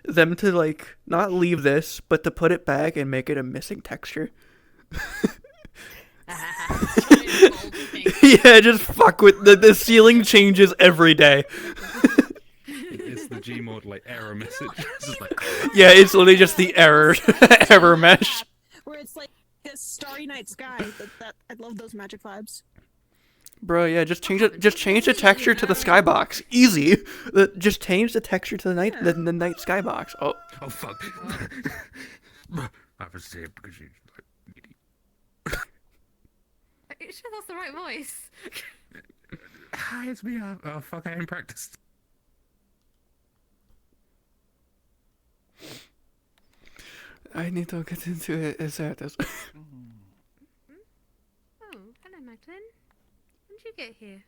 them to like not leave this, but to put it back and make it a missing texture. Yeah, just fuck with the ceiling changes every day. It's the Gmod like error message. It's just like, Yeah, it's literally just the error error mesh. Where it's like a starry night sky. That I love those magic vibes. Bro, yeah, just change it. Just change the texture to the skybox. Easy. Just change the texture to the night skybox. Oh, oh fuck. I was saying because you Are you sure that's the right voice? Hi, it's me. Oh fuck, I haven't practiced. I need to get into it. Is that this? Oh, hello, Magdalene. When did you get here?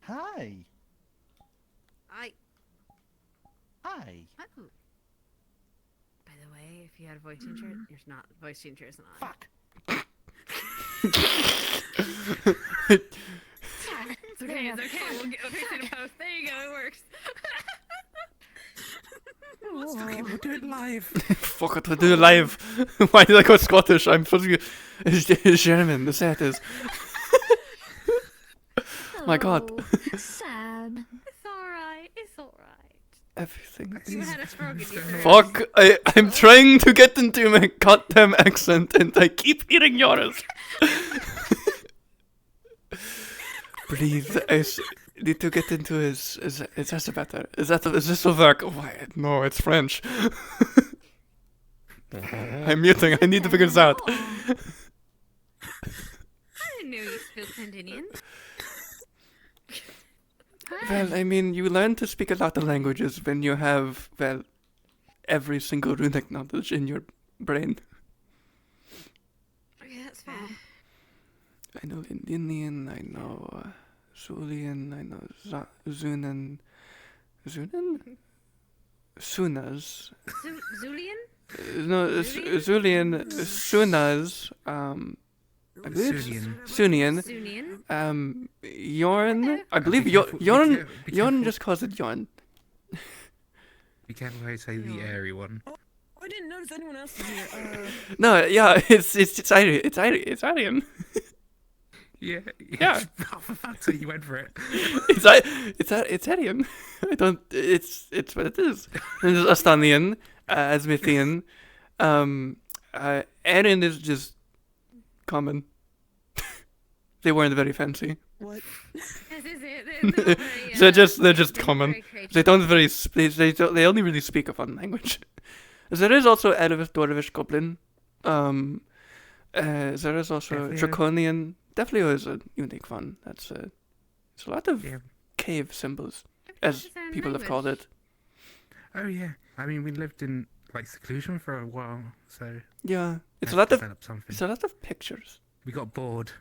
Hi. I. Hi. Oh. By the way, if you had a voice changer, you're not. Voice changer isn't on. Fuck. It's okay, it's okay. We'll fix it in post. There you go, it works. Okay, we'll do it live. Fuck it, we'll do it live. Why did I go Scottish? I'm supposed to be German. Is that is? My God. Sad. It's alright, it's alright. Everything. You had a frog in your throat. Fuck! I'm trying to get into my goddamn accent, and I keep hearing yours. Breathe. Need to get into his. Is that better? Is this will work? Oh, no, it's French. I'm muting. I need to figure this out. I didn't know you spoke Indian. Well, I mean, you learn to speak a lot of languages when you have, well, every single runic knowledge in your brain. Okay, that's fair. I know Indian, I know Zulian, I know Zunan. Zunan? Sunas. Zulian? No, Zulian, Sunas, I believe Sunian. Sunian? Yorn. I believe Yorn just calls it Yorn. Be careful how you say the airy one. Oh, I didn't notice anyone else was here. No, yeah, it's Aryan. Yeah. Yeah. Oh, for fuck's sake, you went for it. It's Aryan. I don't. It's what it is. There's Astanian, Asmithian. Aryan is just common. They weren't very fancy. What? This is it. They're just common. They don't very. They only really speak a fun language. There is also Elvish, Dwarvish, Goblin. There is also Draconian. Definitely is a unique one. It's a lot of cave symbols, as people have called it. Oh yeah. I mean, we lived in like seclusion for a while, so Yeah, it's a let's lot of develop something. it's a lot of pictures. We got bored.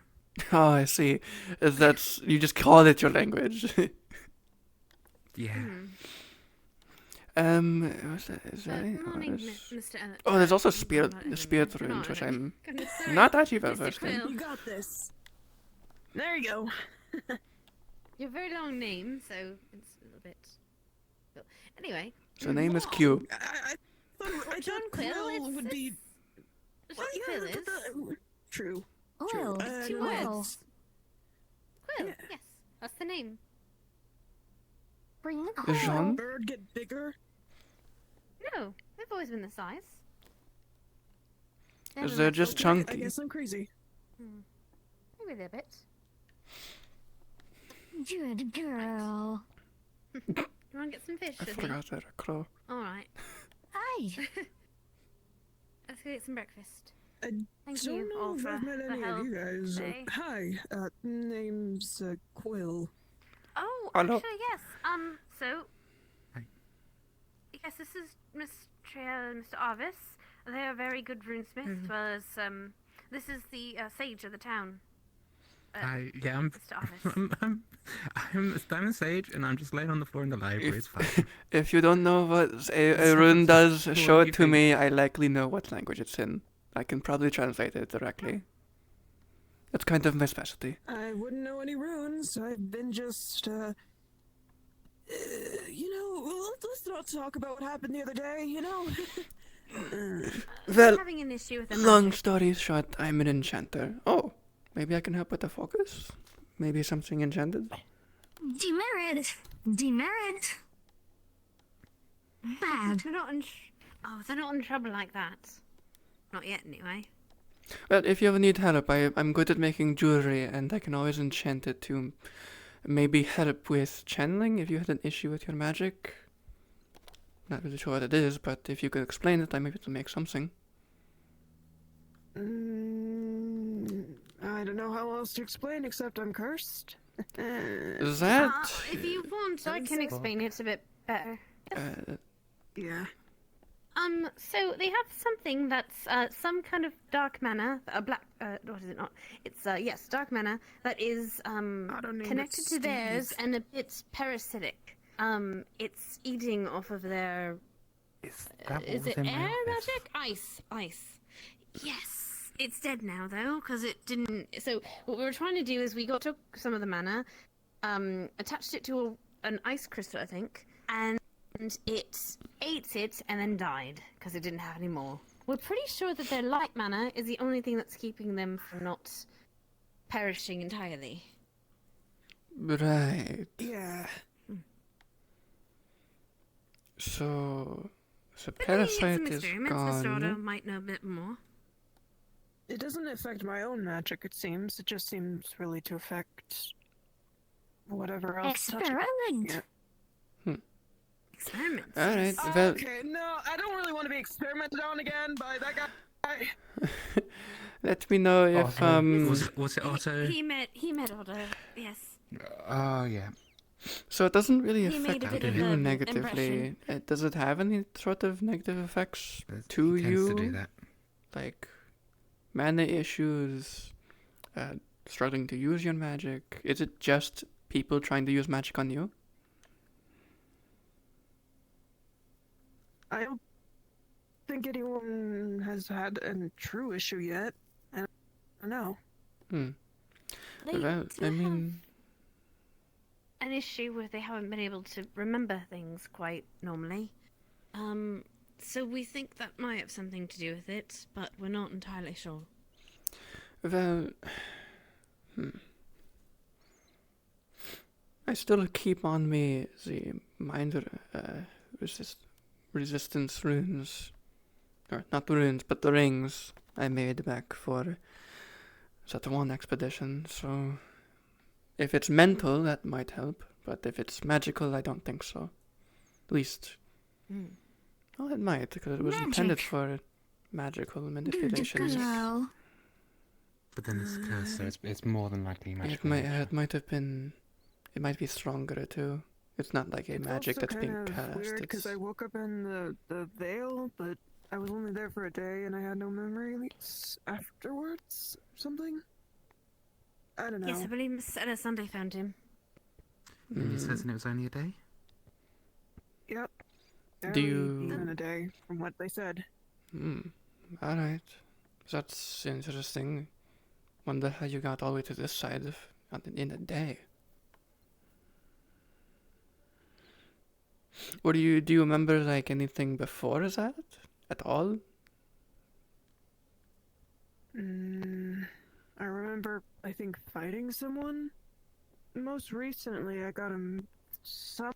Oh, I see. That's you just call it your language. Yeah. What's that? Is that Good any morning, others? Mr. Oh, there's also Spirit spirit runes, which I'm Goodness, not actually Mr. versed in. Quill. You got this. There you go. Your very long name, so it's a little bit. But anyway, So name is Q. I thought John Quill Quill would be. John Well, Quill yeah, is true. Well, two well. words. Quill. Yeah. Yes, that's the name. Bring the Is quill. Jean? Bird get bigger. No, they've always been the size. Is they're just I chunky. guess I'm crazy. Maybe they're a bit. Good girl. You want to get some fish I with me? forgot that a crow. All right, Hi. let's go get some breakfast. I Thank don't you know all if for I've met the any help of you guys. today. Hi, name's Quill. Oh, Hello. actually, yes. So. Hi. Yes, this is Miss Triel and Mr. Arvis. They are very good runesmiths, as well as, this is the sage of the town. I'm Mr. Arvis. I'm a diamond sage, and I'm just laying on the floor in the library. It's fine. If you don't know what a rune does, show it to me. I likely know what language it's in. I can probably translate it directly. That's kind of my specialty. I wouldn't know any runes. I've been just, want to talk about what happened the other day, you know? Well, Having an issue with the long magic. story short, I'm an enchanter. Oh, maybe I can help with the focus? Maybe something enchanted? Demerit. Demerit. Bad. They're not in. They're not in trouble like that. Not yet, anyway. Well, if you ever need help, I'm good at making jewelry, and I can always enchant it to maybe help with channeling if you had an issue with your magic. Not really sure what it is, but if you could explain it, I might be able to make something. I don't know how else to explain except I'm cursed. Is that... If you want, I can explain it a bit better. Yeah. So they have something that's some kind of dark mana, a black. What is it not? It's yes, dark mana that is connected to theirs and a bit parasitic. It's eating off of their. Is that what Is was it in air my office? magic? Ice. Yes, it's dead now though, because it didn't. So what we were trying to do is we took some of the mana, attached it to an ice crystal, I think, and it ate it and then died because it didn't have any more. We're pretty sure that their light mana is the only thing that's keeping them from not perishing entirely. Right. Yeah. So... The But maybe it's a parasite is mystery. Mr. Order gone. might know a bit more. It doesn't affect my own magic, it seems. It just seems really to affect whatever else touches it. Experiment. Yeah. Experiments. Alright, Oh, well... okay, no, I don't really want to be experimented on again by that guy. Let me know if, Otto. Was it Otto? He met Order. Yes. Oh, yeah. So it doesn't really He made affect a bit of you an negatively. impression. Does it have any sort of negative effects to He tends you? to do that. Like mana issues, struggling to use your magic? Is it just people trying to use magic on you? I don't think anyone has had a true issue yet. I don't know. They Well, do I mean, have an issue where they haven't been able to remember things quite normally. So we think that might have something to do with it, but we're not entirely sure. well, I still keep on me the mind resistance runes, or not the runes, but the rings I made back for that one expedition. So, if it's mental, that might help. But if it's magical, I don't think so. At least, well, it might, because it was intended Magic. for magical Good manipulations. girl. But then it's cursed, so it's more than likely magical. It might have been. It might be stronger too. It's not like a It's magic also that's being kind of cast. weird It's because I woke up in the Vale, but I was only there for a day and I had no memories afterwards. Something. I don't know. Yes, I believe Miss Sunday found him. And you're certain it was only a day? Yep. Do Barely you- even a day from what they said? All right. That's interesting. Wonder how you got all the way to this side in a day. Or do you remember like anything before that at all? I remember, I think, fighting someone. Most recently, I got some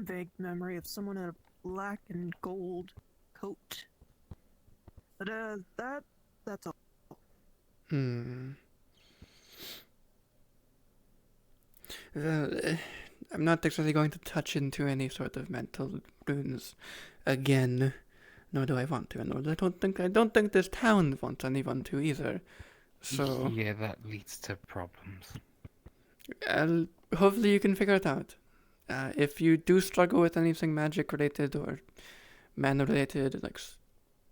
vague memory of someone in a black and gold coat. But, that's all. Well, I'm not exactly going to touch into any sort of mental runes again. Nor do I want to, and I don't think this town wants anyone to either. So Yeah, that leads to problems. hopefully you can figure it out. If you do struggle with anything magic related or mana related, like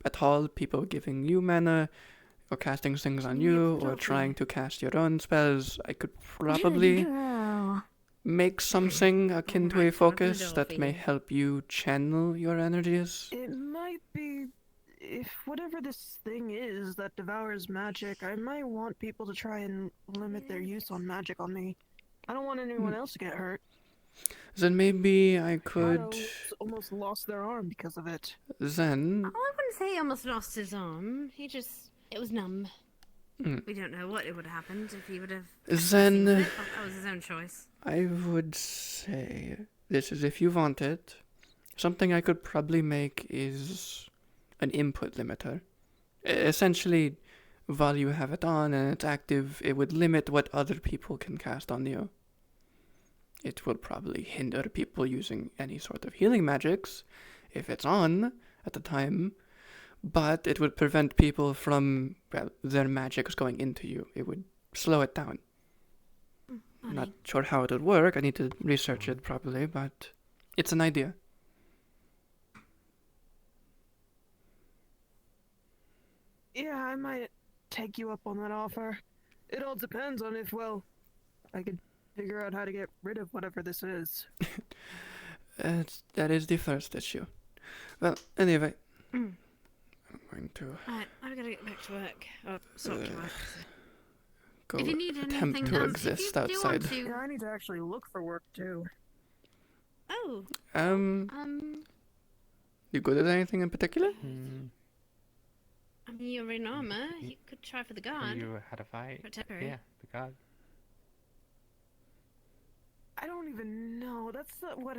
at all, people giving you mana or casting things on you or trying to cast your own spells, I could probably Good girl. make something akin to a Alright, focus I'll do it that for may you. help you channel your energies. It might be, if whatever this thing is that devours magic, I might want people to try and limit their use on magic on me. I don't want anyone else to get hurt. Then maybe I could. Otto's almost lost their arm because of it. Then. Oh, I wouldn't say he almost lost his arm. It was numb. Hmm. We don't know what would have happened if he would have. Then That was his own choice. I would say this is if you want it. Something I could probably make is an input limiter. Essentially, while you have it on and it's active, it would limit what other people can cast on you. It will probably hinder people using any sort of healing magics if it's on at the time, but it would prevent people from, well, their magics going into you. It would slow it down. I'm not sure how it would work. I need to research it properly, but it's an idea. Yeah, I might take you up on that offer. It all depends on if, well, I could figure out how to get rid of whatever this is. That is the first issue. Well, anyway, I'm going to Alright, I've got to get back to work. Oh, sort to work. go If you need attempt anything to else, exist if you do outside. want to... Yeah, I need to actually look for work too. Oh, You good at anything in particular? I mean, you're in armor. You could try for the guard. You had a fight. For temporary. Yeah, the guard. I don't even know. That's what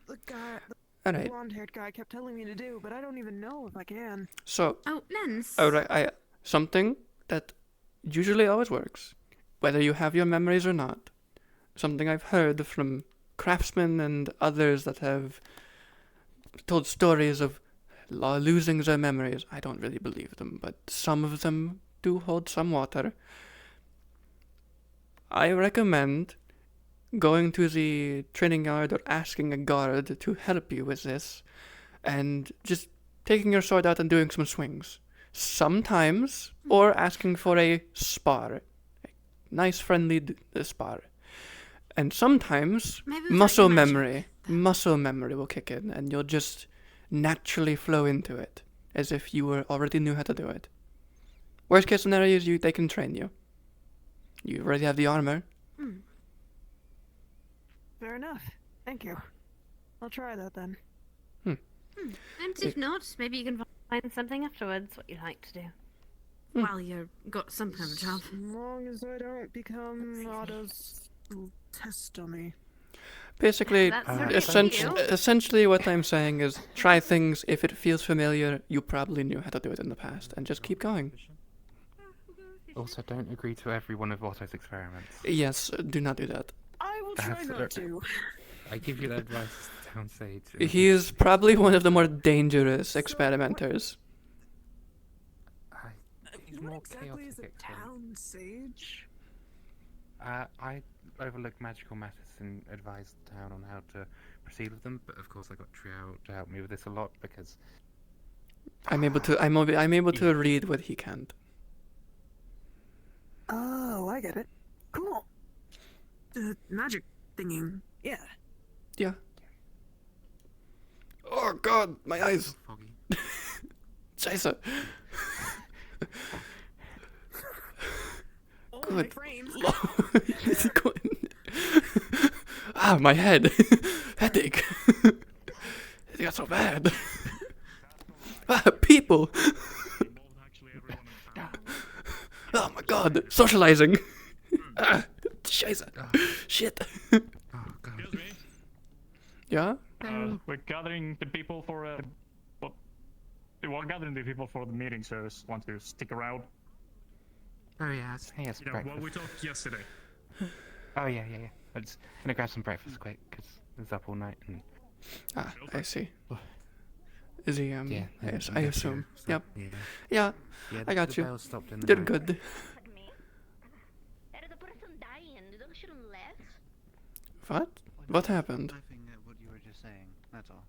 the guy, All the right. blonde-haired guy kept telling me to do, but I don't even know if I can. So, Oh, Lens. all right, something that usually always works, whether you have your memories or not. Something I've heard from craftsmen and others that have told stories of losing their memories. I don't really believe them, but some of them do hold some water. I recommend going to the training yard or asking a guard to help you with this, and just taking your sword out and doing some swings. Sometimes, or asking for a spar. A nice, friendly spar. And sometimes, Maybe without muscle your magic, memory. though. Muscle memory will kick in, and you'll just naturally flow into it, as if you already knew how to do it. Worst case scenario is they can train you. You already have the armor. Fair enough. Thank you. I'll try that then. And if not, maybe you can find something afterwards, what you like to do. While you've got some kind of job. As long as I don't become Otto's test dummy. Basically, That's sort of what you do. essentially what I'm saying is try things. If it feels familiar, you probably knew how to do it in the past, and just keep going. Also, don't agree to every one of Otto's experiments. Yes, do not do that. I will try not to. I give you that advice downstage. He is probably one of the more dangerous experimenters. He's What more exactly is a chaotic experiment. town sage? I overlook magical matters and advise the town on how to proceed with them, but of course I got Trio to help me with this a lot because I'm able to read what he can't. Oh, I get it. Cool. The magic thingy. Yeah. Yeah. Oh God, my eyes. foggy. Scheiße. Oh, Good. my frames. Is he going? Ah, my head. Headache. It got so bad. People. Oh my God, socializing. Scheiße. Shit. Oh god. Excuse me. Yeah? We're gathering the people for we're gathering the people for the meeting, so just want to stick around. Oh yeah, it's You know, breakfast. what we talked yesterday. Oh yeah. I'm just gonna grab some breakfast quick because I was up all night and Ah, I see. Is he, yeah. yes, I'm I guessing assume. so, Yep. Yeah. Yeah, Yeah, I got the you. bell stopped in the did night. good. There is a person dying and you shouldn't laugh. What? What happened? Laughing at what you were just saying, that's all.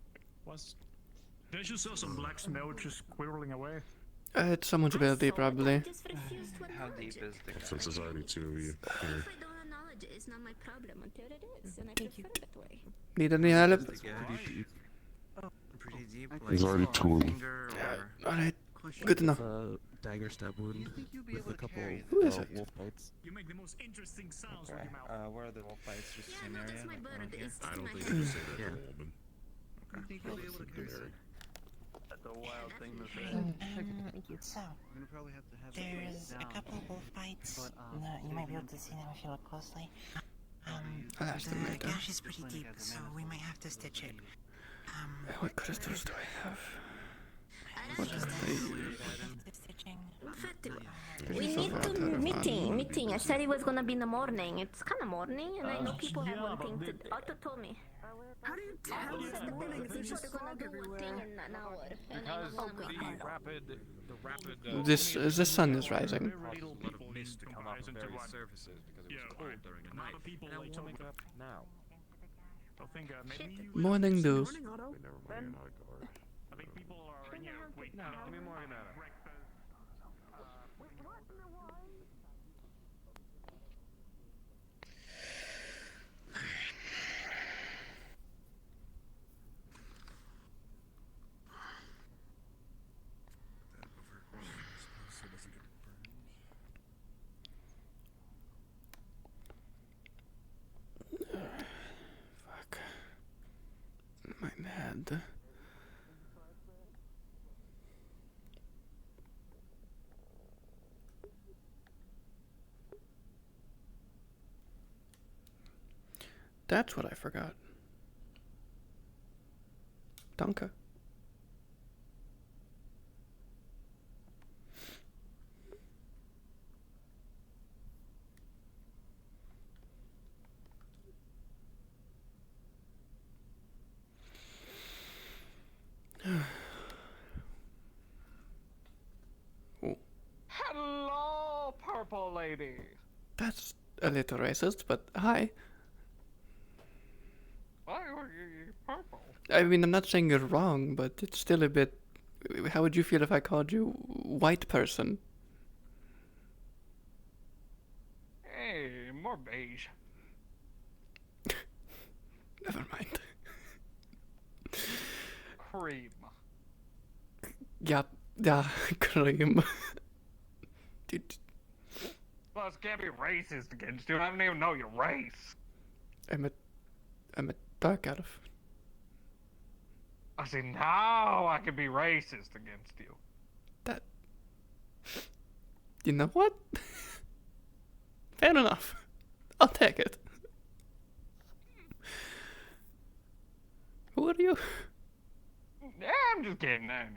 Don't you saw some black smoke just squirreling away? It's someone's ability, probably. Just refuse to How acknowledge deep it. is the It's in society too. If I don't acknowledge it, it's not my problem until it is, and I prefer that way. Need any help? Pretty deep. He's already like, told. finger or Alright, question? good enough. dagger stab wound think you'll be with able a to couple carry Who is it? wolf bites. You make the most interesting sounds with Okay. your mouth. Where are the wolf bites? Just the Yeah, same no, area? that's my like bird. around here? It's I in don't my think head. you should say that Yeah. to a woman. You think you'll be able to carry it? That's a wild thing to say. So, We're gonna probably have to have it there's down. a couple wolf bites. But, No, you might be able to see them if you look closely. I'll ask them The later. gash is pretty deep, so we might have to stitch it. What crystals do I have? I What don't are know. they? Stitching. Infatti, There's we also need that to other one. meeting. I said it was gonna be in the morning. It's kind of morning, and I know people yeah, are wanting but to. Otto told me. How do you tell He it's said that morning if they're there's just gonna fog do a everywhere? thing in an hour, and I Because know I'm waiting. the rapid The sun is rising. caused a lot of mist to come off of various surfaces because it was cold during the night. People Now like warming up now. I think maybe Shit. you Morning dew. Morning, Otto. Ben? I think people are in here. Wait, No, give me more than that. So it doesn't get burned. Fuck. My head. That's what I forgot. Danke. Hello, purple lady. That's a little racist, but hi. Why are you purple? I mean, I'm not saying you're wrong, but it's still a bit. How would you feel if I called you white person? Hey, more beige. Never mind. Cream. Yeah, cream. Dude, Plus, can't be racist against you. I don't even know your race. I'm a dark elf. I see, now I can be racist against you. That. You know what? Fair enough. I'll take it. Who are you? Yeah, I'm just kidding. I'm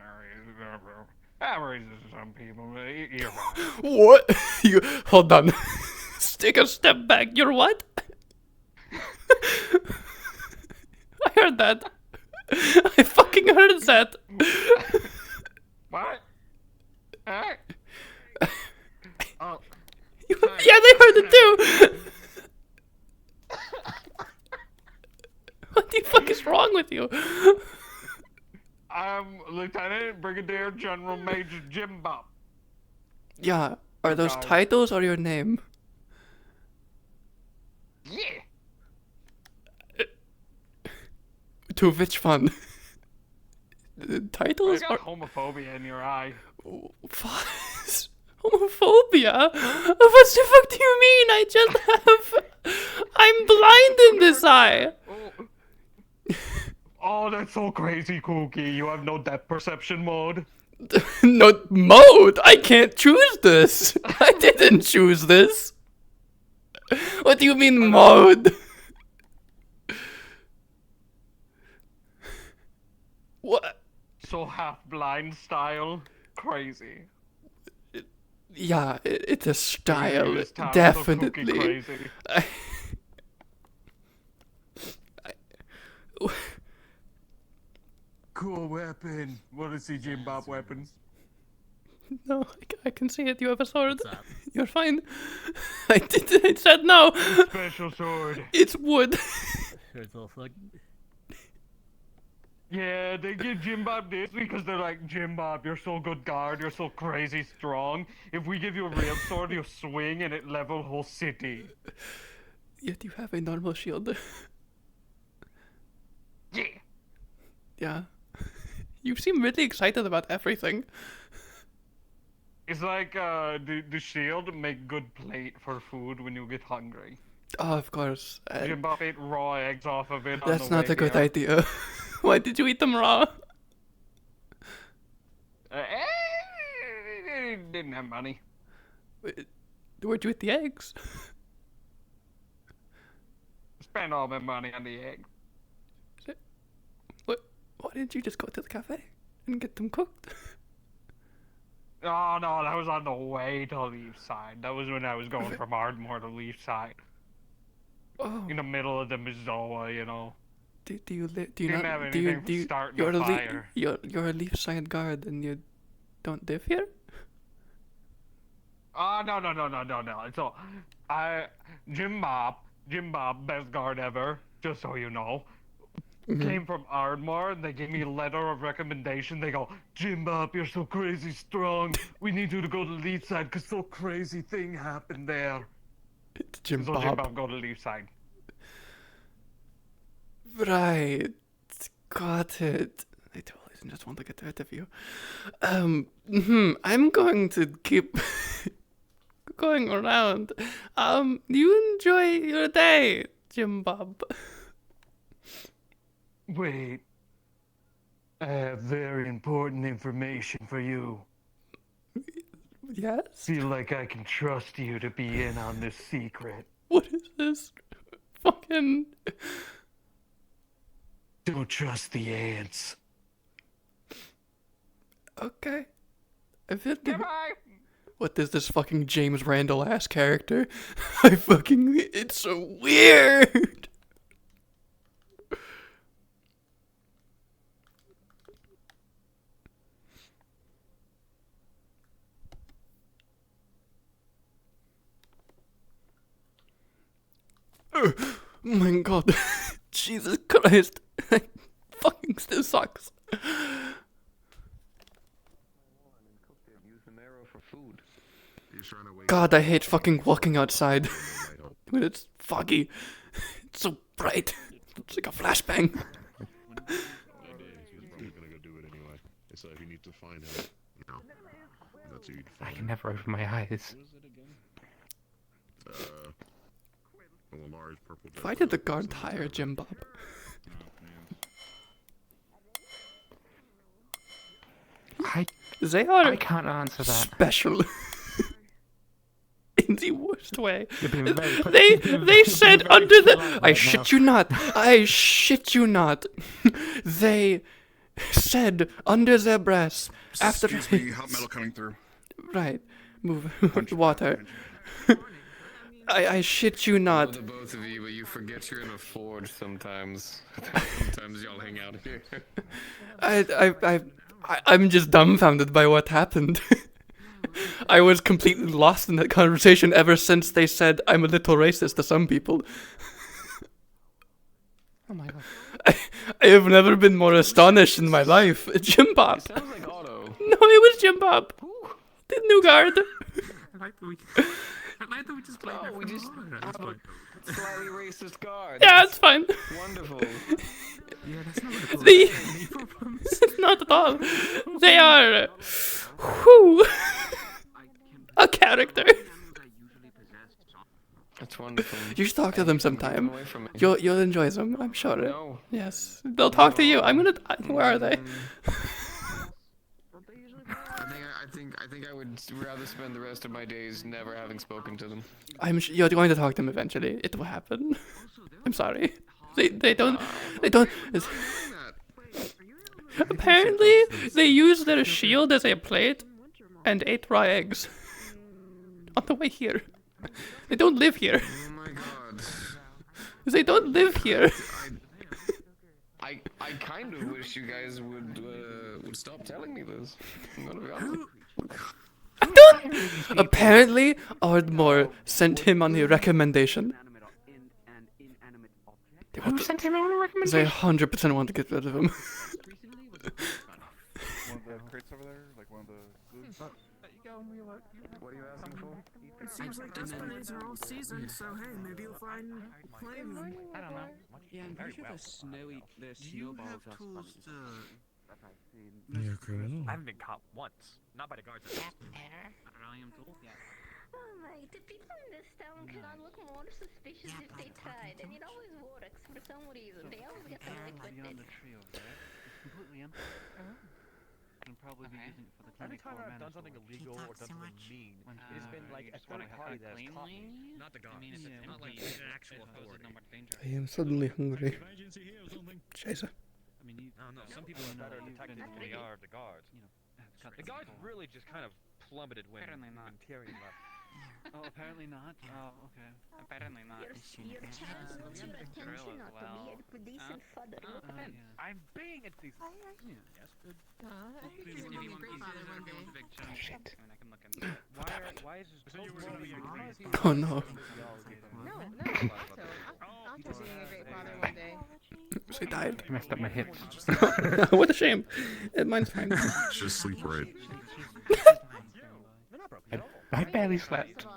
racist to some people, but you're fine. What? You hold on. Take a step back. You're what? I heard that. I fucking heard that. What? Huh? Oh. Yeah, they heard it too. What the fuck is wrong with you? I'm Lieutenant Brigadier General Major Jim Bob. Yeah, are those Guys. titles or your name? Yeah. To which one? The You titles got or homophobia in your eye. what? Homophobia? What the fuck do you mean? I just have. I'm blind in this eye. Oh, that's so crazy, Cookie. You have no depth perception mode. No mode. I can't choose this. I didn't choose this. What do you mean mode? What? So half blind style. Crazy. Yeah, it's a style, This town is so definitely. cookie crazy. Cool weapon. What is the Jim Bob weapon? No, I can see it. You have a sword. What's that? You're fine. I said no. Special sword. It's wood. It's all fuck. Yeah, they give Jim Bob this because they're like, Jim Bob, you're so good guard, you're so crazy strong. If we give you a real sword, you'll swing and it level whole city. Yet you have a normal shield. Yeah. Yeah. You seem really excited about everything. It's like the shield make good plate for food when you get hungry. Oh, of course. Jim Bob ate raw eggs off of it. That's on the not way a good here. idea. Why did you eat them raw? Didn't have money. Where'd you eat the eggs? Spent all my money on the egg. Why didn't you just go to the cafe and get them cooked? Oh no, that was on the way to Leafside. That was when I was going from Ardmore to Leafside. Oh. In the middle of the Missoula, you know. Do you Didn't not have do you anything do you, starting you're a a fire. you're a Leafside guard and you don't live here? Oh no. It's all Jim Bob, best guard ever, just so you know. Came from Ardmore and they gave me a letter of recommendation. They go, Jim Bob, you're so crazy strong. We need you to go to Leafside because so crazy thing happened there. It's Jim So Bob. Jim Bob go to Leafside. Right. Got it. I totally didn't just want to get rid of you. I'm going to keep going around. You enjoy your day, Jim Bob. Wait. I have very important information for you. Yes? Feel like I can trust you to be in on this secret. What is this? Fucking... Don't trust the ants. Okay. I feel like... Goodbye! What is this fucking James Randall ass character? It's so weird! Oh my god. Jesus Christ. Fucking still sucks. God, I hate fucking walking outside when it's foggy. It's so bright. It's like a flashbang. So if you need to find him, you know, that's who you'd find. I can never open my eyes. Lamar's purple. Why did the guard hire Jim Bob? They are I can't answer that. special. In the worst way. You're being very They said under the... polite I right shit now. you not. I shit you not. They said under their breaths after... Excuse me, hot metal coming through. Right. Move. Water. I shit you not. The both of you, but you forget you're in a forge sometimes. Sometimes y'all hang out here. I'm just dumbfounded by what happened. I was completely lost in that conversation ever since they said I'm a little racist to some people. Oh my god. I have never been more astonished in my life. Jim Bob. It sounds like Otto. No, it was Jim Bob. The new guard. I like that we just played that we just have a slightly racist guard. Yeah, it's fine. Wonderful. Yeah, that's not gonna cause The... any problems. It's not at all. They are... Whew. A character. That's wonderful. You should talk to them sometime. away from me. You'll enjoy them, I'm sure. No. Yes. They'll talk to you. I'm gonna... Where are they? I think I would rather spend the rest of my days never having spoken to them. You're going to talk to them eventually. It will happen. I'm sorry. They don't... Apparently, they use their shield as a plate and ate raw eggs. On the way here. They don't live here. Oh my god. They don't live here. I kind of wish you guys would stop telling me this. I'm gonna be honest. I don't... Apparently, Ardmore sent him on a recommendation. Who sent him on a They recommendation? 100% want to get rid of him. One of the crates over there, like one of the goods. What are you asking for? It seems like Despinays are all seasoned, so hey, maybe you'll find plenty of them. I don't know. Yeah, I'm pretty sure the Do you have tools to You're a criminal. I haven't been caught once. Not by the guards. Oh my, the people in this town cannot look more suspicious if they tried, and it always works for some reason. They always get away with beyond the it. tree over there. It's completely empty. Can probably be using it for the Every clinic time or I've done mana something storage. illegal or done something mean, it's been like a third party that has caught me. Not the guards. I mean, if it's not like an actual authority. I am suddenly hungry. Scheiße. I mean, I don't know. Some people are better detectives than they are the guards. You know, The guards really just kind of plummeted when Tyrion left. Oh, apparently not. Oh, okay. Apparently not. Your child wants your attention not to be a decent father. Look at him. I'm being a decent. Yes, good. He's gonna be a great father one day. Shit. What happened? Why is this? Oh no. No, I'll be being a great father one day. She died. I messed up my hips. What a shame. Mine's fine. Just sleep right. I barely slept.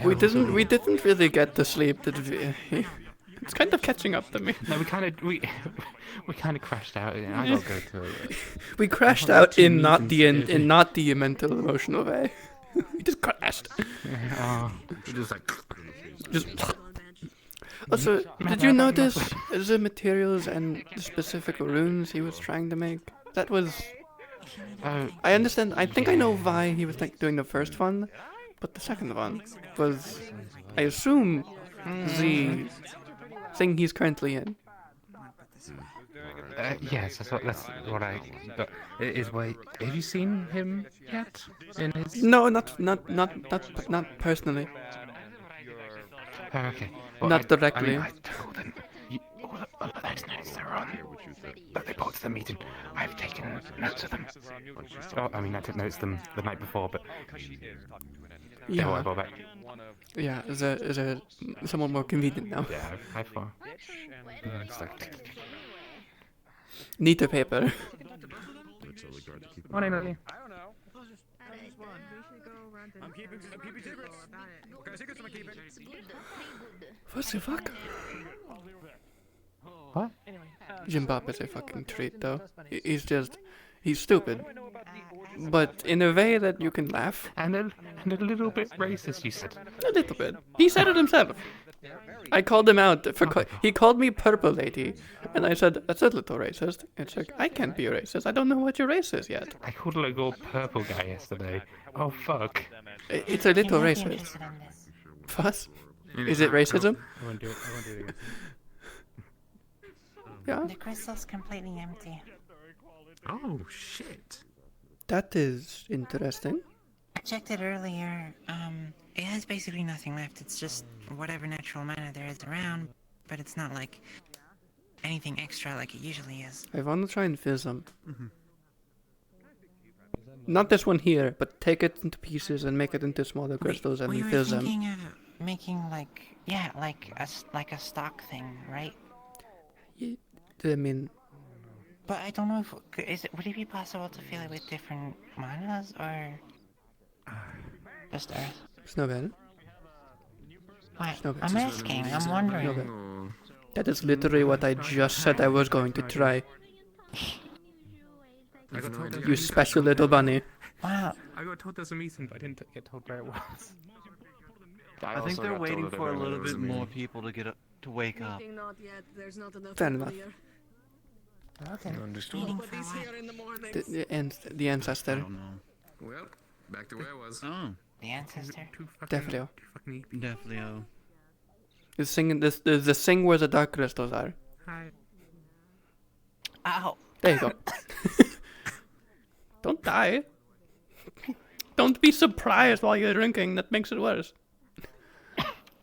We didn't really get to sleep, did we? It's kind of catching up to me. No, we kind of crashed out. I gotta go to. We crashed out in not the mental emotional way. We just crashed. Oh, Just like. Just. Also, did you notice the materials and the specific runes he was trying to make? That was. I understand. I think I know why he was like doing the first one, but the second one was, I assume, the thing he's currently in. Yes, that's what I. But wait. Have you seen him yet? In his? No, not personally. Oh, okay. Well, Not directly. I told them. All of those notes are on. But they brought to the meeting. I've taken notes of them. Oh, I mean, I took notes of them the night before, but. Yeah. Don't worry about that. Yeah, is there somewhat more convenient now? Yeah, by far. Yeah, it's like. Neater paper. Morning, Lily. I don't know. I'm keeping secrets. What kind of secrets am I keeping? What the fuck? What? Jim Bob is a fucking treat, though. He's stupid. But in a way that you can laugh. And a little bit racist, you said. A little bit. He said it himself. I called him out for. He called me Purple Lady, and I said that's a little racist. It's like I can't be racist. I don't know what your race is yet. I called a little purple guy yesterday. Oh fuck. It's a little racist. What? Is it racism? I won't do it. I won't do it again. Yeah. The crystal's completely empty. Oh shit. That is interesting. I checked it earlier. It has basically nothing left. It's just whatever natural mana there is around, but it's not like anything extra like it usually is. I want to try and fizz them. Not this one here, but take it into pieces and make it into smaller crystals and we were fizz them. thinking of making like a stock thing, right? I mean, but I don't know if would it be possible to fill it with different manas or just earth? Snowbell. What? Snowbell. I'm asking. I'm wondering. Snowbell. That is literally what I just said I was going to try. I got told You special little bunny. Wow. I got told there's a meeting, but I didn't get told where it was. I think they're waiting for a little bit more people to get up, to wake up. Not yet. There's not enough Fair people enough. here. Okay. Understood. Nobody's here in the mornings. The ancestor. I don't know. Well, back to where I was. Oh, The ancestor. Definitely. definitely. Oh. The thing where the dark crystals are. Hi. Ow. There you go. Don't die. Don't be surprised while you're drinking. That makes it worse.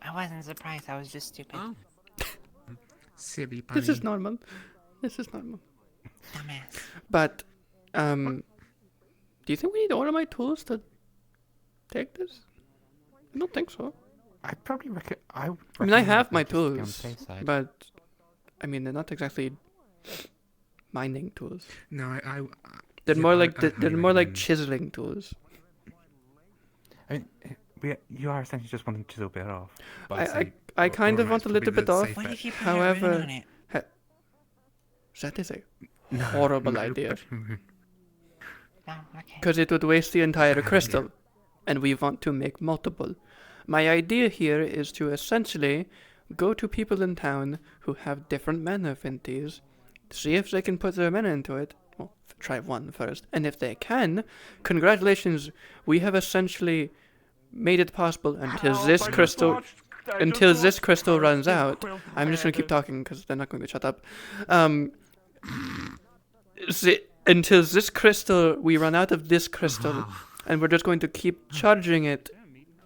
I wasn't surprised. I was just stupid. Oh. Silly bunny. This is normal. This is normal. Dumbass. But, do you think we need to order my tools to take this? I don't think so. I probably reckon. I mean, I have my just be on the tools, safe side. but I mean, they're not exactly mining tools. No, They're yeah, more I like highly they're more like recommend- chiseling tools. I mean, you are essentially just wanting to chisel a bit off. But I'd I say kind of Oromite's want a little probably bit the off. safe What bet. if you put a ribbon However, on it? that is a horrible idea. Oh, okay. Because it would waste the entire crystal, and we want to make multiple. My idea here is to essentially go to people in town who have different mana affinities, see if they can put their mana into it. Well, try one first. And if they can, congratulations, we have essentially made it possible until this crystal runs out. I'm just gonna keep talking because they're not going to shut up. Until this crystal, we run out of this crystal, and we're just going to keep charging it,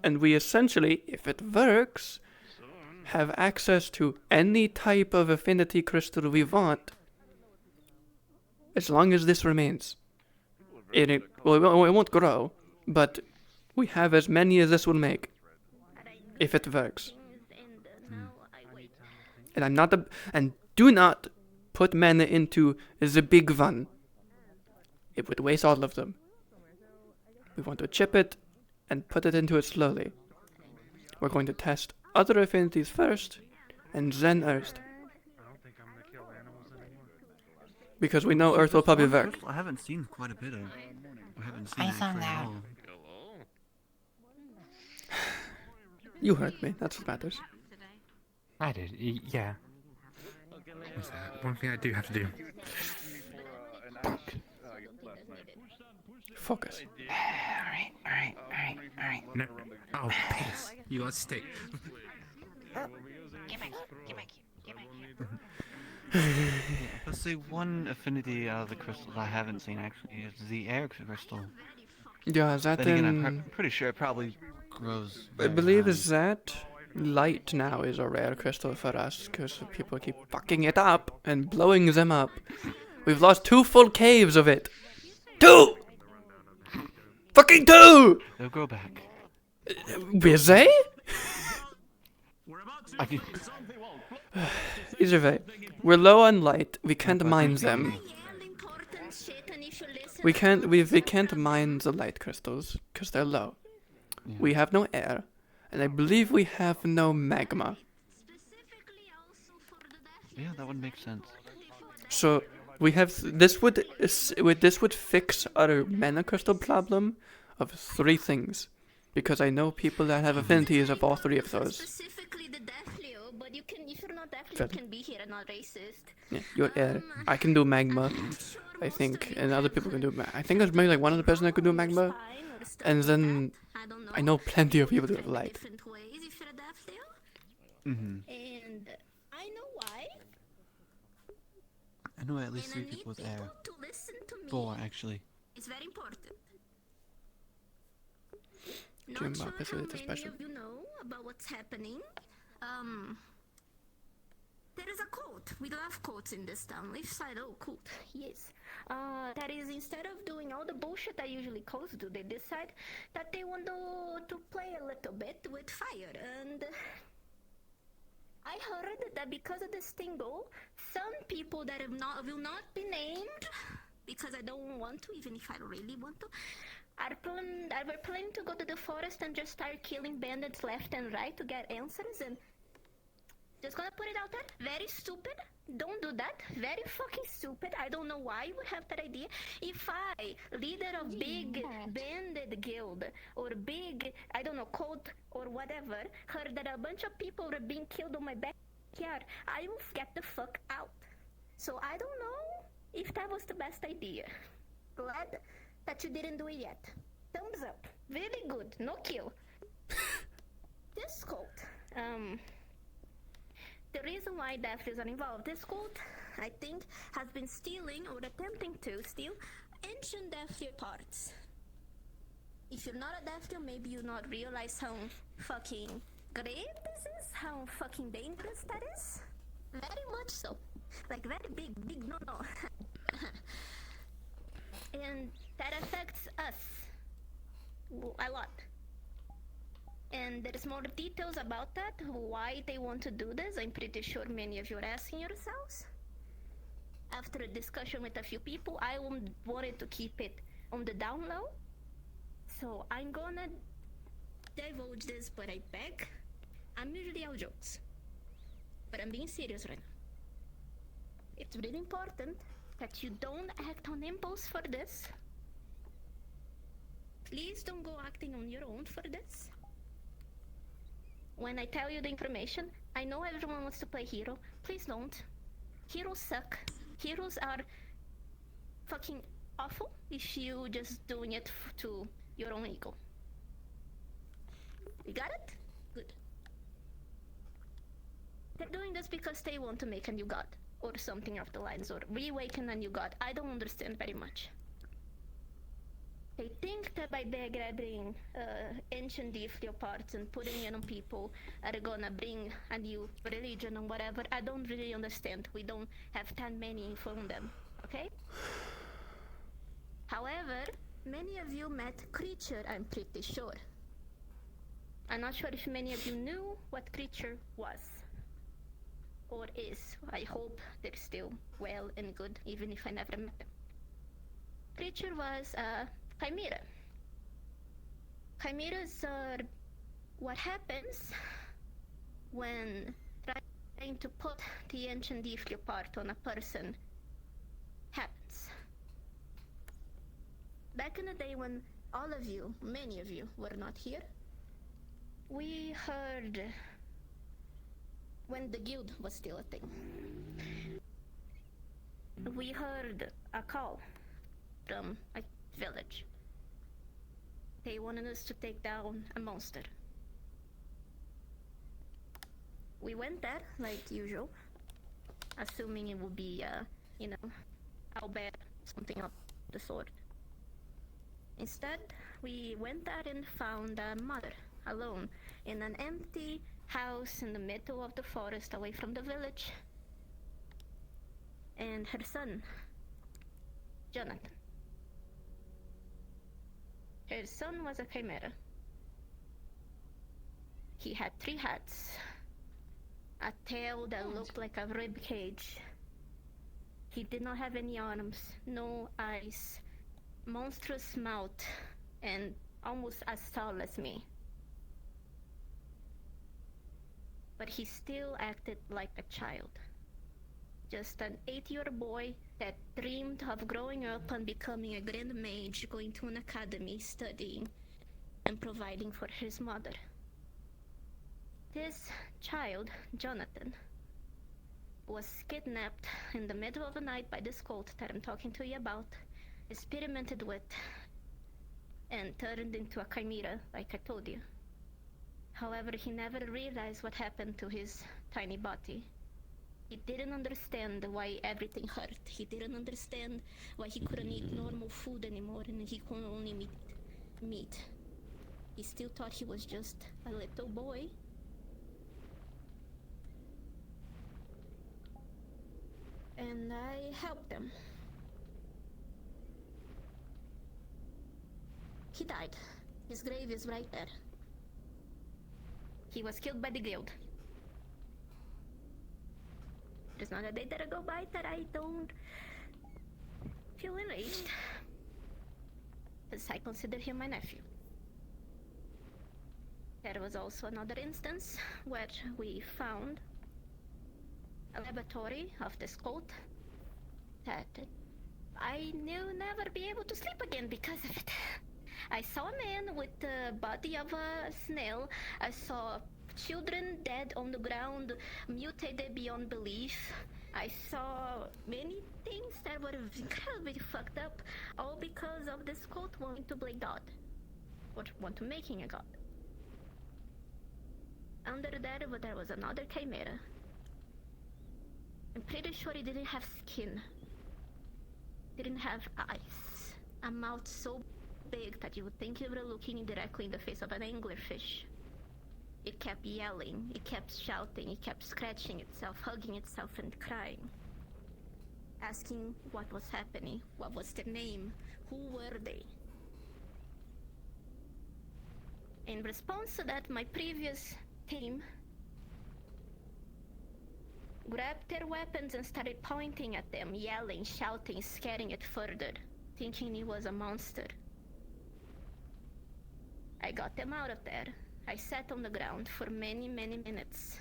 and we essentially, if it works, have access to any type of affinity crystal we want, as long as this remains. It won't grow, but we have as many as this will make, if it works. And do not put mana into the big one. It would waste all of them. We want to chip it and put it into it slowly. We're going to test other affinities first, and then Earth. Because we know Earth will probably work. I haven't seen quite a bit of. I haven't seen I it found for a out. while. You heard me, that's what matters. I did, yeah. What's that? One thing I do have to do. Focus. Alright. No. Oh, piss. You got stick. Get back here. Let's see, one affinity out of the crystals I haven't seen actually is the air crystal. Yeah, that Then again, I'm pretty sure it probably grows. I believe that light now is a rare crystal for us, because people keep fucking it up and blowing them up. We've lost 2 full caves of it. 2! Fucking 2! They'll grow back. Will they? I can... Either way, we're low on light. We can't mine them. We can't mine the light crystals because they're low. Yeah. We have no air, and I believe we have no magma. Yeah, that would make sense. So we have this would fix our mana crystal problem of 3 things, because I know people that have affinities of all 3 of those. Specifically the Deathleo, but you can, if you're not Deathleo, you can be here and not racist. Yeah, you're air. I can do magma, I think, and other people can do. I think there's maybe like one other person that could do magma, and then I know plenty of people who have light. Mm-hmm. And I know why. I know at least 3 people with air. 4 actually. It's very important. Jim Not sure Bob is how a many special. of you know about what's happening. There is a quote. We love quotes in this town. Leaf side, oh, quote. Yes. That is, instead of doing all the bullshit that usually codes do, they decide that they want to play a little bit with fire. And I heard that because of this tingle, some people that will not be named, because I don't want to, even if I really want to, are planning to go to the forest and just start killing bandits left and right to get answers. And just gonna put it out there, very stupid. Don't do that. Very fucking stupid. I don't know why you would have that idea. If I, leader of big bandit guild, or big, I don't know, cult, or whatever, heard that a bunch of people were being killed on my backyard, I will get the fuck out. So I don't know if that was the best idea. Glad that you didn't do it yet. Thumbs up. Really good. No kill. This cult, the reason why Deathleos are involved, this cult, I think, has been stealing or attempting to steal ancient Deathleo parts. If you're not a Deathleo, maybe you not realize how fucking great this is, how fucking dangerous that is. Very much so. Like very big no. And that affects us a lot. And there's more details about that, why they want to do this. I'm pretty sure many of you are asking yourselves. After a discussion with a few people, I wanted to keep it on the down low. So I'm gonna divulge this, but I beg. I'm usually all jokes. But I'm being serious right now. It's really important that you don't act on impulse for this. Please don't go acting on your own for this. When I tell you the information, I know everyone wants to play hero. Please don't. Heroes suck. Heroes are fucking awful if you just doing it to your own ego. You got it? Good. They're doing this because they want to make a new god, or something of the lines, or reawaken a new god. I don't understand very much. They think that by grabbing ancient Deathly parts and putting it on people are gonna bring a new religion or whatever. I don't really understand. We don't have that many info on them, okay? However, many of you met Creature, I'm pretty sure. I'm not sure if many of you knew what Creature was. Or is. I hope they're still well and good, even if I never met them. Creature was a chimera. Chimeras are what happens when trying to put the ancient Deathly part on a person happens. Back in the day when all of you, many of you, were not here, we heard, when the guild was still a thing, we heard a call from a village. They wanted us to take down a monster. We went there, like usual, assuming it would be, Albert, something of the sort. Instead, we went there and found a mother, alone, in an empty house in the middle of the forest away from the village. And her son, Jonathan. Her son was a chimera. He had 3 heads, a tail that looked like a rib cage. He did not have any arms, no eyes, monstrous mouth, and almost as tall as me. But he still acted like a child. Just an 8-year-old boy that dreamed of growing up and becoming a grand mage, going to an academy, studying, and providing for his mother. This child, Jonathan, was kidnapped in the middle of the night by this cult that I'm talking to you about, experimented with, and turned into a chimera, like I told you. However, he never realized what happened to his tiny body. He didn't understand why everything hurt. He didn't understand why he couldn't eat normal food anymore and he could only eat meat. He still thought he was just a little boy. And I helped him. He died. His grave is right there. He was killed by the guild. There's not a day that'll go by that I don't feel enraged, because I consider him my nephew. There was also another instance where we found a laboratory of this cult that I knew never be able to sleep again because of it. I saw a man with the body of a snail. I saw children dead on the ground, mutated beyond belief. I saw many things that were incredibly fucked up, all because of this cult wanting to play God, or want to making a god. Under that, there was another chimera. I'm pretty sure he didn't have skin, didn't have eyes, a mouth so big that you would think you were looking directly in the face of an anglerfish. It kept yelling, it kept shouting, it kept scratching itself, hugging itself and crying. Asking what was happening, what was their name, who were they? In response to that, my previous team grabbed their weapons and started pointing at them, yelling, shouting, scaring it further, thinking it was a monster. I got them out of there. I sat on the ground for many, many minutes.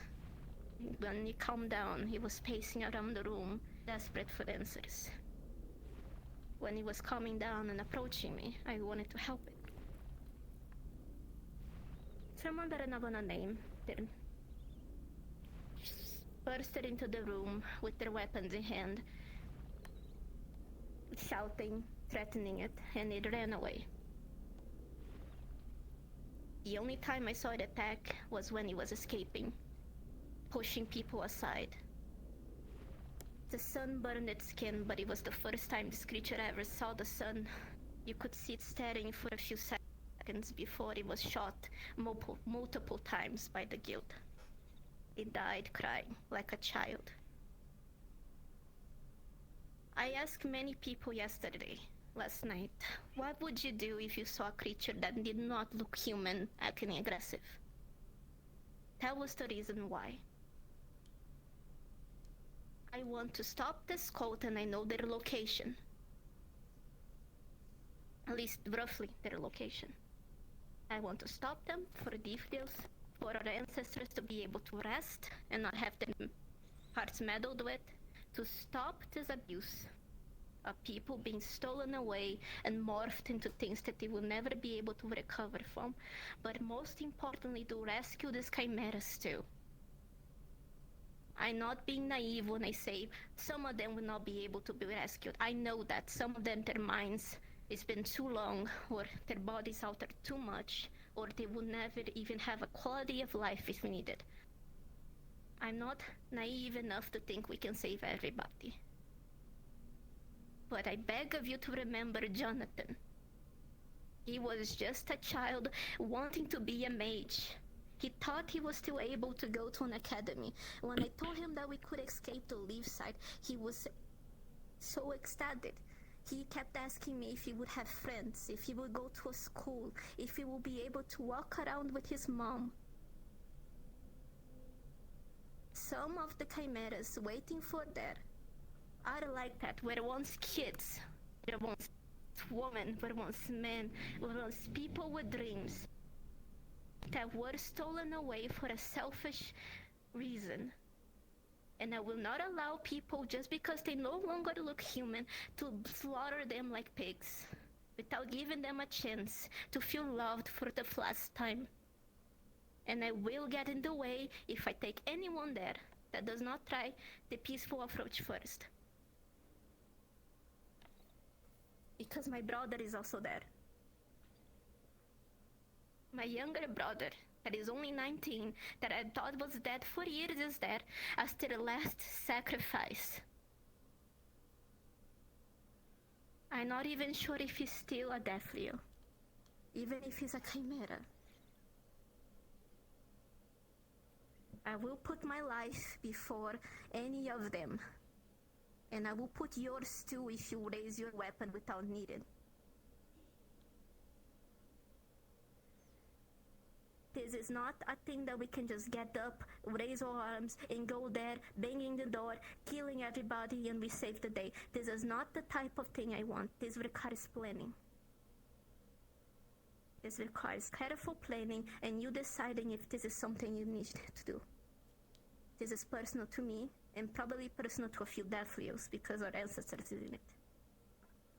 When he calmed down, he was pacing around the room, desperate for answers. when it was coming down and approaching me. I wanted to help it. Someone that I'm not gonna name then bursted into the room with their weapons in hand, shouting, threatening it, and it ran away. The only time I saw it attack was when he was escaping, pushing people aside. The sun burned its skin, but it was the first time this creature ever saw the sun. You could see it staring for a few seconds before it was shot multiple times by the guild. It died crying like a child. I asked many people last night, what would you do if you saw a creature that did not look human acting aggressive? That was the reason why. I want to stop this cult and I know their location. At least roughly their location. I want to stop them for details, for our ancestors to be able to rest and not have their hearts meddled with, to stop this abuse of people being stolen away and morphed into things that they will never be able to recover from, but most importantly to rescue these chimeras too. I'm not being naive when I say some of them will not be able to be rescued. I know that some of them, their minds, it's been too long, or their bodies altered too much, or they will never even have a quality of life if needed. I'm not naive enough to think we can save everybody. But I beg of you to remember Jonathan. He was just a child wanting to be a mage. He thought he was still able to go to an academy. When I told him that we could escape the leaf side, he was so ecstatic. He kept asking me if he would have friends, if he would go to a school, if he would be able to walk around with his mom. Some of the chimeras waiting for that are like that, were once kids, were once women, were once men, were once people with dreams that were stolen away for a selfish reason. And I will not allow people, just because they no longer look human, to slaughter them like pigs without giving them a chance to feel loved for the last time. And I will get in the way if I take anyone there that does not try the peaceful approach first. Because my brother is also there. My younger brother, that is only 19, that I thought was dead for years, is there after the last sacrifice. I'm not even sure if he's still a Deathliel, even if he's a chimera. I will put my life before any of them, and I will put yours too if you raise your weapon without needing. This is not a thing that we can just get up, raise our arms, and go there, banging the door, killing everybody, and we save the day. This is not the type of thing I want. This requires planning. This requires careful planning, and you deciding if this is something you need to do. This is personal to me, and probably personal to a few Deathliels, because our ancestors is in it.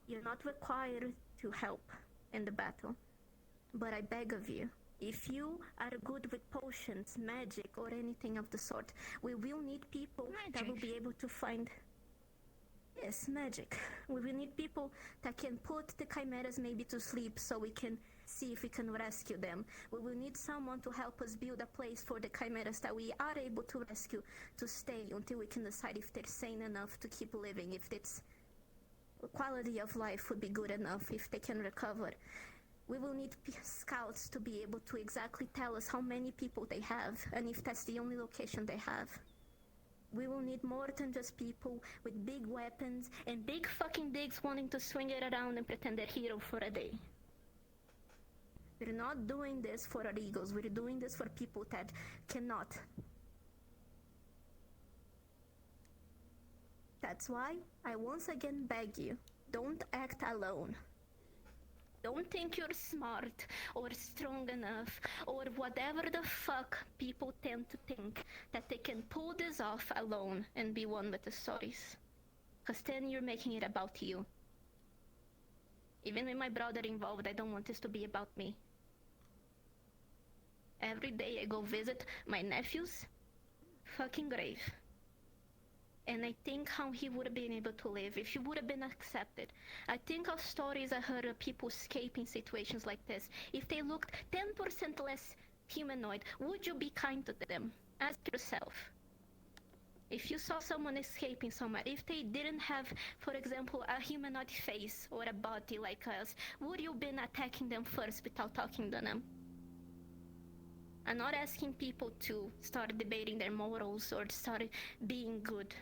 You're not required to help in the battle, but I beg of you, if you are good with potions, magic, or anything of the sort, we will need people that will be able to find... Yes, magic. We will need people that can put the chimeras maybe to sleep so we can see if we can rescue them. We will need someone to help us build a place for the chimeras that we are able to rescue to stay until we can decide if they're sane enough to keep living, if its quality of life would be good enough, if they can recover. We will need scouts to be able to exactly tell us how many people they have, and if that's the only location they have. We will need more than just people with big weapons and big fucking dicks wanting to swing it around and pretend they're hero for a day. We're not doing this for our egos, we're doing this for people that cannot. That's why I once again beg you, don't act alone. Don't think you're smart or strong enough or whatever the fuck people tend to think that they can pull this off alone and be one with the stories. Cause then you're making it about you. Even with my brother involved, I don't want this to be about me. Every day I go visit my nephew's fucking grave. And I think how he would have been able to live if he would have been accepted. I think of stories I heard of people escaping situations like this. If they looked 10% less humanoid, would you be kind to them? Ask yourself. If you saw someone escaping somewhere, if they didn't have, for example, a humanoid face or a body like us, would you have been attacking them first without talking to them? I'm not asking people to start debating their morals or start being good.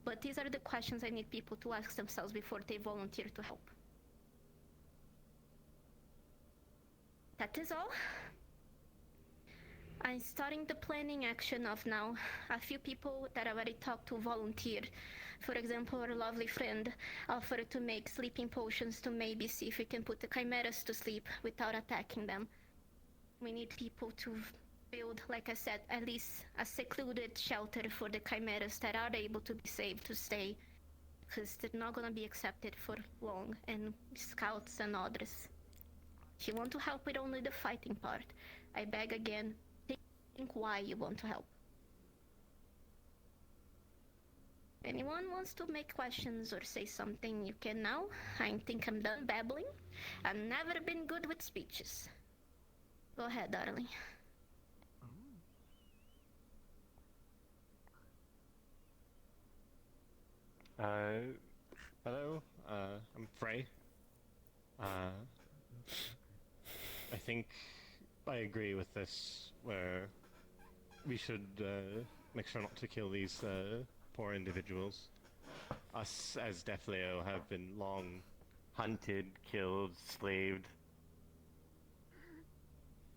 But these are the questions I need people to ask themselves before they volunteer to help. That is all. I'm starting the planning action of now. A few people that I already talked to volunteered. For example, our lovely friend offered to make sleeping potions to maybe see if we can put the chimeras to sleep without attacking them. We need people to build, like I said, at least a secluded shelter for the chimeras that are able to be saved to stay, because they're not gonna be accepted for long, and scouts and others. If you want to help with only the fighting part, I beg again, think why you want to help. Anyone wants to make questions or say something, you can now. I think I'm done babbling. I've never been good with speeches. Go ahead, darling. Hello, I'm Frey. I think I agree with this, where we should make sure not to kill these poor individuals. Us, as Death Leo, have been long hunted, killed, slaved,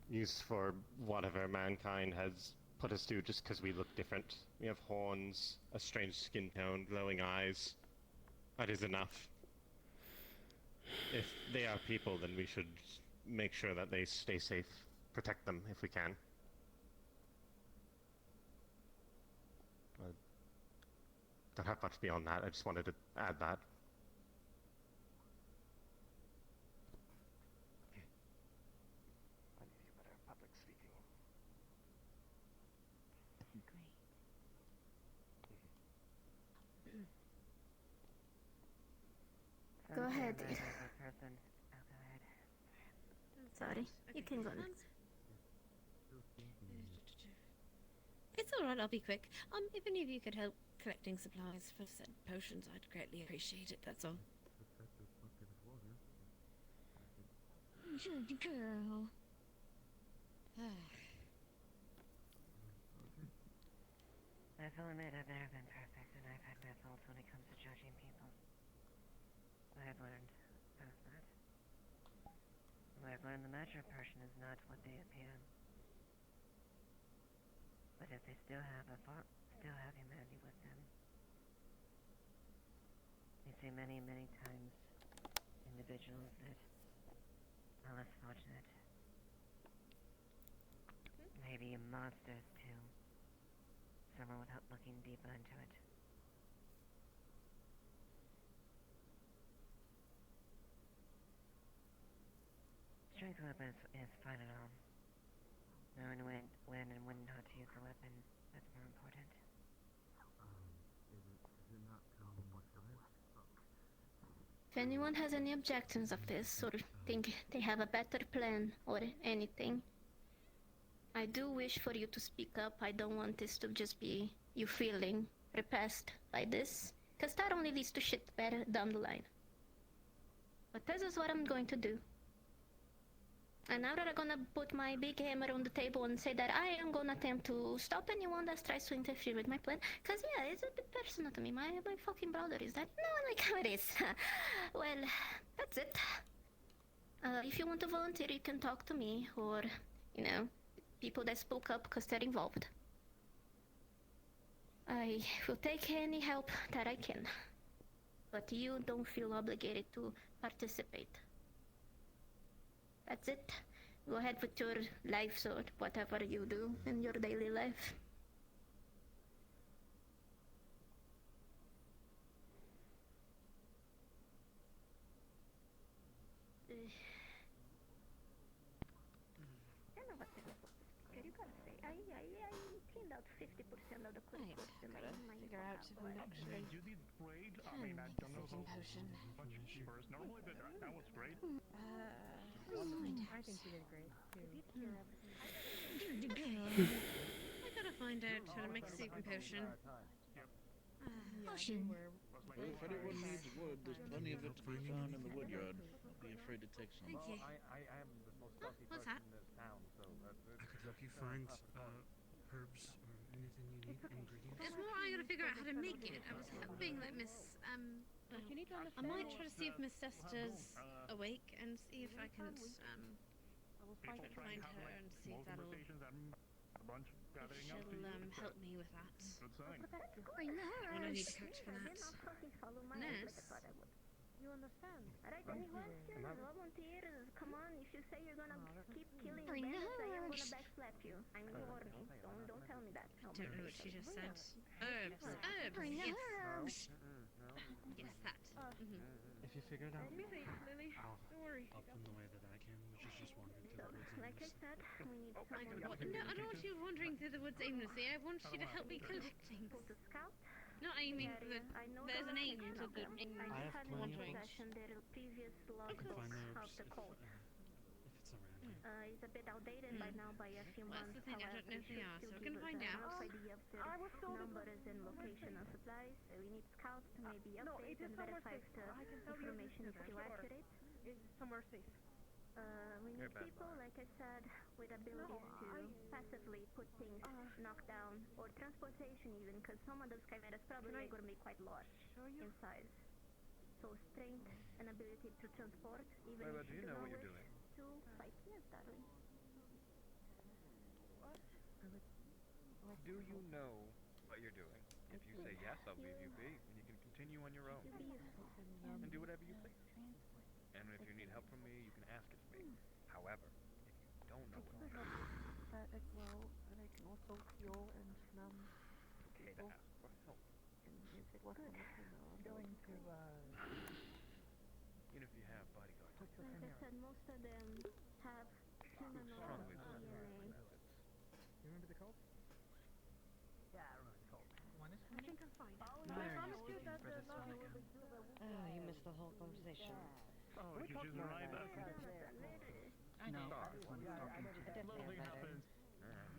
used for whatever mankind has put us through just because we look different. We have horns, a strange skin tone, glowing eyes. That is enough. If they are people, then we should make sure that they stay safe. Protect them if we can. I don't have much beyond that. I just wanted to add that. Go ahead. Sorry, you can go now. It's alright, I'll be quick. If any of you could help collecting supplies for said potions, I'd greatly appreciate it, that's all. Good girl. I fully admit I've never been perfect, and I've had my faults when it comes to judging people. I have learned past that. I've learned the mature person is not what they appear. But if they still have humanity with them. You see many, many times individuals that are less fortunate. Maybe monsters too. Someone without looking deeper into it. Strength weapon is fine and all. Knowing when and when not to use the weapon, that's more important. If anyone has any objections of this, or think they have a better plan, or anything, I do wish for you to speak up. I don't want this to just be you feeling repressed by this, because that only leads to shit better down the line. But this is what I'm going to do. And now that I'm gonna put my big hammer on the table and say that I am gonna attempt to stop anyone that tries to interfere with my plan, because yeah, it's a bit personal to me. My fucking brother is that. No, like how it is. Well, that's it. If you want to volunteer, you can talk to me, or, you know, people that spoke up because they're involved. I will take any help that I can. But you don't feel obligated to participate. That's it. Go ahead with your lives or whatever you do in your daily life. don't know what the speaker, you gotta say. I cleaned out 50% of the quick words in my Figure out if I'm actually You did great. I can mean, I make a don't know sleeping how potion. much first normally, but that was great. I think you did great too. I gotta find out how to make a sleeping potion. Potion. Well, if anyone needs wood, there's plenty of it to be found in the woodyard. Don't be afraid to take some. Thank you. I am the most wealthy what's person that? in this town, so I could help you find herbs or anything you need, ingredients. It's more I gotta figure out how to make it. I was hoping that I might try to see if Miss Sesta's awake and see if I can try to find her and see if that'll she'll help me with that. What I need to catch for that. Nurse? You understand? Alright, anyone? Volunteers, come on. If you say you're gonna keep killing bandits, I am gonna backslap you. I'm warning. Don't tell me that. I don't know what she just said. Herbs. Yes. Yes, that. If you figure it out, Lily, I'll don't worry. help in the way that I can, which is just wandering through the woods. Like I said, we need someone No, I don't want you wandering through the woods aimlessly. I want you to help me collect things. Not aiming for the... There's an aim to the... I have plenty of wandering. books. their previous I can logbook find the of herbs the cult. if it's around here. It's a bit outdated by now by a few Well, months. that's the thing, I don't know if they are, so I can find out. Rough idea of their numbers and location of supplies. We need scouts to maybe update and verify if the information is still accurate. It's somewhere safe. We need people, like I said, with abilities to passively put things knocked down, or transportation even, because some of those chimeras probably are going to be quite large in size. So strength and ability to transport, even if you know what you're doing. To fight, yes, darling. Do you know what you're doing? If you say yes, I'll leave you be, and you can continue on your own. And do whatever you please. And if you need help from me, you can ask it of me. However, if you don't know what you're doing, That I grow, and I can also heal and numb it's okay to people. ask for help. And if it wasn't, I'm going to Even if you have bodyguards. Like I said, most of them have humanoid Strongly DNA. You remember the cult? Yeah, I remember the cult. I think I'm fine. Why are you speaking for this one again? Oh, you missed the whole conversation. Oh, you just arrived at I know. Nothing happened.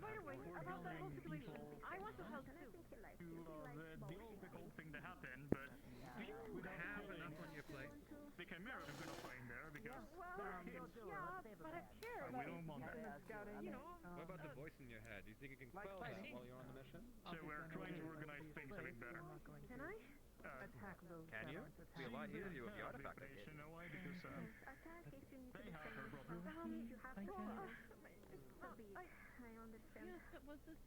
By the way, about that whole situation, I want to help too. The whole thing that happened, but do you have enough on your plate? The Chimera is gonna find there because But I care we don't want that. What about the voice in your head? Do you think you can quell that while you're on the mission? So we're trying to organize things a bit better. Can I? Attack those. Can you? It'd be a lot easier if the artifact I gave You know why? Because Attack if you need to they have her defend problem. yourself. If you have to, so be it. I understand. Was this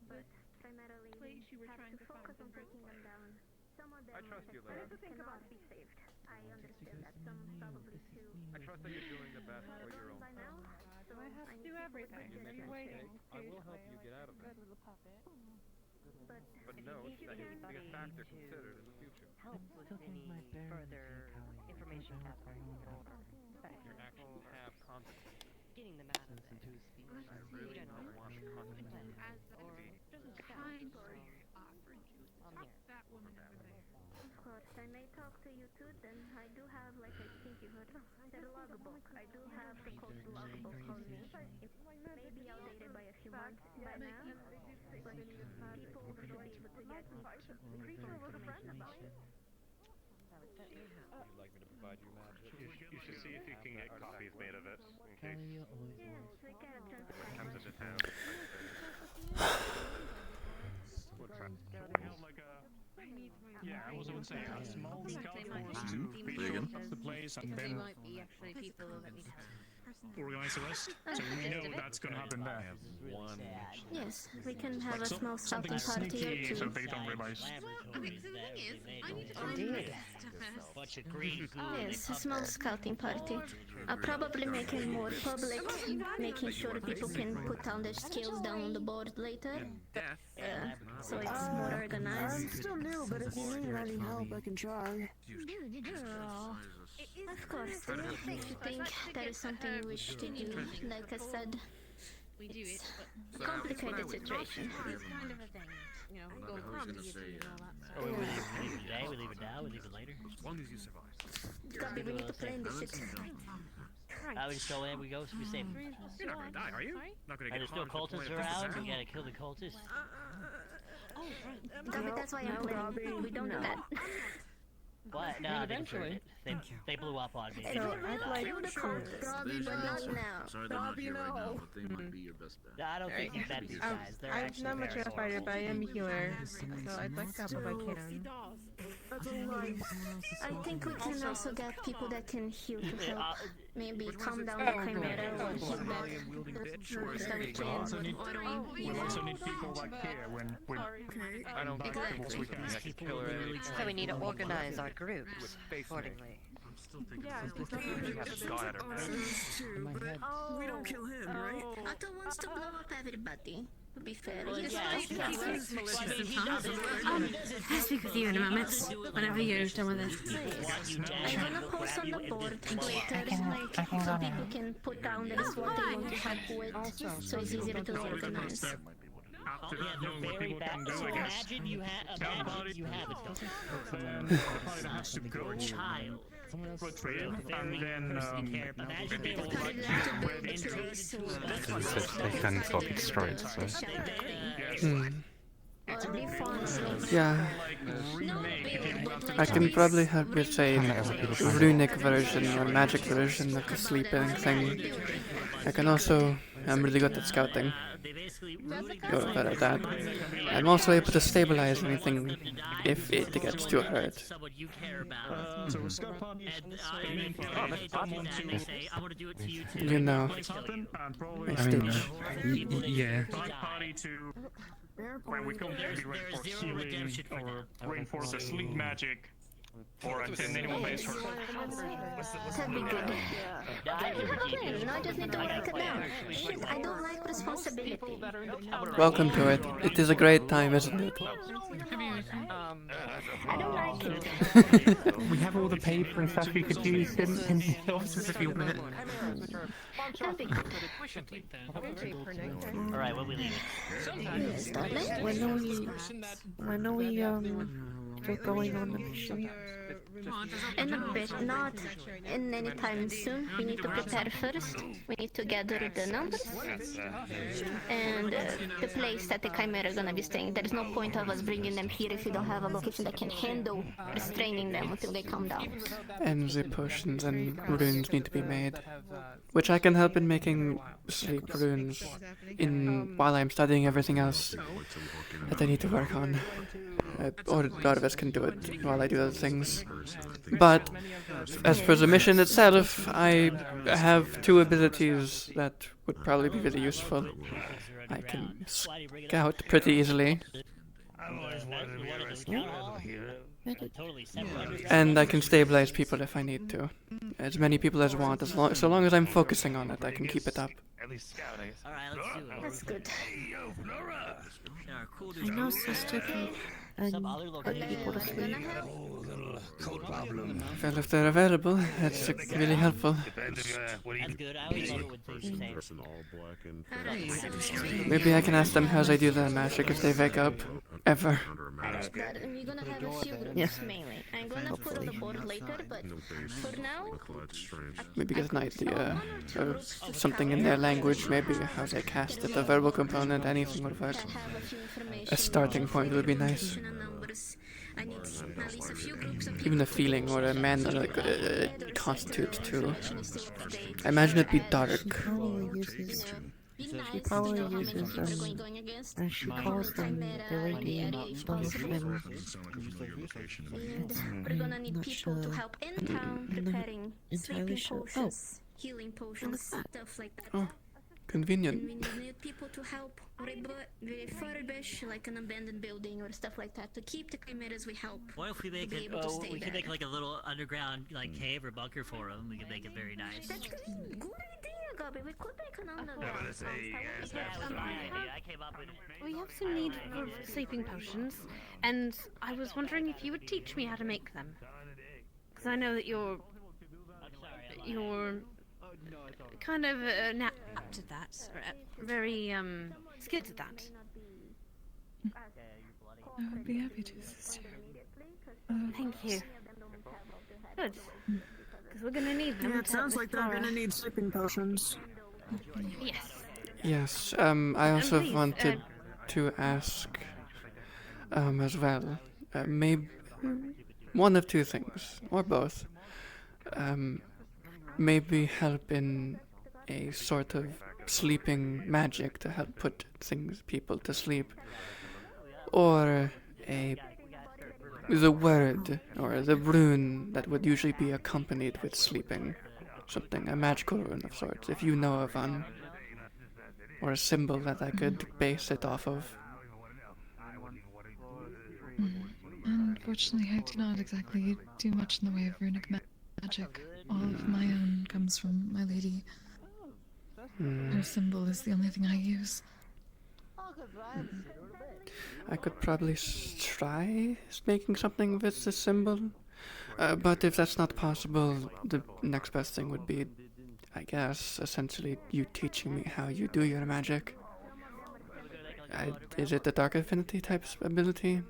But primarily we place you were have trying to to find focus on them? taking them down. Some of them I trust you, like I Leila. said, cannot be saved. I understand that. Some probably too. I trust that you're doing the best for your own By now, so I have to do need everything. You make a You're waiting. mistake, I will help you get out of it. Good little puppet. But note that you need to be a factor considered in the future. Help with any further information gathering in order. Your actions have consequences. Getting them out of there. I really don't want consequences. Or just a Kind step. offering you. I'm here. That woman over there. Of course, I may talk to you too. Then I do have, like I think you heard, their logbook. I do have the code logbook on me. It may be outdated by a few months by now, but people should be able to get me Creature was a friend of mine. Would you like me to provide you magic? You should see if you can get copies made of it, in case Yes, we can transfer. it comes into town. Yeah, I was about to say a small scout They might force be to be demon sure of the place and because they then might be actually people that need help. organize the rest. So we know that's gonna happen there. Yes, we can have Like a small something scouting party sneaky or so two. they don't realize. Well, okay, so the thing is, I need to find Indeed. my sister first. Bunch of green. Yes, a small scouting party. I'll probably make it more public, making sure people can put down their skills down on the board later. So it's more organized. I'm still new, but if you need any help, I can try. Of Of course, if you think that is something you wish to do, like I said, We do it, a complicated situation. It's kind of a thing. You know, Well, go I was from gonna the say, and all that yeah. stuff. Or we leave it today, we leave it now, we leave it later. As long as you survive. Gabby, we need to plan this shit. We just go in, we go, we save. You're not gonna die, are you? Not gonna And get there's no harmed to the cultists point of around, we disappearing? gotta kill the cultists. Oh, right. Gabby, that's why I'm planning. We don't do that. What? No, I didn't prove it. They blew up on me. If we really kill the cult, Gabby, but not now. Sorry they're not here right now, but they might be your best bet. No, I don't think you bet these guys. They're I'm actually not much very of a fighter, but I am a healer, so I'd like to help if I can. I think we can also get people that can heal to help. Maybe calm down the chimera or heal back. We also need people like here when I don't think Exactly. we can actually kill her. So we need to organize our groups accordingly. We have to guide her. We don't kill him, right? Otto wants to blow up everybody. To be fair, Well, he's yeah, he's I'll speak with you in a moment, whenever you're done with it. I'm gonna post on the board later, like, so people can put down that is what they want to help with, so it's easier to organize. after Yeah, they're knowing what very people bad. can do, So I guess. imagine you have The party has to go a child. between, and then Imagine they people were like you went into They can got destroyed, so. Yeah. I can probably help with a runic version or magic version of the sleeping thing. I can also, I'm really good at scouting. Go better at that. I'm also able to stabilize anything if it gets too hurt. You know, my stage. Yeah. Party to when we come there, be ready for healing or reinforce the sleep magic. Or attend anyone base for That'd be good. I can help him, I just need to write it down. Shit, I don't like responsibility. Welcome to it. It is a great time, isn't it? I don't like it. We have all the paper and stuff we could use in the offices if you want it. That'd be good. Alright, when we leave. When are we get going on the mission? In a bit, not in any time soon. We need to prepare first. We need to gather the numbers and the place that the Chimera are gonna be staying. There is no point of us bringing them here if we don't have a location that can handle restraining them until they calm down. And the potions and runes need to be made, which I can help in making sleep runes while I'm studying everything else that I need to work on. Or Darvis can do it while I do other things. But as for the mission itself, I have two abilities that would probably be really useful. I can scout pretty easily. And I can stabilize people if I need to. As many people as want, so long as I'm focusing on it, I can keep it up. Alright, let's do it. That's good. I know Sister can put people to sleep. Well, if they're available, that's really helpful. That's good. I always love it when things say. Maybe I can ask them how they do their magic if they wake up. Ever. But we're gonna have a few groups mainly. I'm gonna put on the board later, but for now, Maybe get an idea of something in their language, maybe how they cast it, a verbal component, anything would work. A starting point would be nice. Even a feeling or a man like constitute too. I imagine it'd be dark. She probably uses and she calls them the radiant both them. we're gonna need people to help in town preparing sleeping potions, healing potions, stuff like that. Oh, convenient. And we need people to help refurbish like an abandoned building or stuff like that to keep the chimeras we help. What if we make it? Oh, we could make like a little underground like cave or bunker for them. We could make it very nice. That's good idea, Gabby. We could make an underground. I came up with it. We have some need for sleeping potions, and I was wondering if you would teach me how to make them. Because I know that you're you're kind of apt at that, or very skilled at that. I would be happy to, sister. Thank you. Good. Because we're gonna need them. Yeah, it sounds like they're gonna need sleeping potions. Yes. Yes, I also please, wanted to ask, as well, maybe one of two things, or both. Maybe help in a sort of sleeping magic to help put people to sleep, or the word or the rune that would usually be accompanied with sleeping, something, a magical rune of sorts, if you know of one, or a symbol that I could base it off of. Unfortunately, I do not exactly do much in the way of runic magic. All of my own comes from my lady. Her symbol is the only thing I use. I could probably try making something with the symbol, but if that's not possible, the next best thing would be, I guess, essentially you teaching me how you do your magic. Is it the Dark Affinity type ability?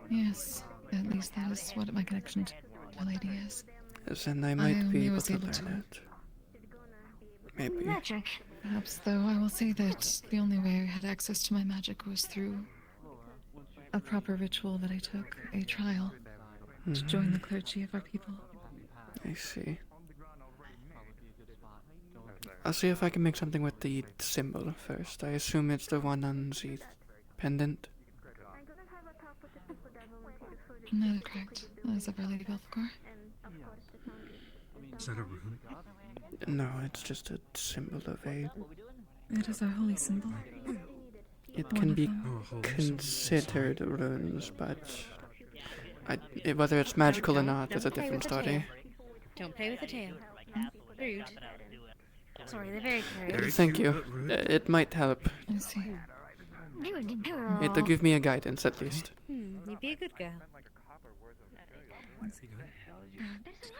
Yes, at least that is what my connection to my lady is. Then I might be able to learn it. Maybe. Magic. Perhaps, though, I will say that the only way I had access to my magic was through a proper ritual that I took, a trial, to join the clergy of our people. I see. I'll see if I can make something with the symbol first. I assume it's the one on the pendant. That is correct. That is of Our Lady Belphegor. Is that a rune? No, it's just a symbol of a... It is our holy symbol. It can be considered runes, but whether it's magical or not is a different story. Don't play with the tail. Rude. Sorry, they're very curious. Thank you. It might help. I see. It'll give me a guidance, at least. You'd be a good girl.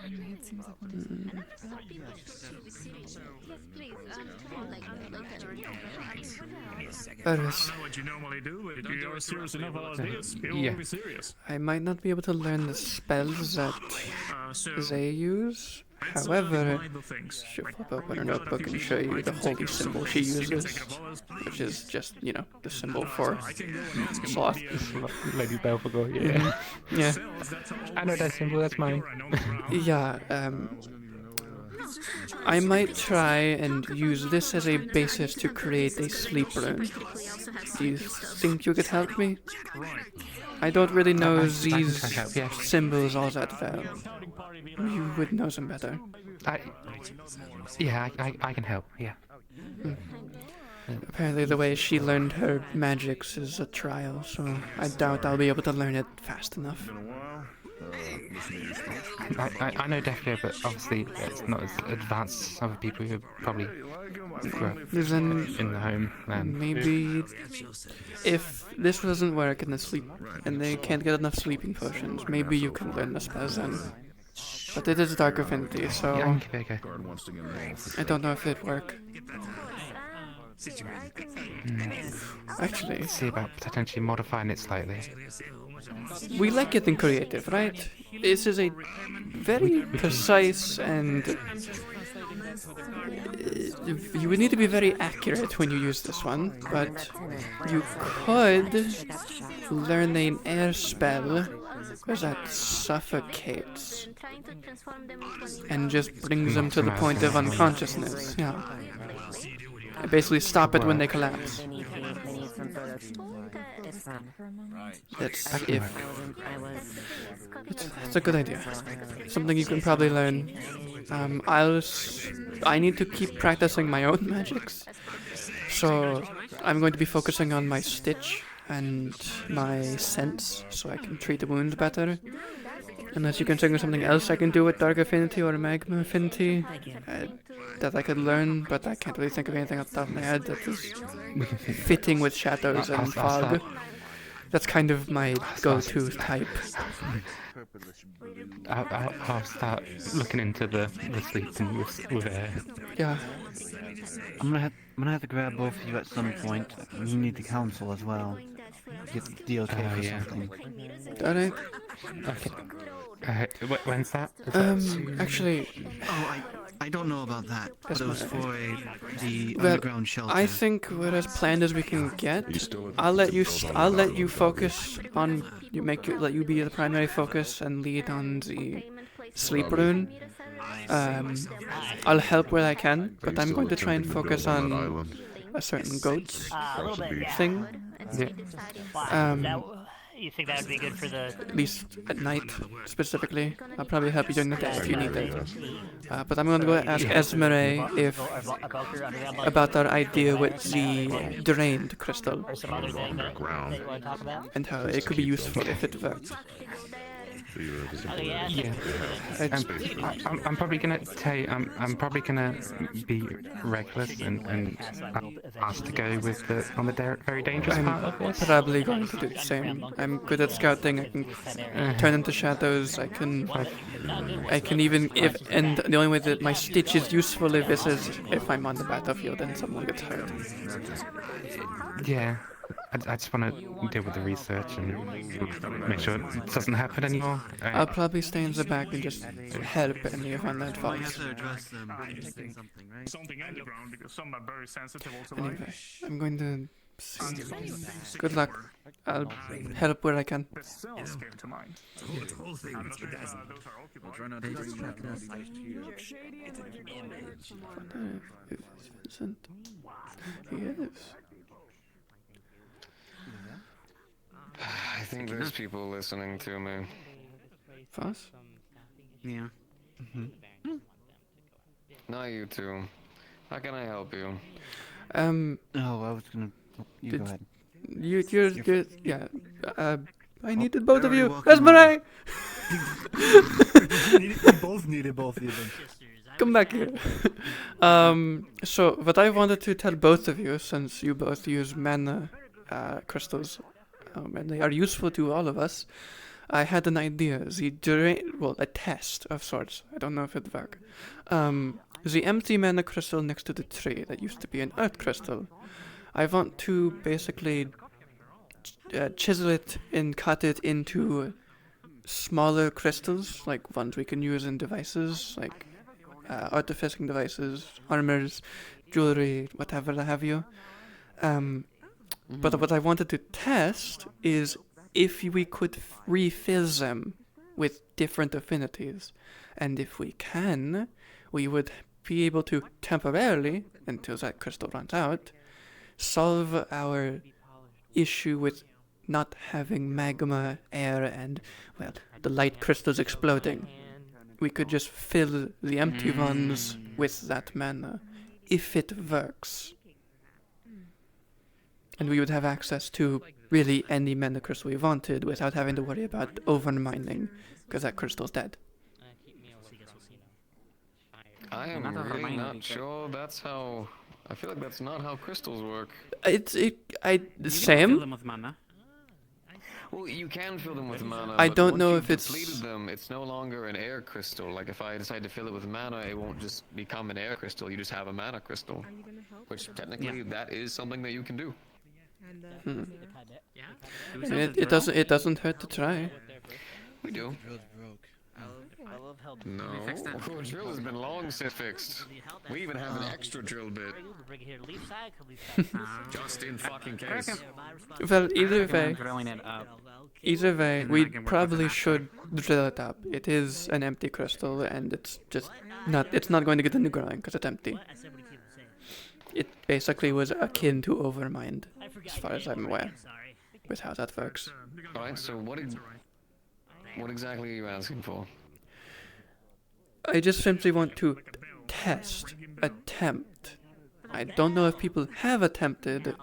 It seems like one I don't know what you normally do. If you are serious enough as this, people will be serious. I might not be able to learn the spells that they use. However, she'll flip open her notebook and show you the holy symbol she uses, which is just, the symbol for sloth. Lady Belphegor, yeah. Yeah. I know that symbol, that's mine. Yeah, I might try and use this as a basis to create a sleep rune. Do you think you could help me? I don't really know these symbols all that well. You would know them better. I can help, yeah. Apparently the way she learned her magics is a trial, so I doubt I'll be able to learn it fast enough. I know definitely, but obviously it's not as advanced as other people who probably grew up in the home. Maybe if this doesn't work in the sleep and they can't get enough sleeping potions, maybe you can learn the spells then. But it is Dark Affinity, so I don't know if it'd work. Actually, see about potentially modifying it slightly. We like getting creative, right? This is a very precise and you would need to be very accurate when you use this one, but you could learn an air spell that suffocates and just brings them to the point of unconsciousness. Yeah. Basically stop it when they collapse. It's a good idea. Something you can probably learn. I need to keep practicing my own magics, so I'm going to be focusing on my stitch and my sense, so I can treat the wounds better. Unless you can think of something else I can do with Dark Affinity or Magma Affinity that I could learn, but I can't really think of anything off the top of my head that is fitting with shadows and fog. That's kind of my go-to type. I'll start looking into the sleeping with air. Yeah. I'm gonna have to grab both of you at some point. We need the council as well. Get the okay for something. Alright. Okay. When's that? Is that soon? Actually... Oh, I don't know about that, but it was for the Well, underground shelter. I think we're as planned as we can get. I'll let you focus on let you be the primary focus and lead on the sleep rune. I'll help where I can, but I'm going to try and focus on a certain goats thing. You think that would be good for the... At least at night, specifically. I'll probably help you during the day if you need it. But I'm going to go ask Esmeralda about our idea with the drained crystal. And how it could be useful if it worked. Yeah. I'm probably gonna tell you, I'm probably gonna be reckless and ask to go with on the very dangerous part of this. Probably going to do the same. I'm good at scouting. I can turn into shadows. I can even and the only way that my stitch is useful if I'm on the battlefield and someone gets hurt. Yeah. I just want to deal with the research and make sure it doesn't happen anymore. I'll probably stay in the back and just help in the event that falls. Something underground because some are very sensitive also. Anyway, I'm going to see. Good luck. I'll help where I can. The cells came to mind. Those are occupied. Vincent. Yes. I think there's people listening to me. Us? Yeah. Not you two. How can I help you? Oh, I was gonna... You go ahead. You're yeah. I needed both of you. Esmeralda! You both needed both of you then. Come back here. So, what I wanted to tell both of you, since you both use mana crystals, and they are useful to all of us, I had an idea. A test of sorts. I don't know if it'd work. The empty mana crystal next to the tree that used to be an earth crystal. I want to basically chisel it and cut it into smaller crystals, like ones we can use in devices, like artificing devices, armors, jewelry, whatever have you. But what I wanted to test is if we could refill them with different affinities. And if we can, we would be able to temporarily, until that crystal runs out, solve our issue with not having magma, air, and, well, the light crystals exploding. We could just fill the empty ones with that mana, if it works. And we would have access to really any mana crystal we wanted without having to worry about overmining, because that crystal's dead. I am really not sure that's how... I feel like that's not how crystals work. Same? Well, you can fill them with mana. I but don't once know you've if it's... depleted them, it's no longer an air crystal. Like if I decide to fill it with mana, it won't just become an air crystal. You just have a mana crystal, which technically that is something that you can do. It doesn't hurt to try. We do. No, our drill has been long since fixed. We even have an extra drill bit. Just in fucking case. Well, either way, we probably should drill it up. It is an empty crystal, and it's not going to get any growing because it's empty. It basically was akin to overmind, as far as I'm aware, with how that works. Alright, so what exactly are you asking for? I just simply want to attempt. I don't know if people have attempted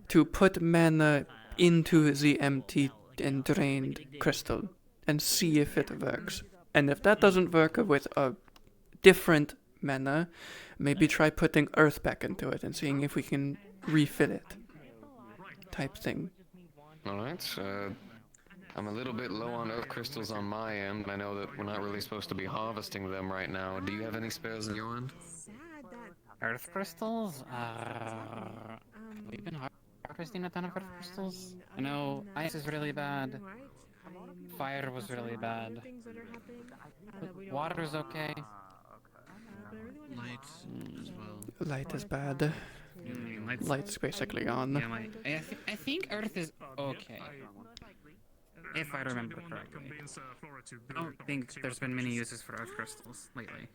to put mana into the empty and drained crystal and see if it works. And if that doesn't work with a different mana, maybe try putting earth back into it and seeing if we can refill it. Type thing. Alright, I'm a little bit low on earth crystals on my end. I know that we're not really supposed to be harvesting them right now. Do you have any spares on your end? Earth crystals? We've been harvesting a ton of earth crystals. I know ice is really bad. Fire was really bad. Water's okay. Light as well. Light is bad. Light's basically gone. Yeah, I think Earth is okay. If I remember correctly. I don't think there's been many uses for Earth crystals lately.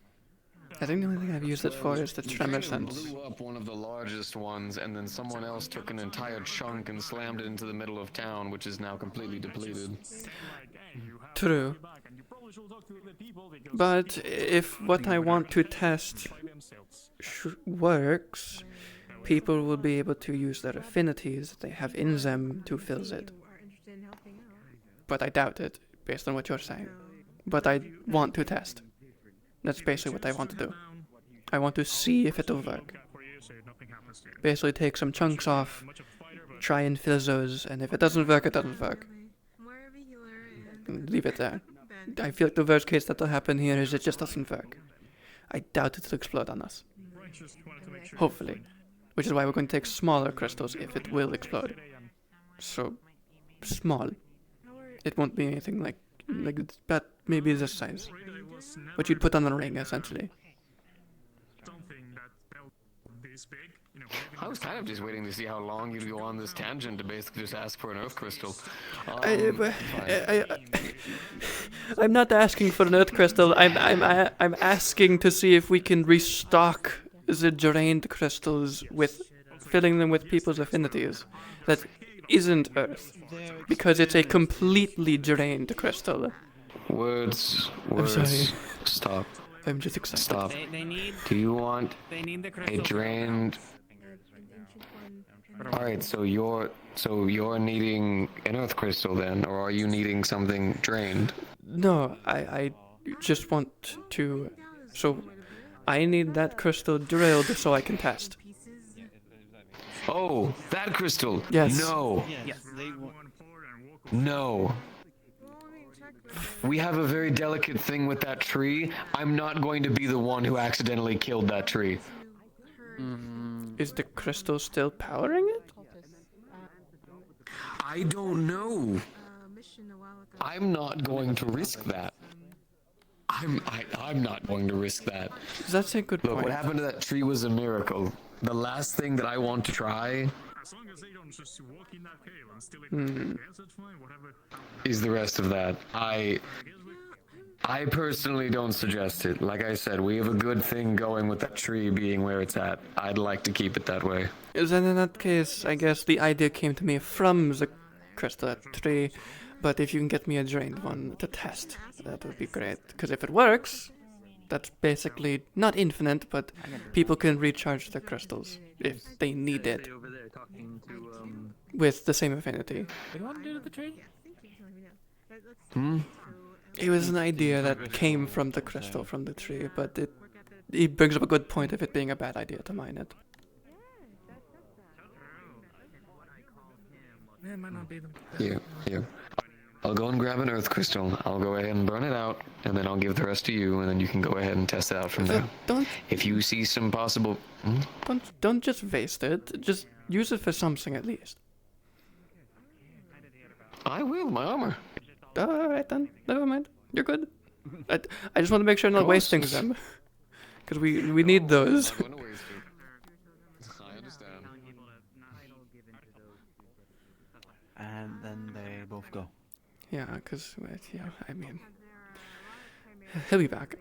I think the only thing I've used it for is the tremor sense. Blew up one of the largest ones, and then someone else took an entire chunk and slammed it into the middle of town, which is now completely depleted. True. But if what I want to test works, people will be able to use their affinities they have in them to fill it. But I doubt it, based on what you're saying. But I want to test. That's basically what I want to do. I want to see if it'll work. Basically take some chunks off, try and fill those, and if it doesn't work, it doesn't work. Leave it there. I feel like the worst case that'll happen here is it just doesn't work. I doubt it'll explode on us. Hopefully. Which is why we're going to take smaller crystals if it will explode. So, small. It won't be anything like but maybe this size. What you'd put on a ring, essentially. I was kind of just waiting to see how long you'd go on this tangent to basically just ask for an earth crystal. I'm not asking for an earth crystal. I'm asking to see if we can restock the drained crystals with filling them with people's affinities. That isn't earth, because it's a completely drained crystal. Words. I'm sorry. Stop. I'm just excited. Stop. They need, Do you want the a drained? All right, so you're needing an earth crystal then, or are you needing something drained? No, I just want to. So, I need that crystal drilled so I can test. Oh, that crystal. Yes. No. No. We have a very delicate thing with that tree. I'm not going to be the one who accidentally killed that tree. Is the crystal still powering it? I don't know. I'm not going to risk that. I'm not going to risk that. That's a good point. point. What happened to that tree was a miracle. The last thing that I want to try is the rest of that. I personally don't suggest it. Like I said, we have a good thing going with that tree being where it's at. I'd like to keep it that way. Then in that case, I guess the idea came to me from the crystal tree, but if you can get me a drained one to test, that would be great. Because if it works, that's basically not infinite, but people can recharge their crystals if they need it with the same affinity. What do you want to do to the tree? It was an idea that came from the crystal from the tree, but it brings up a good point of it being a bad idea to mine it. Yeah, it might not be them. Here. I'll go and grab an earth crystal. I'll go ahead and burn it out, and then I'll give the rest to you, and then you can go ahead and test it out from there. If you see some possible... Don't just waste it. Just use it for something at least. I will, my armor. Alright then, never mind. You're good. I just want to make sure I'm not wasting them. Because we need those. I understand. And then they both go. Yeah, because, I mean... He'll be back.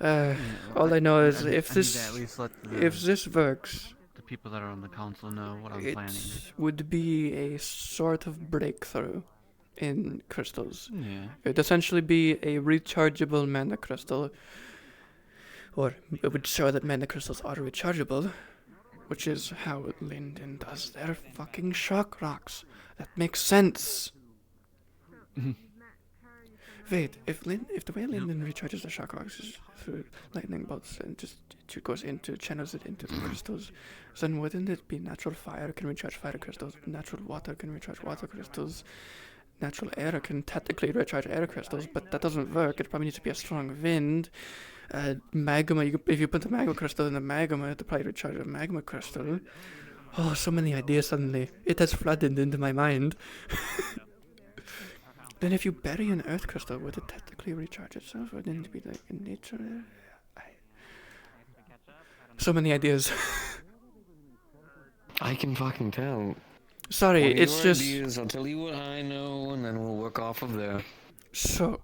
All I know is if this works... The people that are on the council know what I'm planning. It would be a sort of breakthrough in crystals. Yeah. It would essentially be a rechargeable mana crystal, or it would show that mana crystals are rechargeable, which is how Linden does their fucking shock rocks. That makes sense. Wait, if the way Lyndon recharges the shock rocks is through lightning bolts and just it goes into channels it into the crystals, then wouldn't it be natural fire can recharge fire crystals, natural water can recharge water crystals, natural air can technically recharge air crystals, but that doesn't work. It probably needs to be a strong wind. Magma, if you put a magma crystal in the magma, it'll probably recharge a magma crystal. Oh, so many ideas suddenly. It has flooded into my mind. Then if you bury an earth crystal, would it technically recharge itself, or didn't it be like in nature? So many ideas. I can fucking tell. Sorry, What are it's your just... ideas? I'll tell you what I know, and then we'll work off of there. So,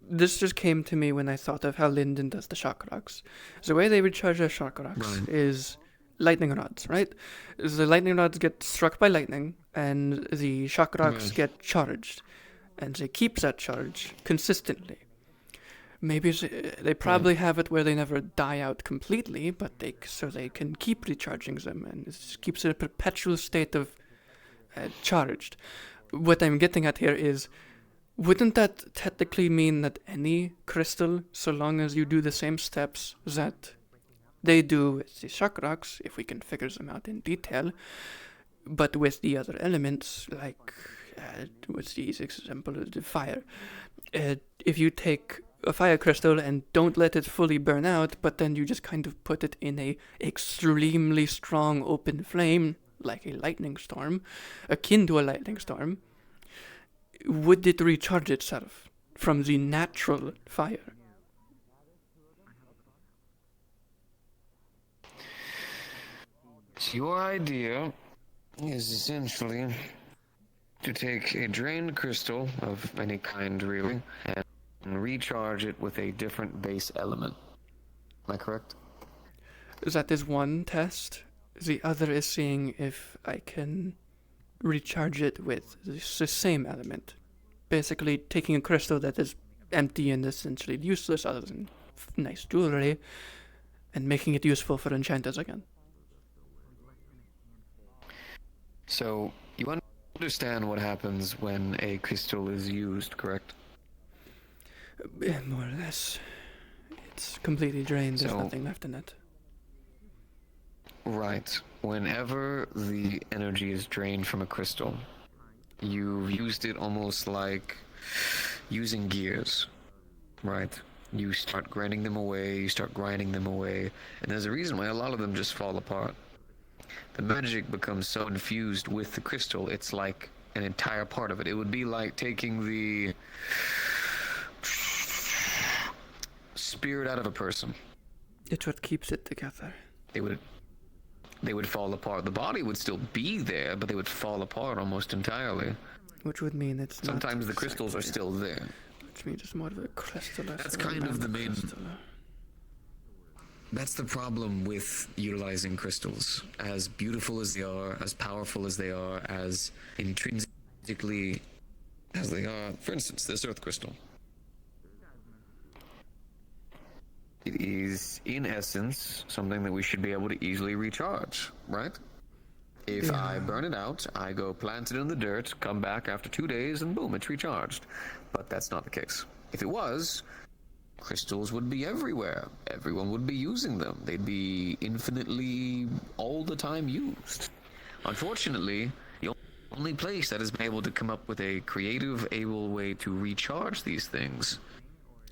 this just came to me when I thought of how Lyndon does the shock rocks. The way they recharge their shock rocks is lightning rods, right? The lightning rods get struck by lightning, and the shock rocks get charged. And they keep that charge consistently. Maybe they probably have it where they never die out completely, but they can keep recharging them, and it keeps it in a perpetual state of charged. What I'm getting at here is, wouldn't that technically mean that any crystal, so long as you do the same steps that they do with the shock rocks, if we can figure them out in detail, but with the other elements, like what's the easiest example of the fire? If you take a fire crystal and don't let it fully burn out, but then you just kind of put it in a extremely strong open flame, like a lightning storm, akin to a lightning storm, would it recharge itself from the natural fire? So your idea is essentially to take a drained crystal of any kind, really, and recharge it with a different base element. Am I correct? That is one test. The other is seeing if I can recharge it with the same element. Basically, taking a crystal that is empty and essentially useless other than nice jewelry, and making it useful for enchanters again. So, you understand what happens when a crystal is used, correct? More or less. It's completely drained, there's nothing left in it. Right. Whenever the energy is drained from a crystal, you've used it almost like using gears, right? You start grinding them away, and there's a reason why a lot of them just fall apart. The magic becomes so infused with the crystal, it's like an entire part of it. It would be like taking the spirit out of a person. It's what keeps it together. They would fall apart. The body would still be there, but they would fall apart almost entirely. Which would mean it's sometimes the crystals are still there. Which means it's more of a crystal. That's kind of the main... That's the problem with utilizing crystals. As beautiful as they are, as powerful as they are, as intrinsically as they are. For instance, this earth crystal. It is, in essence, something that we should be able to easily recharge, right? If I burn it out, I go plant it in the dirt, come back after 2 days, and boom, it's recharged. But that's not the case. If it was, crystals would be everywhere. Everyone would be using them. They'd be infinitely, all the time used. Unfortunately, the only place that has been able to come up with a creative, able way to recharge these things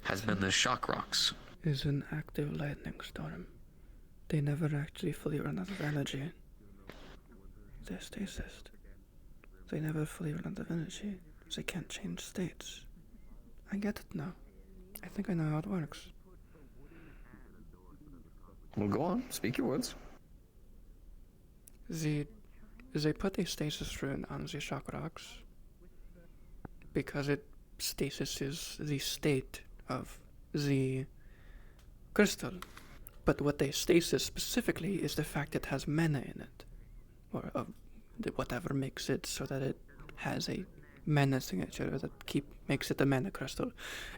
has been the shock rocks. Is an active lightning storm. They never actually fully run out of energy. They're stasis. They never fully run out of energy. They can't change states. I get it now. I think I know how it works. Well, go on. Speak your words. They put a stasis rune on the shock rocks because it stasises the state of the crystal. But what they stasis specifically is the fact it has mana in it. Or whatever makes it so that it has a mana signature that makes it a mana crystal.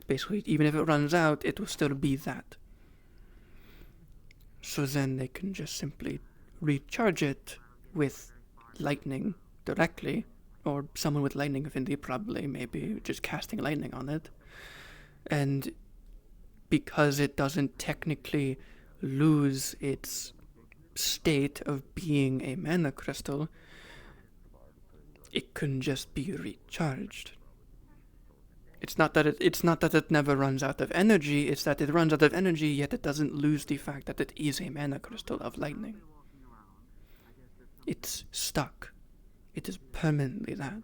Basically, even if it runs out, it will still be that. So then they can just simply recharge it with lightning directly, or someone with lightning affinity probably, maybe just casting lightning on it, And because it doesn't technically lose its state of being a mana crystal, it can just be recharged. It's not that it never runs out of energy, it's that it runs out of energy, yet it doesn't lose the fact that it is a mana crystal of lightning. It's stuck. It is permanently that.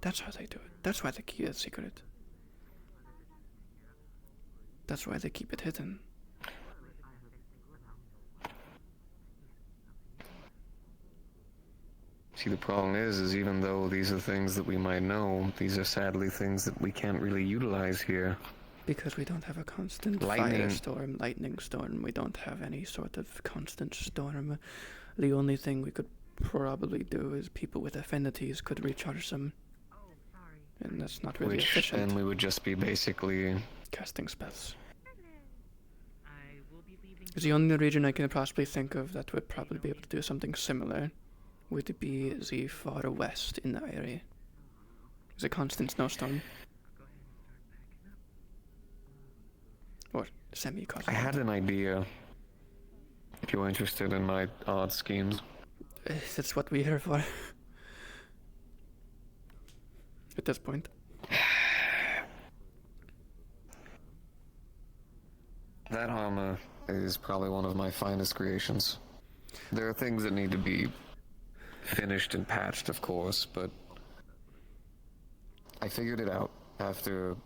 That's how they do it. That's why they keep it secret. That's why they keep it hidden. See, the problem is even though these are things that we might know, these are sadly things that we can't really utilize here. Because we don't have a constant lightning storm. We don't have any sort of constant storm. The only thing we could probably do is people with affinities could recharge them. And that's not really efficient. Then we would just be basically casting spells. Because the only region I can possibly think of that would probably be able to do something similar would be the far west in the area. There's a constant snowstorm. Or semi-constant. I had an idea. If you're interested in my odd schemes. That's what we're here for. At this point. That armor is probably one of my finest creations. There are things that need to be finished and patched, of course, but I figured it out. After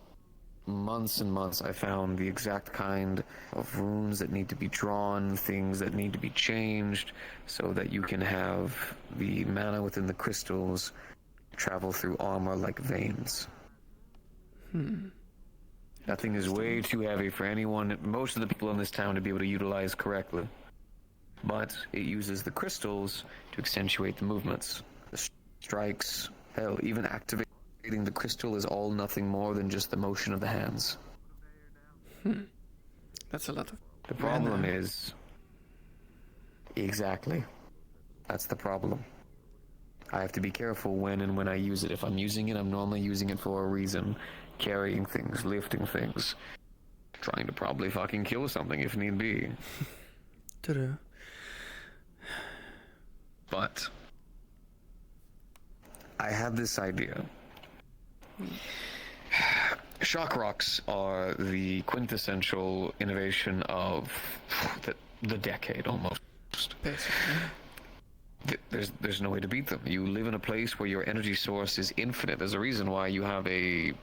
months and months, I found the exact kind of runes that need to be drawn, things that need to be changed, so that you can have the mana within the crystals travel through armor like veins. That thing is way too heavy for anyone, most of the people in this town, to be able to utilize correctly. But it uses the crystals to accentuate the movements. The strikes, hell, even activating the crystal is all nothing more than just the motion of the hands. That's a lot of... The problem is... Exactly. That's the problem. I have to be careful when and when I use it. If I'm using it, I'm normally using it for a reason. Carrying things, lifting things. Trying to probably fucking kill something if need be. True. But I had this idea. Shock rocks are the quintessential innovation of the decade, almost. Basically. There's no way to beat them. You live in a place where your energy source is infinite. There's a reason why you have a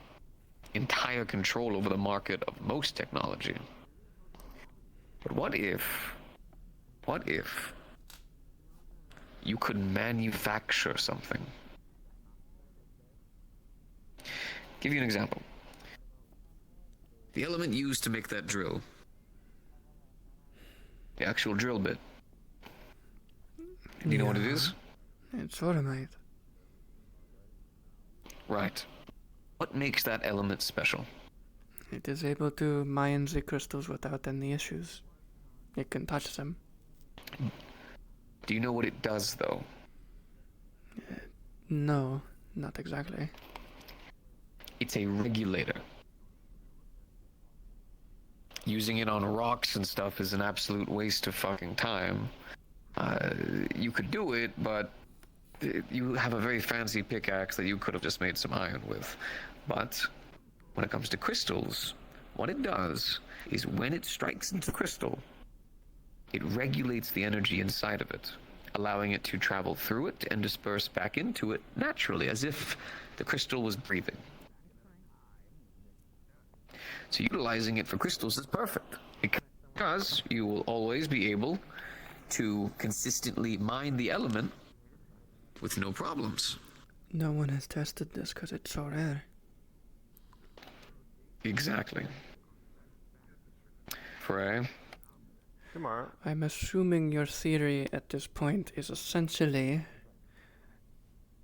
entire control over the market of most technology. But what if you could manufacture something? Give you an example. The element used to make that drill. The actual drill bit. Do you know what it is? It's automate. Right. What makes that element special? It is able to mine the crystals without any issues. It can touch them. Do you know what it does, though? No, not exactly. It's a regulator. Using it on rocks and stuff is an absolute waste of fucking time. You could do it, but you have a very fancy pickaxe that you could have just made some iron with. But when it comes to crystals, what it does is when it strikes into the crystal, it regulates the energy inside of it, allowing it to travel through it and disperse back into it naturally, as if the crystal was breathing. So utilizing it for crystals is perfect, because you will always be able to consistently mine the element with no problems. No one has tested this because it's so rare. Exactly. Frey? Tomorrow. I'm assuming your theory at this point is essentially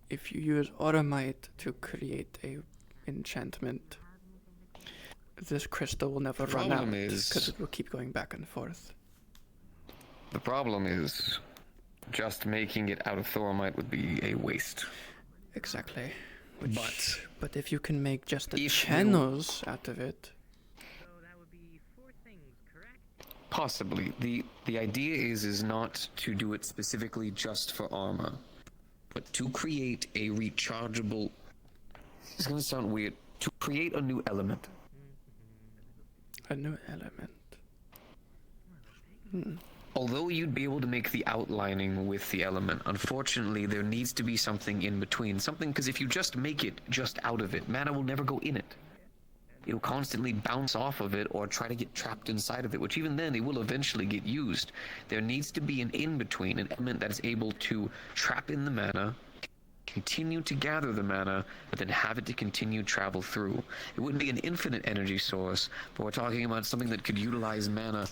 if you use automite to create a enchantment, this crystal will never run out because it will keep going back and forth. The problem is just making it out of thoramite would be a waste. Exactly. But if you can make just the channels out of it, Possibly. The idea is not to do it specifically just for armor, but to create a rechargeable. It's gonna sound weird. To create a new element. A new element. Although you'd be able to make the outlining with the element, unfortunately there needs to be something in between. Something, because if you just make it just out of it, mana will never go in it. It'll constantly bounce off of it or try to get trapped inside of it, which even then it will eventually get used. There needs to be an in-between, an element that is able to trap in the mana, continue to gather the mana, but then have it to continue travel through. It wouldn't be an infinite energy source, but we're talking about something that could utilize mana.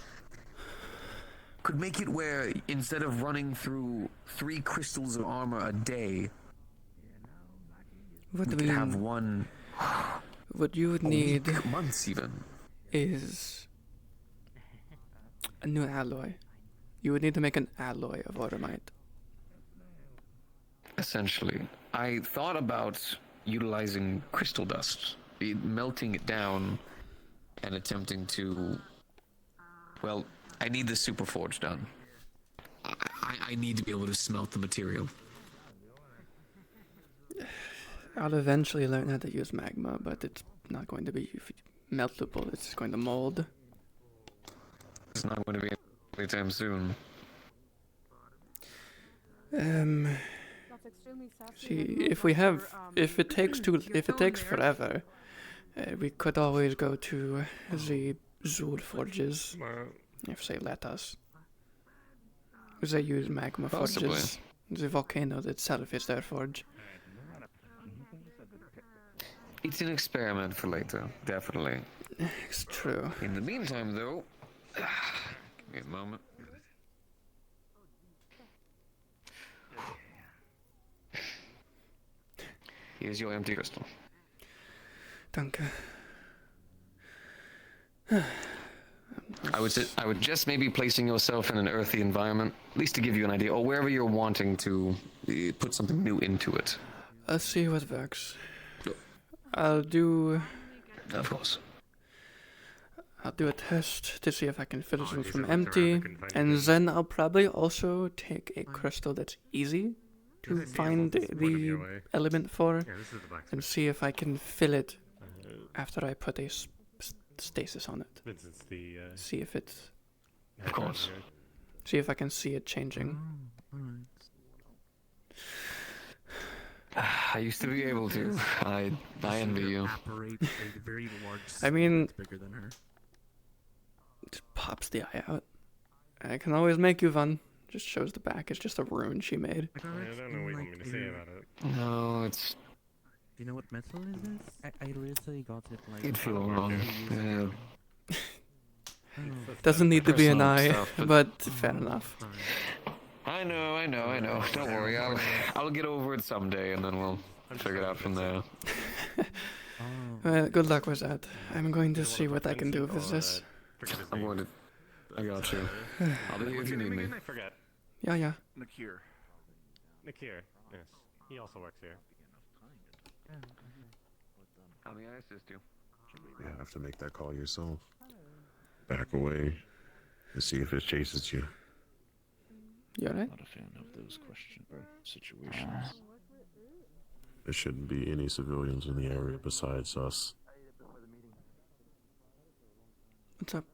Could make it where instead of running through 3 crystals of armor a day, we could have one. What you would need months even is a new alloy. You would need to make an alloy of Automite. Essentially, I thought about utilizing crystal dust, melting it down, and attempting to. Well, I need the super forge done. I need to be able to smelt the material. I'll eventually learn how to use magma, but it's not going to be meltable. It's just going to mold. It's not going to be anytime soon. See, if it takes forever, we could always go to the Zul forges. If they let us. They use magma Possibly. forges. The volcano itself is their forge. It's an experiment for later, definitely. It's true. In the meantime, though, give me a moment. Here's your empty crystal. Danke. I would just maybe placing yourself in an earthy environment, at least to give you an idea, or wherever you're wanting to put something new into it. I'll see what works. I'll do. Of course. I'll do a test to see if I can fill it in from empty, and then I'll probably also take a crystal that's easy to find the element for, and see if I can fill it after I put a stasis on it. See if it's. Of course. See if I can see it changing. I used to be able to. I envy you. I mean, bigger than her. It pops the eye out. I can always make you one. Just shows the back. It's just a rune she made. I don't know what you want me to say about it. No, it's. Do you know what metal is this? I literally got it like. It'd feel wrong. Yeah. Doesn't need to be an eye, Stuff, but fair enough. I know. Don't worry. I'll get over it someday, and then we'll figure it out from there. Well, good luck with that. I'm going to see what I can do with this. I'm going to. I got you. I'll be here if you need me. I forget. Yeah. Nakir. Yes. He also works here. How may I assist you? You have to make that call yourself. Back away and see if it chases you. You alright? Not a fan of those situations. There shouldn't be any civilians in the area besides us. What's up?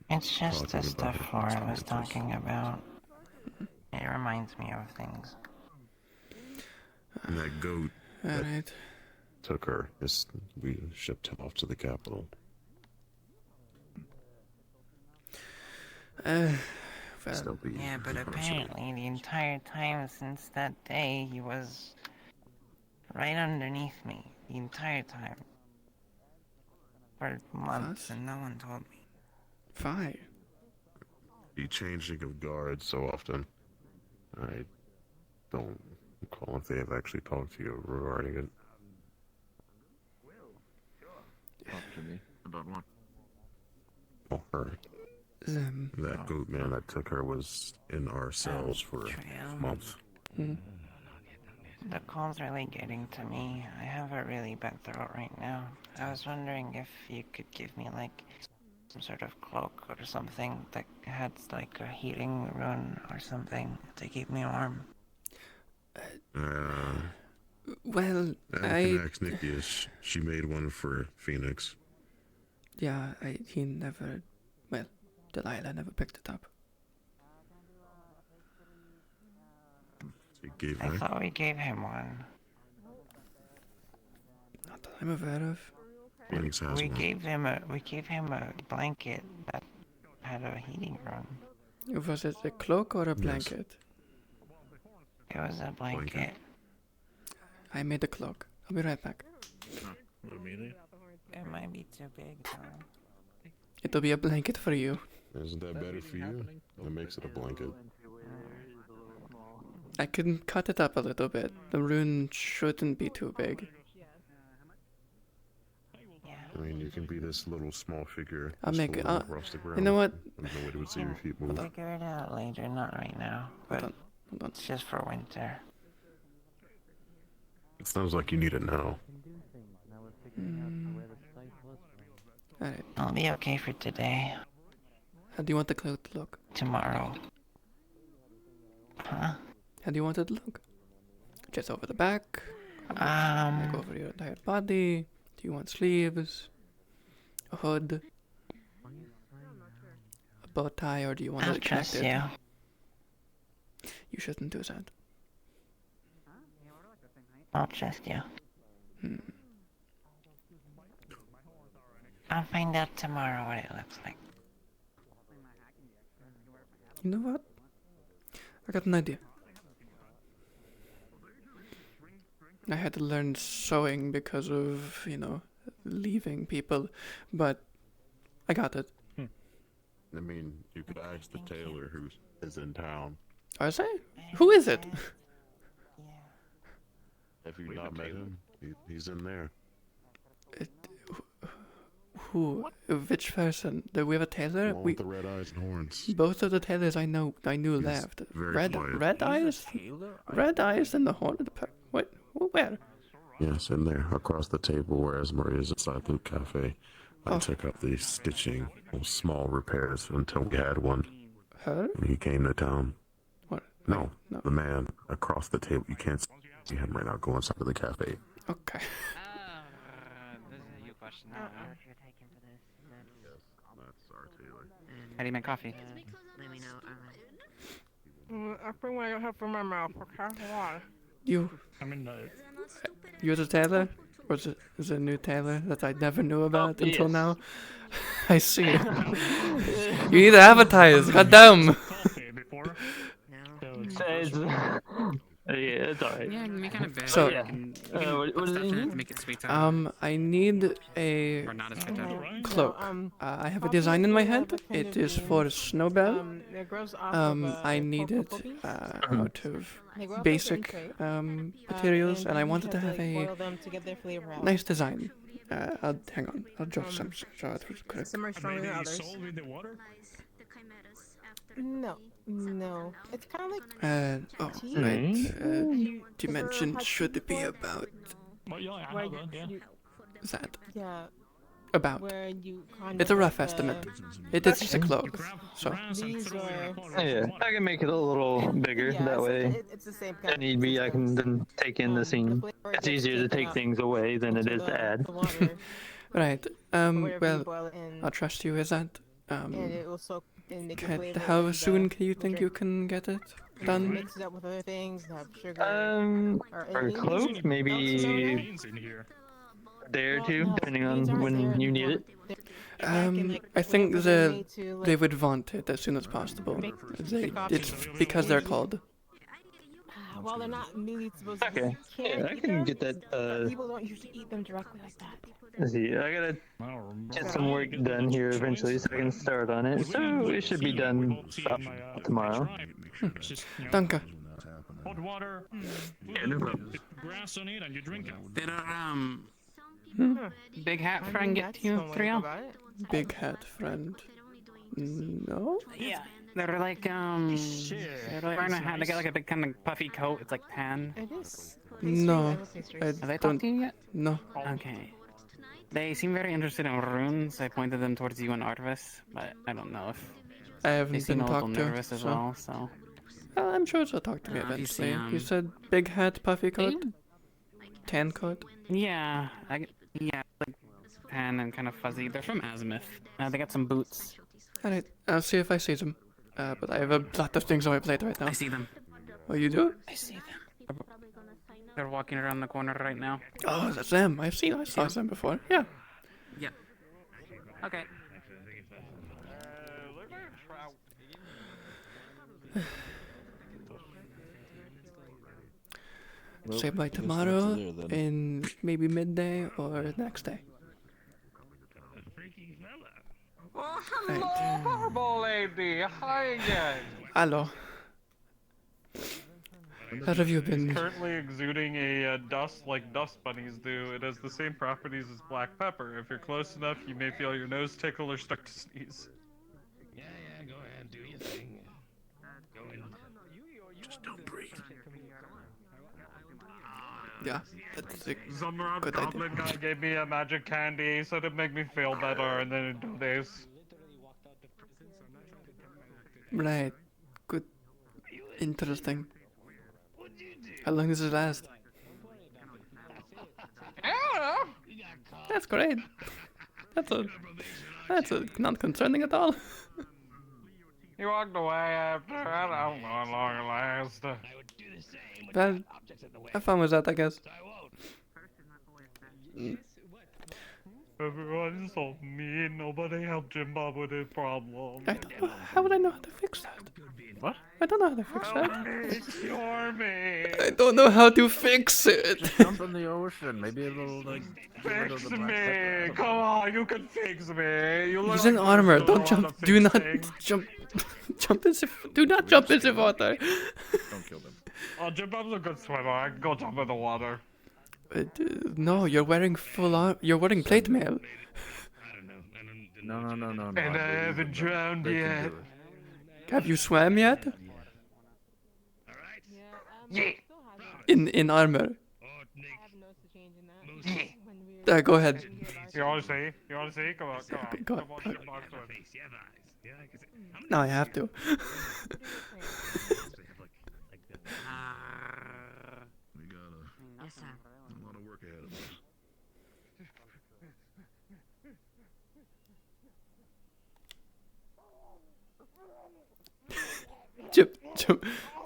It's just the talking stuff about Flora was talking about. It reminds me of things. And that goat Alright. took her. We shipped him off to the capital. Well, Yeah, but apparently the entire time since that day, he was right underneath me. The entire time. For months, and no one told me. Fine. He changing of guards so often. I don't recall if they have actually talked to you regarding it. Talk to me about what? Oh, her. That goat man that took her was in our cells for months. The cold's really getting to me. I have a really bad throat right now. I was wondering if you could give me like some sort of cloak or something that had like a heating rune or something to keep me warm. Well, I can ask Nikki if she made one for Phoenix. Yeah, he never... Well, Delilah never picked it up. She gave I her? thought we gave him one. Not that I'm aware of. Phoenix has We one. gave him a blanket that had a heating rune. Was it a cloak or a blanket? It was a blanket. I made a cloak. I'll be right back. It might be too big though. It'll be a blanket for you. Isn't that better for you? That makes it a blanket. I can cut it up a little bit. The rune shouldn't be too big. I mean, you can be this little small figure. I'll make it. Across the ground. You know what? There's no way to see your feet move. We'll figure it out later, not right now. But Hold on. it's just for winter. It sounds like you need it now. Alright. I'll be okay for today. How do you want the cloak to look? Tomorrow. Huh? How do you want it to look? Just over the back? Like over your entire body? Do you want sleeves? A hood? A bow tie, or do you want I'll it trust connected? you. You shouldn't do that. I'll trust you. I'll find out tomorrow what it looks like. You know what? I got an idea. I had to learn sewing because of, leaving people, but I got it. I mean, you could ask the tailor who is in town. I say? Who is it? Have you not met him? He's in there. Who? Which person? Do we have a tailor? The one with the red eyes and horns. Both of the tailors I knew left. very quiet. Red eyes? Red eyes and the horn of the pack. Wait, where? Yes, in there, across the table, whereas Maria's inside the cafe. I took up the stitching, small repairs until we had one. Her? And he came to town. What? No, the man across the table. You can't see him right now. Go inside of the cafe. Okay. This is your question now. You're taking for this. Yes, that's our tailor. How do you make coffee? Let me know. I bring what I have for my mouth, okay? Why? You. I mean, You're the tailor? Or is it a new tailor that I never knew about until yes. now? I see. You need to advertise. Goddamn. Yeah, it's alright. Yeah, make kind of bad. So, what does it need? Make it sweet. I need a Or not as sweet. cloak. I have a design in my head. It is for Snowbell. I need it out of basic materials, and I wanted to have a nice design. Hang on. I'll draw some shots real quick. Some are stronger than others. No. It's kind of like tea. Right. Dimension should be about that. Yeah. About. Where you It's a rough estimate. It is just a cloak, so. Yeah, I can make it a little bigger. That way, it's the same if need be, I can then take in the scene. It's easier to take things away than it is to add. Right. Well, I'll trust you with that. How soon can you think you can get it done? Mix it up with other things, have sugar. For a cloak, maybe a day or two, depending on when you need it. I think they would want it as soon as possible. It's because they're called. Well, they're not really supposed to. Okay. Yeah, I can get that. People don't usually eat them directly like that. Let's see, I gotta get some work done here eventually so I can start on it. So it should be done tomorrow. Danke. Hot water, Yeah, no problem. grass on it, and you drink it. Did Big Hat friend get to you, Trio? Big Hat friend. No? Yeah. They're like, wearing a hat. They got like a big kind of puffy coat. It's like tan. It is. No, I Have they don't. talked to you yet? No. Okay. They seem very interested in runes. I pointed them towards you and Artemis, but I don't know if I they haven't seem been a little talked to, nervous as so. well. So Well, I'm sure she'll talk to me If you see eventually. You 'em. said big hat, puffy coat, tan coat. yeah, like tan and kind of fuzzy. They're from Azimuth. They got some boots. Alright, I'll see if I see them. But I have a lot of things on my plate right now. I see them. Oh, you do? I see them. They're walking around the corner right now. Oh, that's them. I saw them before. Yeah. Yeah. Okay. Well, Say by I guess that's tomorrow, there then. in maybe midday or next day. Well, hello, Marble Lady. Hi again. Hello. How have you been? It's currently exuding a dust like dust bunnies do. It has the same properties as black pepper. If you're close enough, you may feel your nose tickle or start to sneeze. Yeah, go ahead, do your thing. Go in. Just don't breathe. Yeah, that's a Zumrad good Goblin idea. guy gave me a magic candy, so it'd make me feel better, and then in 2 days. Right. Good. Interesting. How long does it last? That's great. That's not concerning at all. He walked away after. I don't know how long it lasts. Well, have fun with that, I guess. Everyone's so mean. Nobody helped Jim Bob with his problem. I don't know. How would I know how to fix that? What? I don't know how to fix Help that. me, cure me. I don't know how to fix it. Jump in the ocean. Maybe it'll like get rid of Fix the black me! pepper. Come on, you can fix me! You look He's like in armor. you know Don't how jump. to Do fix not things. jump. Jump into. Do not jump into water. Don't kill them. Oh, Jim Bob's a good swimmer. I can go jump in the water. No, you're wearing full armor. You're wearing plate mail. No. And I haven't drowned They can yet. do it. Have you swam yet? Yeah. In armor. Go ahead. You wanna see? You wanna see? Come on, come on. Go Come on, on. Jim Bob, swim. No, I have to. We got a lot of work ahead of us.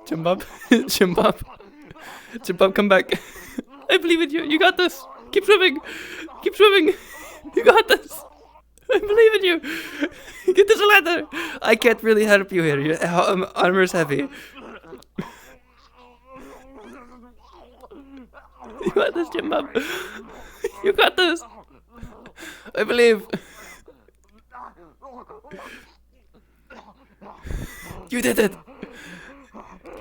Jim Bob, Jim Bob, come back. I believe in you. You got this. Keep swimming. Keep swimming. You got this. I believe in you. Get this ladder. I can't really help you here. Your armor's heavy. You got this, Jim Bob. You got this. I believe. You did it.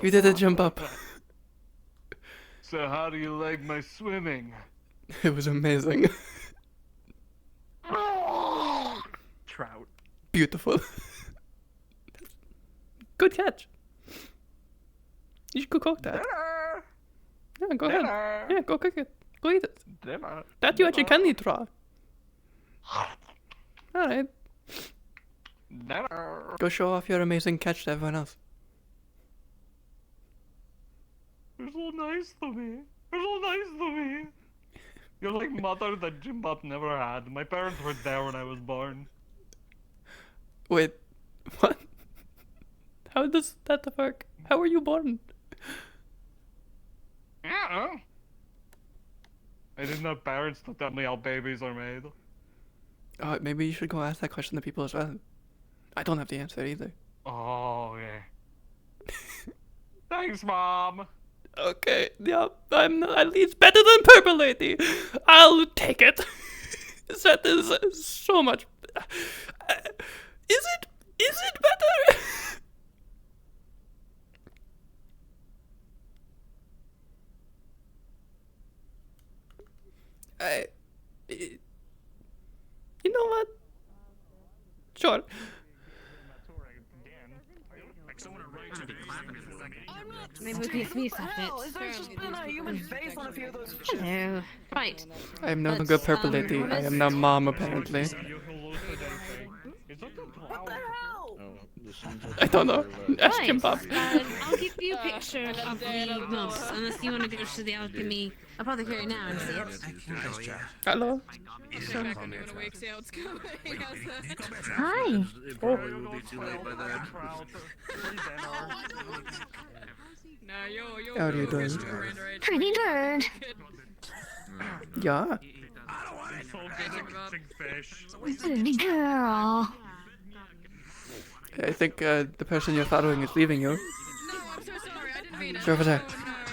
You did it, Jump Up. So how do you like my swimming? It was amazing. Trout. Beautiful. Good catch. You should go cook that. Yeah, go ahead. Yeah, go cook it. Go eat it. Dinner. That you actually can eat raw. Alright. Dinner. Go show off your amazing catch to everyone else. You're so nice to me. You're so nice to me. You're like mother that Jim Bob never had. My parents were there when I was born. Wait, what? How does that work? How were you born? Yeah. I didn't have parents to tell me how babies are made. Maybe you should go ask that question to people as well. I don't have the answer either. Oh, yeah. Thanks, Mom. Okay, yeah, I'm not, at least better than Purple Lady. I'll take it. That is so much. Is it better? You know what? Sure. Maybe we can me a second. Hell, is there just been a human face on a few of those pictures? Hello. Right. I am no longer purple lady. I am now mom, apparently. What the hell? I don't know. Ask him, Bob. I'll give you a picture of the mouse, unless you want to go to the alchemy apothecary now and see it. Hello. Hi. How are you doing? Pretty good. Yeah. Pretty girl. I think the person you're following is leaving you. Sir Officer.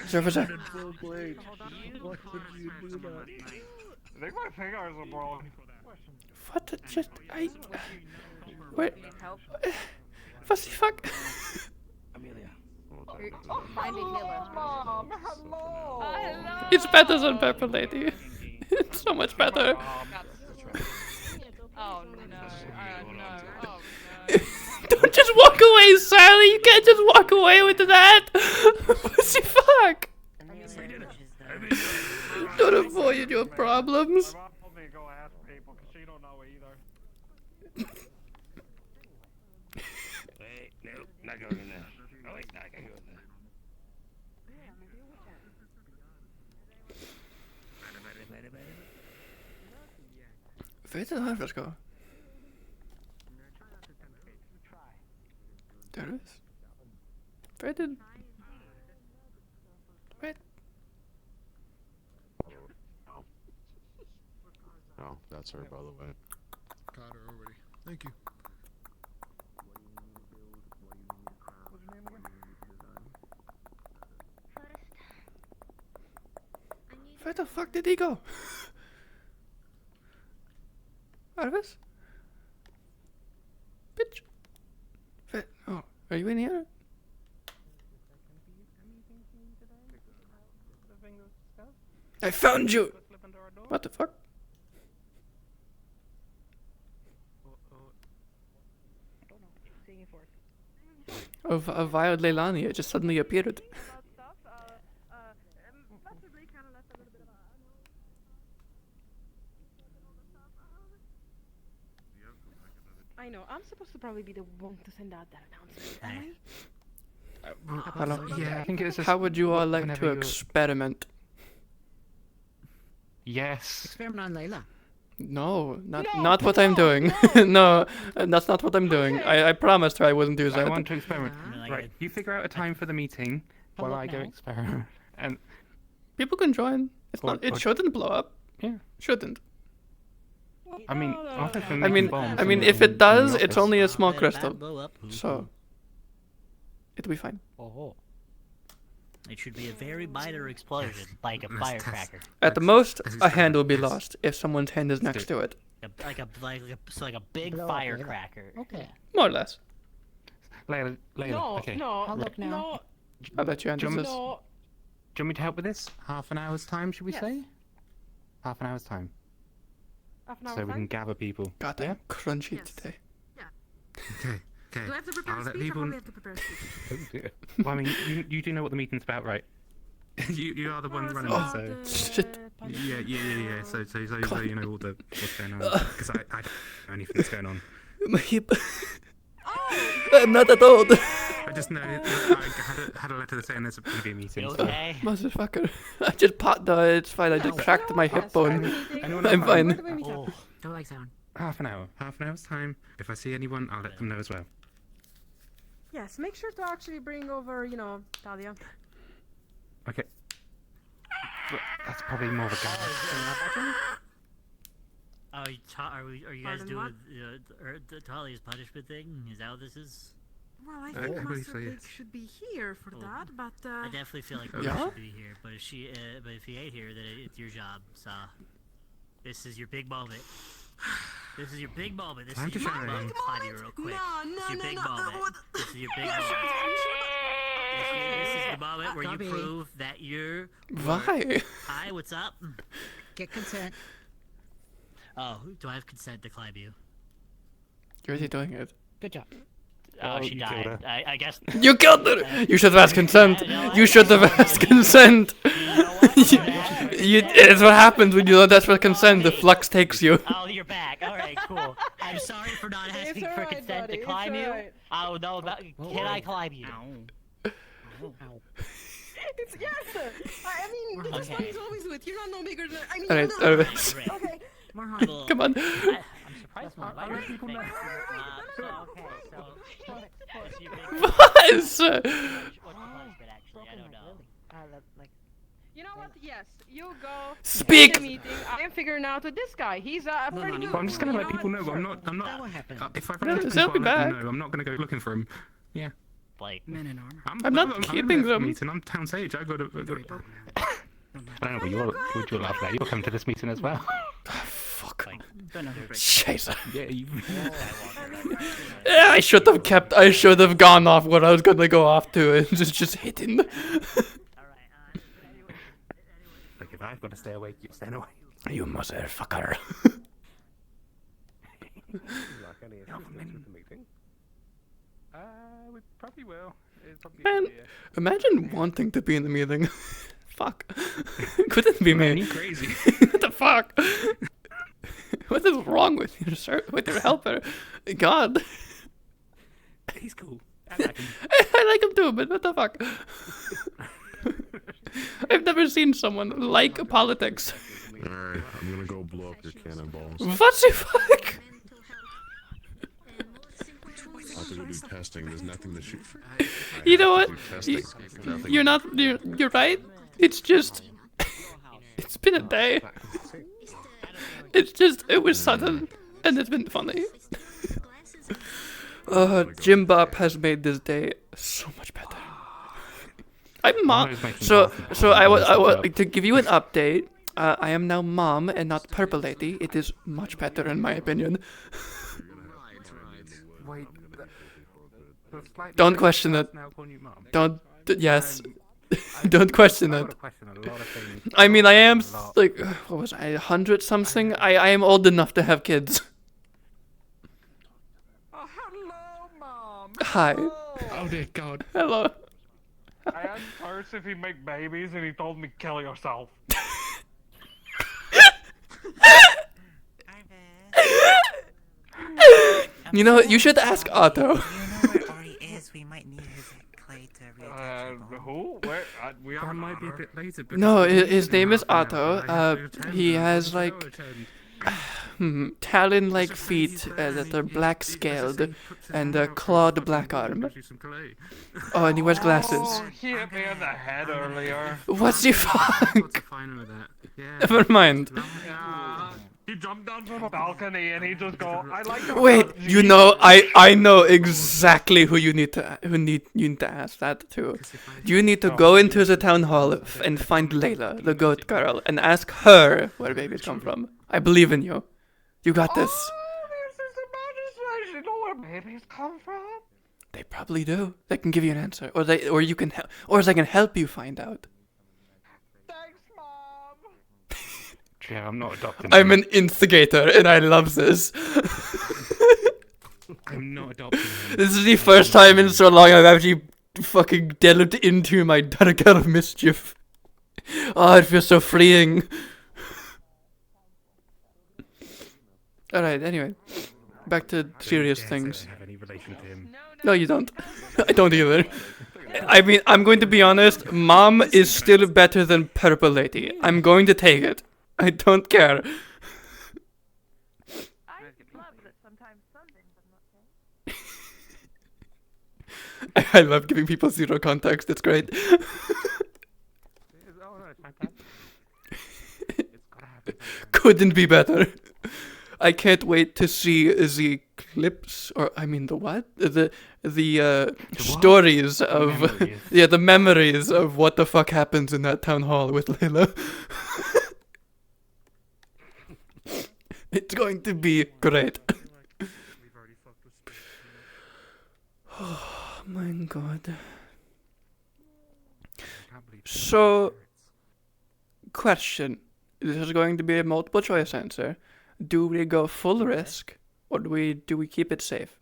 Sir Officer. What did you do that? I think my fingers are broken. What? Just Wait. What the fuck? Mom, hello. It's better than purple lady. It's so much better. Oh no. Don't just walk away, Sally. You can't just walk away with that. What the fuck? Don't avoid your problems. Wait, no, not going in there. Oh wait, I can go in there. Where did the harvest go? There it is. Where did... Wait. Oh, that's her, by the way. Got her already. Thank you. Where the fuck did he go? Arvis? Bitch. Wait, oh, are you in here? I found you! What the fuck? Oh, a wild Leilani, it just suddenly appeared. I know, I'm supposed to probably be the one to send out that announcement, am I? Hello. Yeah, I think it was just How would you all like whenever to you're- experiment? Yes. Experiment on Layla. No, not what I'm doing. No, that's not what I'm doing. I promised her I wouldn't do that. I want to experiment. Right, you figure out a time for the meeting while look I go now. experiment. And people can join. It's Or- not. It or- shouldn't blow up. Yeah. Shouldn't. I mean, often for I making mean, bombs I mean, in if the- it does, in the it's office. only a small Let it crystal, blow up. so it'll be fine. Oh. It should be a very minor explosion, like a firecracker. At the most, a hand will be lost if someone's hand is next to it. Like a big firecracker. Okay. More or less. Layla, No, okay. no, I'll look now. no. I'll let you answer Do you this. want me to help with this? Half an hour's time, should we Yes. say? Half an hour's time. Half an hour So we can time? gather people. God, I'm crunchy today. Okay, okay. Do I have to prepare I'll a let speech? I people... probably have to prepare a speech. Well, I mean, you do know what the meeting's about, right? you are the one running Oh, it, so... shit. Yeah. So you know all the what's going on. Because I don't know anything that's going on. My hip. I'm not that old. I just know I had a letter saying there's going to be a meeting. so- Motherfucker. I just popped. It's fine. I just cracked my hip bone. Anyone I'm have fine. time? Oh, don't like that one. Half an hour. Half an hour's time. If I see anyone, I'll let them know as well. Yes, make sure to actually bring over, Talia. Okay. But that's probably more of a guy. Are you guys Pardon, doing the Talia's punishment thing? Is that what this is? Well, I Uh, think please, Master please. Big should be here for that, but I definitely feel like Yeah? Rose should be here, but if he ain't here, then it's your job. So this is your big moment. This is your big moment. This Time is to your shine. big moment. Claudia, real quick. No, This is your big no, moment. This is your big moment. This is the moment where you Copy. prove that you're. Why? Hi, what's up? Get consent. Oh, do I have consent to climb you? You're already doing it. Good job. Oh, she died. I guess. You killed her! You should have asked consent. You should have asked consent. It's what happens when you don't ask for consent. The flux takes you. Oh, you're back. All right, cool. I'm sorry for not asking for consent to climb you. Oh no, can I climb you? It's yes. I mean, the Okay. is always with. You're not no bigger than. I mean, Alright, you're not. alright. Okay. Come on. I'm surprised my lighter people know. What? You know what? Yes, you go. Speak! To the meeting. I am figuring out with this guy. He's pretty good. Well, I'm just gonna let people know. I'm not. If I No, run into they'll people, be I'll let them back. know. I'm not gonna go looking for him. Yeah. Like men in armor. I'm not keeping there for them. Meeting. I'm town sage. I don't know, but you'll laugh at that. You'll come to this meeting as well. Fuck. Don't know. Scheiße. Yeah, you. Yeah, I should have gone off what I was gonna go off to and just hitting. Look, if I've got to stay awake, you're staying awake. You motherfucker. We probably will. It's probably Man, imagine wanting to be in the meeting. Fuck. Couldn't be me. You crazy. What the fuck? What is wrong with you, sir? With your helper? God. He's cool. I like him. I like him too, but what the fuck? I've never seen someone like politics. Alright, I'm gonna go blow up your cannonballs. What the fuck? I have to go do testing. There's nothing to shoot. You know what? Nothing. You're right. It's just, it's been a day. It was sudden, and it's been funny. Jim Bob has made this day so much better. I'm mom. So I was to give you an update. I am now mom and not Purple Lady. It is much better in my opinion. Wait. Don't question it. Don't. Yes. Don't question it. I mean, I am like, what was I, 100 something? I am old enough to have kids. Oh, hello, Mom. Hi. Oh dear God. Hello. I asked Curse if he make babies, and he told me kill yourself. You know what? You should ask Otto. We might need his clay to Who? Where? We are. Might be a bit later. No, his name is Otto. He has like talon-like feet that are black-scaled and a clawed black arm. Oh, and he wears glasses. Oh, he hit me in the head earlier. What's the fuck? Never mind. He jumped down from a balcony and he just go. I like. Wait, you know, I know exactly who you need to ask that to. You need to go into the town hall and find Layla, the goat girl, and ask her where babies come from. I believe in you. You got this. Oh, this is the magistrate. You know where babies come from? They probably do. They can give you an answer, or they can help you find out. Thanks, Mom. Yeah, I'm not adopting. I'm an instigator, and I love this. I'm not adopting him. This is the first time in so long I've actually fucking delved into my dark out of mischief. Oh, it feels so freeing. Alright, anyway. Back to serious things. Have any relation to him. No, you don't. I don't either. I mean, I'm going to be honest. Mom is still better than Purple Lady. I'm going to take it. I don't care. I love giving people zero context. It's great. Couldn't be better. I can't wait to see the clips, or I mean the what? The stories of the memories of what the fuck happens in that town hall with Layla. It's going to be great. Oh my god. So, question. This is going to be a multiple choice answer. Do we go full risk, or do we keep it safe?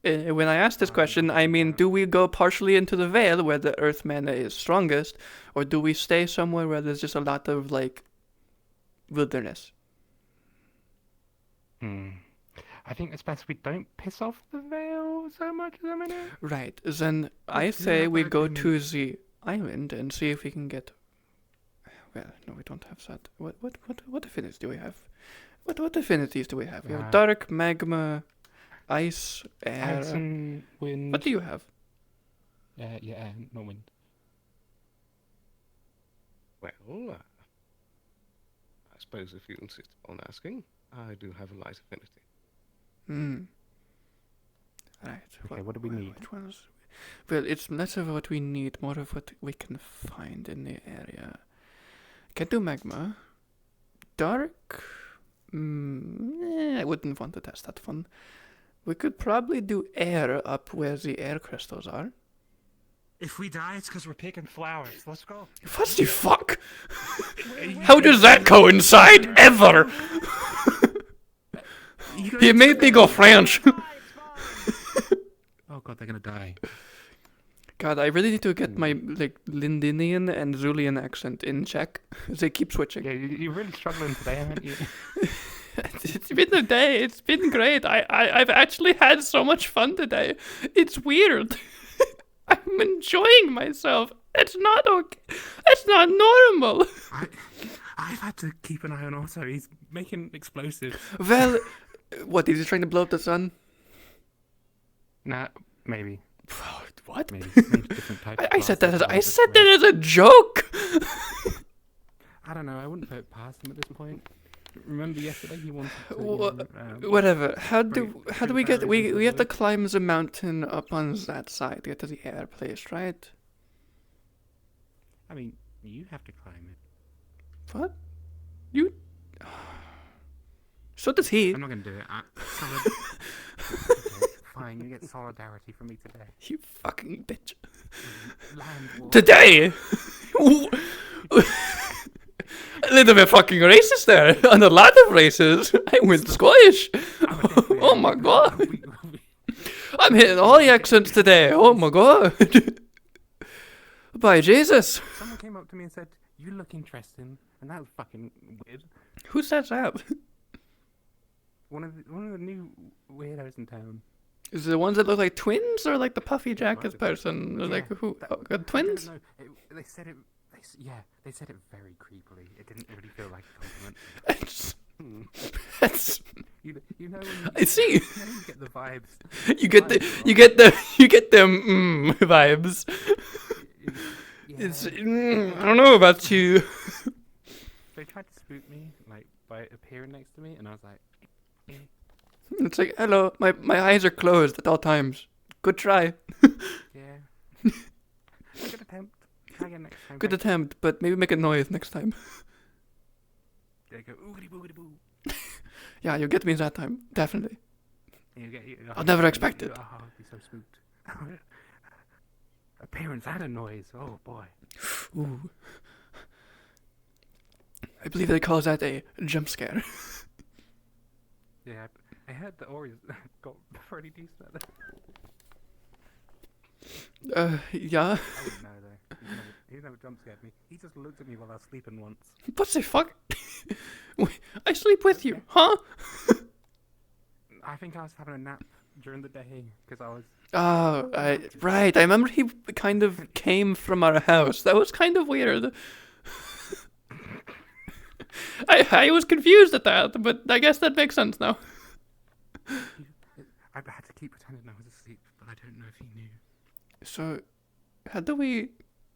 when I ask this question, I mean, do we go partially into the Vale where the Earth mana is strongest, or do we stay somewhere where there's just a lot of like wilderness? I think it's best we don't piss off the Vale so much at the minute. Right. Then I say we go to the island and see if we can get. Well, no, we don't have that. What affinities do we have? What affinities do we have? We have dark, magma, ice, air. Ice and wind. What do you have? Yeah, not wind. Well, I suppose if you insist on asking, I do have a light affinity. Right. Okay, what do we need? Which ones? Well, it's less of what we need, more of what we can find in the area. Can do magma. Dark? I wouldn't want to test that one. We could probably do air up where the air crystals are. If we die, it's because we're picking flowers. Let's go. What the fuck? How does that coincide ever? He made me go French. Oh god, they're gonna die. God, I really need to get my like Lindinian and Zulian accent in check. They keep switching. Yeah, you're really struggling today, haven't you? It's been a day. It's been great. I've actually had so much fun today. It's weird. I'm enjoying myself. It's not okay. It's not normal. I've had to keep an eye on Otto. He's making explosives. Well, what, is he trying to blow up the sun? Nah, maybe. What? Maybe different types. I said that as a joke. I don't know. I wouldn't put it past him at this point. Remember yesterday he wanted to. Whatever. How do we get? We have to climb the mountain up on that side to get to the air place, right? I mean, you have to climb it. What? You? So does he. I'm not gonna do it. Fine, you get solidarity from me today. You fucking bitch. Land Today? A little bit fucking racist there. On a lot of races. I went Scottish. Oh my god. I'm hitting all the accents today. Oh my god. By Jesus. Someone came up to me and said, "You look interesting," and that was fucking weird. Who says that? One of the new weirdos in town. Is it the ones that look like twins, or like the puffy jacket person? Or like who? Twins? No, they said it. They said it very creepily. It didn't really feel like a compliment. You know when I see. You get the vibes. You get them vibes. It's I don't know about you. They tried to spook me, like by appearing next to me, and I was like, It's like, hello, my eyes are closed at all times. Good try. Yeah. Good attempt. Try again next time. Good attempt, but maybe make a noise next time. There you go. Oogity boogity boo. Yeah, you'll get me that time. Definitely. I'll Oh, never expect it. Oh, I'll be so spooked. Appearance and a noise. Oh boy. Ooh. I believe they call that a jump scare. Yeah, I heard the Ori's got pretty decent at that. Yeah. I wouldn't know though. He never jump scared me. He just looked at me while I was sleeping once. What the fuck? I sleep with you, huh? I think I was having a nap during the day because I was. Oh, right. I remember he kind of came from our house. That was kind of weird. I was confused at that, but I guess that makes sense now. I had to keep pretending I was asleep, but I don't know if he knew. So, how do we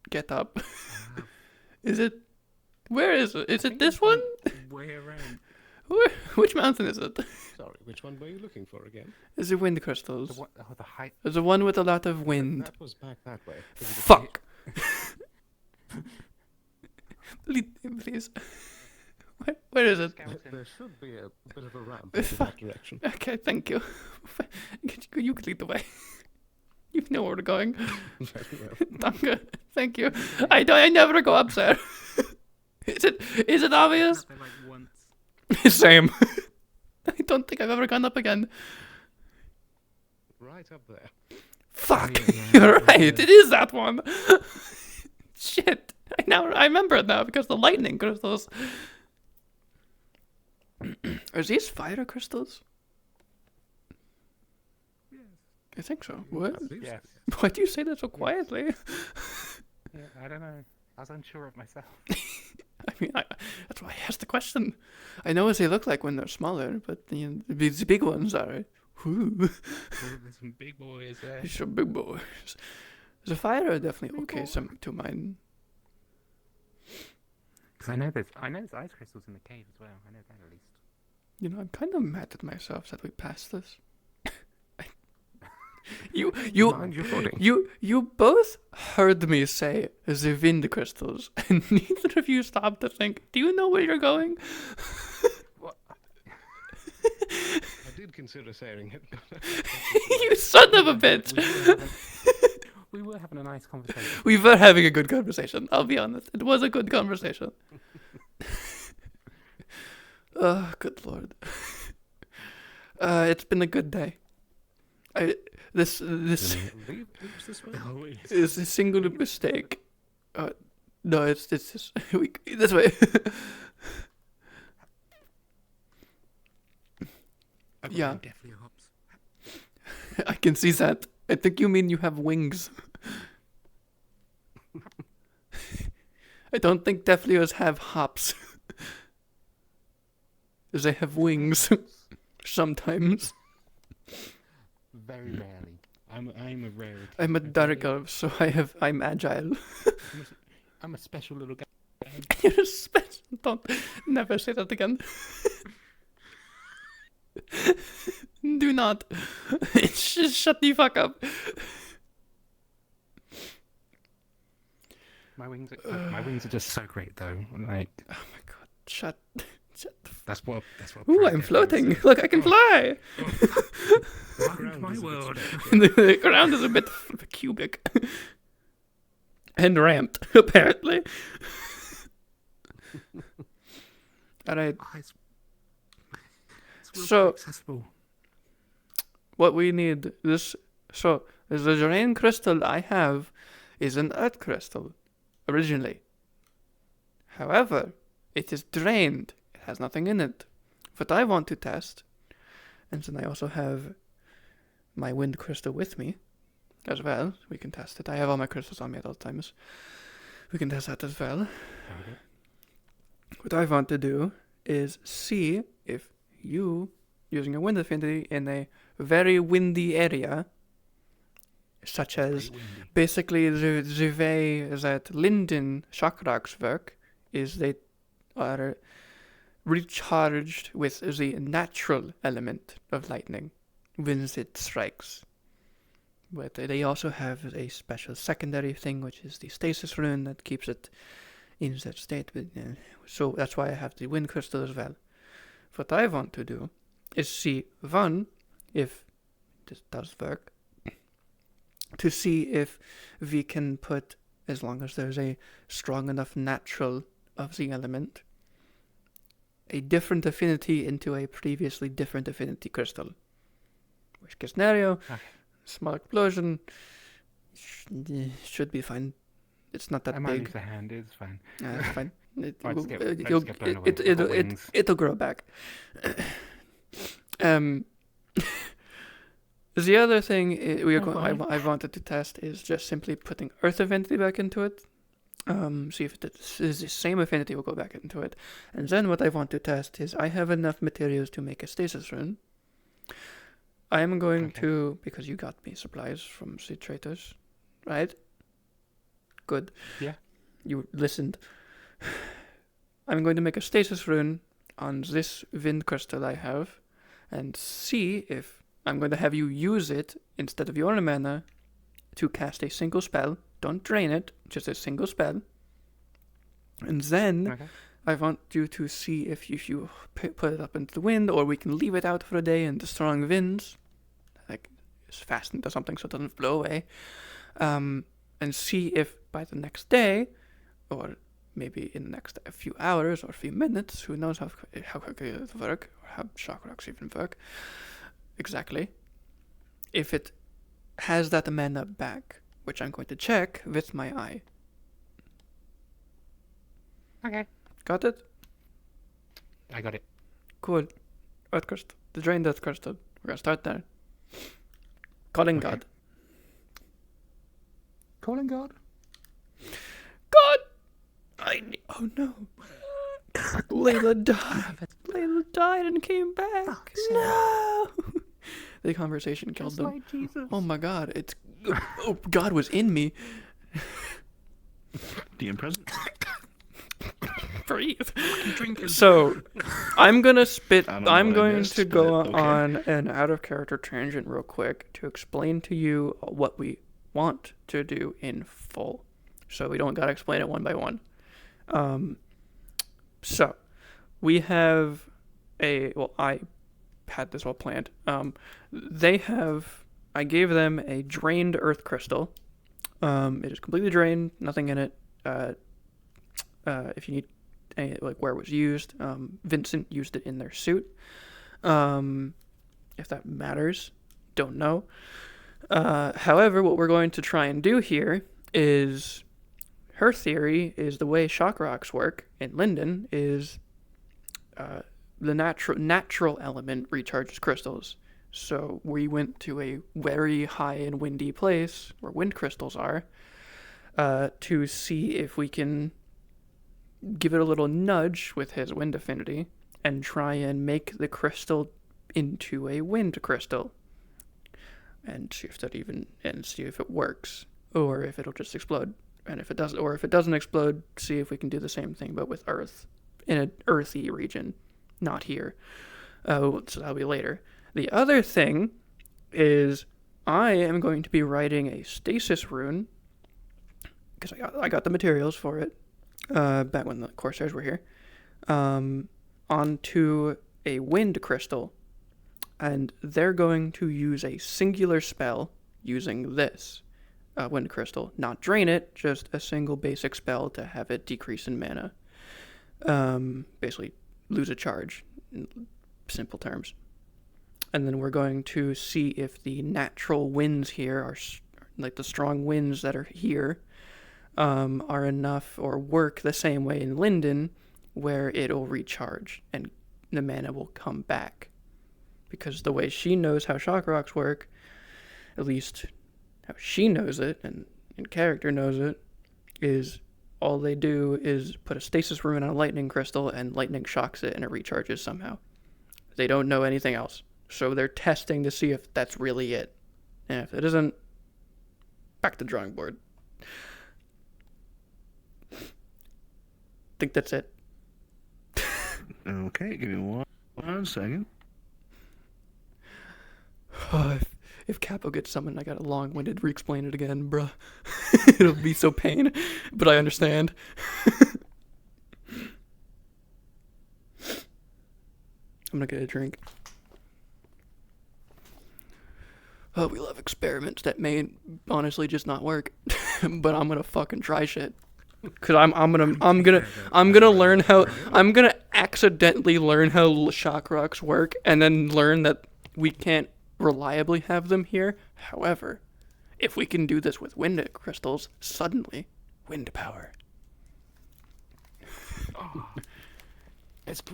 get up? Is it? Where is it? Is it this one? Way around. Which mountain is it? Sorry, which one were you looking for again? Is it wind crystals? The height. There's the one with a lot of wind. That was back that way. Fuck. Please. Where is it? There should be a bit of a ramp in that direction. Okay, thank you. You can lead the way. You know where we're going. Danke. Thank you. I never go up there. Is it obvious? Like once. Same. I don't think I've ever gone up again. Right. right up there. Fuck! Oh, yeah, You're right. It is that one. Shit! I remember it now because the lightning crystals. Are these fire crystals? I think so. What? Yes. Why do you say that so quietly? Yeah, I don't know. I was unsure of myself. I mean, that's why I asked the question. I know what they look like when they're smaller, but these big ones are. Whoo. There's some big boys there. Some big boys. The fire are definitely okay. Some to mine. Because I know there's ice crystals in the cave as well. I know that at least. You know, I'm kind of mad at myself that we passed this. You both heard me say the wind crystals, and neither of you stopped to think, do you know where you're going? I did consider saying it. You son of a bitch! We were having a nice conversation. We were having a good conversation, I'll be honest. It was a good conversation. Oh, good lord. It's been a good day. This is a single mistake. No, it's this way. Yeah. Definitely hops. I can see that. I think you mean you have wings. I don't think Defleos have hops. They have wings. Sometimes. Very rarely. I'm a rarity. I'm a dark elf, so I'm agile. I'm a special little guy. You're a special. Don't never say that again. Do not. Just shut the fuck up. My wings are just so great though. Like. Oh my god! Shut. That's what. Ooh, I'm floating. Look, I can fly. My world. The ground is a bit cubic and ramped, apparently. All right. So, what we need the drain crystal I have is an earth crystal, originally. However, it is drained. It has nothing in it. What I want to test, and then I also have my wind crystal with me as well. We can test it. I have all my crystals on me at all times. We can test that as well. Okay. What I want to do is see if you, using a wind affinity in a very windy area, such as basically the way that Linden chakras work, is they are recharged with the natural element of lightning when it strikes. But they also have a special secondary thing, which is the stasis rune that keeps it in that state. So that's why I have the wind crystal as well. What I want to do is see, one, if this does work, to see if we can put, as long as there's a strong enough natural of the element, a different affinity into a previously different affinity crystal. Worst case scenario, small explosion, should be fine. It's not that I might big. lose a hand, it's fine. It's fine. It'll It'll grow back. The other thing I wanted to test is just simply putting Earth affinity back into it. See if the same affinity will go back into it. And then what I want to test is I have enough materials to make a stasis rune. I am going to, because you got me supplies from the traders, right? Good. Yeah. You listened. I'm going to make a stasis rune on this wind crystal I have and see if I'm going to have you use it instead of your mana to cast a single spell. Don't drain it, just a single spell. And then I want you to see if you put it up into the wind, or we can leave it out for a day in the strong winds, like it's fastened to something so it doesn't blow away, and see if by the next day, or maybe in the next few hours or a few minutes, who knows how quickly it'll work, or how shock rocks even work, exactly, if it has that mana back, which I'm going to check with my eye. Okay. Got it? I got it. Cool. Earth Crystal. The drained Earth Crystal. We're gonna start there. Calling God. Calling God? God! Oh no. Layla died. Layla died and came back. No! The conversation killed them. Like Jesus. Oh my god, it's... Oh, God was in me. The present. Breathe. So, I'm gonna spit... I don't know I'm what I going missed, to but go okay. on an out-of-character tangent real quick to explain to you what we want to do in full. So we don't gotta explain it one by one. So, we have well, I had this all planned. I gave them a drained earth crystal. It is completely drained, nothing in it. If you need like where it was used, Vincent used it in their suit. If that matters, don't know. However, what we're going to try and do here is, her theory is the way shock rocks work in Linden is the natural element recharges crystals. So we went to a very high and windy place where wind crystals are to see if we can give it a little nudge with his wind affinity and try and make the crystal into a wind crystal and see if it works, or if it'll just explode. And if it doesn't, or if it doesn't explode, see if we can do the same thing but with earth in an earthy region, not here. So that'll be later. The other thing is I am going to be writing a stasis rune because I got the materials for it back when the Corsairs were here, onto a wind crystal, and they're going to use a singular spell using this wind crystal. Not drain it, just a single basic spell to have it decrease in mana. Basically, lose a charge, in simple terms. And then we're going to see if the natural winds here are, like the strong winds that are here, are enough or work the same way in Linden, where it'll recharge and the mana will come back. Because the way she knows how shock rocks work, at least how she knows it and in character knows it, is all they do is put a stasis rune on a lightning crystal and lightning shocks it and it recharges somehow. They don't know anything else. So they're testing to see if that's really it. And if it isn't, back to the drawing board. Think that's it. Okay, give me one second. If Capo gets summoned, I gotta long-winded re-explain it again, bruh. It'll be so pain, but I understand. I'm gonna get a drink. Oh, we love experiments that may honestly just not work, but I'm gonna fucking try shit. Cause I'm gonna accidentally learn how shock rocks work, and then learn that we can't reliably have them here. However, if we can do this with wind crystals, suddenly, wind power.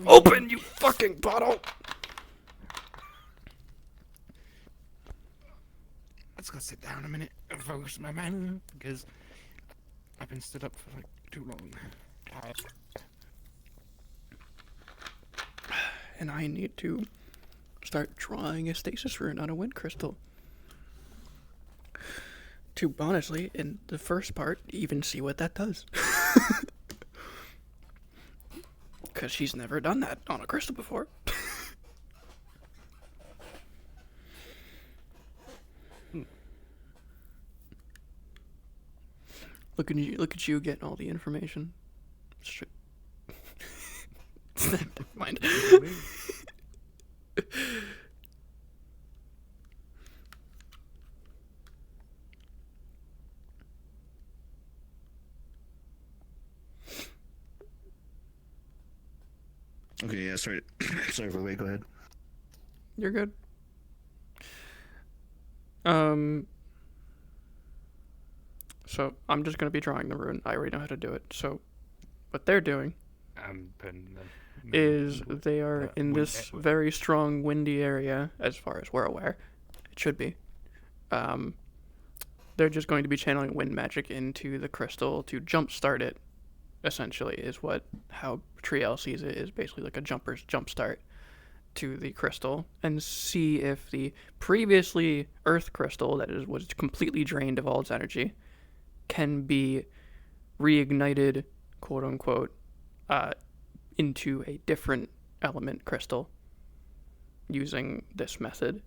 Open, you fucking bottle! Let's go sit down a minute and focus my mind, because I've been stood up for like too long. And I need to start drawing a stasis rune on a wind crystal. To honestly, in the first part, even see what that does. Because she's never done that on a crystal before. Look at you getting all the information. Shit. Never mind. Okay, yeah, sorry. Sorry for the wait, go ahead. You're good. So I'm just going to be drawing the rune. I already know how to do it. So what they're doing is they are in this very strong windy area, as far as we're aware. It should be. They're just going to be channeling wind magic into the crystal to jumpstart it, essentially, is how Triel sees it, is basically like a jumper's jumpstart to the crystal, and see if the previously earth crystal that was completely drained of all its energy can be reignited, quote unquote, into a different element crystal using this method,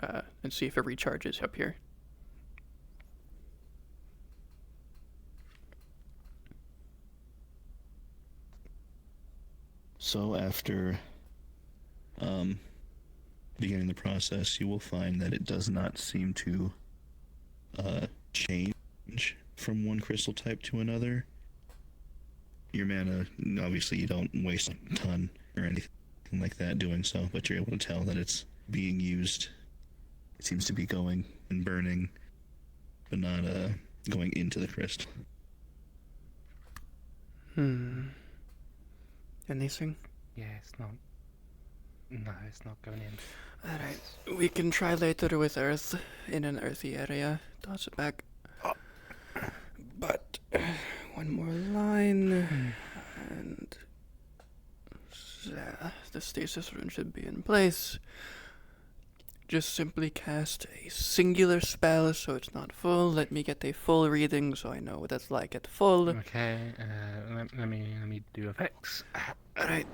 and see if it recharges up here. So after beginning the process, you will find that it does not seem to change from one crystal type to another. Your mana, obviously you don't waste a ton or anything like that doing so, but you're able to tell that it's being used. It seems to be going and burning, but not going into the crystal. Anything? Yeah, it's not. No, it's not going in. Alright, we can try later with Earth in an earthy area. Toss it back. But one more line, and the stasis rune should be in place. Just simply cast a singular spell so it's not full. Let me get a full reading so I know what that's like at full. Okay, let me do effects. Alright.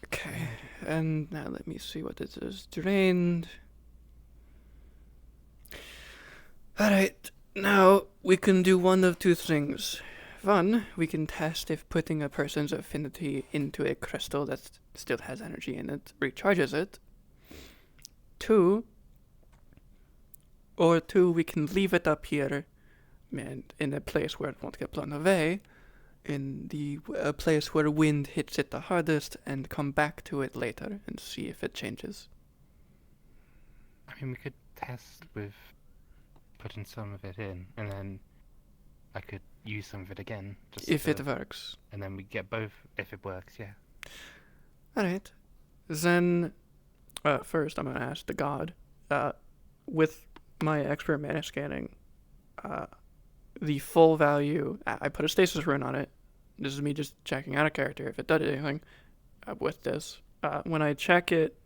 Okay, and now let me see what this is. Drained. Alright, now we can do one of two things. One, we can test if putting a person's affinity into a crystal that still has energy in it recharges it. Two, we can leave it up here and in a place where it won't get blown away, in the place where wind hits it the hardest, and come back to it later and see if it changes. I mean, we could test with putting some of it in, and then I could use some of it again. If it works. And then we get both if it works, yeah. Alright. Then, first I'm going to ask the god, with my expert mana scanning, the full value, I put a stasis rune on it. This is me just checking out a character if it does anything with this. When I check it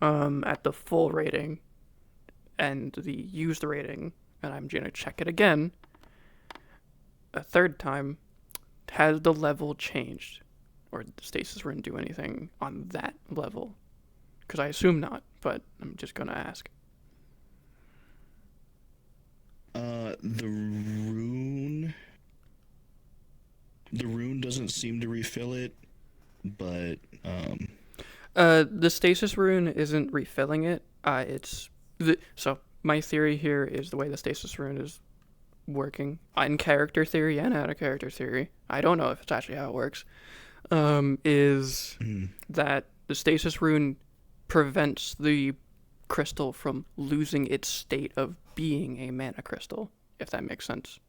at the full rating and the used rating, and I'm going to check it again a third time, has the level changed? Or did the stasis rune do anything on that level? Because I assume not, but I'm just going to ask. The rune doesn't seem to refill it, but the stasis rune isn't refilling it. So my theory here is the way the stasis rune is working in character theory and out of character theory. I don't know if it's actually how it works. Is that the stasis rune prevents the crystal from losing its state of being a mana crystal, if that makes sense.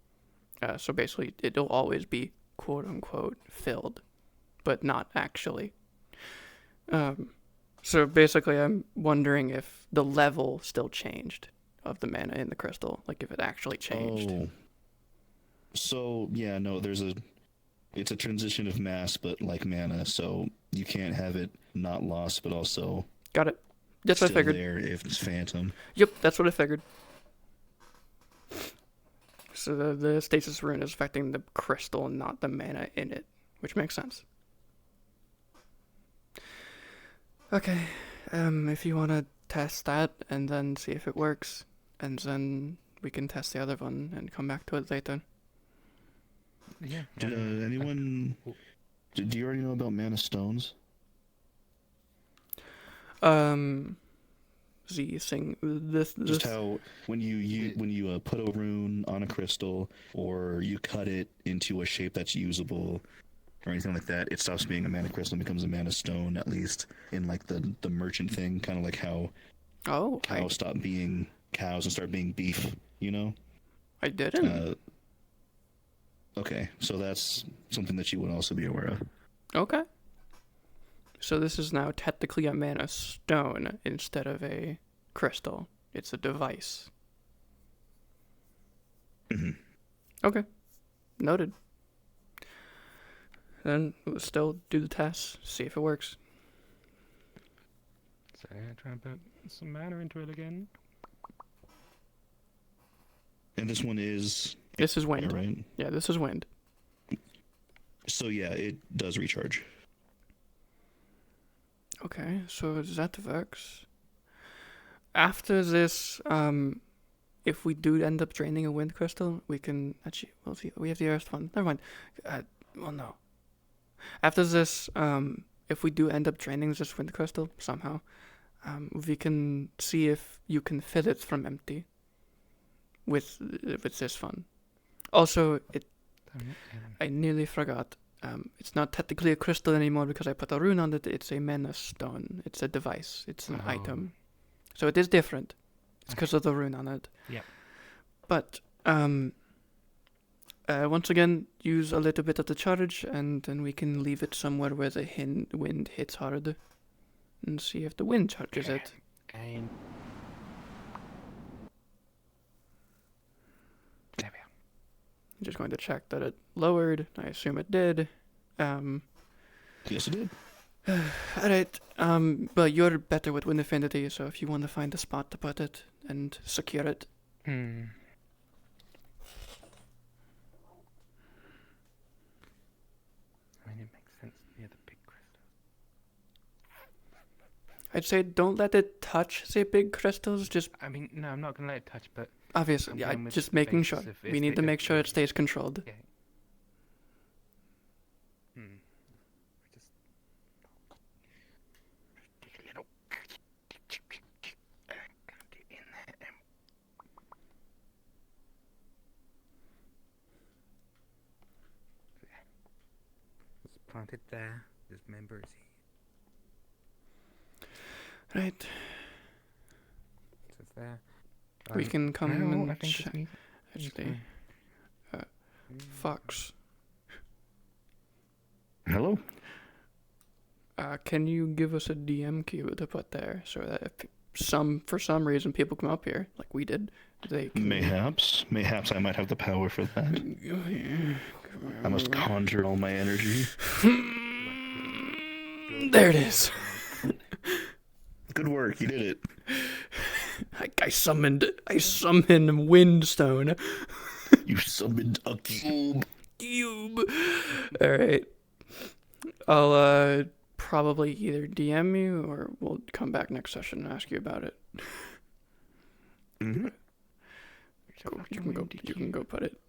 So basically, it'll always be quote-unquote filled, but not actually. So basically, I'm wondering if the level still changed of the mana in the crystal, like if it actually changed. Oh. So, yeah, no, it's a transition of mass, but like mana, so you can't have it not lost, but also got it. That's what I figured. There if it's phantom. Yep, that's what I figured. So the stasis rune is affecting the crystal, not the mana in it, which makes sense. Okay, if you want to test that and then see if it works, and then we can test the other one and come back to it later. Yeah. Did anyone? Do you already know about mana stones? The thing, this just how when you put a rune on a crystal or you cut it into a shape that's usable or anything like that, it stops being a mana crystal and becomes a mana stone, at least in like the merchant thing, kind of like how I stopped being cows and start being beef, you know? I didn't. Okay, so that's something that you would also be aware of. Okay. So this is now technically a mana stone instead of a crystal. It's a device. Mm-hmm. Okay. Noted. Then we'll still do the test, see if it works. So yeah, try and put some mana into it again. And this one is... This is wind. Right? Yeah, this is wind. So yeah, it does recharge. Okay, so that works. After this, if we do end up draining a wind crystal, we can actually, we'll see, we have the earth one. Never mind. Well, no. After this, if we do end up draining this wind crystal somehow, we can see if you can fill it from empty with this one. Also, I nearly forgot. It's not technically a crystal anymore because I put a rune on it. It's a mana stone. It's a device. It's an item. So it is different. It's because of the rune on it. Yep. But once again, use a little bit of the charge, and then we can leave it somewhere where the wind hits hard, and see if the wind charges it. And there we are. I'm just going to check that it lowered. I assume it did. Yes, it did. Alright, but you're better with wind affinity, so if you want to find a spot to put it and secure it. I mean, it makes sense near the big crystal. I'd say don't let it touch the big crystals, just... I mean, no, I'm not going to let it touch, but... Obviously, yeah, just making sure. We need to make sure it stays controlled. Yeah. Just... Take a little... Get in there and... It's planted there. There's members here. Right. So it's there. We can come and I think check. Actually, Fox. Hello? Can you give us a DM cube to put there so that if for some reason people come up here, like we did, they can... Mayhaps I might have the power for that. I must conjure all my energy. There it is. Good work, you did it. I summoned Windstone. You summoned a cube. Alright. I'll probably either DM you or we'll come back next session and ask you about it. Mm-hmm. You can go put it.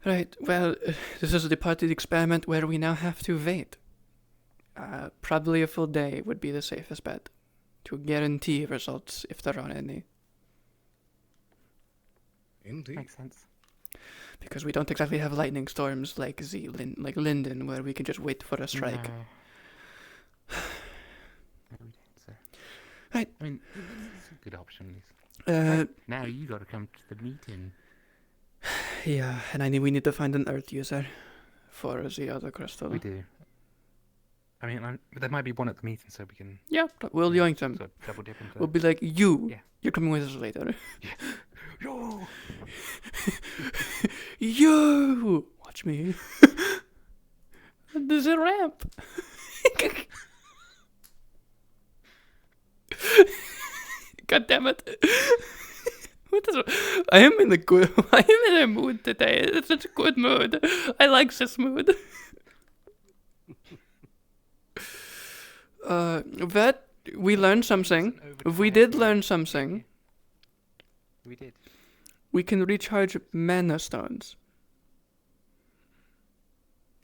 Right, well, this is the part of the experiment where we now have to wait. Probably a full day would be the safest bet, to guarantee results if there are any. Indeed. Makes sense. Because we don't exactly have lightning storms like Linden, where we can just wait for a strike. No. No, we don't, sir. Right. I mean, it's a good option, at least. Now you gotta come to the meeting. Yeah, and we need to find an Earth user for the other crystal. We do. I mean, there might be one at the meeting, so we can... Yeah, we'll yoink them. So double dip into... We'll be like, you're coming with us later. Yeah. Yo! Yo! Watch me. There's a ramp. God damn it. I am in a mood today. It's such a good mood. I like this mood. Vet, we learned something. We did learn something. We did. We can recharge mana stones.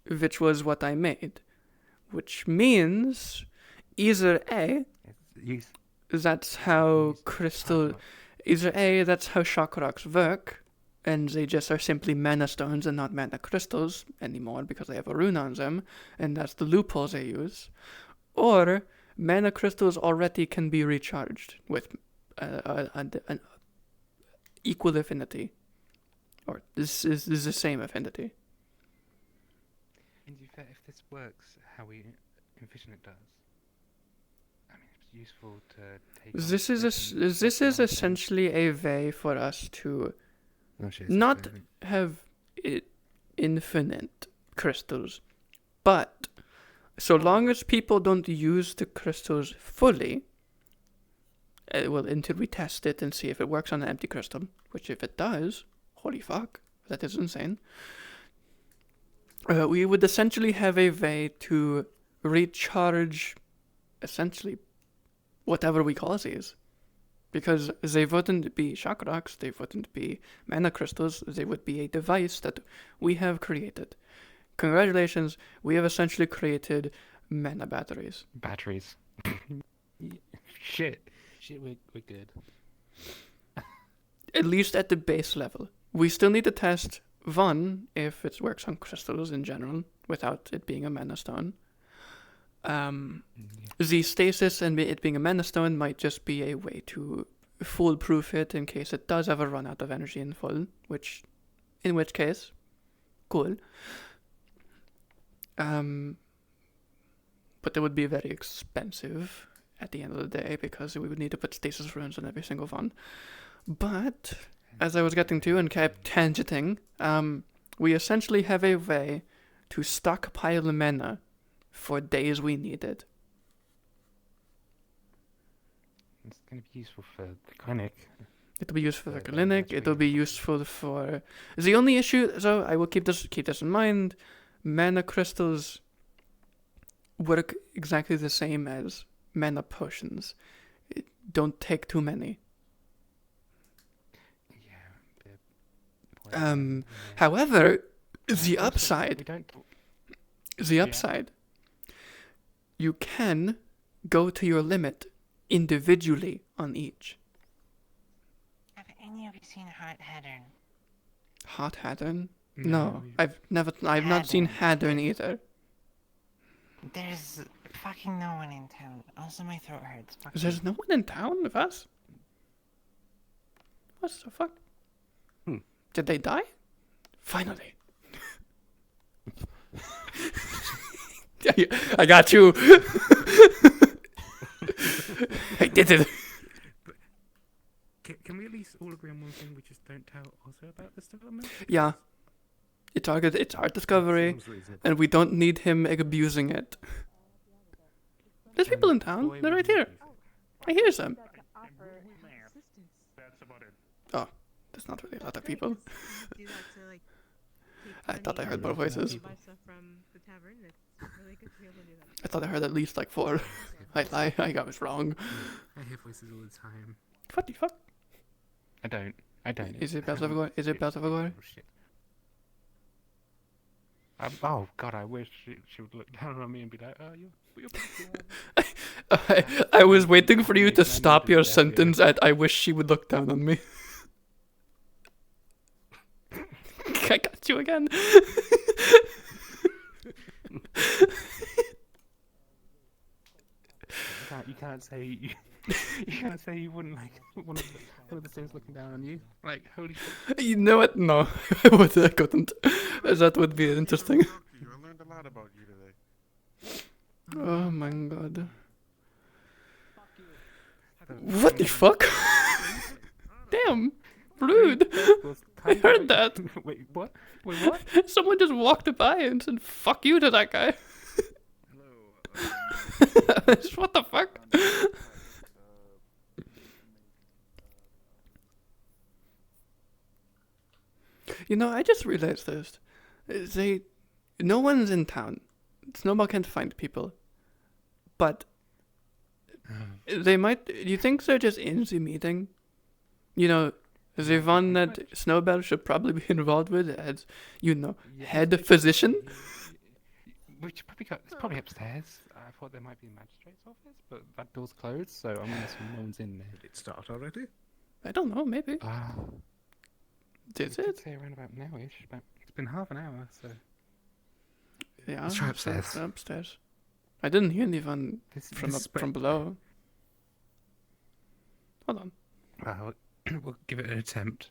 Which was what I made. Which means either A, that's how crystal... Either A, that's how shock rocks work, and they just are simply mana stones and not mana crystals anymore because they have a rune on them, and that's the loophole they use. Or mana crystals already can be recharged with an equal affinity, or this is the same affinity. And if this works how we envision it does, I mean, it's useful to take. This is essentially a way for us to not have infinite crystals, but so long as people don't use the crystals fully, well, until we test it and see if it works on an empty crystal, which if it does, holy fuck, that is insane. We would essentially have a way to recharge, essentially, whatever we call these. Because they wouldn't be shock rocks, they wouldn't be mana crystals, they would be a device that we have created. Congratulations, we have essentially created mana batteries. Batteries. Shit, we're good. At least at the base level. We still need to test, one, if it works on crystals in general, without it being a mana stone. The stasis and it being a mana stone might just be a way to foolproof it in case it does ever run out of energy in full, in which case, cool. But it would be very expensive at the end of the day because we would need to put stasis runes on every single one. But as I was getting to and kept tangenting, we essentially have a way to stockpile mana for days we need it. It's going to be useful for the clinic. It'll be useful for the clinic. It'll be useful for... The only issue, so I will keep this in mind, mana crystals work exactly the same as mana potions. Don't take too many. However, the upside, you can go to your limit individually on each. Have any of you seen Hot Hattern? Hot Hattern? No, I've not seen Hattern either. There's fucking no one in town. Also, my throat hurts. There's no one in town with us? What the fuck? Did they die? Finally. I got you. I did it. Can we at least all agree on one thing? We just don't tell also about this development? Yeah. It's our discovery, and we don't need him abusing it. There's people in town. They're right here. I hear them. Oh, there's not really a lot of people. I thought I heard more voices. I thought I heard at least like 4. I was wrong. I hear voices all the time. What the fuck? I don't. Is it Belzevagor? Is it Belzevagor? Oh, shit. Oh god, I wish she would look down on me and be like, "Oh, you're I was waiting for you to stop your sentence at "I wish she would look down on me." I got you again. You can't say you wouldn't like one of the things looking down on you. Like, holy shit. You know what? No, I couldn't. That would be interesting. I learned a lot about you today. Oh my god. What the fuck? Damn, rude. I heard that. Wait, what? Wait, what? Someone just walked by and said "fuck you" to that guy. What the fuck? You know, I just realized this. No one's in town. Snowball can't find people. But they might. You think they're just in the meeting? You know, the one that Snowball should probably be involved with as, head physician? It's probably upstairs. I thought there might be a magistrate's office, but that door's closed, so I'm gonna assume no one's in there. Did it start already? I don't know, maybe. Did We it? could say around about now-ish, but it's been half an hour, so... Yeah. Let's try upstairs. Upstairs. I didn't hear anyone from this from below. Hold on. Well, we'll give it an attempt.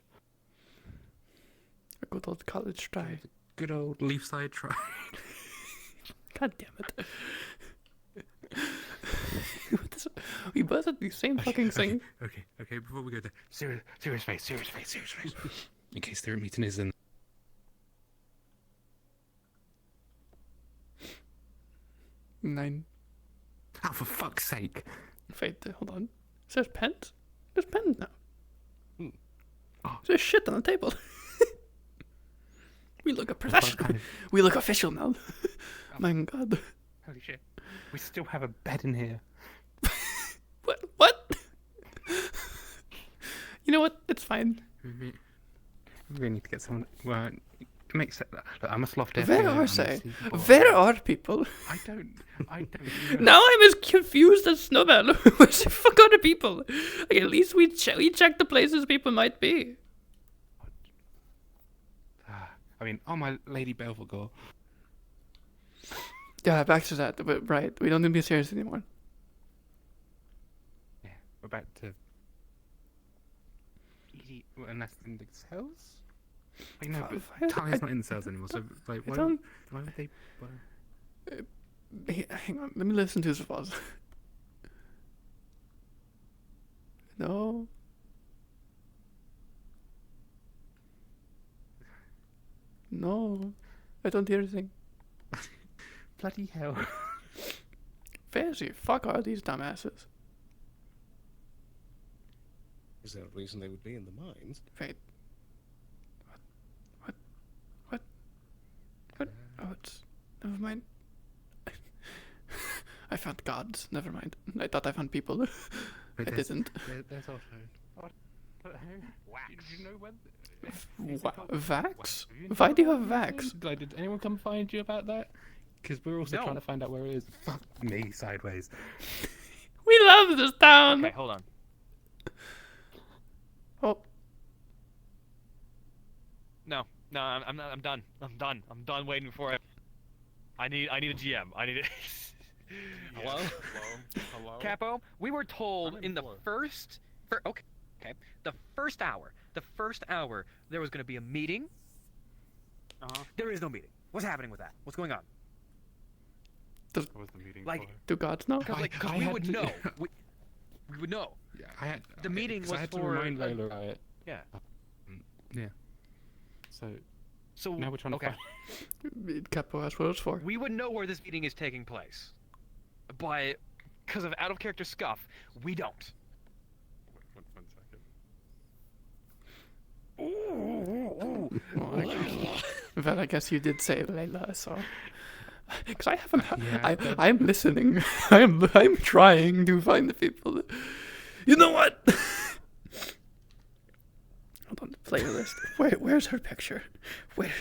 A good old college try. Good old Leafside try. God damn it. We both had the same fucking thing. Okay, before we go there, serious face. In case their meeting is in. Nine. Oh, for fuck's sake. Wait, hold on. There's pens? There's pens now. There's shit on the table. We look professional. We look official now. My God. Holy shit. We still have a bed in here. What? You know what? It's fine. We need to get someone. Well, it makes sense. Look, I'm a sloth. Where are people? I don't. Now I'm as confused as Snowbell. Where the fuck are the people? Like, at least we check the places people might be. I mean, oh my Lady Belvedere. Yeah, back to that. But right, we don't need to be serious anymore. Yeah, we're back to. Unless in the cells. Wait, no, but Talia's not in the cells anymore. So, like, why would they? Hang on, let me listen to this pause. No. No, I don't hear anything. Bloody hell. Fancy, fuck are these dumbasses? Is there a reason they would be in the mines? Wait. What? Oh, it's... Never mind. I found gods. Never mind. I thought I found people. I didn't. There's also... Wax. Did you know when... Vax? Why do you have Vax? Like, did anyone come find you about that? Because we're also trying to find out where it is. Fuck me, sideways. We love this town! Okay, hold on. Oh. No, I'm done. I'm done waiting for it. I need a GM. I need it. Hello? Capo, we were told in the first hour there was going to be a meeting. There is no meeting. What's happening with that? What's going on? What was the meeting Like, for? Do gods know? Because we would know. We would know. Yeah, the meeting was I had for to remind Layla about it. Yeah. Yeah. So now we're trying to find. Capo asked what it's for. We would know where this meeting is taking place, but because of out of character scuff, we don't. Well, I guess you did say Layla, so... Because I haven't... I'm listening. I'm trying to find the people. You know what? Hold on, the playlist. Where's her picture? Where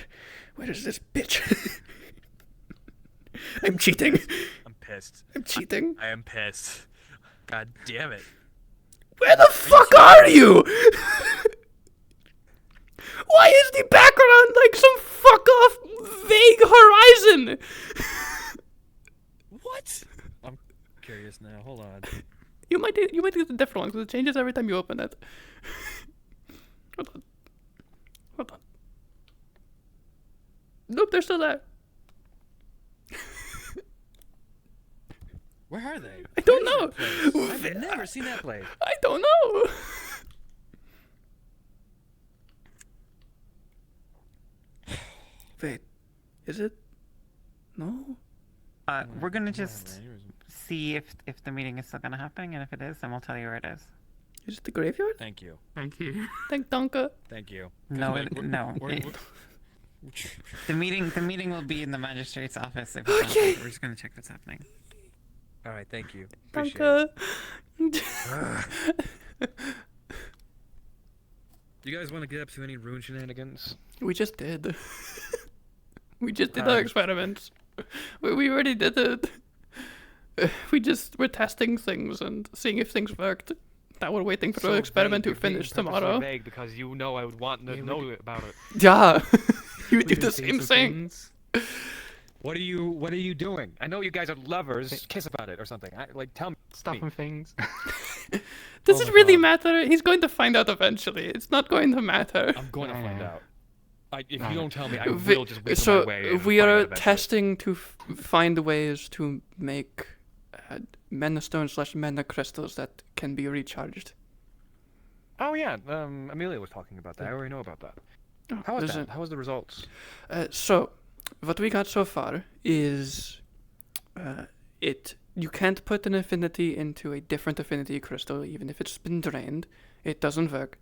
is this bitch? I'm cheating. I'm pissed. I'm cheating. I am pissed. God damn it. Where the fuck are you? Why is the background like some fuck off vague horizon? What? I'm curious now. Hold on. You might get a different one because it changes every time you open it. Hold on. Nope, they're still there. Where are they? I don't know. I've never seen that place. I don't know. Wait, is it? No. We're gonna just see if the meeting is still gonna happen, and if it is, then we'll tell you where it is. Is it the graveyard? Thank you. Thank you. Thank Donka. Thank you. No, no. The meeting will be in the magistrate's office. If Okay. We're just gonna check what's happening. All right, thank you. Appreciate Donka. You guys want to get up to any rune shenanigans? We just did. We just did our experiments. We already did it. We're testing things and seeing if things worked. That we're waiting for So the experiment vague, to you're being finish purposely tomorrow. Vague because you know I would want to know about it. Yeah, you would do the same thing. What are you doing? I know you guys are lovers. Kiss about it or something. Tell me. Stuffing things. Does it really matter? He's going to find out eventually. It's not going to matter. I'm going to find out. If you don't tell me, I Vi- will just wiggle so my way. And we find out are eventually. testing to find ways to make mana stones / mana crystals that can be recharged. Oh yeah, Amelia was talking about that. I already know about that. How was that? How was the results? So, what we got so far is you can't put an affinity into a different affinity crystal, even if it's been drained. It doesn't work.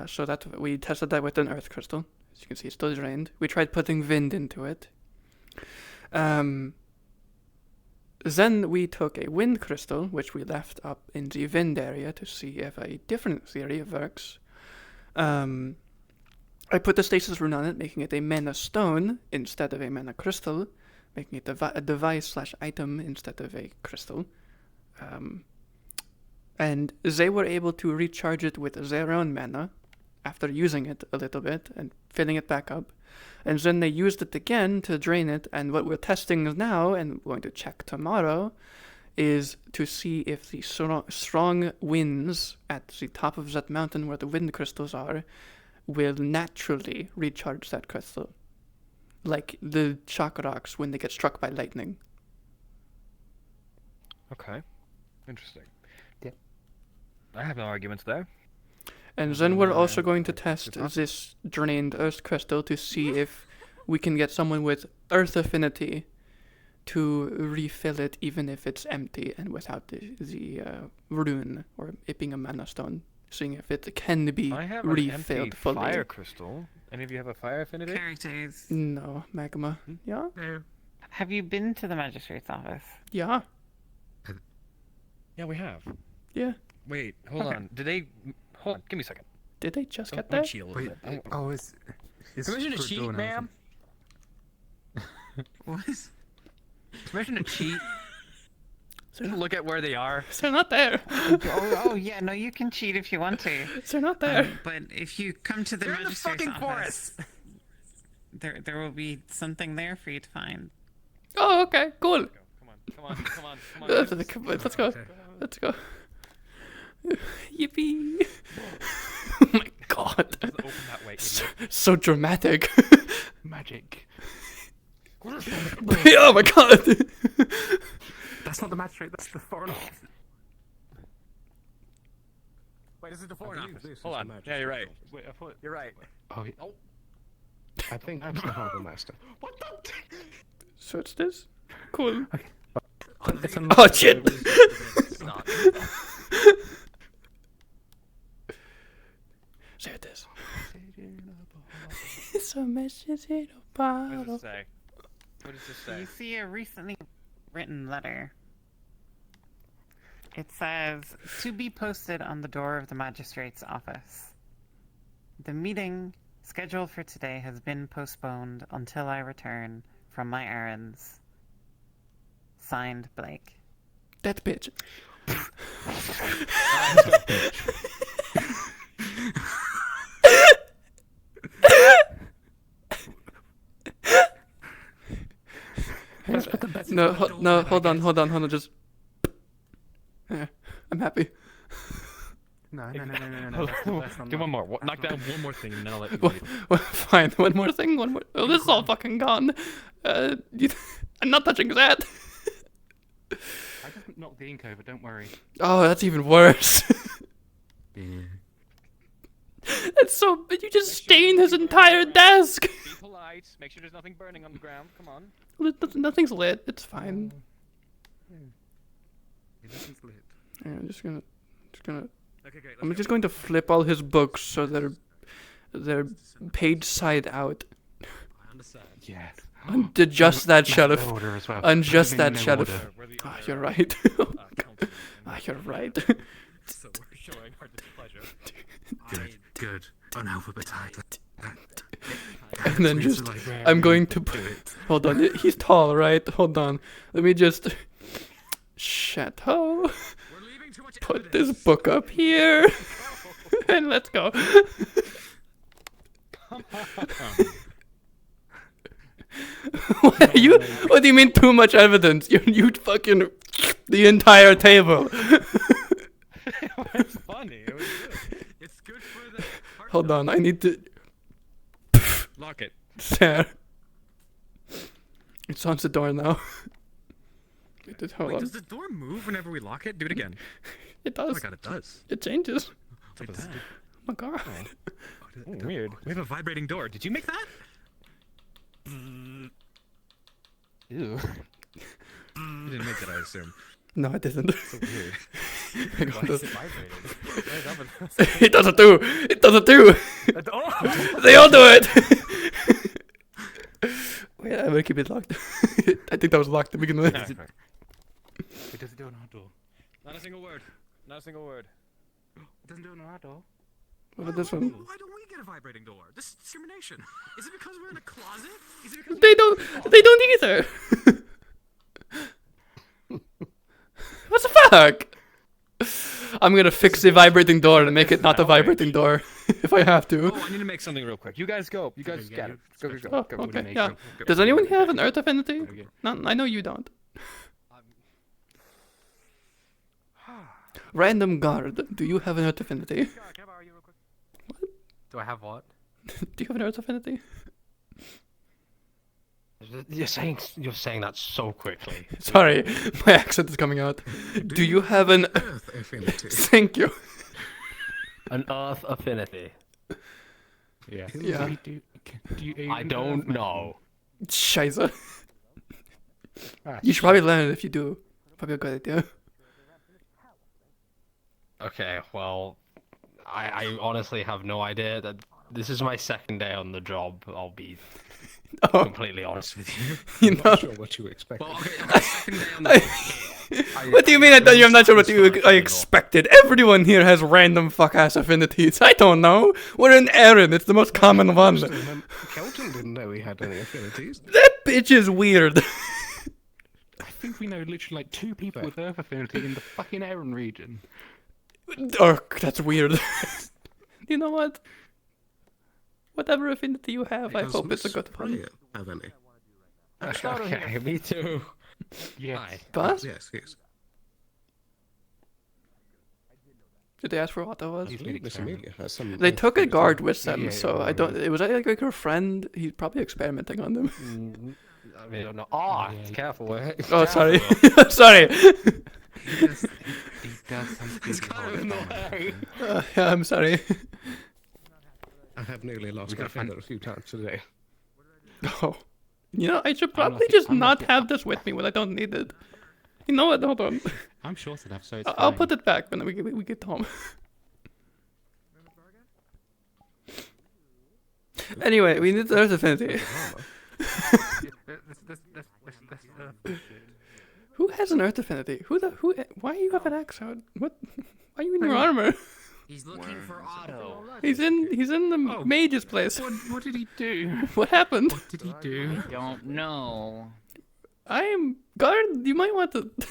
So that we tested that with an earth crystal. As you can see, it's still drained. We tried putting wind into it. Then we took a wind crystal, which we left up in the wind area to see if a different theory works. I put the stasis rune on it, making it a mana stone instead of a mana crystal, making it a device / item instead of a crystal. And they were able to recharge it with their own mana after using it a little bit and filling it back up. And then they used it again to drain it, and what we're testing now, and going to check tomorrow, is to see if the strong winds at the top of that mountain where the wind crystals are will naturally recharge that crystal. Like the shock rocks when they get struck by lightning. Okay. Interesting. Yeah. I have no arguments there. And then we're also going to test this drained earth crystal to see if we can get someone with earth affinity to refill it even if it's empty and without the rune or it being a mana stone. Seeing if it can be I have an refilled empty fully. fire crystal. Any of you have a fire affinity? Characters. No, magma. Yeah? Have you been to the magistrate's office? Yeah. Yeah, we have. Yeah. Wait, hold on. Did they... Hold on, give me a second. Did they just get Let me there? cheat a little bit. Permission to cheat, ma'am? What? Permission to cheat? Look at where they are. They're not there. oh yeah, no, you can cheat if you want to. They're not there. But if you come to the They're in the magistrate's fucking office, there will be something there for you to find. Oh, okay, cool. Come on. Let's go. Let's go. Yippee! Oh my god. Open that way, idiot. So dramatic. Magic. Oh my god! That's not the magistrate, that's the foreign office. Wait, this is the foreign office. Hold on. Yeah, you're right. Wait, I thought... You're right. Oh, I think that's the harbour master. What the? So it's this? Cool. Okay. Oh shit! Stop. There it is. It's a message in a bottle. What does it say? What does this say? You see a recently written letter. It says, to be posted on the door of the magistrate's office. The meeting scheduled for today has been postponed until I return from my errands. Signed, Blake. That bitch. No, hold on, just... Yeah, I'm happy. No. Do one more. Knock down one more thing and then I'll let you Well, fine, one more thing, Oh, this is all fucking gone. I'm not touching that. I just knocked the ink over, don't worry. Oh, that's even worse. That's so... You just stained his entire desk. Be polite. Make sure there's nothing burning on the ground. Come on. Nothing's lit. It's fine. Nothing's lit. Yeah, I'm just gonna... Okay, great. I'm just going to flip all his books so they're page side out. I understand. Yes. On just that shelf. Order as well. On just that No shelf. order. Ah, you're right. You're right. So we're showing our displeasure. Good. Unalphabetized. And then just... I'm going to... Hold on. He's tall, right? Hold on. Let me just... Chateau. We're leaving to a put this book up here, and let's go. What do you mean too much evidence? You fucking the entire table. It's funny. It was good. It's good for the. Hold on, I need to. Lock it. There. It's on the door now. Hold on. Does the door move whenever we lock it? Do it again. It does. Oh my god, it does. It changes. What's up with that? Oh my god. Oh, weird. We have a vibrating door. Did you make that? Ew. You didn't make that, I assume. No, I didn't. So weird. Hang on, Why is it vibrating? It does it too. It does it too. They all do it. Wait, I'm gonna keep it locked. I think that was locked to begin with. It doesn't do an auto. Not a single word. Not a single word. It doesn't do an auto. What about this one? Why don't we get a vibrating door? This is discrimination. Is it because we're in a closet? Is it because They don't either. What the fuck? I'm gonna fix the vibrating door and make it not a vibrating door if I have to. Oh, I need to make something real quick. You guys go. You guys get it. Go. Oh, okay, yeah. Does anyone here have an Earth Affinity? No, I know you don't. Random guard, do you have an Earth Affinity? Do I have what? Do you have an Earth Affinity? You're saying that so quickly. Sorry, my accent is coming out. Do you have an Earth Affinity? Thank you. An Earth Affinity. Yeah. Yeah. I don't know. Scheiße. You should probably learn it if you do. Probably a good idea. Okay, well, I honestly have no idea. That this is my second day on the job. I'll be completely honest with you. You know. Not sure what you expected. Well, okay, my second day on the What do you mean? I'm not sure what I expected. Everyone here has random fuck ass affinities. I don't know. We're in Erin. It's the most common one. Kelton didn't know he had any affinities. That bitch is weird. I think we know literally like 2 people with Earth Affinity in the fucking Erin region. Oh, that's weird. You know what? Whatever affinity you have, I hope it's a good one. Have any? Okay, me too. Yes. But? Yes. Did they ask for what that was? Miss Amelia has some. They took a guard with them, so I don't. It was like her friend. He's probably experimenting on them. I mean, no. Oh, careful. Oh, sorry. Sorry. It's kind of annoying. Yeah, I'm sorry. I have nearly lost my finger a few times today. Oh. You know, I should probably just not have this with me when I don't need it. You know what? Hold on. I'm short enough, so it's I'll fine. put it back when we get home. Anyway, we need the Earth Affinity. Who has an Earth Affinity? Why do you have an axe out? What? Why are you in your armor? He's looking for Otto. He's in the mage's place. What did he do? What happened? What did he do? I don't know. I am guard. You might want to. Make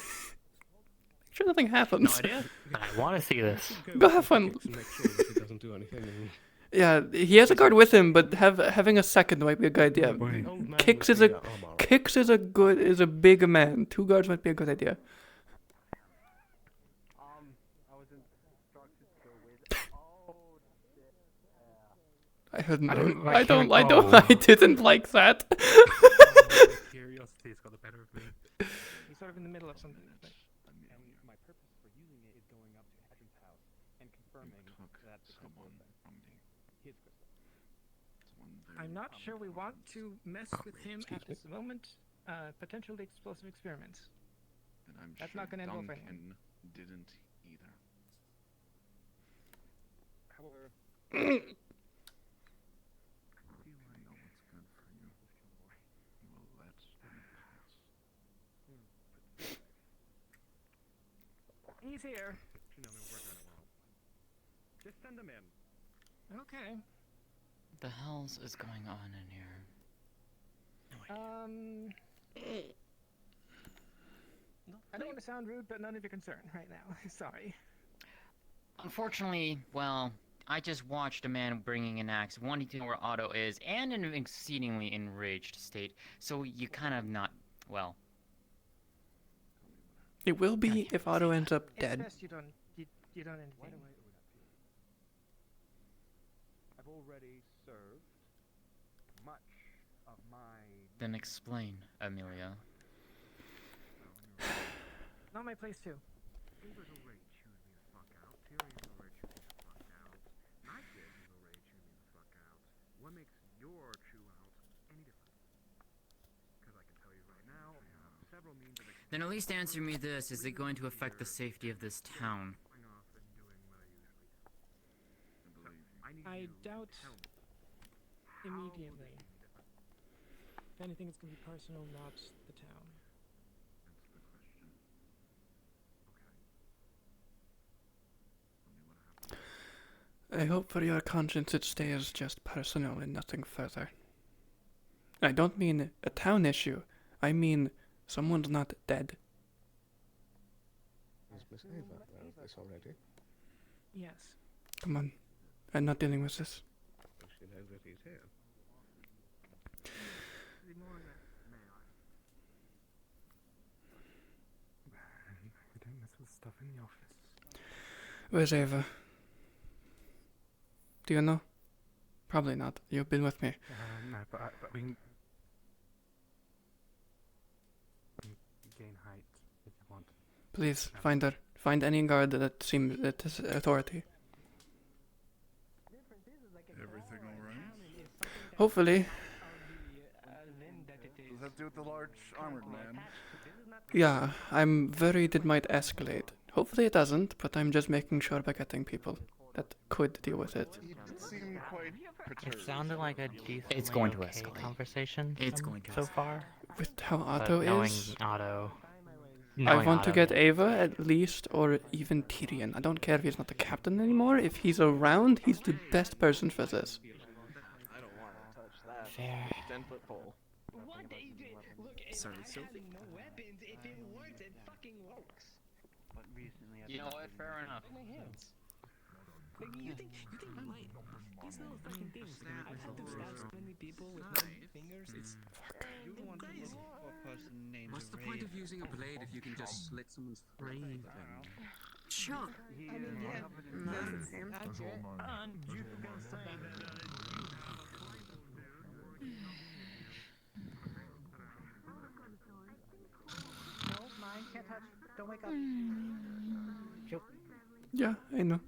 sure nothing happens. No idea. I want to see this. Go have fun. Make sure that he doesn't do anything. Yeah, he has a guard with him, but having a second might be a good idea. Kix is a big man. 2 guards might be a good idea. I didn't like that. Curiosity's got the better of me. He's sort of in the middle of something. And my purpose for using it is going up to Hedren's house and confirming that the crystal is his crystal. I'm not sure we want to mess with him at this moment. Potentially explosive experiments. That's not going to end well for him. Didn't either. However. He's here. Just send him in. Okay. The hell's is going on in here? I don't want to sound rude, but none of your concern right now. Sorry. Unfortunately, well, I just watched a man bringing an axe, wanting to know where Otto is, and in an exceedingly enraged state, so you kind of not, well... It will be if Otto ends up dead. It's best you don't anything. I've already served much of my... Then explain, Amelia. Not my place too. Ava's already chewed me the fuck out. Tyrion's already chewed me the fuck out. Nightgate has already chewed me the fuck out. What makes your chew out any different? Because I can tell you right now, I have several means of... Then at least answer me this, is it going to affect the safety of this town? I doubt immediately. If anything, it's going to be personal, not the town. I hope for your conscience it stays just personal and nothing further. I don't mean a town issue. I mean someone's not dead. Is Miss Ava aware of this already? Yes. Come on. I'm not dealing with this. Does she know that he's here? We don't mess with stuff in the office. Where's Ava? Do you know? Probably not. You've been with me. No, but we can gain height if you want. Please, find her. Find any guard that seems that is authority. Everything alright? Hopefully. Does that do with the large armored man? Yeah, I'm worried it might escalate. Hopefully it doesn't, but I'm just making sure by getting people that could deal with it. He did seem quite perturbed. It sounded like a decent It's going to okay escalate. conversation. It's going to so escalate. far. With how But Otto knowing is, Otto. I knowing want to Otto, get Ava at least, or even Tyrion. I don't care if he's not the captain anymore. If he's around, he's the best person for this. I don't want to touch that. Fair. 10-foot pole. What, David? Look, Sorry, having no weapons, if it works, it fucking works. But recently You know what? Fair enough. My hands. Like, you think my these little fucking things, man, I've had to stab so many people with my fingers, it's You want to look for a person named What's the point of using a blade if you can just slit someone's throat? Sure. I mean, yeah, that's accurate. And you can say No, mine can't touch. Don't wake up. Yeah, I know.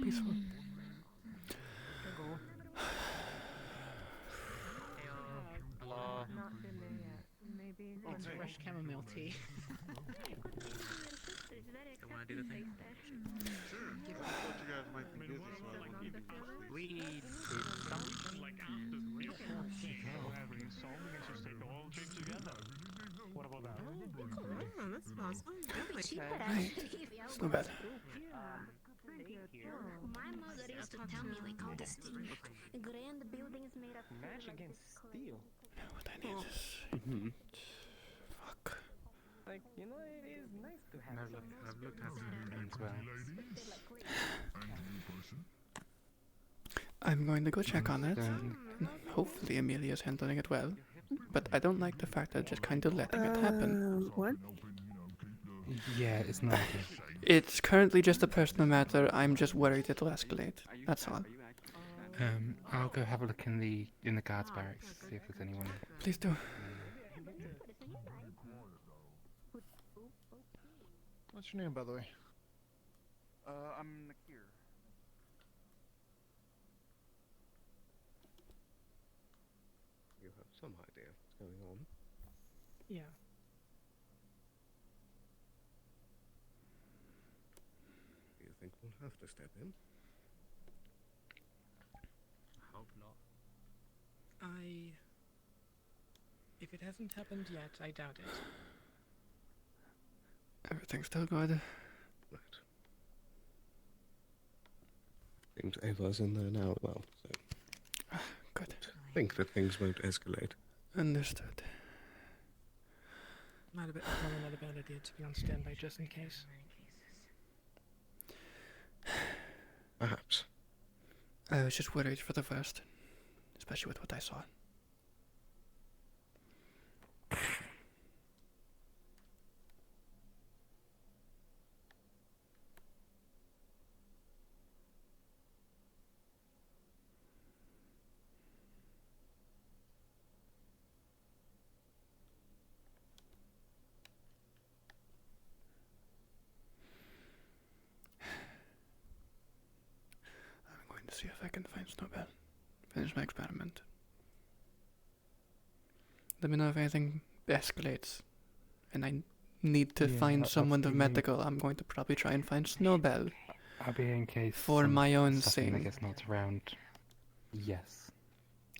Peaceful. Hello. Not been there yet. Maybe. It's fresh chamomile tea. Don't want to do the thing? Sure. I thought you guys might be busy, so I won't keep you asleep. We did something. What about that? That's possible. Right. It's not bad. My mother used to tell me like all this grand buildings made of Match against steel. What I need is... Fuck. Like, you know, it is nice to have I've looked at it as well. I'm going to go check on it. And hopefully Amelia's handling it well. But I don't like the fact that just kind of letting it happen. What? Yeah, it's not. It's currently just a personal matter. I'm just worried it'll escalate. That's all. I'll go have a look in the guards barracks, see if there's anyone. Please do. What's your name, by the way? I'm Nakir. You have some idea what's going on. Yeah. Do you think we'll have to step in? Hope not. If it hasn't happened yet, I doubt it. Everything's still good. Right. Seems Ava's in there now as well, so... Good. I think that things won't escalate. Understood. Probably not a bad idea to be on standby just in case. perhaps. I was just worried for the first, especially with what I saw. I'm going to see if I can find Snowbell. Finish my experiment. Let me know if anything escalates and I need to find someone of medical. I'm going to probably try and find Snowbell. I'll be in case for my own something that sake. gets knocked around. Yes.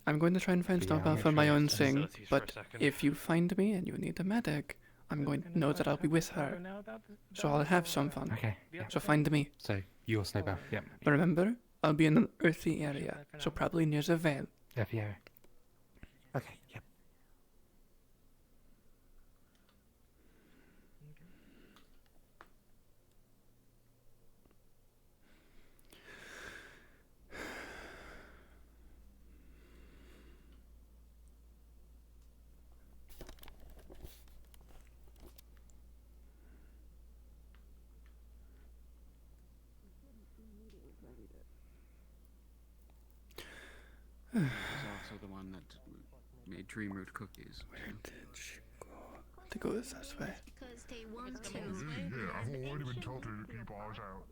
I'm going to try and find Yeah, I'll Snowbell make for sure my it's own in sake, facilities for a but second. if you find me and you need a medic, I'm going to know that I'll be with her. So I'll have some fun. Okay. So find me. So, you're Snowbell. Yep. But remember, I'll be in an earthy area, so probably near the veil. Yeah. Okay, yep. He's also the one that made Dreamroot cookies. Where did she go? I think it was this way. Because they want to. Yeah, I've already been told to keep our eyes out.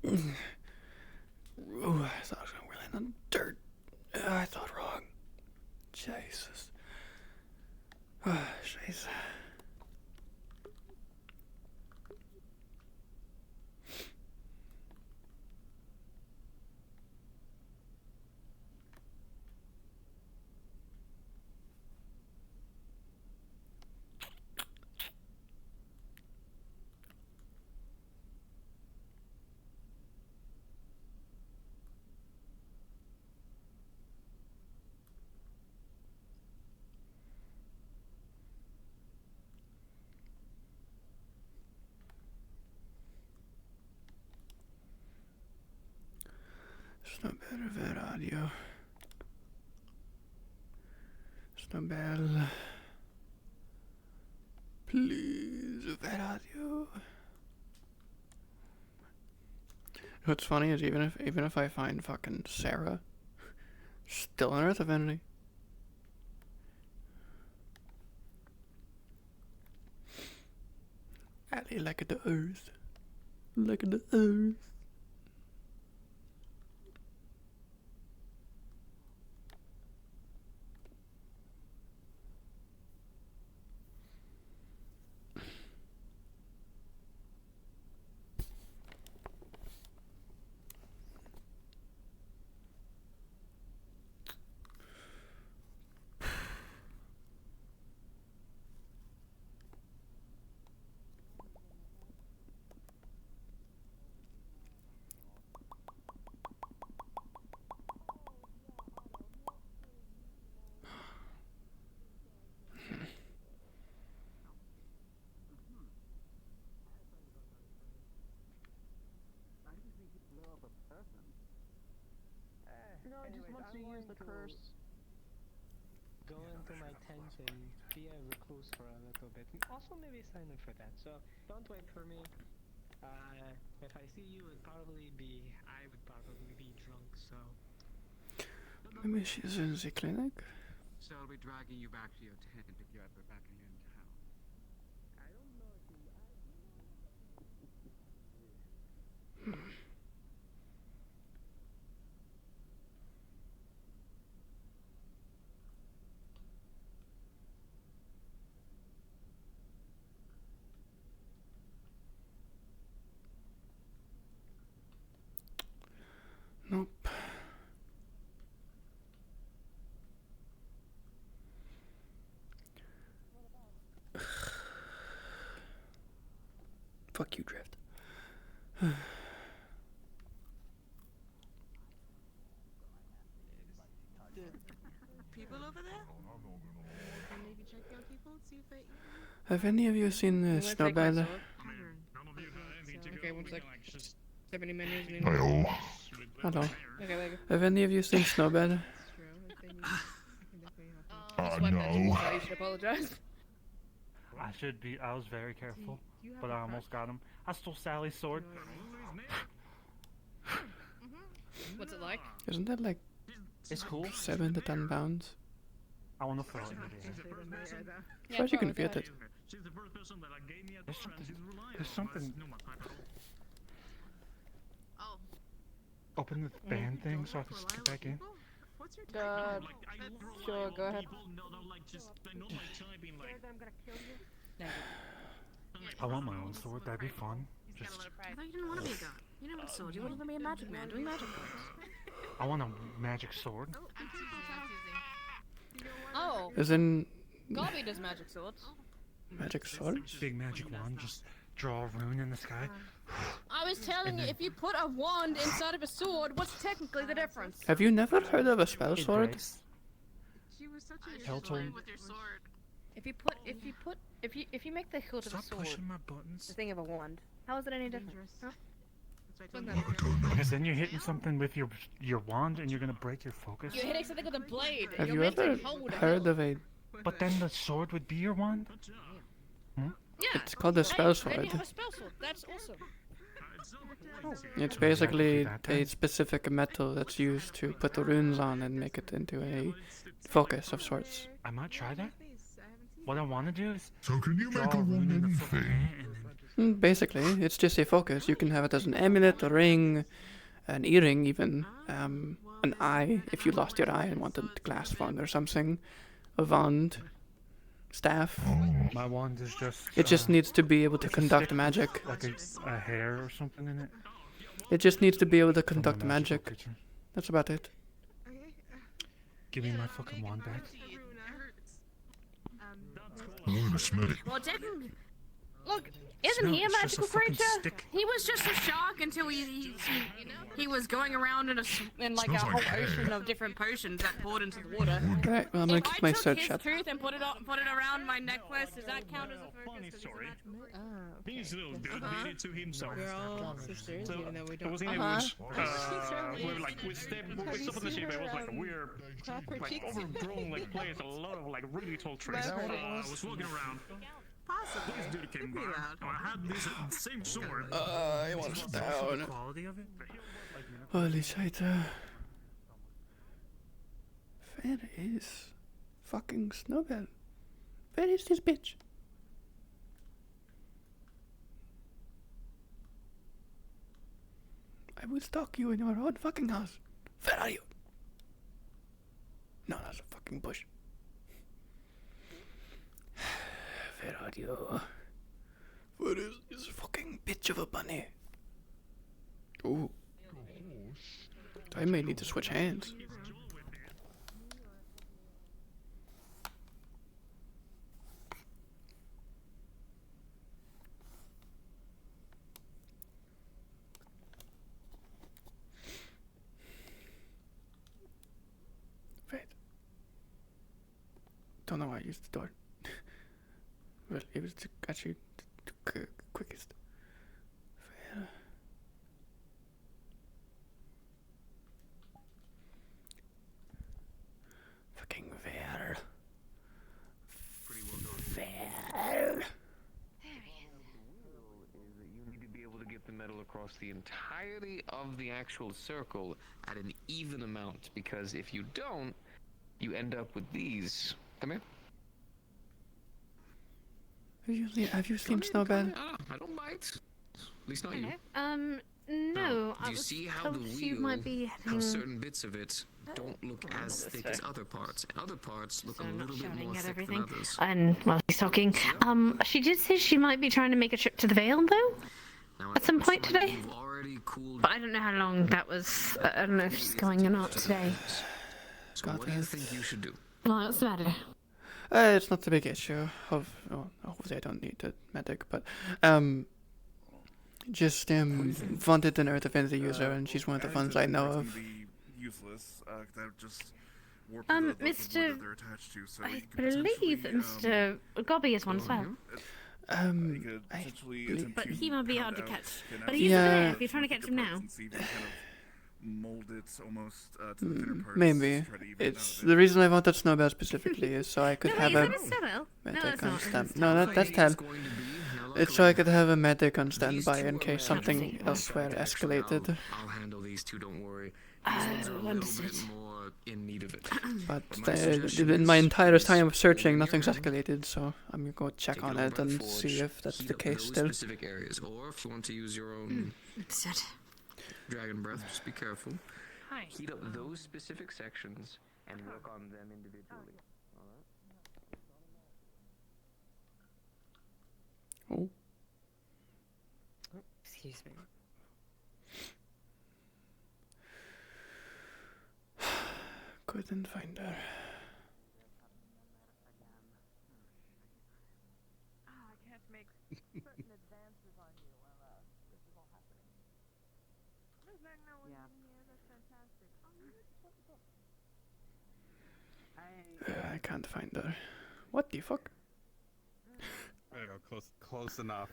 Ooh, I thought I was going to land on dirt. I thought wrong. Jesus. Oh, jeez. Snowbell, VRChatRP. Snowbell. Please, VRChatRP. What's funny is even if I find fucking Sarah, still on Earth Affinity. Ali like the Earth. Like the Earth. No, I just want to use the curse. Go into my tent and be a recluse for a little bit. And also maybe sign up for that. So don't wait for me. If I see you, I would probably be drunk, so. Maybe she's in the clinic. So I'll be dragging you back to your tent if you're ever back here in town. I don't know if you. Fuck you, Drift. People over there? Maybe check out people, see if they. Have any of you seen Snowbed? Okay, one sec. 70 menus. Hello. Hello. Okay, there you go. Have any of you seen Snowbed? No. You should apologize. I was very careful, but I almost got him. I stole Sally's sword. What's it like? Isn't that like It's cool. 7 to 10 pounds? I want to throw it in the air. As far as you can fit it. There's something. Open the band thing so I can get back in. Sure, go ahead. I want my own sword. That'd be fun. Just. I thought you didn't want to be a god. You didn't want a sword. You wanted to be a magic man doing magic things. I want a magic sword. Oh. As in Gobby does magic swords. magic sword? Big magic wand. Just draw a rune in the sky. I was telling you, if you put a wand inside of a sword, what's technically the difference? Have you never heard of a spell sword? She was such a Pelton. with your sword. If you make the hilt of a Stop sword pushing my buttons. the thing of a wand, how is it any different? Huh? Because then you're hitting something with your wand and you're gonna break your focus. You're hitting something with a blade. Have You're you meant to ever hold a heard hilt. of a... But then the sword would be your wand? Yeah. It's called a spell Then sword. you have a spell sword. That's awesome. It's basically a specific metal that's used to put the runes on and make it into a focus of sorts. I might try that. What I want to do is. So can you draw make a rune in the woman fucking thing? air and then Basically, it's just a focus. You can have it as an amulet, a ring, an earring even, an eye if you lost your eye and wanted a glass wand or something, a wand, staff. my wand is just. It just needs to be able to it's a conduct stick magic. with, like a hair or something in it. It just needs to be able to From my conduct magical magic. kitchen. That's about it. Give me my fucking wand back. Oh, the Smitty. Well, technically, look, isn't he a it's just a magical fucking creature? stick. He was just a shark until he was going around in like a Smells whole like hair. ocean of different potions that poured into the water. Right, well, I'm gonna If keep I my took search his up. tooth and put it around my necklace, does that count as a focus? 'Cause he's a magical- He's a little dude, Uh-huh. did it to himself. We're all sisters, So, even though we I don't. was in the woods. We're like, we stopped on the ship. It was like a weird, like overgrown, like place, a lot of like really tall trees. I was walking around. Possibly. This dude came by. I had this same sword. I want down. Quality of it? Holy shit. Where is fucking Snowbell? Where is this bitch? I will stalk you in your own fucking house. Where are you? No, that's a fucking bush. Where are you? Where is this fucking bitch of a bunny? Ooh. I may need to switch hands. Wait. Don't know why I used the door. Well, it was actually the quickest. Where? Fucking where? Where? You need to be able to get the metal across the entirety of the actual circle at an even amount, because if you don't, you end up with these. Come here. Have you seen Snowbell? I don't bite. At least not you. Hello. No. Do I you was see how the told wheel, you might be how having. certain bits of it don't look as thick as other parts, and other parts look a I'm not little bit shouting more at thick everything. than others. And while he's talking, she did say she might be trying to make a trip to the Vale, though, at some point today. But I don't know how long that was. I don't know if she's going or not today. So what do you think you should do? Well, what's the matter? It's not a big issue. Obviously I don't need a medic, but Just wanted an Earth Affinity user, and she's one of the ones I know of. Useless. That just warp Mr. I believe Mr. Gobby is one as well. But he might be hard to catch. But he's over there if you're trying to catch him now. Mold it almost to the thinner parts. Maybe. It's the reason I wanted Snowbell specifically is so I could have a medic on stand. No, that's Ted. It's so I could have a medic on standby in case something elsewhere escalated. I'll handle these two, don't worry. Understood. In need of it. But in my entire time of searching, nothing's escalated, so I'm gonna go check on it and see if that's the case still. Specific areas, or if you want to use your own dragon breath, just be careful. Heat up those specific sections and work on them individually. Oh. Excuse me. Couldn't find her. I can't make certain advances on you while this is all happening. There's Magna in here. That's fantastic. I can't find her. What the fuck? There you go, close enough.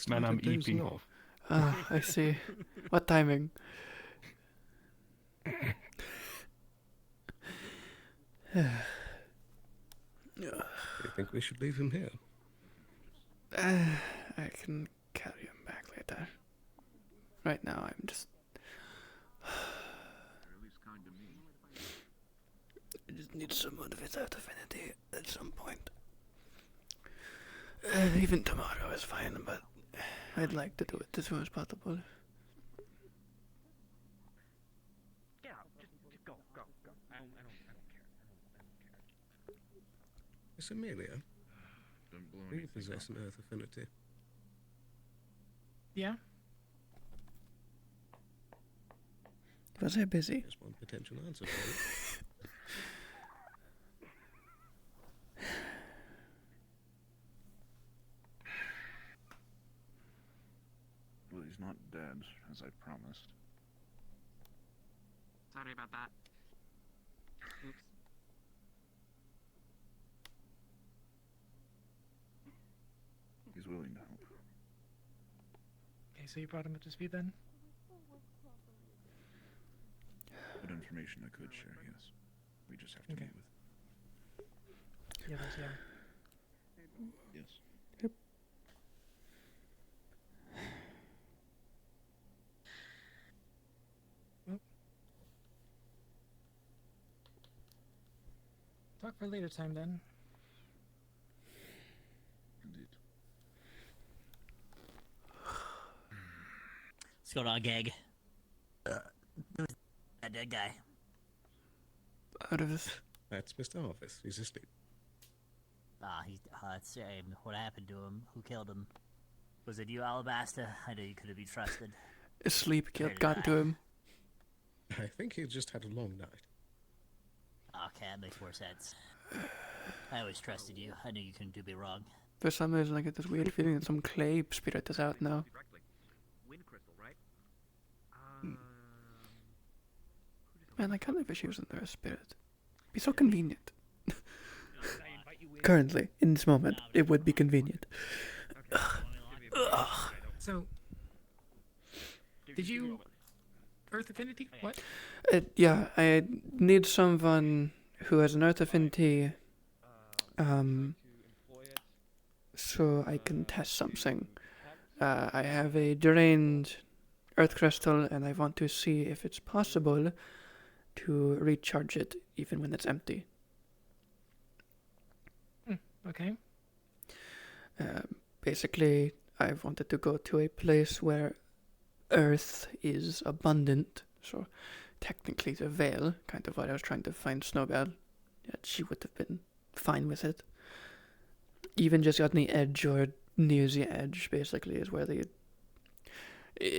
Man, I'm eating off. Ah, I see. What timing? Do you think we should leave him here? I can carry him back later. Right now, I'm just. I just need someone without affinity at some point. Even tomorrow is fine, but I'd like to do it as soon as possible. Yeah, just go. I don't care. Miss Amelia, do you possess an Earth Affinity? Yeah. Was I busy? There's one potential answer for you. Well, he's not dead, as I promised. Sorry about that. Oops. He's willing to help. Okay, so you brought him up to speed then? What information I could share, yes. We just have to meet with. Yeah. Yes. Yep. Well, talk for later time then. Indeed. What's going on, gang? Who's that dead guy? Out of this. That's Mr. Harvest. He's asleep. It's shame. What happened to him? Who killed him? Was it you, Alabaster? I know you couldn't be trusted. Sleep got to him. I think he just had a long night. Okay, that makes more sense. I always trusted you. I knew you couldn't do me wrong. For some reason, I get this weird feeling that some clay spirit is out now. Wind crystal, right? Man, I kind of wish he was in there as spirit. Be so convenient. Currently, in this moment, it would be convenient. So, did you Earth Affinity? What? Yeah, I need someone who has an Earth Affinity, so I can test something. I have a drained Earth Crystal, and I want to see if it's possible to recharge it even when it's empty. Okay. Basically, I wanted to go to a place where Earth is abundant, so technically the Vale, kind of what I was trying to find Snowbell. Yeah, she would have been fine with it. Even just on the edge or near the edge, basically, is where the...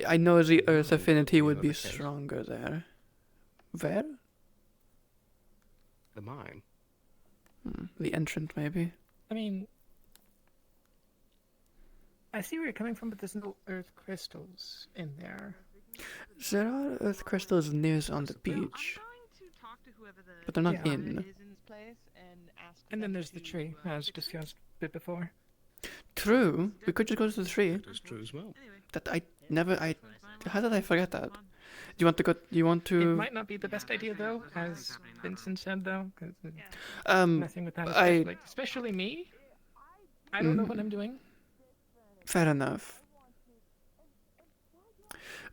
I know the Earth Affinity would be stronger there. Where? The mine. The entrance, maybe. I mean, I see where you're coming from, but there's no earth crystals in there. There are earth crystals near on the beach, but they're not in. And then there's the tree, as discussed a bit before. True. We could just go to the tree. That is true as well. That I never. How did I forget that? Do you want to go? You want to? It might not be the best idea, though, as Vincent said, though. Cause messing with that, especially me. I don't know what I'm doing. Fair enough.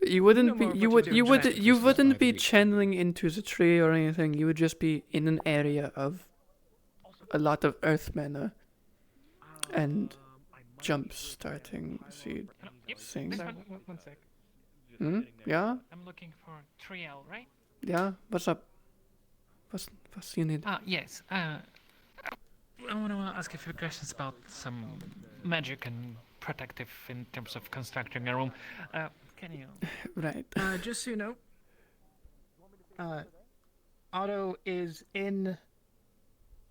You wouldn't be. You wouldn't be channeling into the tree or anything. You would just be in an area of a lot of earth mana and jump starting seed thing. Sorry, one sec. Yeah. I'm looking for Triel, right? Yeah. What's up? What's you need? Yes. I want to ask a few questions about some magic and protective in terms of constructing a room. Can you? Right. Just so you know, Otto is in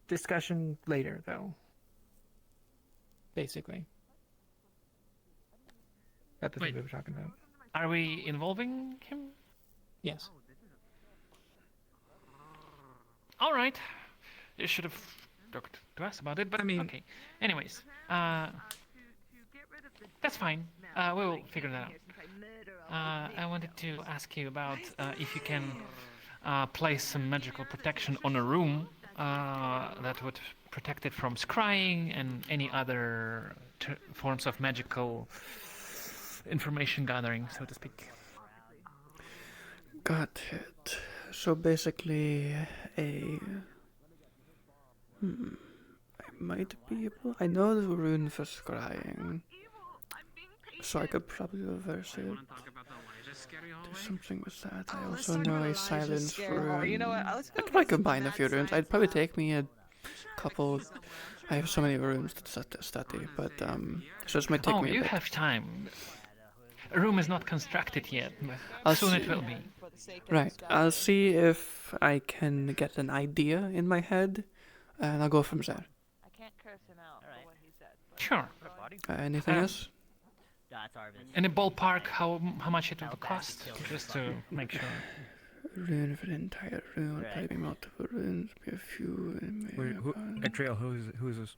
discussion later, though. Basically. That's the thing we were talking about. Are we involving him? Yes. All right. You should have talked to us about it, but I mean, okay. Anyways, that's fine. We will figure that out. I wanted to ask you about if you can place some magical protection on a room that would protect it from scrying and any other forms of magical information gathering, so to speak. Got it. So basically, I might be able. I know the rune for scrying, so I could probably reverse it. Do something with that. I also know a silence rune. You know what? I could probably combine a few runes. It'd probably take me a couple. I have so many runes to study, but so this might take me a you bit. have time. A room is not constructed yet, but soon it will be. Right. I'll see if I can get an idea in my head, and I'll go from there. I can't curse him out for what he said. Sure. Anything else? In a ballpark, how much it will cost, just to make sure. Rune for the entire room, probably multiple runes, be a few. Triel, who is this?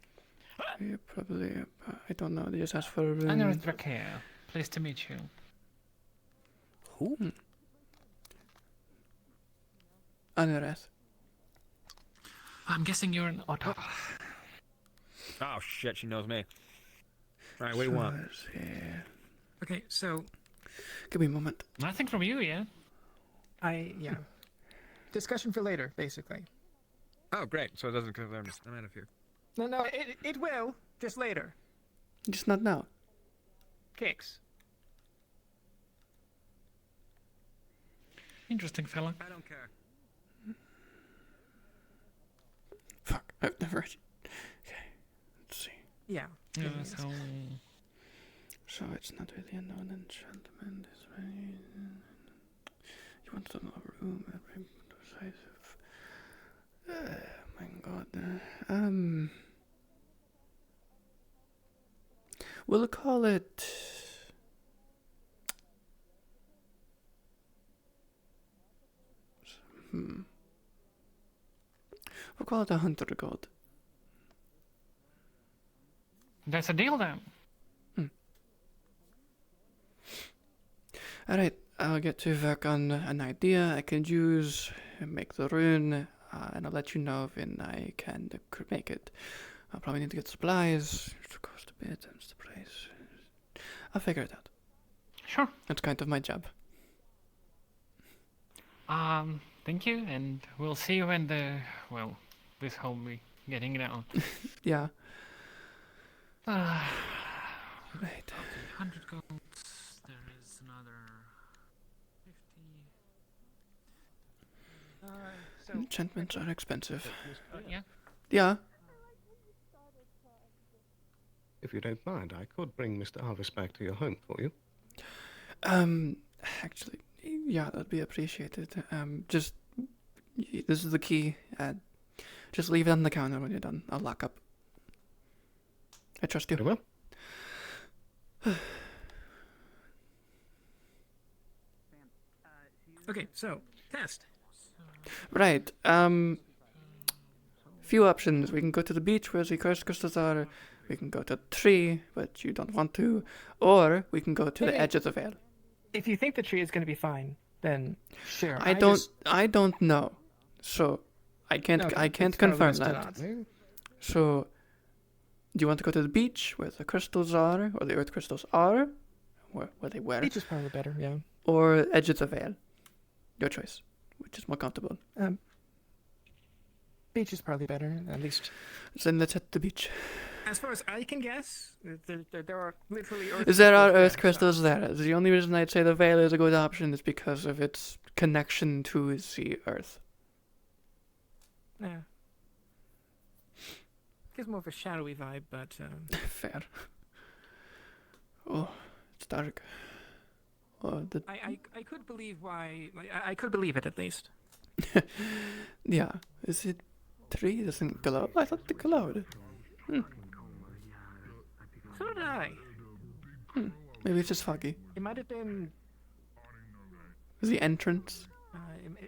Yeah, probably. I don't know. They just asked for a rune. Anurith Drakea. Pleased to meet you. Who? Anurith. I'm guessing you're an Otto. Oh shit, she knows me. Alright, what do you want? Yeah. Okay, so... Give me a moment. Nothing from you, yeah? Yeah. Discussion for later, basically. Oh, great. So it doesn't concern me. I'm out of here. No, it will. Just later. Just not now. Kicks. Interesting fella. I don't care. Fuck, I've never... Okay, let's see. Yeah. So it's not really a known enchantment. It's very... You want to know a room at very decisive... my god. We'll call it... We'll call it a hunter god. That's a deal then. Alright, I'll get to work on an idea I can use, make the rune, and I'll let you know when I can make it. I'll probably need to get supplies, which will cost a bit, and the price. I'll figure it out. Sure. That's kind of my job. Thank you, and we'll see you when this whole be getting down. Yeah. Right. Okay, 100 gold. There is another 50. Enchantments are expensive. Yeah? Yeah. If you don't mind, I could bring Mr. Alvis back to your home for you. Actually, yeah, that'd be appreciated. This is the key. Just leave it on the counter when you're done. I'll lock up. I trust you. Very well. Okay, so test. Right. Few options. We can go to the beach where the cursed crystals are. We can go to the tree, but you don't want to. Or we can go to the Hey. edge of the veil. If you think the tree is going to be fine, then sure. I don't know. So I can't Okay, I can't it's probably confirm best to that. not. So do you want to go to the beach where the crystals are, or the earth crystals are, where they were? Beach is probably better, yeah. Or edge of the veil. Your choice. Which is more comfortable. Beach is probably better, at least. Then let's hit the beach. As far as I can guess, there are literally earth There are crystals earth there, crystals there. The only reason I'd say the veil is a good option is because of its connection to the earth. Yeah. Gives more of a shadowy vibe, but Fair. Oh, it's dark. Oh, I could believe why. Like, I could believe it at least. Yeah. Is it tree? Doesn't glow? I thought it glowed. So did I. Maybe it's just foggy. It might have been. The entrance?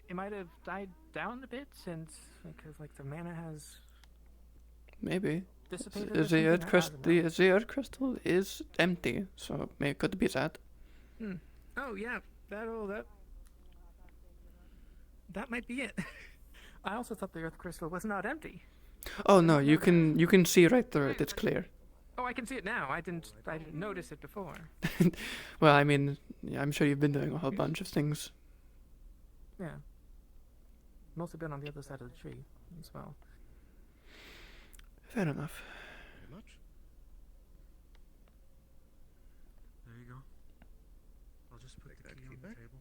It might have died down a bit since, because like the mana has. Maybe. Dissipated or The earth something? the earth crystal is empty, so maybe it could be that. Oh yeah, that might be it. I also thought the earth crystal was not empty. Oh no, you can see right through it. It's clear. Oh, I can see it now. I didn't notice it before. Well, I mean, yeah, I'm sure you've been doing a whole bunch of things. Yeah. Mostly been on the other side of the tree as well. Fair enough. Very much. There you go. I'll just put the key on the table.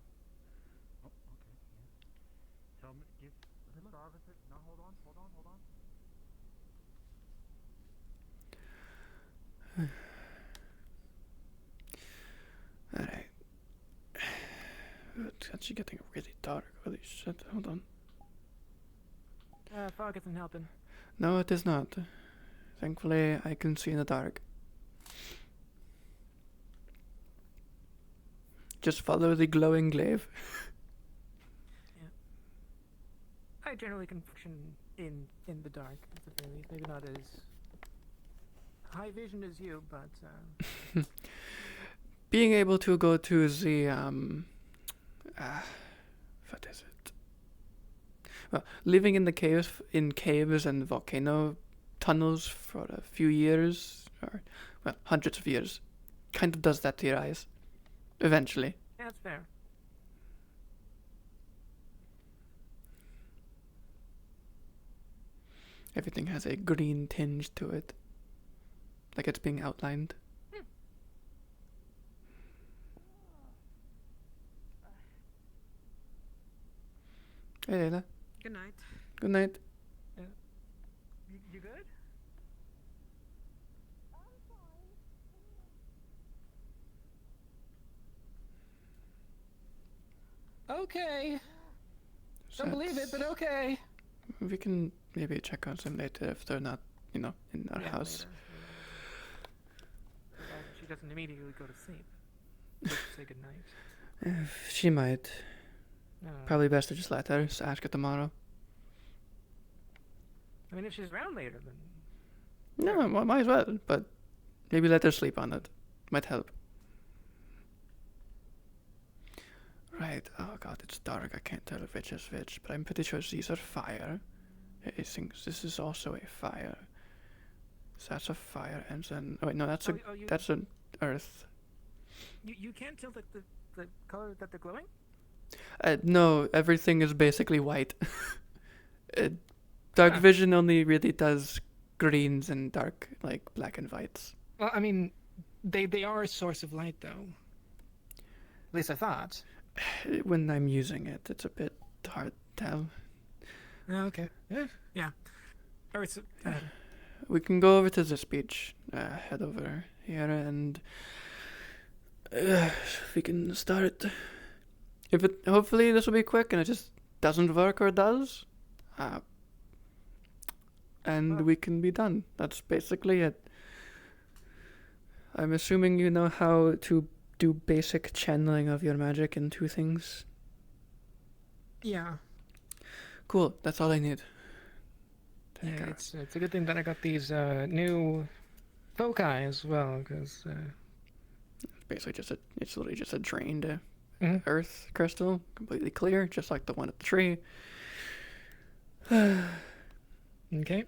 Oh, okay. Yeah. Tell me, give the service it. No, hold on. Alright. It's actually getting really dark. Holy shit, hold on. Fog isn't helping. No, it is not. Thankfully, I can see in the dark. Just follow the glowing glaive. I generally can function in the dark, at the very least. Maybe not as high vision as you, but Being able to go to the what is it? Well, living in the caves and volcano tunnels for a few years, or well, hundreds of years, kind of does that to your eyes. Eventually. yeah, that's fair. Everything has a green tinge to it. Like it's being outlined. Hey, Layla. Good night. Good night. You good? Okay. Don't believe it, but okay. We can maybe check on them later if they're not, in our house. She doesn't immediately go to sleep. Just say goodnight. She might. Probably best to just let her ask her tomorrow. I mean, if she's around later, then. No, might as well, but maybe let her sleep on it. Might help. Right, oh god, it's dark. I can't tell which is which, but I'm pretty sure these are fire. I think this is also a fire. So that's a fire, and then oh wait, no, that's that's an earth. You can't tell the color that they're glowing? No, everything is basically white. Dark vision only really does greens and dark, like black and whites. Well, I mean, they are a source of light, though. At least I thought. When I'm using it, it's a bit hard to tell. Okay. Yeah. Alright, so, we can go over to this beach, head over here, and we can start. If it, hopefully this will be quick, and it just doesn't work or does, and we can be done. That's basically it. I'm assuming you know how to do basic channeling of your magic in 2 things. Yeah. Cool, that's all I need. Yeah, it's a good thing that I got these new foci as well, because Basically it's literally just a drained Mhm. earth crystal, completely clear, just like the one at the tree. Okay.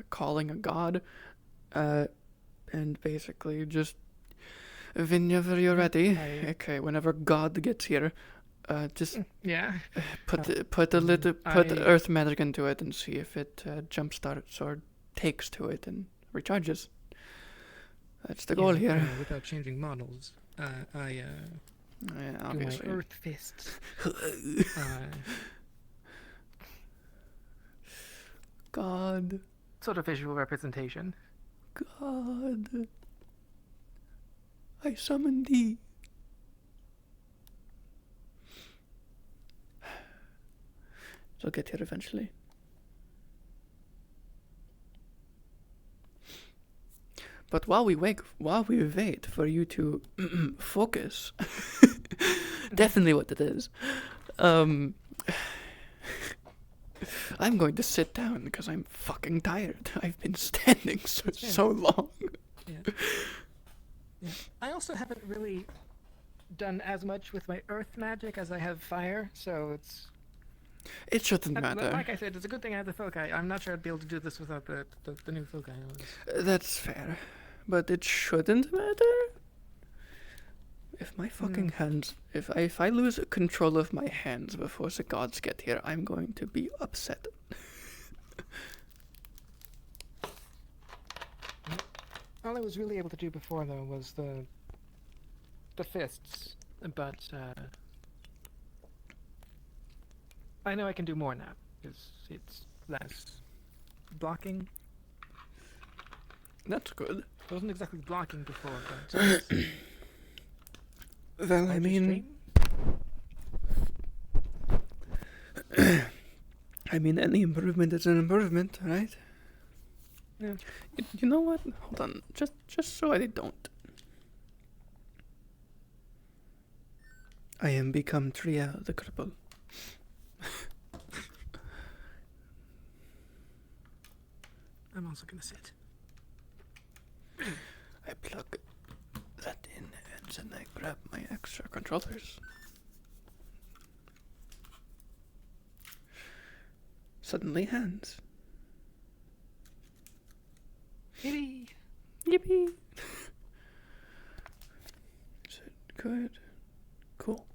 Calling a god, and basically just whenever you're ready. Okay, whenever God gets here, just yeah. put Uh, put a little I- put earth magic into it and see if it jump starts or takes to it and recharges. That's the goal here. Without changing models, I Yeah, do obviously. my earth fists. God. Sort of visual representation. God. I summon thee. They'll get here eventually. But while we wait for you to focus, definitely what it is. I'm going to sit down because I'm fucking tired. I've been standing for so long. Yeah. Yeah. I also haven't really done as much with my earth magic as I have fire, so It shouldn't matter. Like I said, it's a good thing I have the foci. I'm not sure I'd be able to do this without the new foci. That's fair. But it shouldn't matter. If my fucking hands, if I lose control of my hands before the gods get here, I'm going to be upset. All I was really able to do before, though, was the fists, but I know I can do more now, because it's less blocking. That's good. It wasn't exactly blocking before, but... Well, I mean... any improvement is an improvement, right? Yeah. You know what? Hold on. Just so I don't. I am become Triel the Cripple. I'm also gonna sit. I plug that in and then I grab my extra controllers. Suddenly hands. Yippee! Yippee! Is it good? Cool.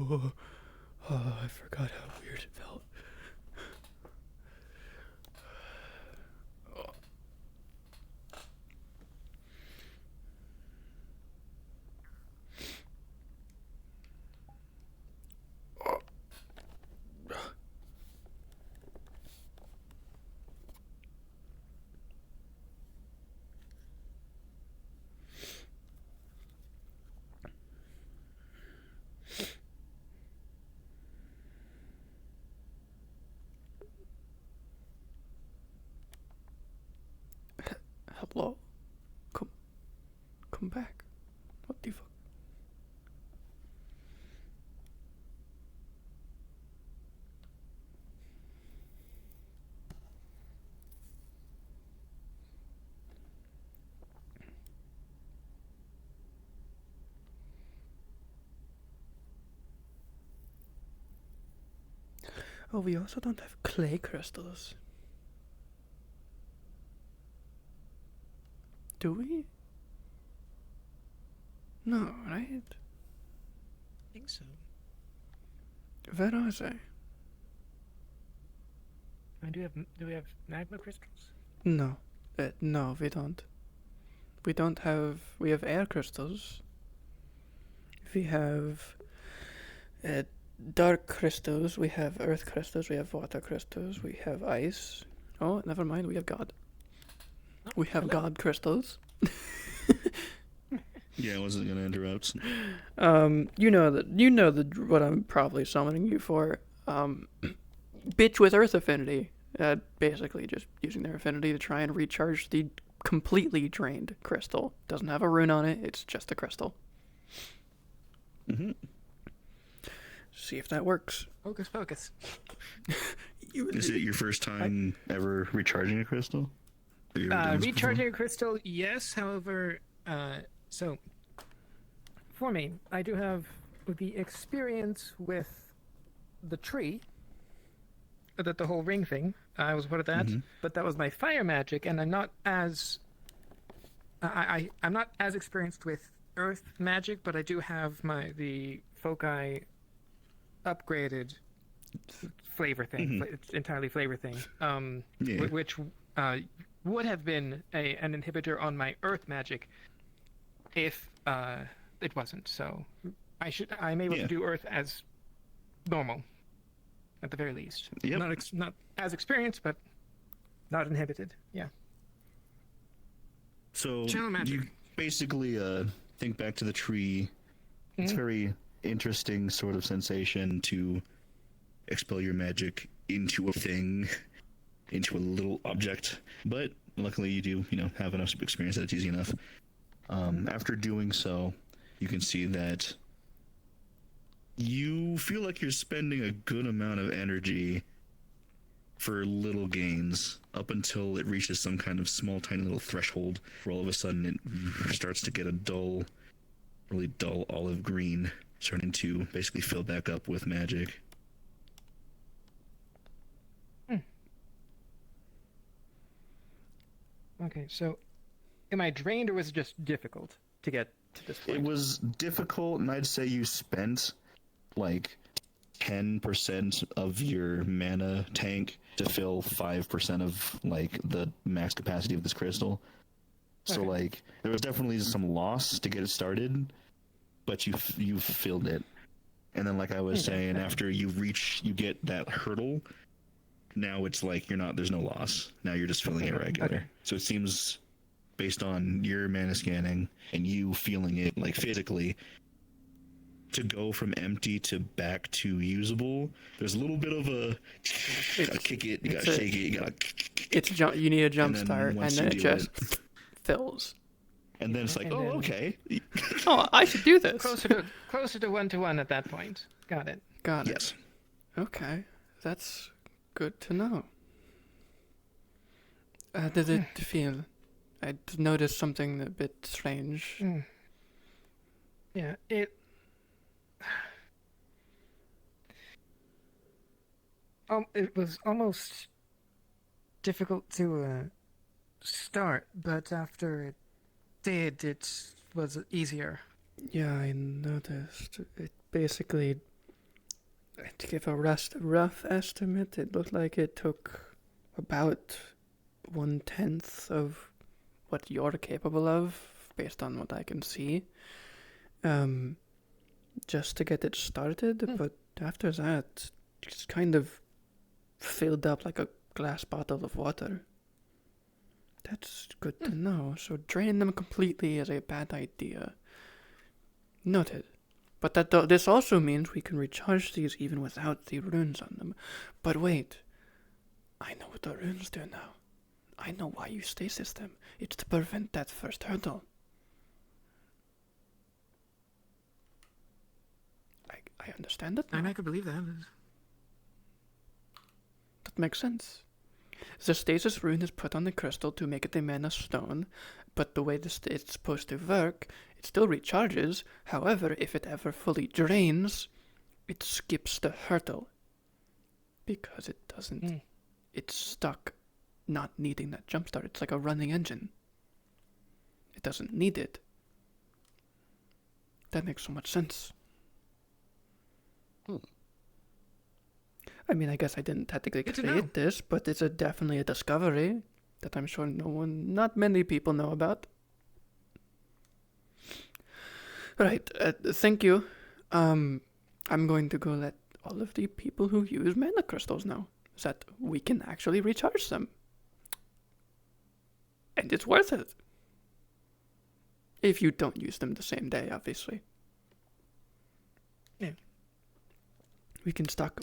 Oh, I forgot how weird it felt. Hello? Come back. What the fuck? Oh, we also don't have clay crystals. Do we? No, right? I think so. Where are they? Do we have magma crystals? No. No, we don't. We have air crystals. We have dark crystals, we have earth crystals, we have water crystals, we have ice. Oh, never mind, we have God. We have God crystals. Yeah, I wasn't gonna interrupt. You know what I'm probably summoning you for. Bitch with earth affinity. Basically just using their affinity to try and recharge the completely drained crystal. Doesn't have a rune on it, it's just a crystal. Mm-hmm. See if that works. Focus, focus. Is it your first time ever recharging a crystal? Recharging a crystal, yes. However, so for me, I do have the experience with the tree, the whole ring thing. I was part of that, but that was my fire magic, and I'm not as I'm not as experienced with earth magic, but I do have the foci upgraded flavor thing. It's entirely flavor thing. Which would have been an inhibitor on my earth magic if it wasn't. So I'm able to do earth as normal, at the very least. Yep. Not as experienced, but not inhibited. Yeah. So Channel magic. you basically think back to the tree. It's very interesting sort of sensation to expel your magic into a thing, into a little object. But luckily you do, have enough experience that it's easy enough. After doing so, you can see that you feel like you're spending a good amount of energy for little gains up until it reaches some kind of small, tiny little threshold where all of a sudden it starts to get a dull, really dull olive green, starting to basically fill back up with magic. Okay, so am I drained, or was it just difficult to get to this point? It was difficult, and I'd say you spent like 10% of your mana tank to fill 5% of like the max capacity of this crystal. So like there was definitely some loss to get it started, but you filled it. And then like I was saying, after you get that hurdle, now it's like there's no loss. Now you're just filling it regular. So it seems, based on your mana scanning and you feeling it like physically, to go from empty to back to usable, there's a little bit of you gotta kick it, you gotta shake it, you need a jump start, and then it just fills. And then it's like, okay. I should do this. Closer to 1-to-1 at that point. Got it. Yes. Okay, that's good to know. How did it feel? I noticed something a bit strange. Yeah, it was almost difficult to start, but after it did, it was easier. Yeah, I noticed. It basically, to give a rough estimate, it looked like it took about 1/10 of what you're capable of, based on what I can see, just to get it started. But after that, it's kind of filled up like a glass bottle of water. That's good to know. So draining them completely is a bad idea. Noted. But this also means we can recharge these even without the runes on them. But wait. I know what the runes do now. I know why you stasis them. It's to prevent that first hurdle. I understand it now. I could believe that. That makes sense. The stasis rune is put on the crystal to make it a mana stone, but the way it's supposed to work, it still recharges. However, if it ever fully drains, it skips the hurdle. Because it doesn't... It's stuck not needing that jumpstart. It's like a running engine. It doesn't need it. That makes so much sense. I mean, I guess I didn't technically create this, but it's definitely a discovery that I'm sure not many people know about. Right, thank you. I'm going to go let all of the people who use mana crystals know that we can actually recharge them. And it's worth it. If you don't use them the same day, obviously. Yeah.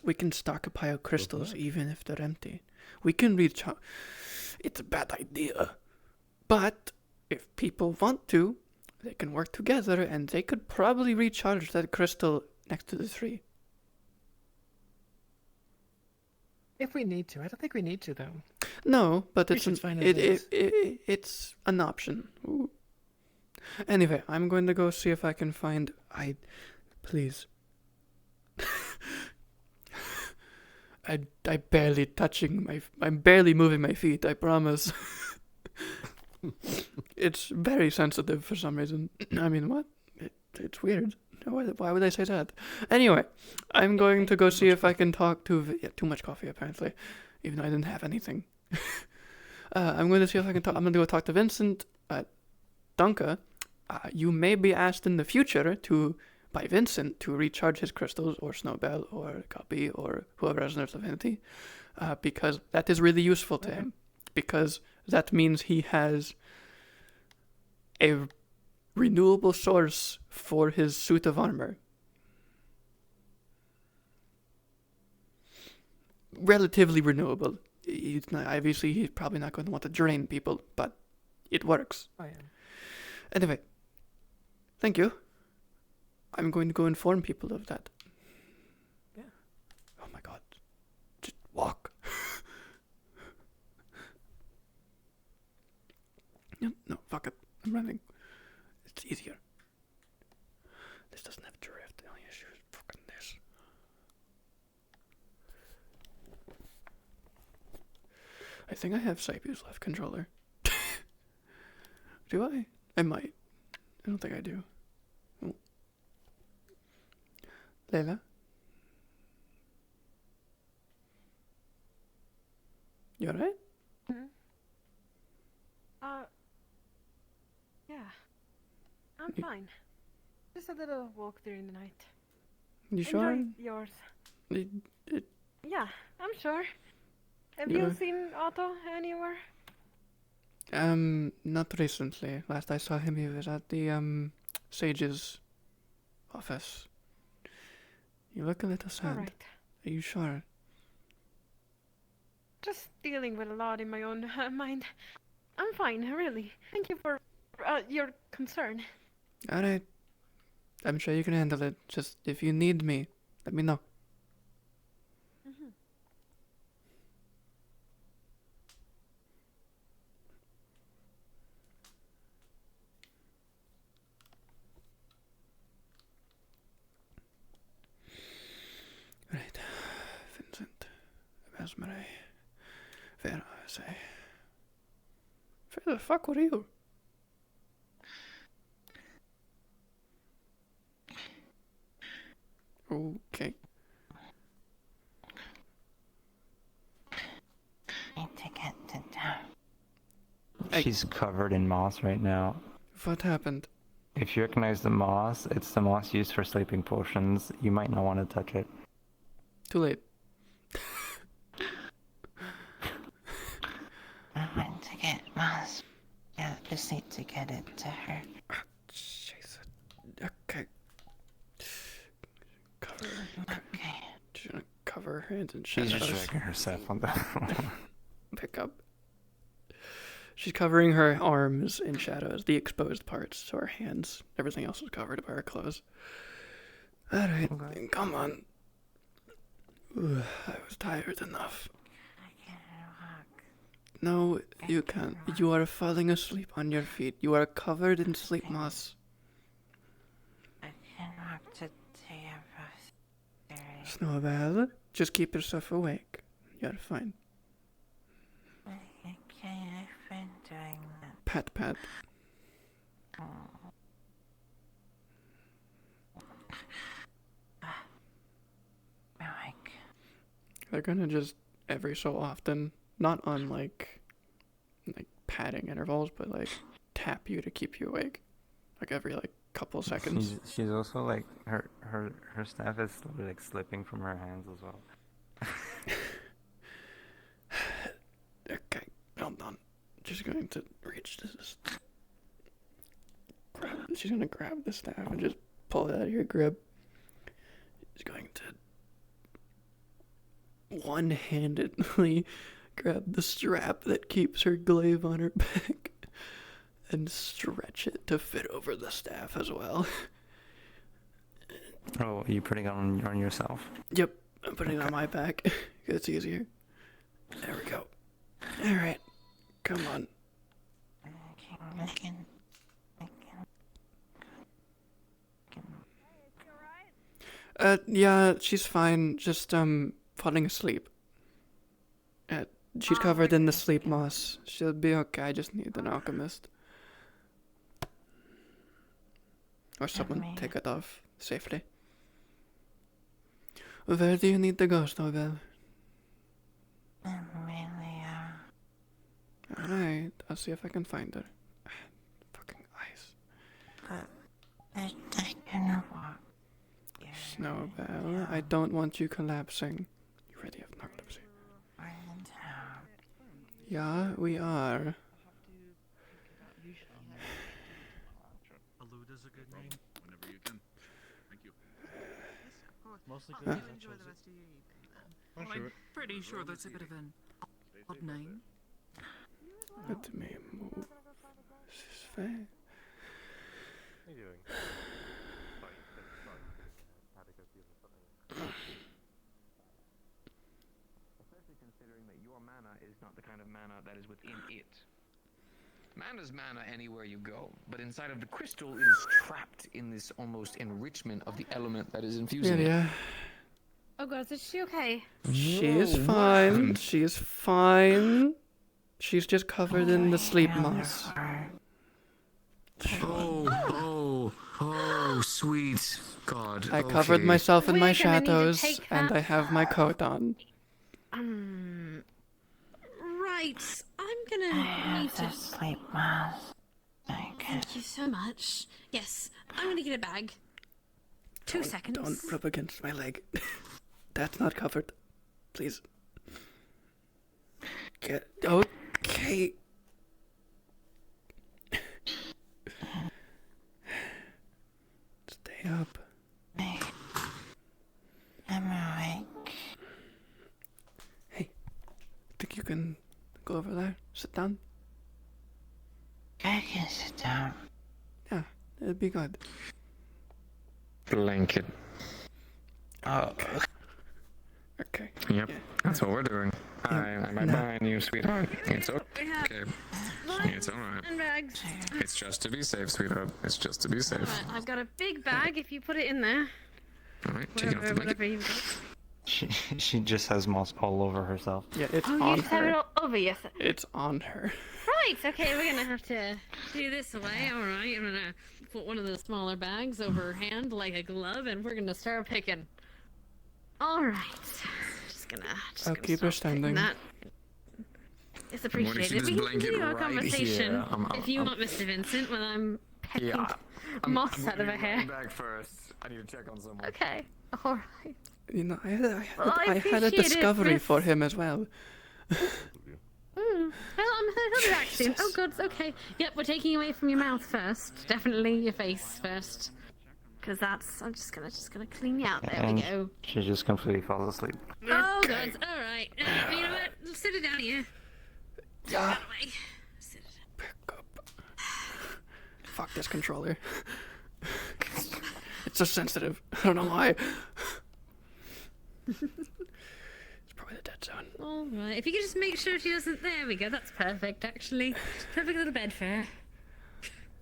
We can stockpile crystals even if they're empty. We can recharge. It's a bad idea, but if people want to, they can work together, and they could probably recharge that crystal next to the tree. If we need to, I don't think we need to though. No, but We it's should find it it's an option. Ooh. Anyway, I'm going to go see if I can find. Please. I'm barely I'm barely moving my feet. I promise. It's very sensitive for some reason. I mean, what? It's weird. Why would I say that? Anyway, I'm going to go see if I can talk to... Yeah, too much coffee, apparently. Even though I didn't have anything. I'm going to see if I can talk... I'm going to go talk to Vincent. Dunka, you may be asked in the future by Vincent to recharge his crystals, or Snowbell, or Guppy, or whoever has Nurse Affinity. Because that is really useful to him. Because that means he has a renewable source for his suit of armor. Relatively renewable. Obviously, he's probably not going to want to drain people, but it works. I am. Anyway, thank you. I'm going to go inform people of that. Yeah. Oh my god. Just walk. No, fuck it. I'm running. It's easier. This doesn't have drift. The only issue is fucking this. I think I have Cybu's left controller. Do I? I might. I don't think I do. Oh. Layla? You alright? Yeah. I'm fine. Just a little walk during the night. You sure? Enjoy yours. Yeah, I'm sure. Have Yeah. you seen Otto anywhere? Not recently. Last I saw him, he was at the, Sage's office. You look a little sad. Alright. Are you sure? Just dealing with a lot in my own mind. I'm fine, really. Thank you for your concern. Alright. I'm sure you can handle it. Just, if you need me, let me know. Mm-hmm. Right. Vincent. Mesmeray. Where was I? Where the fuck were you? Okay. Need to get to town. She's covered in moss right now. What happened? If you recognize the moss, it's the moss used for sleeping potions. You might not want to touch it. Too late. I went to get moss. Yeah, just need to get it to her. Jesus. Okay. Cover. Okay. She's gonna cover her hands in She's shadows. just dragging herself on the Pick up. She's covering her arms in shadows, the exposed parts, so her hands, everything else is covered by her clothes. Alright, come on. Ooh, I was tired enough. I can't walk. No, you can't. You are falling asleep on your feet. You are covered in sleep moss. I can't walk to your bus. Snowbell, just keep yourself awake. You're fine. Okay, I've been doing that. Pat, pat. Like, They're gonna just every so often, not on like padding intervals, but like tap you to keep you awake, like every like couple seconds. She's also like her staff is like slipping from her hands as well. Okay, hold on. She's going to reach this. She's gonna grab the staff and just pull it out of your grip. She's going to one-handedly grab the strap that keeps her glaive on her back and stretch it to fit over the staff as well. Oh, are you putting it on yourself? Yep, I'm putting it on my back. It's easier. There we go. Alright, come on. Yeah, she's fine. Just, falling asleep. She's covered in the sleep moss. She'll be okay. I just need an alchemist. Or someone take it off safely. Where do you need to go, Snowbell? Amelia. Alright, I'll see if I can find her. Fucking eyes. But I cannot walk. Snowbell, I don't want you collapsing. You already have narcolepsy. We're in town. Yeah, we are. Allude is a good name. Whenever you can. Thank you. Mostly Huh? because I chose it. Oh, sure. Pretty sure that's a bit of an odd name. Let me move. This is fair. How you doing? Especially considering that your mana is not the kind of mana that is within it. Mana's mana anywhere you go, but inside of the crystal it is trapped in this almost enrichment of the element that is infusing it. Yeah. Oh god, is she okay? She is fine. She is fine. She's just covered in the sleep moss. Oh, sweet God. I covered myself in my We're gonna need to shadows, take and that- I have my coat on. Right. I'm gonna need to. Sleep mask. Thank you so much. Yes, I'm gonna get a bag. 2 seconds. Don't rub against my leg. That's not covered. Please. Get okay. Stay up. I'm awake. Hey, think you can go over there? Sit down? I can sit down. Yeah, it'd be good. Blanket. Okay. Yep, that's what we're doing. I'm buying you, sweetheart. It's okay. It's alright. And bags. It's just to be safe, sweetheart. It's just to be safe. Alright, I've got a big bag if you put it in there. Alright, take it off the blanket. Whatever you've got. She just has moss all over herself. Yeah, it's Oh, on you have it her. all over you. It's on her. Right, okay, we're gonna have to do this away. Alright, I'm gonna put one of the smaller bags over her hand like a glove, and we're gonna start picking. Alright. I'll keep her standing. That. It's appreciated. We can continue our conversation if you want, Mr. Vincent, when I'm picking moss out of her hair. Back first. I need to check on someone. Okay, alright. You know, I had a appreciate it, discovery Miss- for him as well. Well, he'll be back soon. Oh god, okay. Yep, we're taking you away from your mouth first. Definitely your face first. Because that's... I'm just gonna clean you out. There we And go. she just completely falls asleep. Oh god, alright. You know what? Sit it down here. Yeah. Away. Fuck this controller. It's so sensitive. I don't know why. It's probably the dead zone. Alright, if you could just make sure she doesn't... There we go, that's perfect, actually. Perfect little bed for her.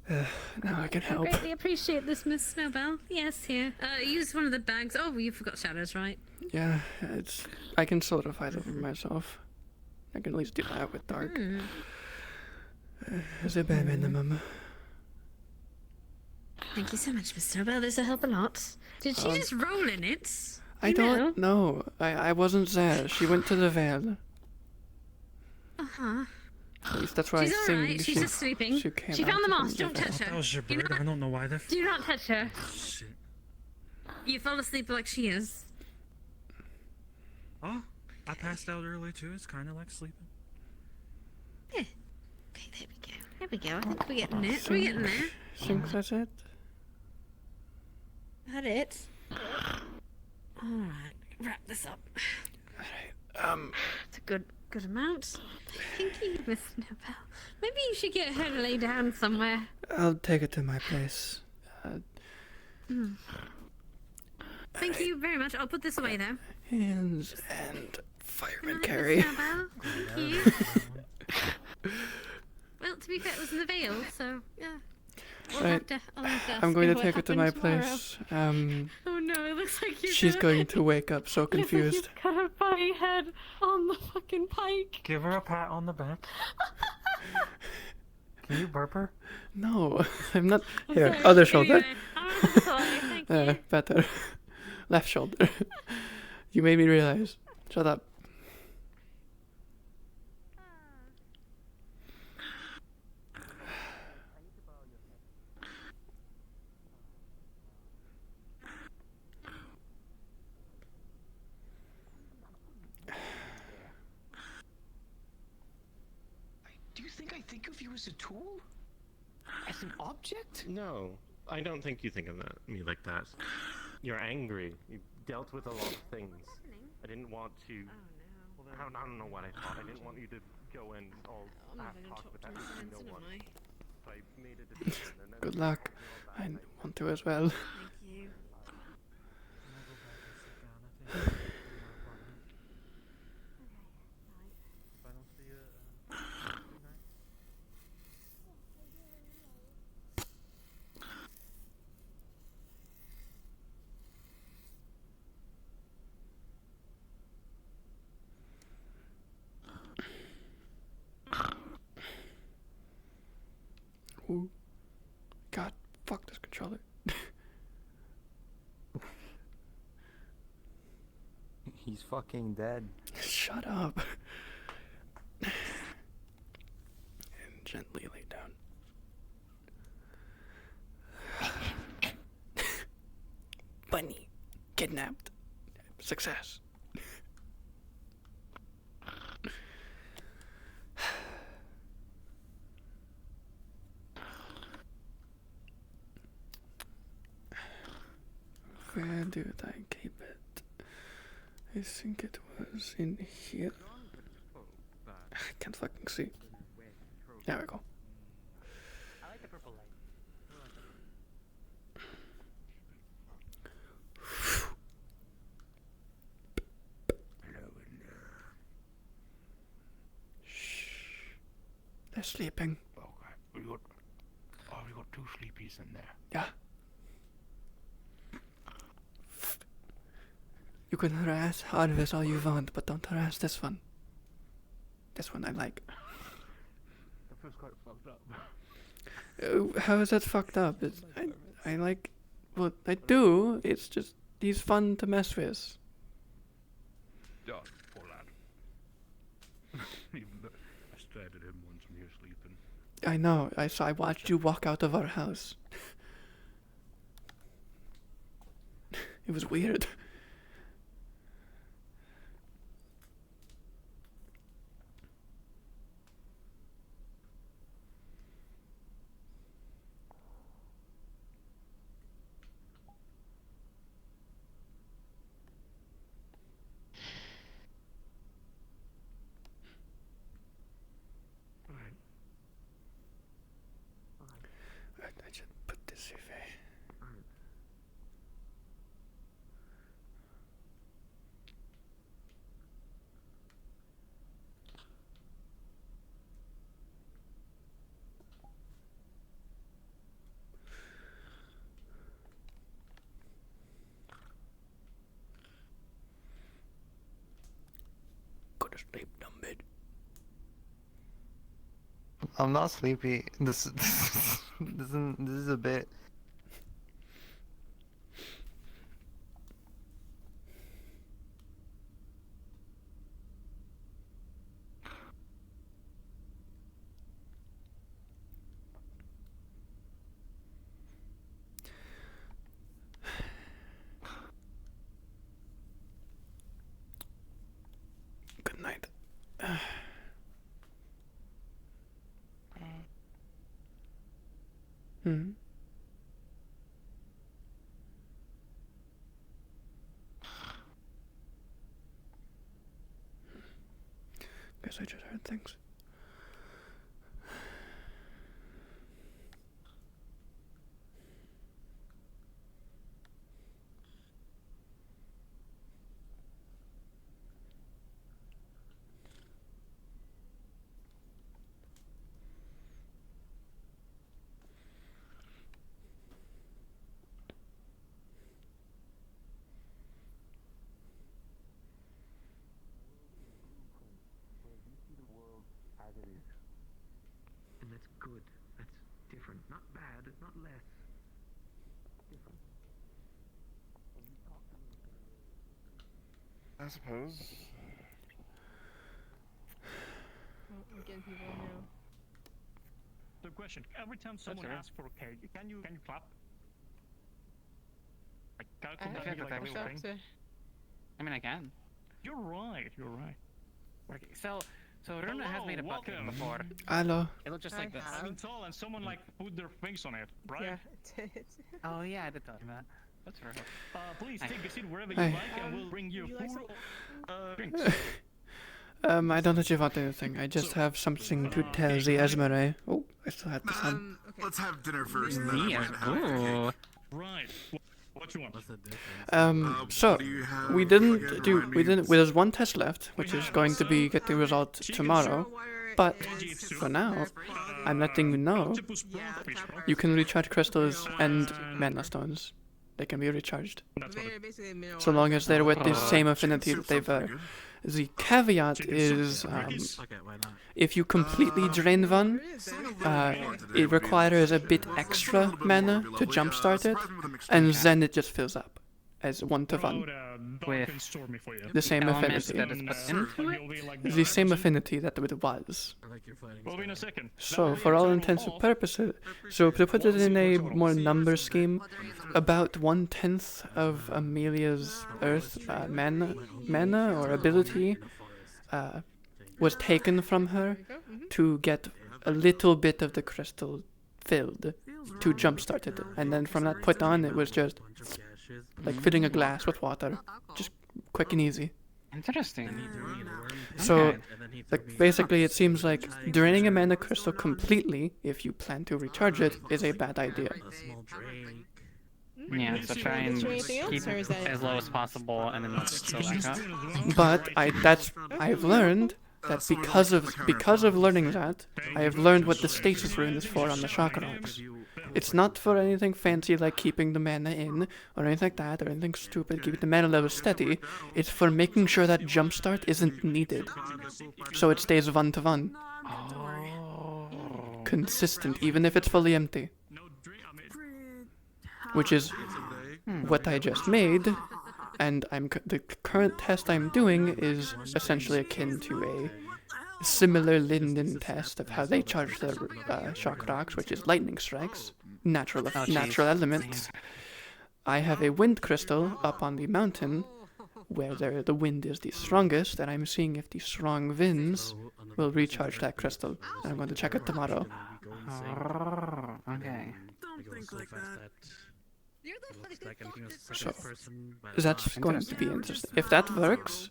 Now I can I help. greatly appreciate this, Miss Snowbell. Yes, here. Use one of the bags. Oh, you forgot shadows, right? Yeah, it's. I can solidify them for myself. I can at least do that with dark. As a bare minimum. Thank you so much, Miss Snowbell. This will help a lot. Did she just roll in it? I don't know. I wasn't there. She went to the Vale. Uh-huh. At least that's why She's I think alright. She's just sleeping. She, came She out found the from moss. Don't touch her. That was your You bird. know- I don't know why the. Do not touch her. Shit. You fall asleep like she is. Oh, I passed out early too. It's kind of like sleeping. Yeah. Okay, there we go. There we go. I think we're getting it. We're getting there. Think that's it? That it? Alright. Wrap this up. Alright. It's a good amount. Thank you, Miss Nobel. Maybe you should get her to lay down somewhere. I'll take it to my place. Thank you very much. I'll put this away though. Hands and fireman Good night, carry. Miss Nobel. Thank you. Well, to be fair, it was in the veil, so yeah. I'll have to I'm going to ask her take what it to my happened tomorrow. place. Oh no, it looks like you're She's going to wake up so confused. You've got her funny head on the fucking pike. Give her a pat on the back. Can you burp her? No, I'm not. I'm Here, sorry. other shoulder. Anyway, I'm sorry, thank you. Better. Left shoulder. You made me realize. Shut up. Do you think I think of you as a tool? As an object? No, I don't think you think of me like that. You're angry. You dealt with a lot of things. I didn't want to. Oh I don't know what I thought. I didn't want you to go in all I'm not gonna talk talk with to my everything friends, no am one. I? So I made a decision. And then Good luck. I want to as well. Thank you. If I don't see you, good night. Ooh. God, fuck this controller. He's fucking dead. Shut up. And gently lay down. Bunny. Kidnapped. Success. Where did I keep it? I think it was in here. I can't fucking see. There we go. I like the purple light. They're sleeping. Okay, we got two sleepies in there. Yeah. You can harass Harvest all you want, but don't harass this one. This one I like. That feels quite fucked up. How is that fucked up? I like what I do. It's just he's fun to mess with. Yeah, poor lad. Even though I stared at him once when he was sleeping. I know. I watched you walk out of our house. It was weird. I should put this away. Go to sleep, dumbbed. I'm not sleepy. This is a bit. Good night. Hmm. guess I just heard things. And that's good. That's different. Not bad, not less. Different. I suppose. Again, people know. The question: every time someone right. asks for a cake, can you clap? Like, could I that think be like a real that's thing? I mean, I can. You're right. You're right. Okay, so Runa has made a butt cake welcome. before. Hello. It looked just like this. I'm tall and someone like put their face on it, right? Yeah. Oh yeah, I did tell you that. That's right. Please Hi. take a seat wherever Hi. you like, and we'll bring you you like food some- or drinks. I don't actually want anything. I just have something to tell the Esmeralda. Oh, I still had this on. Let's have dinner first, and then I Yeah. might have the cake. Right. What you want? So do you have we again? didn't do. We didn't. Well, there's one test left, which is going to be get the result tomorrow. But for now, I'm letting you know you can recharge crystals and mana stones. They can be recharged. So long as they're with the same affinity that they've. The caveat is if you completely drain one, it requires a bit extra mana to jumpstart it, and then it just fills up as 1-to-1 With the same elements affinity. that is put into it? The same affinity that it was. We'll be in a second. So, for all intents and purposes, so to put it in a more number scheme, about 1/10 of Amelia's Earth mana or ability was taken from her to get a little bit of the crystal filled to jumpstart it, and then from that point on, it was just like filling a glass with water, just quick and easy. Interesting. So, Okay. like, basically, it seems like draining a mana crystal completely, if you plan to recharge it, is a bad idea. Yeah, so try and Is there anything else, keep or is that- as low as possible and then let it go back up. But I've learned that because of learning that, I have learned what the stasis rune is for on the shock rocks. It's not for anything fancy like keeping the mana in, or anything like that, or anything stupid, keeping the mana level steady. It's for making sure that jumpstart isn't needed. So it stays 1-to-1. Consistent, even if it's fully empty. Which is what I just made, and the current test I'm doing is essentially akin to a similar Linden test of how they charge their shock rocks, which is lightning strikes, natural elements. I have a wind crystal up on the mountain where the wind is the strongest, and I'm seeing if the strong winds will recharge that crystal. And I'm going to check it tomorrow. Okay. So, that's going to be interesting. If that works,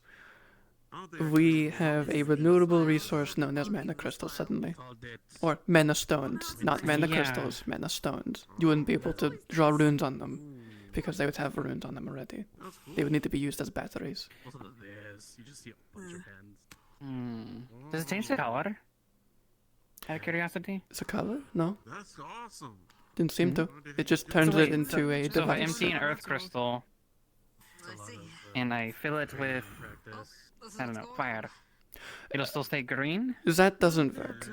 we have a renewable resource known as mana crystals suddenly. Or mana stones. Not mana Yeah. crystals, mana stones. You wouldn't be able to draw runes on them, because they would have runes on them already. They would need to be used as batteries. Does it change the color? Out of curiosity? It's a color? No. That's awesome. Didn't seem to. It just turns it into a So if I device. empty an earth crystal and I fill it with, I don't know, fire, it'll still stay green? That doesn't work.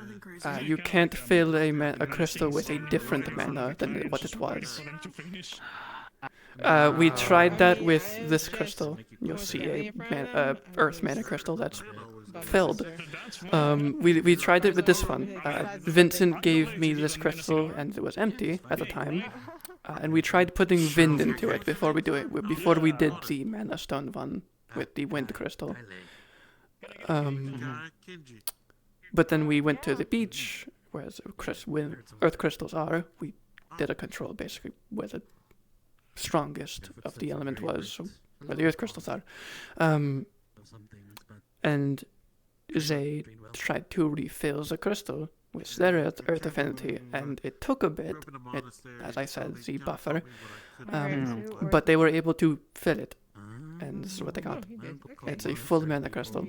You can't fill a crystal with a different mana than what it was. We tried that with this crystal. You'll see a earth mana crystal that's filled. We tried it with this one. Vincent gave me this crystal and it was empty at the time. And we tried putting wind into it before we did the mana stone one with the wind crystal. But then we went to the beach, where earth crystals are. We did a control basically where the strongest of the element was, so where the earth crystals are. And they tried to refill the crystal with their earth affinity, and it took a bit, as I said, the buffer, but they were able to fill it, and this is what they got. It's a full mana crystal.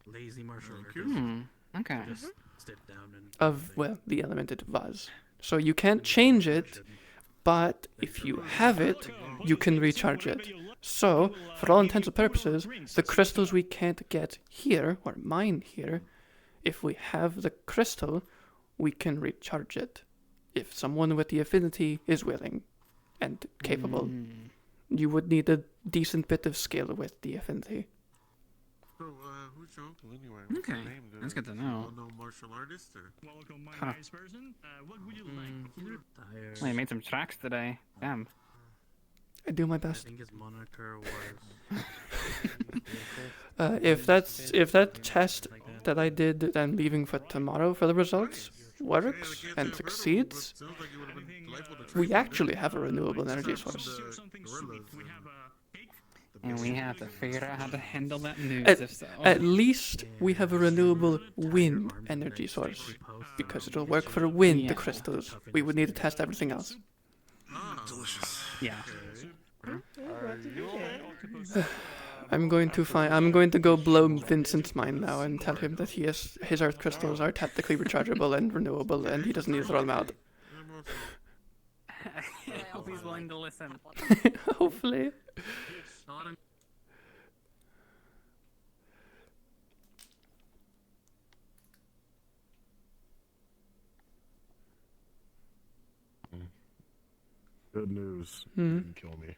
Lazy martial artist. Okay. Just step down and Of, well, the element it was. So you can't change it, but if you have it, you can recharge it. So, for all intents and purposes, the crystals we can't get here, or mine here, if we have the crystal, we can recharge it. If someone with the affinity is willing and capable. You would need a decent bit of skill with the affinity. So, who's your uncle anyway? Okay, that's good to know. No martial artist or? Welcome, my Huh. nice person. What would you like? Well, you made some tracks today. Damn. I do my best. I think his moniker was. If that test that I did I'm leaving for tomorrow for the results works and succeeds, we actually have a renewable energy source. And we have to figure out how to handle that news if so. At least we have a renewable wind energy source, because it'll work for wind, the crystals. We would need to test everything else. Delicious. Yeah. I'm going to go blow Vincent's mind now and tell him that his earth crystals are technically rechargeable and renewable, and he doesn't need to throw them out. I hope he's willing to listen. Hopefully. Good news. Hmm. You didn't kill me.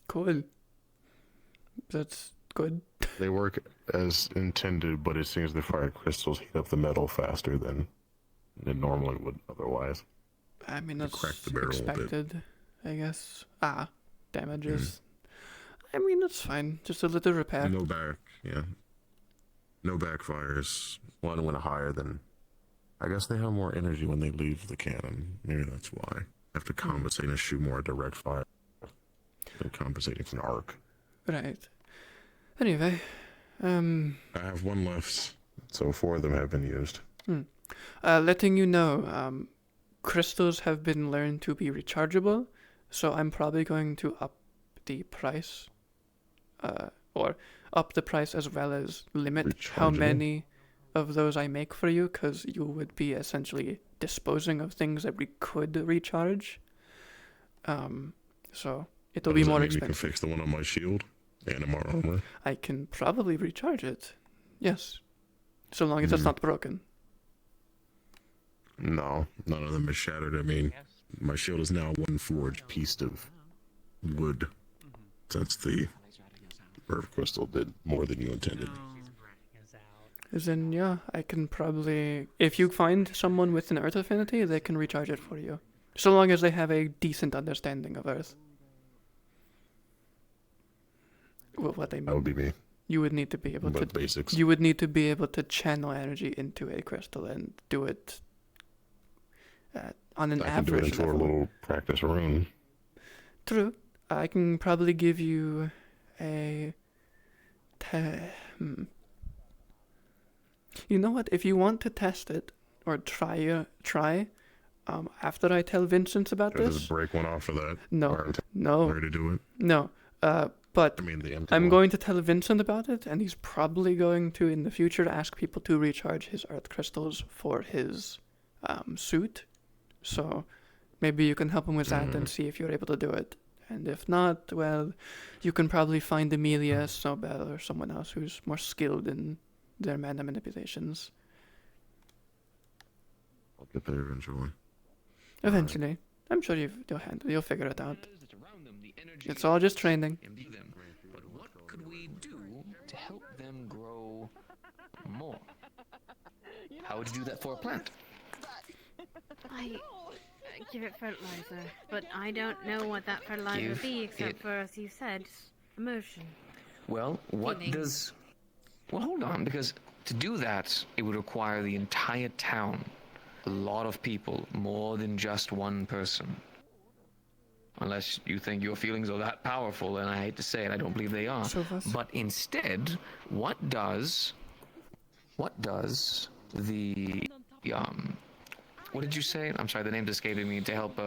Cool. That's good. They work as intended, but it seems the fire crystals heat up the metal faster than it normally would otherwise. I mean, You that's cracked the barrel a bit. expected, I guess. Damages. I mean, that's fine. Just a little repair. No backfires. One went higher than. I guess they have more energy when they leave the cannon. Maybe that's why. Have to compensate and shoot more direct fire. They're compensating for an arc. Right. Anyway, I have one left, so 4 of them have been used. letting you know, crystals have been learned to be rechargeable, so I'm probably going to up the price, or up the price as well as limit how many of those I make for you, because you would be essentially disposing of things that we could recharge. So it'll be more expensive. You can fix the one on my shield and in my armor. I can probably recharge it. Yes. So long as it's not broken. No, none of them is shattered. I mean, my shield is now one forged piece of wood. Since the earth crystal did more than you intended. Then, yeah, I can probably... If you find someone with an earth affinity, they can recharge it for you. So long as they have a decent understanding of earth. Well, what I mean. That would be me. You would need to be able But to... basics. You would need to be able to channel energy into a crystal and do it on an I can do it average into level. a little practice rune. True. I can probably give you a... You know what? If you want to test it or try, after I tell Vincent about Does this. it break one off of that? No, Where to do it? no. But I mean, the empty I'm one. going to tell Vincent about it, and he's probably going to in the future ask people to recharge his earth crystals for his suit. So maybe you can help him with that and see if you're able to do it. And if not, well, you can probably find Amelia, Snowbell, or someone else who's more skilled in their mana manipulations. I'll get there eventually. Eventually. I'm sure you'll figure it out. It's all just training. But what could we do to help them grow more? How would you do that for a plant? I give it fertilizer, but I don't know what that fertilizer Give would be, except it- for, as you said, emotion. Well, what Feelings. does... Well, hold on, because to do that, it would require the entire town. A lot of people, more than just one person. Unless you think your feelings are that powerful, and I hate to say it, I don't believe they are. So that's- But instead, what does what does the what did you say? I'm sorry, the name's escaping me. To help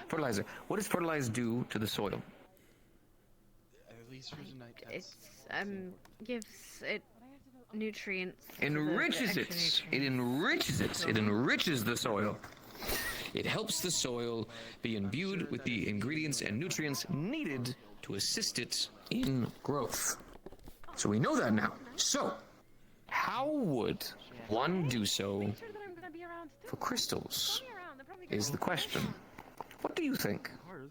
fertilizer. What does fertilizer do to the soil? It's gives it nutrients. Enriches it. It enriches it. It enriches the soil. It helps the soil be imbued with the ingredients and nutrients needed to assist it in growth. So we know that now. So, how would one do so for crystals? Is the question. What do you think? I'm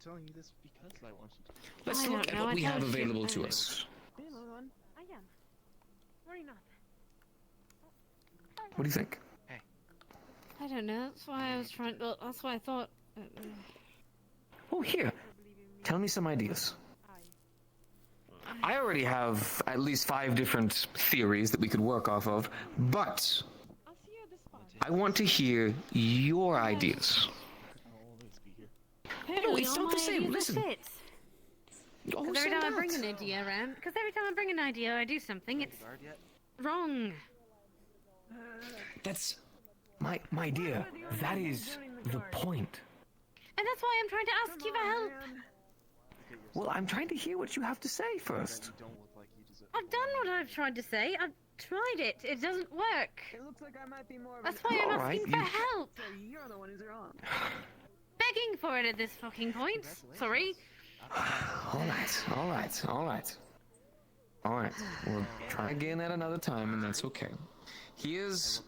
telling you this because I want you to. Let's look at what we have available to us. What do you think? I don't know. That's why I was trying. Well, that's why I thought. Oh, here. Tell me some ideas. I already have at least 5 different theories that we could work off of, but I want to hear your ideas. No, it's not the same. Listen. Because every time I bring an idea around, I do something. It's wrong. That's my dear. That is the point. And that's why I'm trying to ask you for help. Well, I'm trying to hear what you have to say first. I've done what I've tried to say. I've tried it. It doesn't work. It looks like I might be more of That's why I'm asking for help. So you're the one who's wrong. Begging for it at this fucking point. Sorry. All right. We'll try again at another time, and that's okay. Here's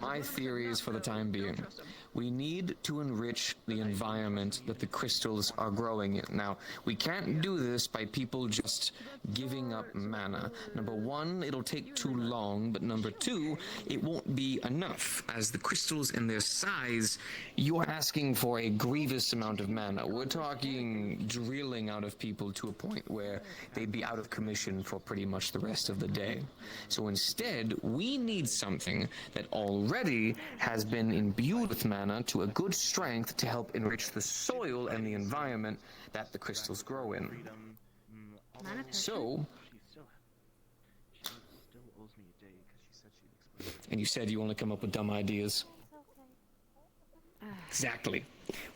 my theories for the time being. We need to enrich the environment that the crystals are growing in. Now, we can't do this by people just giving up mana. Number 1, it'll take too long, but number 2, it won't be enough. As the crystals and their size, you're asking for a grievous amount of mana. We're talking drilling out of people to a point where they'd be out of commission for pretty much the rest of the day. So instead, we need something that already has been imbued with mana to a good strength to help enrich the soil and the environment that the crystals grow in. So, and you said you only come up with dumb ideas. Exactly.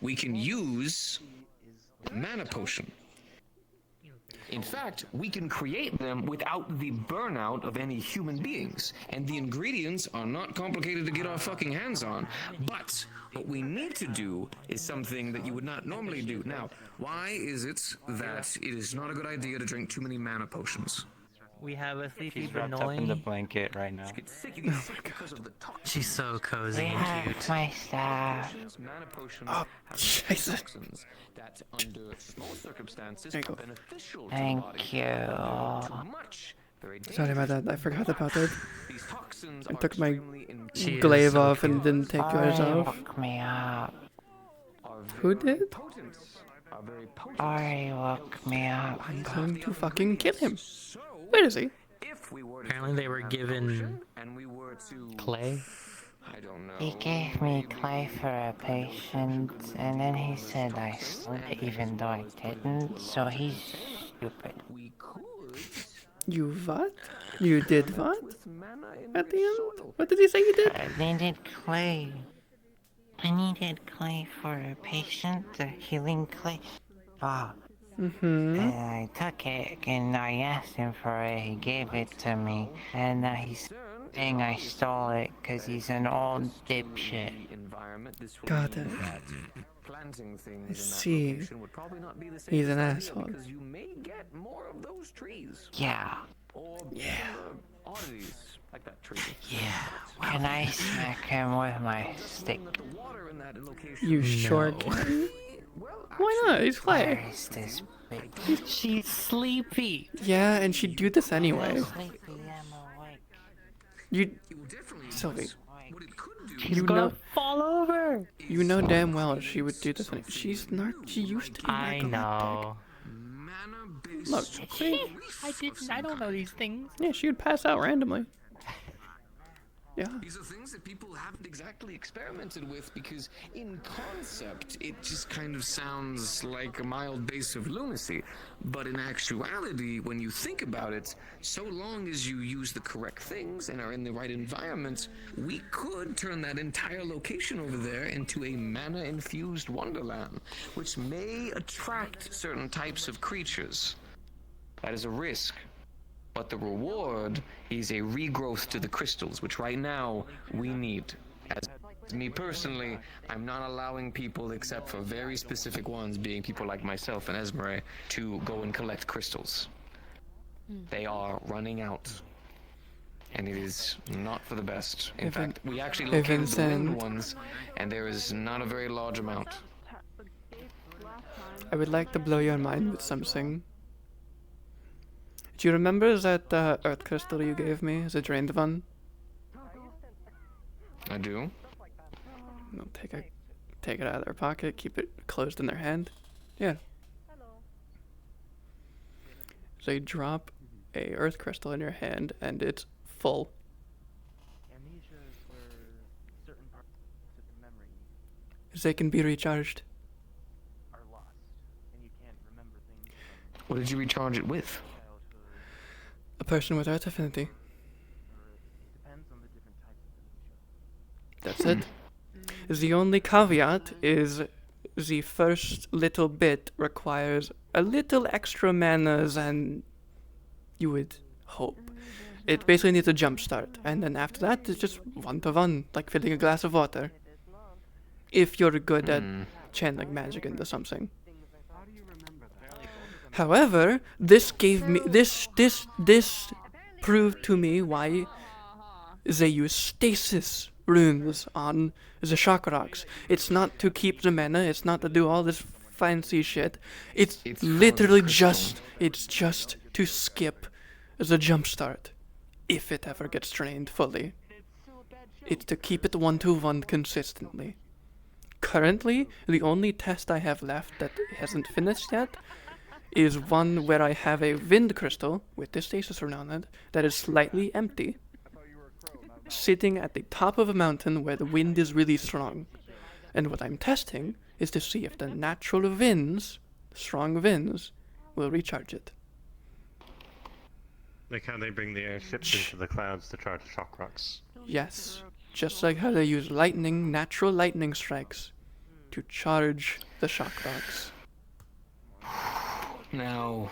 We can use mana potion. In fact, we can create them without the burnout of any human beings. And the ingredients are not complicated to get our fucking hands on. But what we need to do is something that you would not normally do. Now, why is it that it is not a good idea to drink too many mana potions? We have a sleepy She's wrapped up in the blanket right now. She's so cozy We and have cute. my staff. Oh, Jesus. That under small circumstances There you go. are beneficial to the Thank body. you. Too much. Very Sorry about that. I forgot about it. These toxins I are took my extremely glaive off and didn't take yours Ari off. woke me up. Who did? Ari woke me up. I'm going to fucking kill him. Where is he? Apparently they were given clay. I don't know. He gave me clay for a patient, and then he said I slept even though I didn't, so he's stupid. You what? You did what? At the end? What did he say you did? I needed clay. I needed clay for a patient, the healing clay. Ah. And I took it, and I asked him for it. He gave it to me, and he's saying I stole it because he's an old dipshit. Got it. Planting things I in that see. location would probably not be the same He's an idea asshole. because you may get more of those trees. Yeah. Or oddities like that tree. Yeah. Can I smack him with my stick? You sure can. Why not? He's clay. Where is this bitch? She's sleepy. Yeah, and she'd do this anyway. I'm sleepy, I'm awake. You, Sylvie. She's gonna fall over. You know damn well she would do this. She's not. She used to be I know. Look, see? I don't know these things. Yeah, she would pass out randomly. Yeah. These are things that people haven't exactly experimented with because, in concept, it just kind of sounds like a mild dose of lunacy. But in actuality, when you think about it, so long as you use the correct things and are in the right environment, we could turn that entire location over there into a mana-infused wonderland, which may attract certain types of creatures. That is a risk. But the reward is a regrowth to the crystals, which right now we need. As me personally, I'm not allowing people, except for very specific ones, being people like myself and Esmeralda, to go and collect crystals. They are running out. And it is not for the best. In fact, we actually located the wind ones, and there is not a very large amount. I would like to blow your mind with something. Do you remember that earth crystal you gave me, the drained one? I do. No, take it out of their pocket, keep it closed in their hand. Yeah. They drop a earth crystal in your hand, and it's full. Amnesia is where certain parts of the memory They can be recharged. are lost, and you can't remember things from What did you recharge it with? A person with earth affinity. depends on the different types of amnesia. That's it. The only caveat is the first little bit requires a little extra mana than you would hope. It basically needs a jump start, and then after that it's just one-to-one, like filling a glass of water. If you're good at channeling magic into something. However, this gave me this proved to me why they use stasis runes on the shock rocks. It's not to keep the mana, it's not to do all this fancy shit. It's literally just to skip the jump start if it ever gets drained fully. It's to keep it 1-to-1 consistently. Currently, the only test I have left that hasn't finished yet is one where I have a wind crystal with the stasis rune on it that is slightly empty, sitting at the top of a mountain where the wind is really strong. And what I'm testing is to see if the natural winds, strong winds, will recharge it. Like how they bring the airships into the clouds to charge shock rocks. Yes, just like how they use lightning, natural lightning strikes, to charge the shock rocks. Now,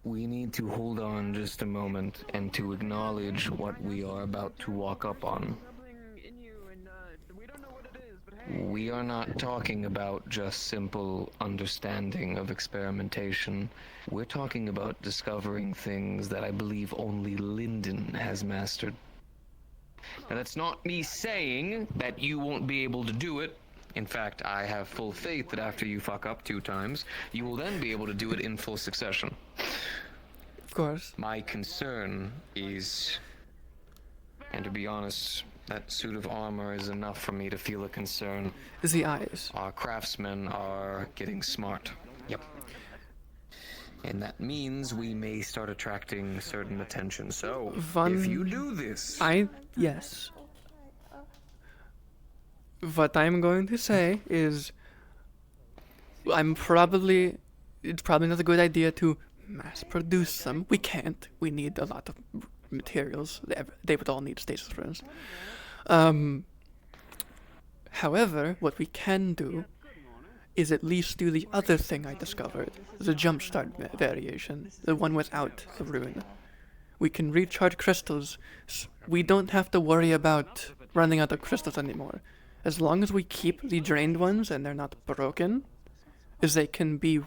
we need to hold on just a moment and to acknowledge what we are about to walk up on. We are not talking about just simple understanding of experimentation. We're talking about discovering things that I believe only Lyndon has mastered. Now, that's not me saying that you won't be able to do it. In fact, I have full faith that after you fuck up 2 times, you will then be able to do it in full succession. Of course. My concern is, and to be honest, that suit of armor is enough for me to feel a concern. The eyes. Our craftsmen are getting smart. Yep. And that means we may start attracting certain attention. So, if you do this... Yes. What I'm going to say is, it's probably not a good idea to mass produce them. We can't. We need a lot of materials. They would all need stasis runes. However, what we can do is at least do the other thing I discovered, the jumpstart variation, the one without the rune. We can recharge crystals. We don't have to worry about running out of crystals anymore. As long as we keep the drained ones and they're not broken, they can be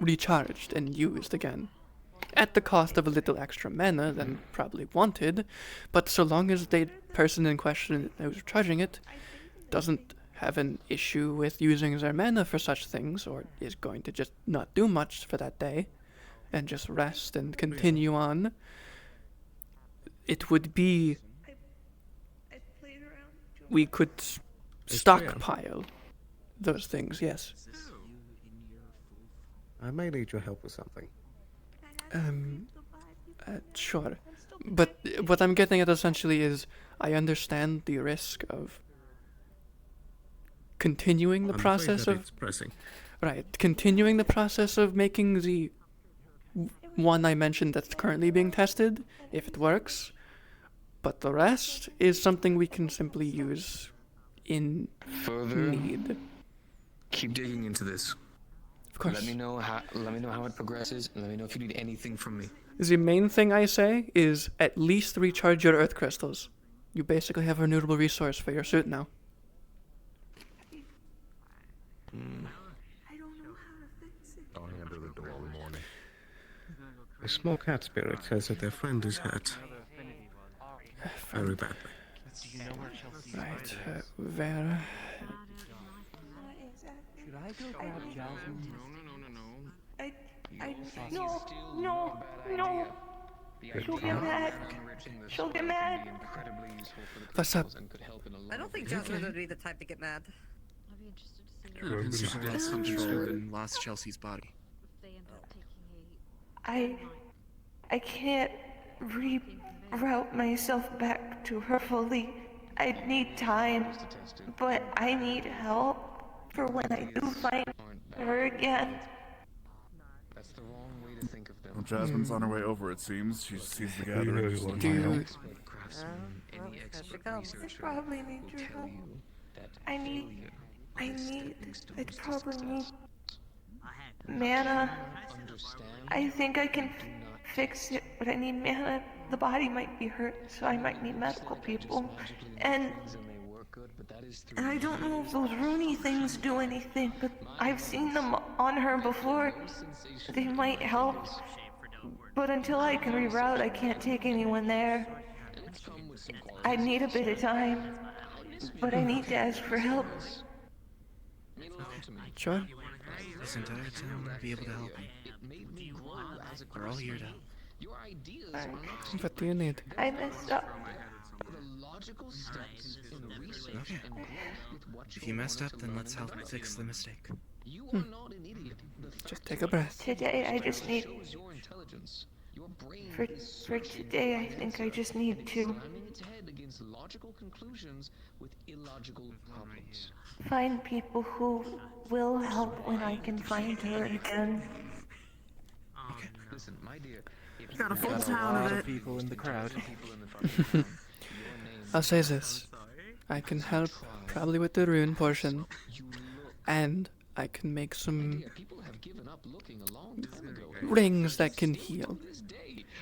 recharged and used again. At the cost of a little extra mana than probably wanted, but so long as the person in question who's recharging it doesn't have an issue with using their mana for such things, or is going to just not do much for that day, and just rest and continue on, it would be... We could stockpile those things, yes. I may need your help with something. Sure. But what I'm getting at essentially is I understand the risk of continuing the process of continuing the process of making the one I mentioned that's currently being tested, if it works. But the rest is something we can simply use in Further, need. keep digging into this. Of course. Let me know how it progresses, and let me know if you need anything from me. The main thing I say is at least recharge your earth crystals. You basically have a renewable resource for your suit now. I'll handle the door in the morning. A small cat spirit says that their friend is hurt. Very badly. Right, where? Should I go grab Jasmine? No. She'll get mad. She'll get mad. What's up? I don't think Jasmine would be the type to get mad. Remember she lost control and lost Chelsea's body. I can't reroute myself back to her fully. I need time, but I need help for when I do find her again. That's the wrong way to think of them. Well, Jasmine's on her way over, it seems. She sees the you gathering. really want Do you- my I probably need your help. I probably need mana. I think I can fix it, but I need mana. The body might be hurt, so I might need medical people. And I don't know if those Rooney things do anything, but I've seen them on her before. They might help. But until I can reroute, I can't take anyone there. I need a bit of time, but I need to ask for help. Sure. This entire town will be able to help you. We're all here to help. What do you need? I messed up. Okay. If you messed up, then let's help fix the mistake. Just take a breath. Today, I just need... For today, I think I just need to... find people who will help when I can find her again. Listen, my dear, if Got a full Got a town lot of of people in the crowd. I'll say this. I can help probably with the rune portion, and I can make some rings that can heal.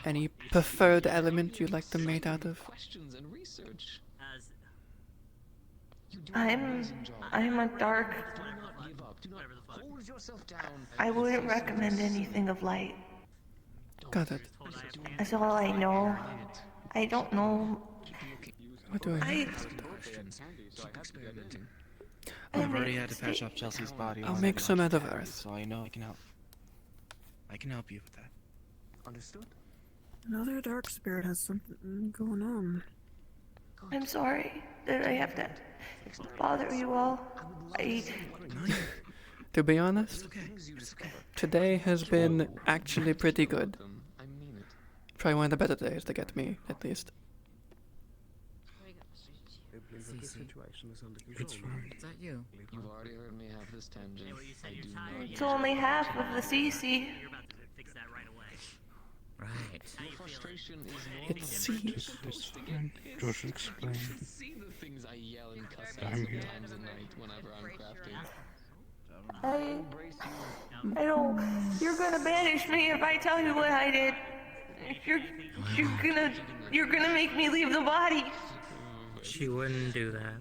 Any preferred element you'd like them made out of? I'm a dark... I wouldn't recommend anything of light. Got it. That's all I know. I don't know... What do I... I've already had to patch up Chelsea's body. I'll make some out of earth. So I know I can help. I can help you with that. Understood? Another dark spirit has something going on. I'm sorry that I have to bother you all. To be honest, today has been actually pretty good. Probably one of the better days to get me, at least. The situation is under control. It's fine. Is that you? You've already heard me have this tangent. I do know It's only half of the CC. Right. your frustration is It seems... It's fine. Josh, explain. see the things I yell and cuss at I'm here. sometimes at night whenever I'm crafting. I don't... You're gonna banish me if I tell you what I did. You're gonna make me leave the body. She wouldn't do that.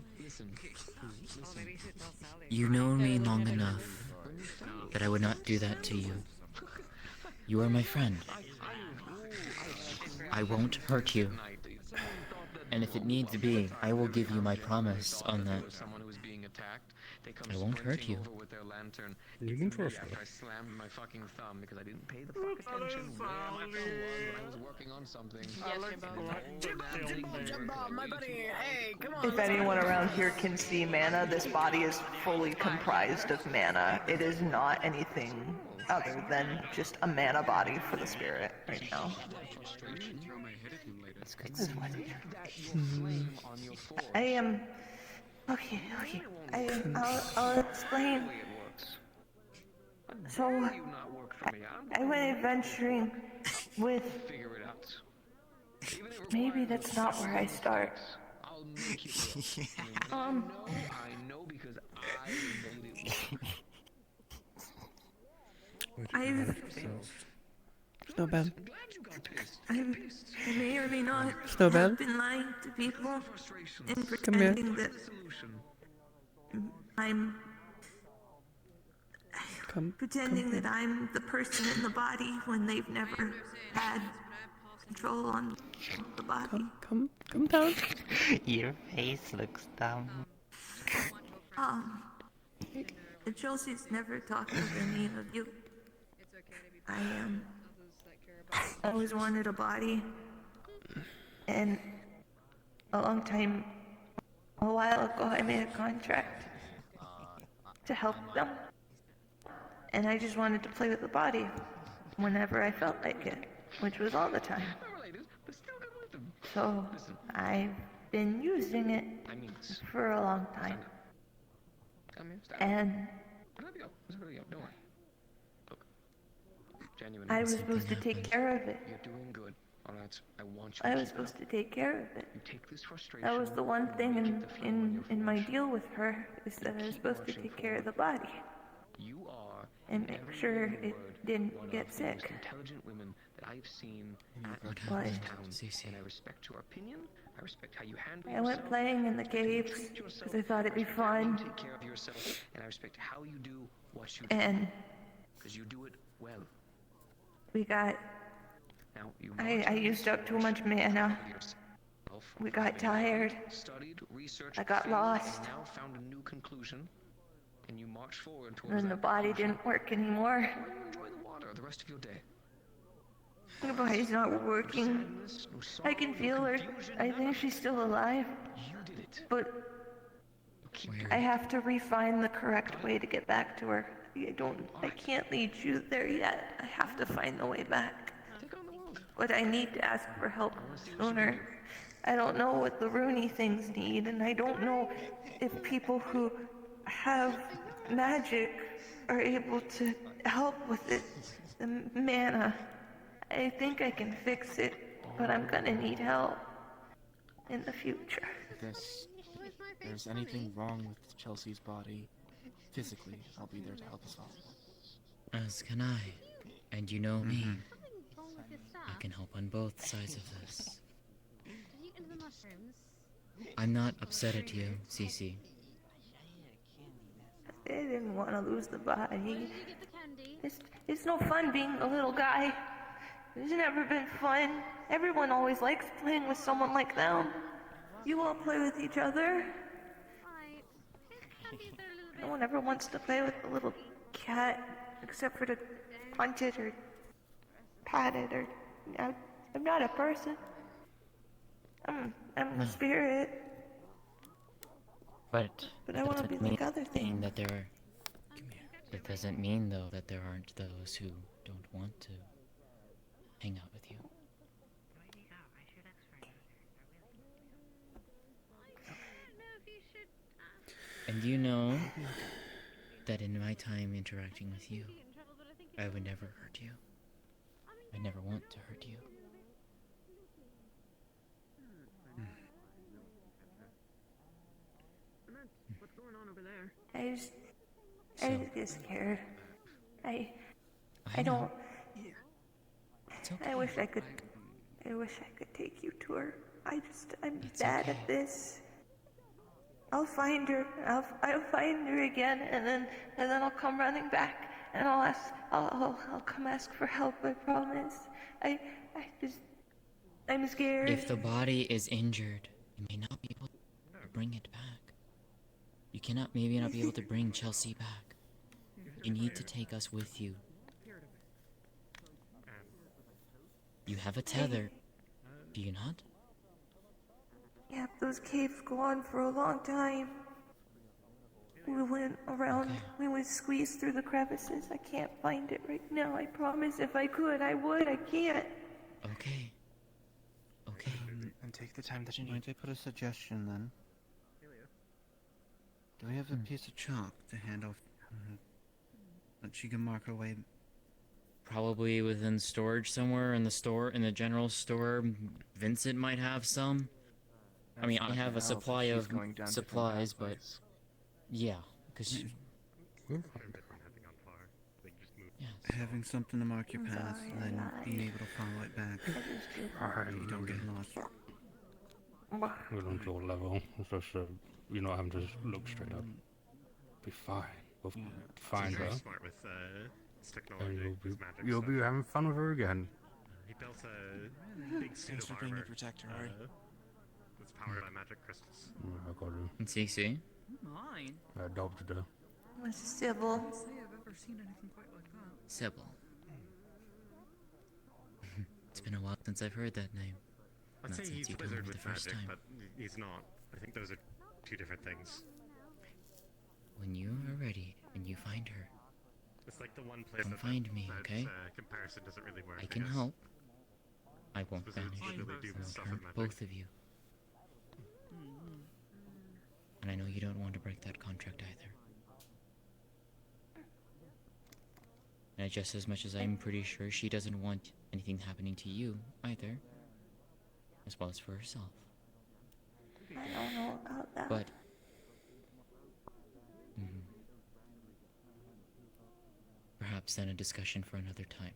You know me long enough that I would not do that to you. You are my friend. I won't hurt you. And if it needs be, I will give you my promise on that. Someone who is being attacked. They come I won't hurt sprinting you. over with their lantern. You It's can me trust after me. I slammed my fucking thumb because I didn't pay the fuck attention where my thumb was when I was working on something. If anyone around here can see mana, this body is fully comprised of mana. It is not anything other than just a mana body for the spirit right now. This is what I am. Okay. I'll explain. So, I went adventuring with. Maybe that's not where I start. I know because I made it. I've. Still bad. I may or may not Still bad? have been lying to people and Come here. pretending that I'm pretending that I'm the person in the body when they've never had control on the body. Come down. Your face looks dumb. Chelsea's never talked with any of you. I always wanted a body, and a while ago I made a contract to help them, and I just wanted to play with the body whenever I felt like it, which was all the time. So I've been using it for a long time, and I was supposed to take care of it. You're doing good. All right, I want you. I was supposed to take care of it. You take this frustration. That was the one thing in my deal with her, is that I was supposed to take care of the body. You are and make sure it didn't get sick. Intelligent women that I've seen at What? this town, and I respect your opinion. I respect how you handle I went playing in the caves because I thought it'd be fun. Take care of yourself, and I respect how you do what you do. Because you do it well. We got. Now, I used up too much mana. We got tired. Studied, researched, I got lost. now found a new conclusion, and you march forward towards And the body didn't work anymore. Enjoy the water the rest of your day. The body's not working. I can feel her. I think she's still alive. But I have to refine the correct way to get back to her. I can't lead you there yet. I have to find the way back. But I need to ask for help sooner. I don't know what the Rooney things need, and I don't know if people who have magic are able to help with it. The mana. I think I can fix it, but I'm gonna need help in the future. If there's anything wrong with Chelsea's body, physically, I'll be there to help us all. As can I. And you know me. I can help on both sides of this. I'm not upset at you, Cece. I didn't want to lose the body. It's no fun being a little guy. It's never been fun. Everyone always likes playing with someone like them. You all play with each other. No one ever wants to play with a little cat, except for to punch it or pat it or... I'm not a person. I'm a spirit. But I want to be like other things. That there are... It doesn't mean, though, that there aren't those who don't want to hang out with you. And you know that in my time interacting with you, I would never hurt you. I never want to hurt you. What's going on over there? I just get scared. I don't. I wish I could take you to her. I'm bad at this. I'll find her. I'll find her again, and then I'll come running back, and I'll come ask for help. I promise. I'm scared. If the body is injured, you may not be able to bring it back. You cannot maybe not be able to bring Chelsea back. You need to take us with you. You have a tether, do you not? Yeah, those caves go on for a long time. We went around, we would squeeze through the crevices. I can't find it right now. I promise if I could, I would. I can't. Okay. Okay. And take the time that you need. Might I put a suggestion then? Do we have a piece of chalk to hand off that she can mark her way? Probably within storage somewhere in the store, in the general store. Vincent might have some. I mean, I have a supply of supplies, but yeah, because Having something to mark your path and then being able to follow it back. You don't get lost. We're on your level. It's just, you're not having to just look straight up. Be fine. We'll find her. Smart with his technology, And his magic you'll stuff. be having fun with her again. He built a big suit Thanks of for being a armor. protector, Ari. That's powered by magic crystals. I got her. See? Mine? I adopted her. Sybil. I can't say I've ever seen anything quite like that. Sybil. It's been a while since I've heard that name. I'd Not say since he's you told me wizard the with first magic, time. but he's not. I think those are two different things. When you are ready and you find her, It's like the one place come that find me, that, okay? comparison doesn't really work. I can because help. I won't wizards banish really you. do I will stuff turn with magic. both of you. And I know you don't want to break that contract either. And just as much as I'm pretty sure she doesn't want anything happening to you either, as well as for herself. I don't know about that. But perhaps then a discussion for another time.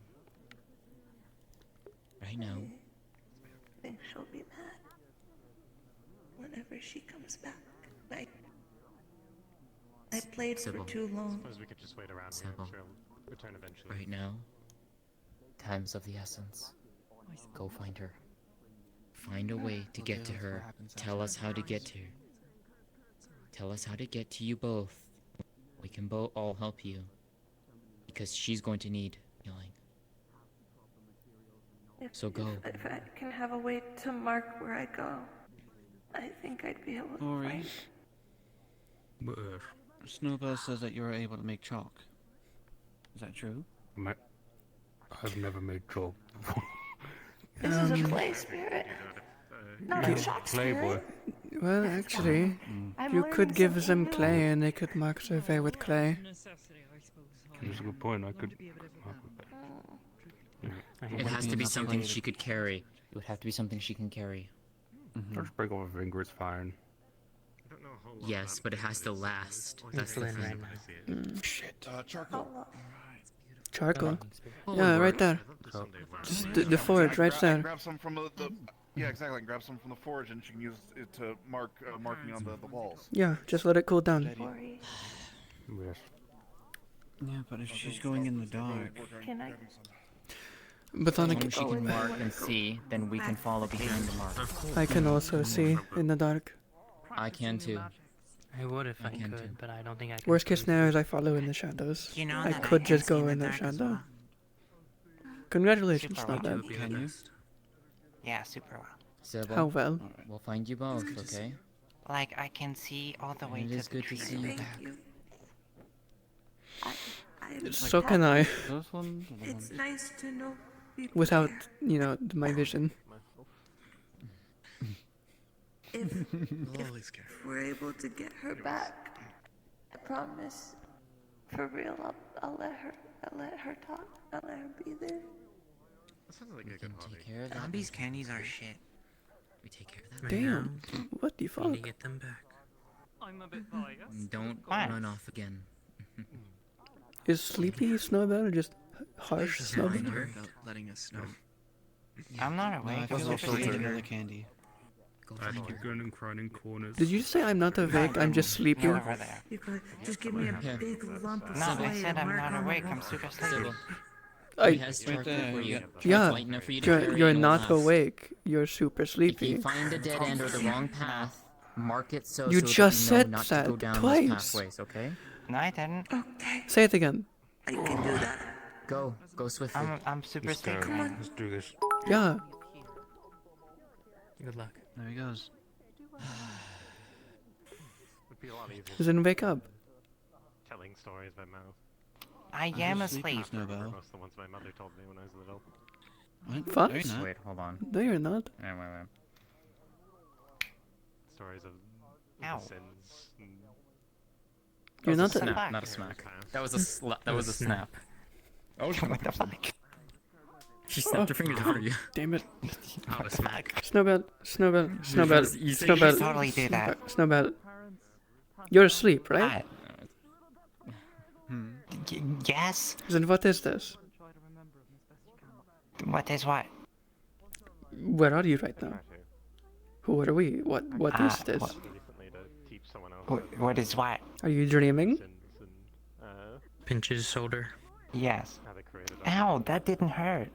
Right now, I think she'll be mad whenever she comes back. I played Sybil. for too long. Suppose we could just wait around here. Sybil. She'll return eventually. right now, time's of the essence. Go find her. Find a way to get to her. Tell us how to get to her. Tell us how to get to you both. We can all help you. Because she's going to need healing. So go. If I can have a way to mark where I go, I think I'd be able to Ori, find Snowbell says that you're able to make chalk. Is that true? I've never made chalk before. This is a play spirit. Not a chalk Playboy. spirit. Well, actually, I'm you learning could give them something new. clay and they could mark their way with clay. That's a good point. I could. It has to be something she could carry. It would have to be something she can carry. I'll just break off a finger, it's fine. Yes, but it has to last. That's the thing. Shit. Charcoal. Charcoal. Yeah, right there. Just the forge, right there. Grab some from the yeah, exactly. Grab some from the forge, and she can use it to marking on the walls. Yeah, just let it cool down. Yes. Yeah, but if she's going in the dark... Can I? But then As long as she can mark and see, then we can follow behind the mark. I can also see in the dark. I can too. I would if I can could, too. but I don't think I can. Worst case scenario is I follow in the shadows. You know I that I could can just see go in in the the dark as shadow. well. Congratulations, Super not well. bad. Can you? Yeah, super well. Sybil, How well? We'll find you both, okay? Like, I can see all the way It to is the good to tree. see you back. So can I. Those ones? Or the It's ones? nice to know people Without, care. you know, my vision. If Always care. we're able to get her back, I promise, for real, I'll let her talk. I'll let her be there. That sounds like a good hobby. Take care of that. Zombies' candies are shit. We take care of that. Damn. What the I fuck? need to get them back. I'm a bit biased. Don't What? run off again. Is Sleepy Snowbell or just harsh Just Snowbell? remind her about letting us know. I'm not No, I awake. feel I'm like super I need sleepy. another candy. Go I find keep her. going and crying in corners. Did you say I'm not awake? I'm just sleepy. You're over there. You could just give me a Yeah. big lump of No, I clay said to I'm mark not on awake. my I'm wall. super sleepy. Sybil, I, he has charcoal there, for you you. got- yeah, Light enough for you to carry you're and not last. awake. You're super If sleepy. you find a dead end or the wrong path, Mark it so You that just we know said not that to go down twice. those pathways, okay? No, I didn't. Say it again. I can do that. Go swiftly. I'm super Let's go. secret. Let's do this. Yeah. Good luck. There he goes. It'd be a lot easier. Doesn't wake up. Telling stories by mouth. I I'm am just asleep. sleeping, Snowbell. Most of the ones my mother told me when I was little. What? What? No, you're not. Wait, hold on. No, you're not. Wait. Stories of Ow. the sins. And You're not. Snap, not a smack. That was a that was a snap. Oh, what the fuck? She snapped her fingers for you. Damn it. Not a smack. Snowbell. You say Snowbell. you totally do that. Snowbell. You're asleep, right? Yes. Then what is this? What is what? Where are you right now? Who are we? What is this? What is what? Are you dreaming? Pinch his shoulder. Yes. Ow, that didn't hurt.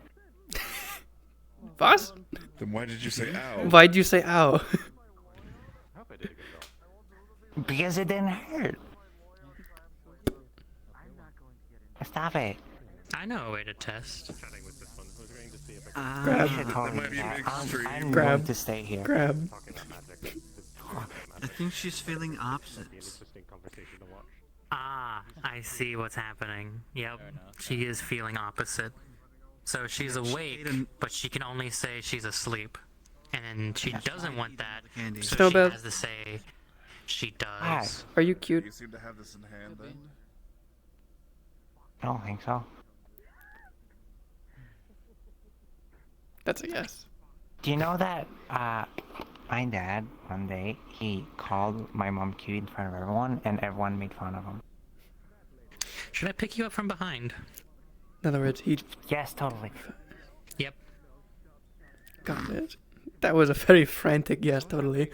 What? Then why did you say ow? Why'd you say ow? Because it didn't hurt. Stop it. I know a way to test. Grab. You should totally might be do that. extreme. I'm Grab. going to stay here. Grab. I think she's feeling opposites. Ah, I see what's happening. Yep, she is feeling opposite. So she's awake, but she can only say she's asleep. And then she doesn't want that, so Snowbell. she has to say she does. Are you cute? You seem to have this in hand then. I don't think so. That's a yes. Do you know that my dad one day he called my mom cute in front of everyone and everyone made fun of him. Should I pick you up from behind? In other words, he Yes, totally. Yep. got it. That was a very frantic yes, totally.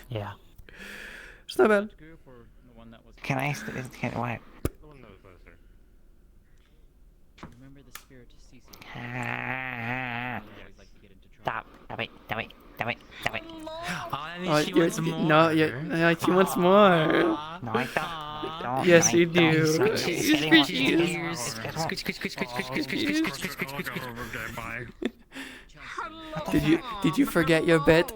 Yeah. It's not bad. Can I can what? Remember the spirit to cease. Stop. Stop it. Stop it. Stop it. Stop it. Oh, she wants more. No, yeah, she wants more. No, I don't. Yes, I you don't. do. Did you forget your bet?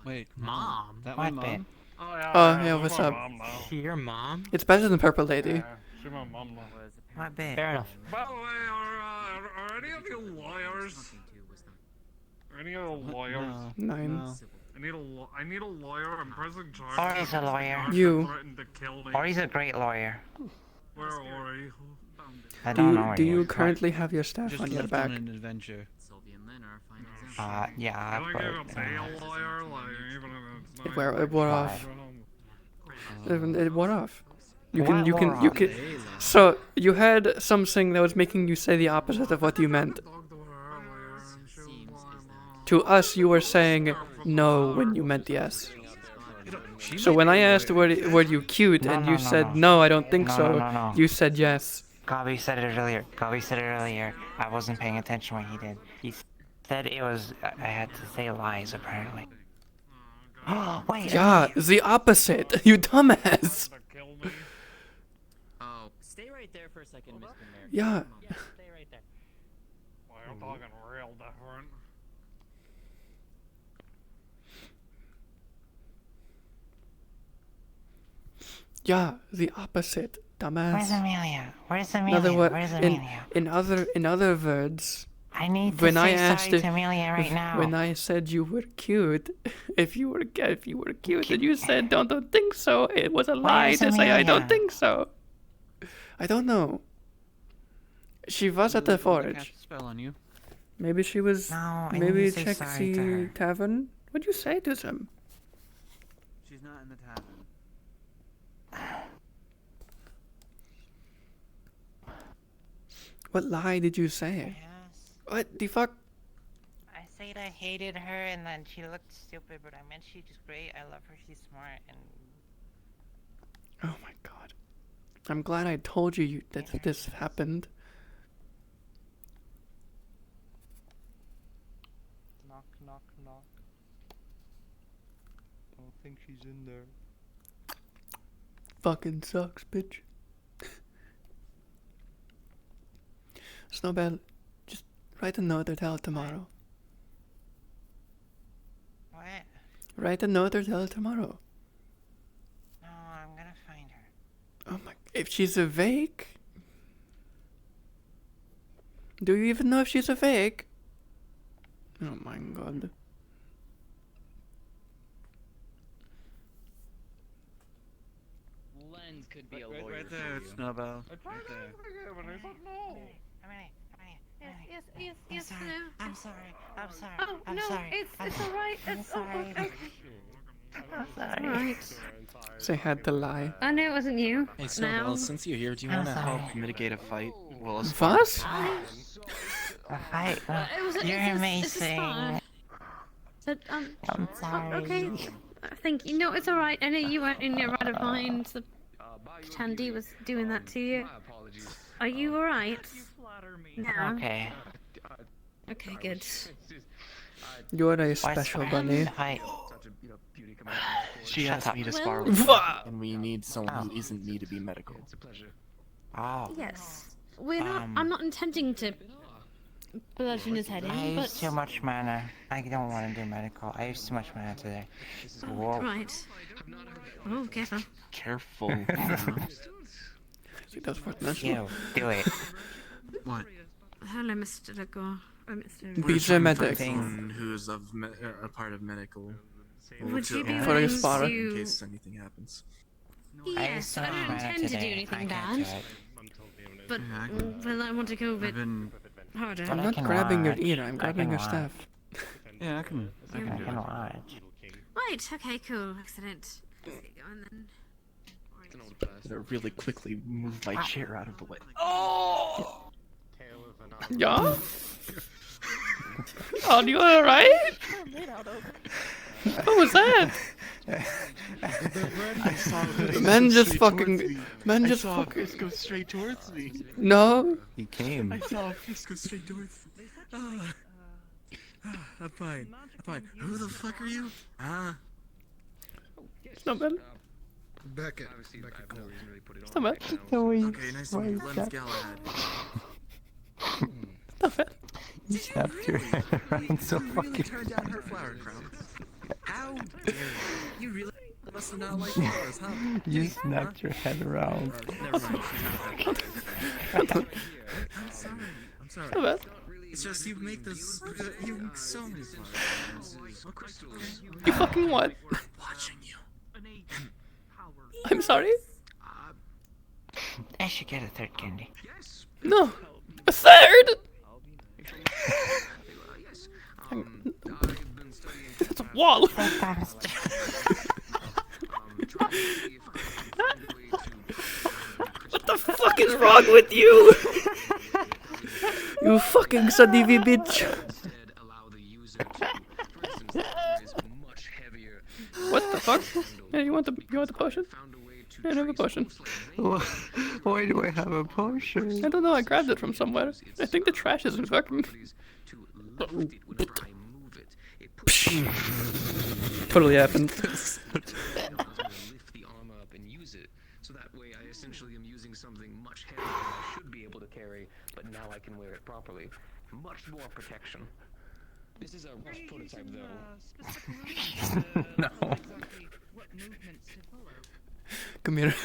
Wait, Mom. that my What bit? mom? Oh yeah, what's up? Your mom? It's better than Purple Lady. She's my mom. What bit? Fair enough. By the way, are any of you lawyers? Are any of the lawyers? Nine. I need a lawyer. I'm pressing charges. Ori's a lawyer. You. Threatened to kill me. Ori's a great lawyer. Where Ori? I don't know where Do he you is. currently have your staff Just on your left back? on an adventure. Yeah, Can I but get a bail lawyer? Like, even if it's not. It wore off. It wore off. You What wore can. off? So you had something that was making you say the opposite of what you meant. To us, you were saying no when you meant yes. So when I asked were you cute and you said no, I don't think so, No. you said yes. Gobby said it earlier. I wasn't paying attention when he did. He said it was. I had to say lies apparently. Oh wait. Yeah, the opposite. You dumbass. Oh, stay right there for a second, Mr. Mayor. Yeah. Stay right there. Well, you're talking real different. Yeah, the opposite, dumbass. Where's Amelia? Where's In Amelia? other wo- Where's Amelia? in other words, I need to when I say asked sorry if- to Amelia right now. when I said you were cute, if you were cute, and you said don't think so, it was a lie Where's to say I don't Amelia? think so. I don't know. She was at the Cast forge. a spell on you. Maybe she was. No, I maybe need to say check sorry to the her. tavern. What'd you say to them? She's not in the tavern. What lie did you say? What the fuck? I said I hated her and then she looked stupid, but I meant she's great. I love her. She's smart and. Oh my god. I'm glad I told you that this happened. Knock, knock, knock. think she's in there. Fucking sucks, bitch. Snowbell, just write a note or tell tomorrow. What? Write a note or tell tomorrow. No, I'm gonna find her. Oh my, if she's awake? Do you even know if she's awake? Oh my god. Lens could be a lawyer. Right there, Snowbell. Right there. Yes, sorry. hello. I'm sorry. I'm sorry. Oh, I'm no, sorry. it's alright. I'm sorry. Okay. I'm sorry. Right. They had to lie. I knew it wasn't you. Hey, Snowbell, No. since you're here, do you want to help mitigate a fight? Well, Was? A fight? You're amazing. So, I'm sorry. Okay. Thank you. No, it's alright. I know you weren't in your right of mind. The Tandy was doing that to you. Are you alright? Yeah. Okay. Okay, good. You're a special bunny. She Shut asked me up. to spar Well- with her, and we need someone who isn't me to be medical. Oh. Yes. We're not. I'm not intending to bludgeon his head I in, used but too much mana. I don't want to do medical. I used too much mana today. Whoa. right. Oh, careful. Careful. See, that's what You, do it. What? Hello, Mr. Legore. Mr. Be the medic. Someone who is a part of medical. Would you be For a willing sparrow. In to? case anything happens. Yes, I don't intend to do anything bad. But well, I want to go a bit harder. I'm not grabbing your ear, I'm grabbing your staff. Yeah, I can do watch. Right. Okay. Cool. Excellent. Let's get going then. Gonna really quickly move my chair out of the way. Oh! Yeah? Are you alright? What was that? I saw Chris Man go just straight fucking. towards me. Man I just saw fucking. Chris go straight towards me. No. He came. I saw Chris go straight towards me. I'm fine. I'm fine. Who the fuck are you? It's not bad. Beckett. It's not bad. Okay, nice to meet you. Lem's Galahad. It's not bad. You snapped your head around so You really fucking. turned down her flower crown. How dare you? You really must have not liked flowers, huh? You snapped your head around. Never mind. I'm sorry. I'm sorry. Not bad. It's just you make this. You make so many flowers. You fucking what? I'm watching you. I'm sorry? I should get a third candy. No. A third? That's a wall. What the fuck is wrong with you? You fucking Sadivi bitch. What the fuck? Yeah, you want the potion? Yeah, I have a potion. Why do I have a potion? I don't know, I grabbed it from somewhere. I think the trash isn't fucking. Totally happened. So that way I essentially am using something much heavier than I should be able to carry, but now I can wear it properly. Much more protection. This is a rough prototype though. No. Come here.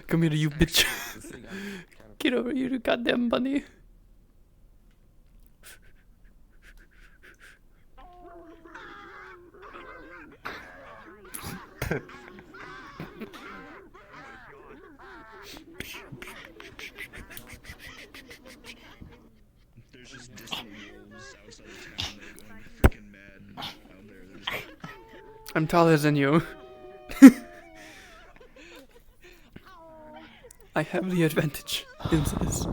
Come here, you bitch. Get over here, you goddamn bunny. There's just distant wolves outside of town. They're going freaking mad out there. They're just I'm taller than you. I have the advantage in this.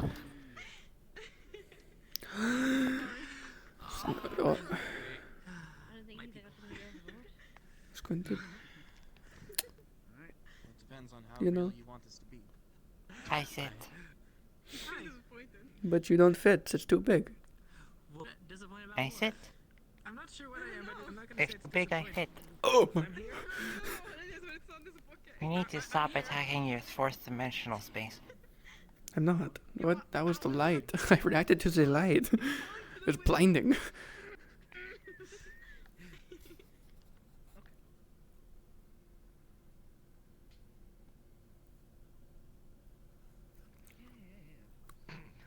Oh. It's going to. Depends on how You know. real you want this to be. I sit. But you don't fit, it's too big. I sit. I'm not sure what I am, but I'm not gonna If big, I fit. Oh! You need to stop attacking your fourth dimensional space. I'm not. What? That was the light. I reacted to the light. It was blinding.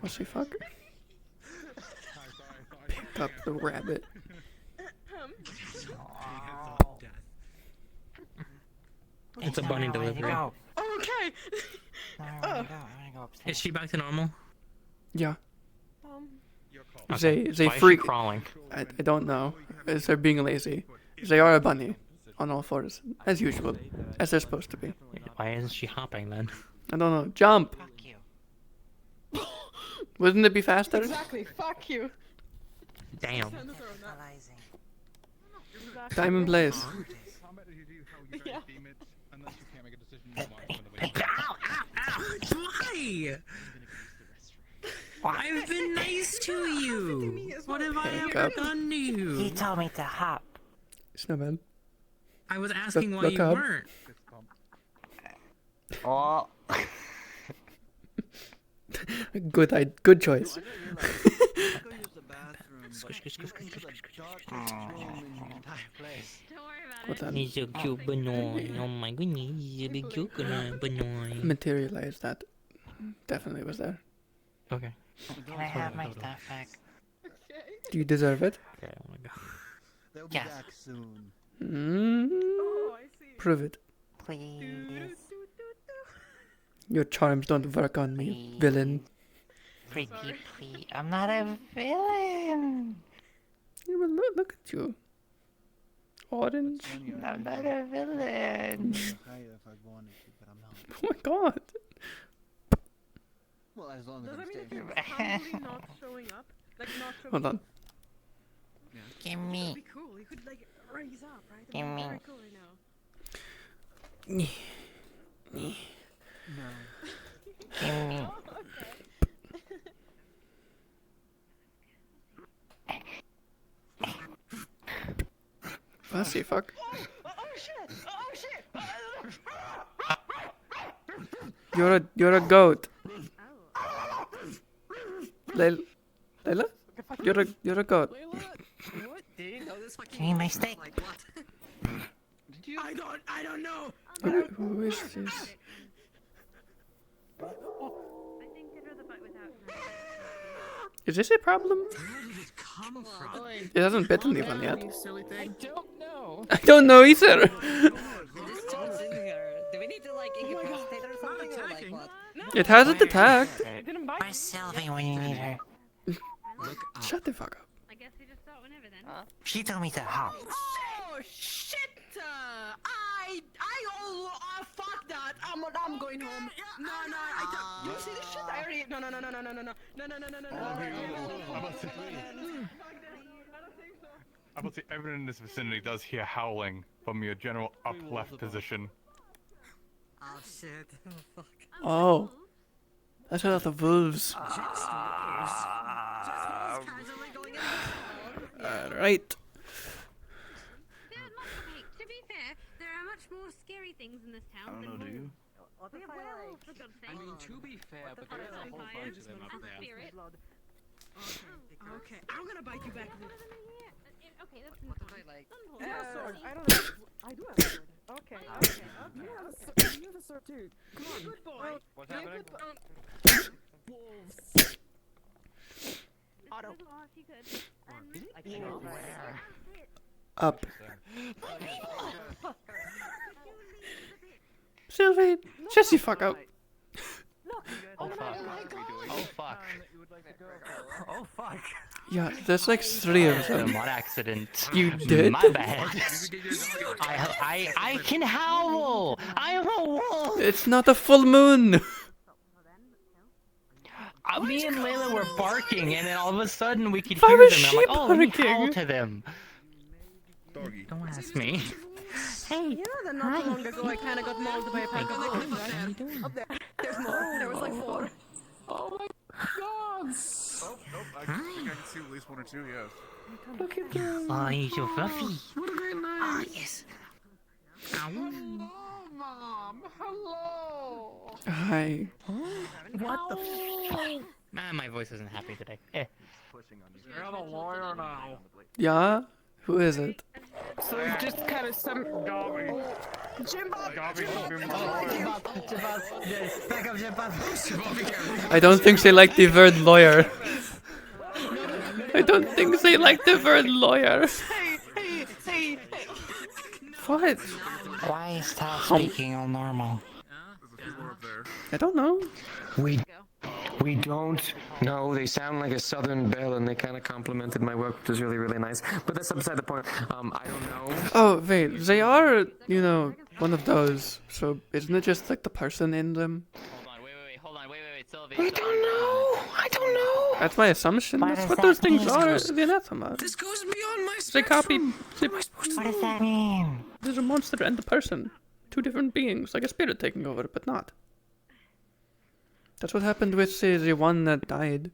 What's the fuck? Pick up the rabbit. It's a bunny delivery. Okay. Is she back to normal? Yeah. Okay. They Why is she freak. crawling? I don't know. They're being lazy. They are a bunny on all fours, as usual, as they're supposed to be. Why isn't she hopping then? I don't know. Jump. Wouldn't it be faster? Exactly. Fuck you. Damn. Time and place. Yeah. Why? I've been nice to you. What have I ever done to you? He told me to hop. Snowman. I was asking why Look you up. weren't. Oh. Good choice. What's that? He's a cute banana. Oh my goodness, he's a big cute banana. Materialize that. Definitely was there. Okay. Can I have my stuff back? Do you deserve it? Okay, oh my god. They'll be Yes. back soon. Prove it. Please. Your charms don't work on me, villain. Pretty please. I'm not a villain. Yeah, well, look at you. Orange. I'm not a villain. If I wanted to, but I'm not. Oh my god. Well, as long as Does I'm that mean if staying you're constantly not showing up? Like not showing Hold on. Give me. That'd be cool. You could like raise up, right? Give me. Very cool right now. No. Give me. Fussy fuck. You're a goat. Layla? You're a goat. Give me my steak. I don't know. Who is this? Is this a problem? It hasn't bitten anyone yet. I don't know. I don't know either. This child's in here. Do we need to like incapacitate her or something or like what? It hasn't attacked. Where's Sylvie when you need her? Shut the fuck up. I guess we just start whenever then. She told me to hop. Oh shit! Fuck that! I'm going home. No, you see this shit? I already. No. I would say everyone in this vicinity does hear howling from your general up left position. Oh shit! Oh fuck! Oh. That's a lot of wolves. Alright. To be fair, there are much more scary things in this town than do you? We have werewolves, for God's sake. I mean, to be fair, but there is a whole bunch of them up there. Spirit. Okay, I'm gonna bite you back. Okay, that's What do I like? I have a sword. I don't have. I do have a sword. Okay. You have a sword too. Come on. Good boy. What's happening? Wolves. Otto. Up. Sylvie, shut the fuck up. Oh fuck. Oh fuck. Oh fuck. Yeah, there's like 3 of them. What accident? You did? My bad. I can howl. I am a wolf. It's not a full moon. Me and Layla were barking, and then all of a sudden we could Why hear was them. And I'm she like, oh, let me barking? howl to them. Doggy. Don't ask me. Hey, you know that not too long ago I kind of got mauled by a pack of wolves, right? Up there. There's more. There was like 4. Oh my god! Oh, nope. I think I can see at least 1 or 2, yes. Look at you. Oh, he's so fluffy. What a great night! Oh, yes. Ow. Mom, hello. Hi. What the fuck? My voice isn't happy today. You're the lawyer now. Yeah? Who is it? So it's just kind of some. I don't think they like the word lawyer. I don't think they like the word lawyer. Hey. What? Why is Tal speaking all normal? I don't know. We don't know. They sound like a Southern belle, and they kind of complimented my work, which was really, really nice. But that's beside the point. I don't know. Oh, wait. They are, you know, one of those. So isn't it just like the person in them? I don't know. I don't know. That's my assumption. What That's does what that those things mean? are. The anathema. This goes beyond my They copy. What does that mean? There's a monster and the person. Two different beings, like a spirit taking over, but not. That's what happened with the one that died.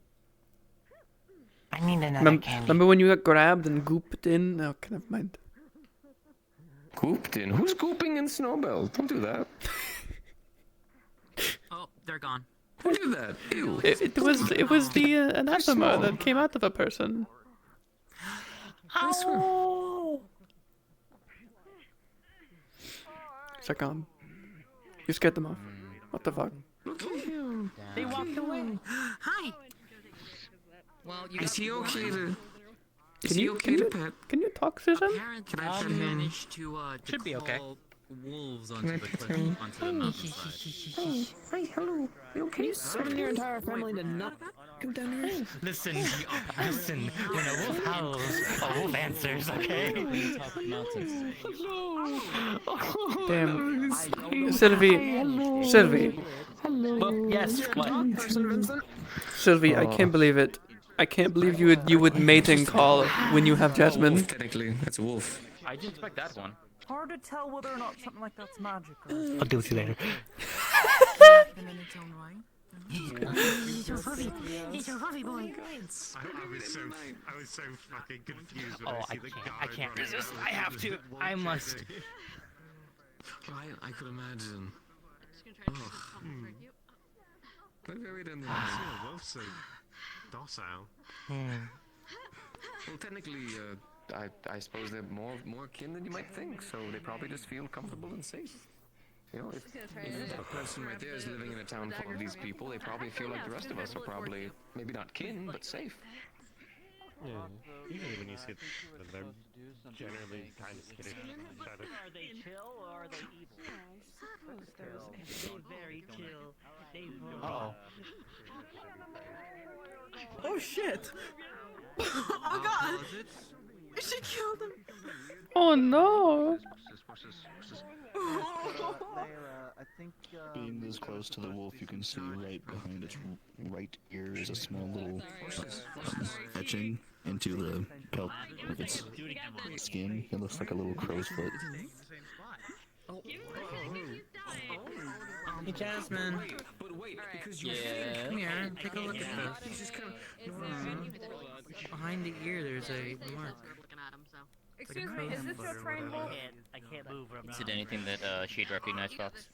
I need another candy. Remember when you got grabbed and gooped in? Oh, never mind. Gooped in? Who's gooping in Snowbell? Don't do that. Oh, they're gone. Who did that? Ew. It was the anathema that came out of a person. Oh. They're gone. You scared them off. What the fuck? Look at him. They walked away. Hi. Well, Is he okay to? Is Can he you okay to pet? Can you talk, Susan? Can I pet Apparently, him? managed to Should be okay. crawl wolves Can onto I the pet cliff, him? onto the mountainside. Hi, hello. You okay? Can you summon your entire family to not come down here? Listen, when a wolf howls, a wolf answers, okay? Damn. Sylvie. Yes, what? Person Vincent? Sylvie, I can't believe it. I can't believe you would mating call when you have Jasmine. Technically, that's a wolf. I didn't expect that one. Hard to tell whether or not something like that's magical. I'll deal with you later. He's a fluffy boy. I was so fucking confused when Oh, I can't resist. I have to. I must. I could imagine. Maybe we didn't. Wolf's so docile. Well, technically, I suppose they're more kin than you might think, so they probably just feel comfortable and safe. You know, if a person right there is living in a town full of these people, they probably feel like the rest of us are probably, maybe not kin, but safe. Yeah, usually when you see them, they're generally kind of skittish. Are they chill or are they evil? They're very chill. Uh-oh. Oh shit! Oh god! She killed him! Oh no! Being this close to the wolf, you can see right behind its right ear is a small little etching into the pelt of its skin. It looks like a little crow's foot. Hey, Jasmine. But wait, because Yeah. Come here. Take a look at this. Behind the ear, there's a mark. Excuse me, is this your train wolf? I can't move from Is it anything that she'd recognize, Fox?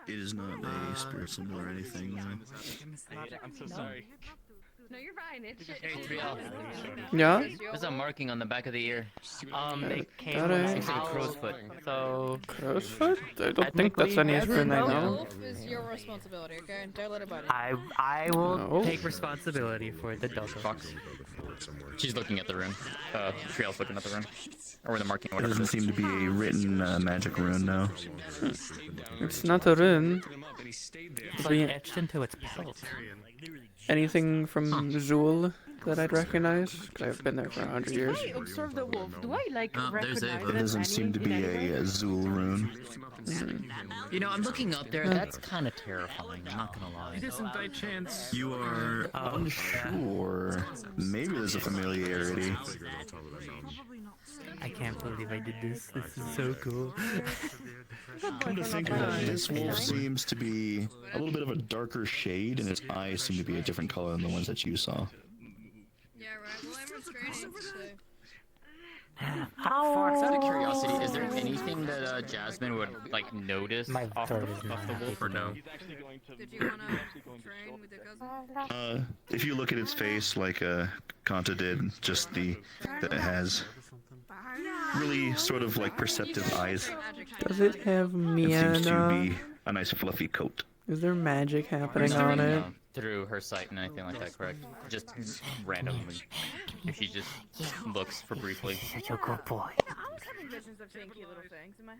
It is not a spirit symbol or anything. I'm so sorry. No, you're fine. It's Yeah? There's a marking on the back of the ear. They came Got when it. I Looks like a crow's howled, foot. so... Crow's foot? I don't think that's any spin I know. wolf is your responsibility, okay? Don't let it bite I will No. take responsibility for the dog. Fox. She's looking at the rune. Triel's looking at the rune. Or the marking, It whatever. doesn't seem to be a written magic rune now. It's not a rune. It's like etched into its pelt. Anything from Zool that I'd recognize? Because I've been there for 100 years. I observe the wolf. Do I there's a- recognize It it doesn't as seem to be a Zool rune. You know, I'm looking up there. That's kind of terrifying. I'm not gonna lie. It isn't by chance. You are unsure. Maybe there's a familiarity. I can't believe I did this. This is so cool. Come to think of it, this wolf seems to be a little bit of a darker shade, and its eyes seem to be a different color than the ones that you saw. Yeah, right. Well, I'm restraining, so... Fox, out of curiosity, is there anything that Jasmine would like notice off the wolf or no? Did you want to train with your cousin? If you look at its face like Kanta did, just that it has really sort of like perceptive eyes. Does it have It seems to Miana? be a nice fluffy coat. Is there magic happening on it? Through her sight and anything like that, correct? Just randomly. If she just looks for briefly. Such a good boy.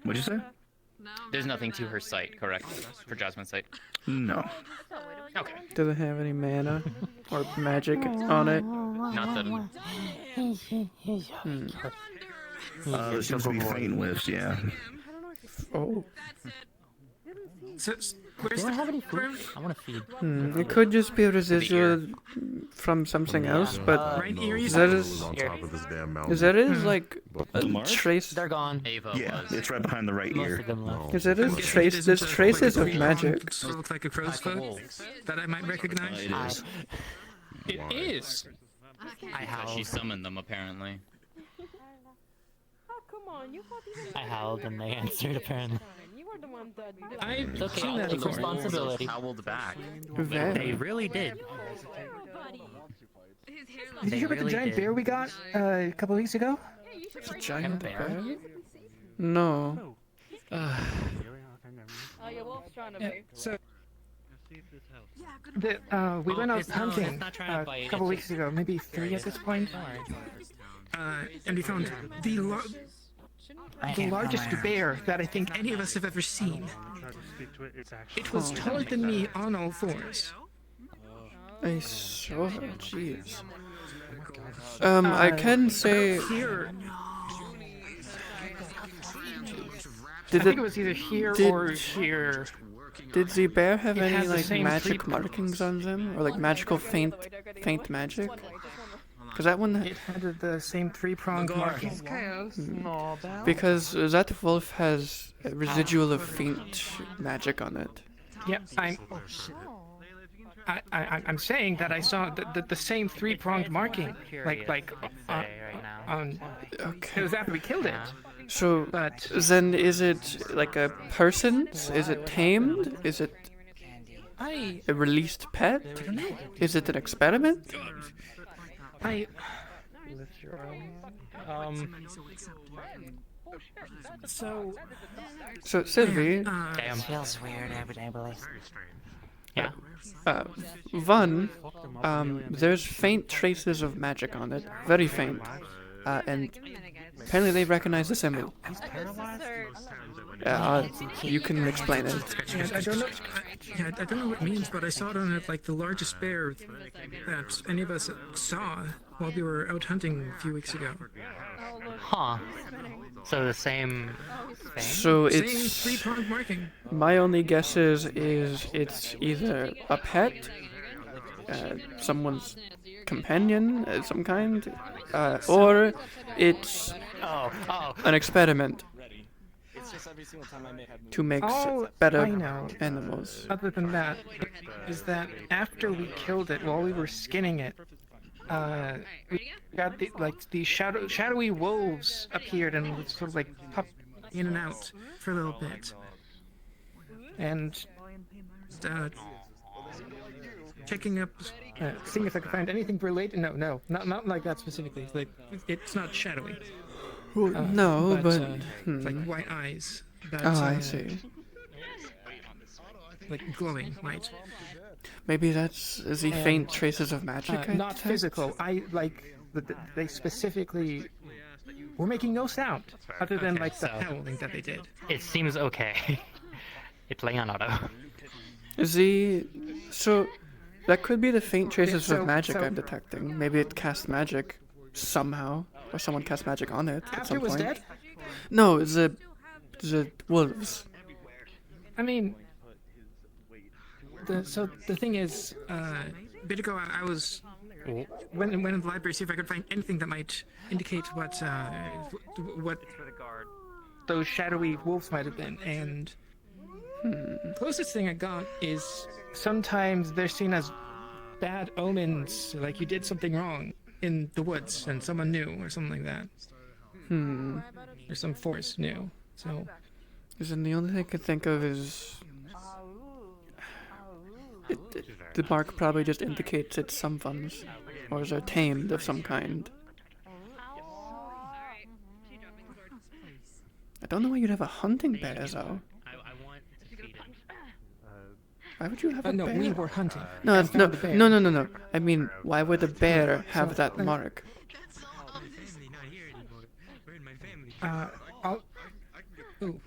What'd you say? There's nothing to her sight, correct? For Jasmine's sight? No. Okay. Does it have any mana or magic on it? Not that. There seems to be faint whiffs, yeah. Oh. So, where's Do I have any food? I want to feed. It could just be a residual from something else, but right here you there said- is on top of this damn mountain. there is like a The mark? trace. They're gone. Yeah, it's right behind the right ear. Because there is trace. There's traces of magic. Does it look like a crow's foot that I might recognize? It is. It is. I howled. She summoned them, apparently. I howled and they answered apparently. I've It's okay, seen I'll that take before. responsibility. Howled back. They really did. Did you hear about the giant bear we got a couple weeks ago? It's a giant bear? No. Yeah, so we went out it's hunting not trying to bite, a couple it's weeks ago, maybe 3 at this point. And we found the largest bear that I think any of us have ever seen. It was taller than me on all fours. I saw her. Jeez. I can say. Here. Did I think it was either here or here. Did the bear have It any has the like same magic three- markings on them, or like magical faint magic? Because that one. It had the same 3-pronged marking. Because that wolf has a residual of faint magic on it. Yeah, I'm saying that I saw the same 3-pronged marking, on. Okay. It was after we killed it. So, But then is it like a person's? Is it tamed? Is it I a released pet? don't know. Is it an experiment? So Sylvie, Damn. Feels weird, evidently. Yeah. one, there's faint traces of magic on it, very faint, and apparently they recognize the symbol. You can explain it. Yeah, I don't know. I don't know what it means, but I saw it on it like the largest bear that any of us saw while we were out hunting a few weeks ago. Huh. So the same thing? So Same it's 3-pronged marking. my only guess is it's either a pet, someone's companion of some kind, or it's an experiment to make better I know. animals. Other than that, is that after we killed it, while we were skinning it, we got the shadowy wolves appeared and would sort of like pop In and out for a little bit. and Checking up. seeing if I could find anything related. No, not like that specifically. Like It's not shadowy. No, but It's like white eyes. That, oh, I see. Like glowing light. Maybe that's the faint traces of magic. I not detect? physical. They specifically were making no sound other than like the howling that they did. It seems okay. It's playing on auto. So that could be the faint traces so- of magic so- I'm detecting. Maybe it casts magic somehow, or someone cast magic on it at After some it was point. dead? No, the wolves. I mean, so the thing is, A bit ago, I was went in the library to see if I could find anything that might indicate what those shadowy wolves might have been, and closest thing I got is sometimes they're seen as bad omens, like you did something wrong in the woods and someone knew or something like that. There's some force new. So Listen, the only thing I can think of is the mark probably just indicates it's some funds, or is it tamed of some kind. I don't know why you'd have a hunting bear though. I want to feed him. Why would you have a no, bear? we were hunting. No, and no, found the bear. no. I mean, why would the bear have that mark? I'll. Ooh.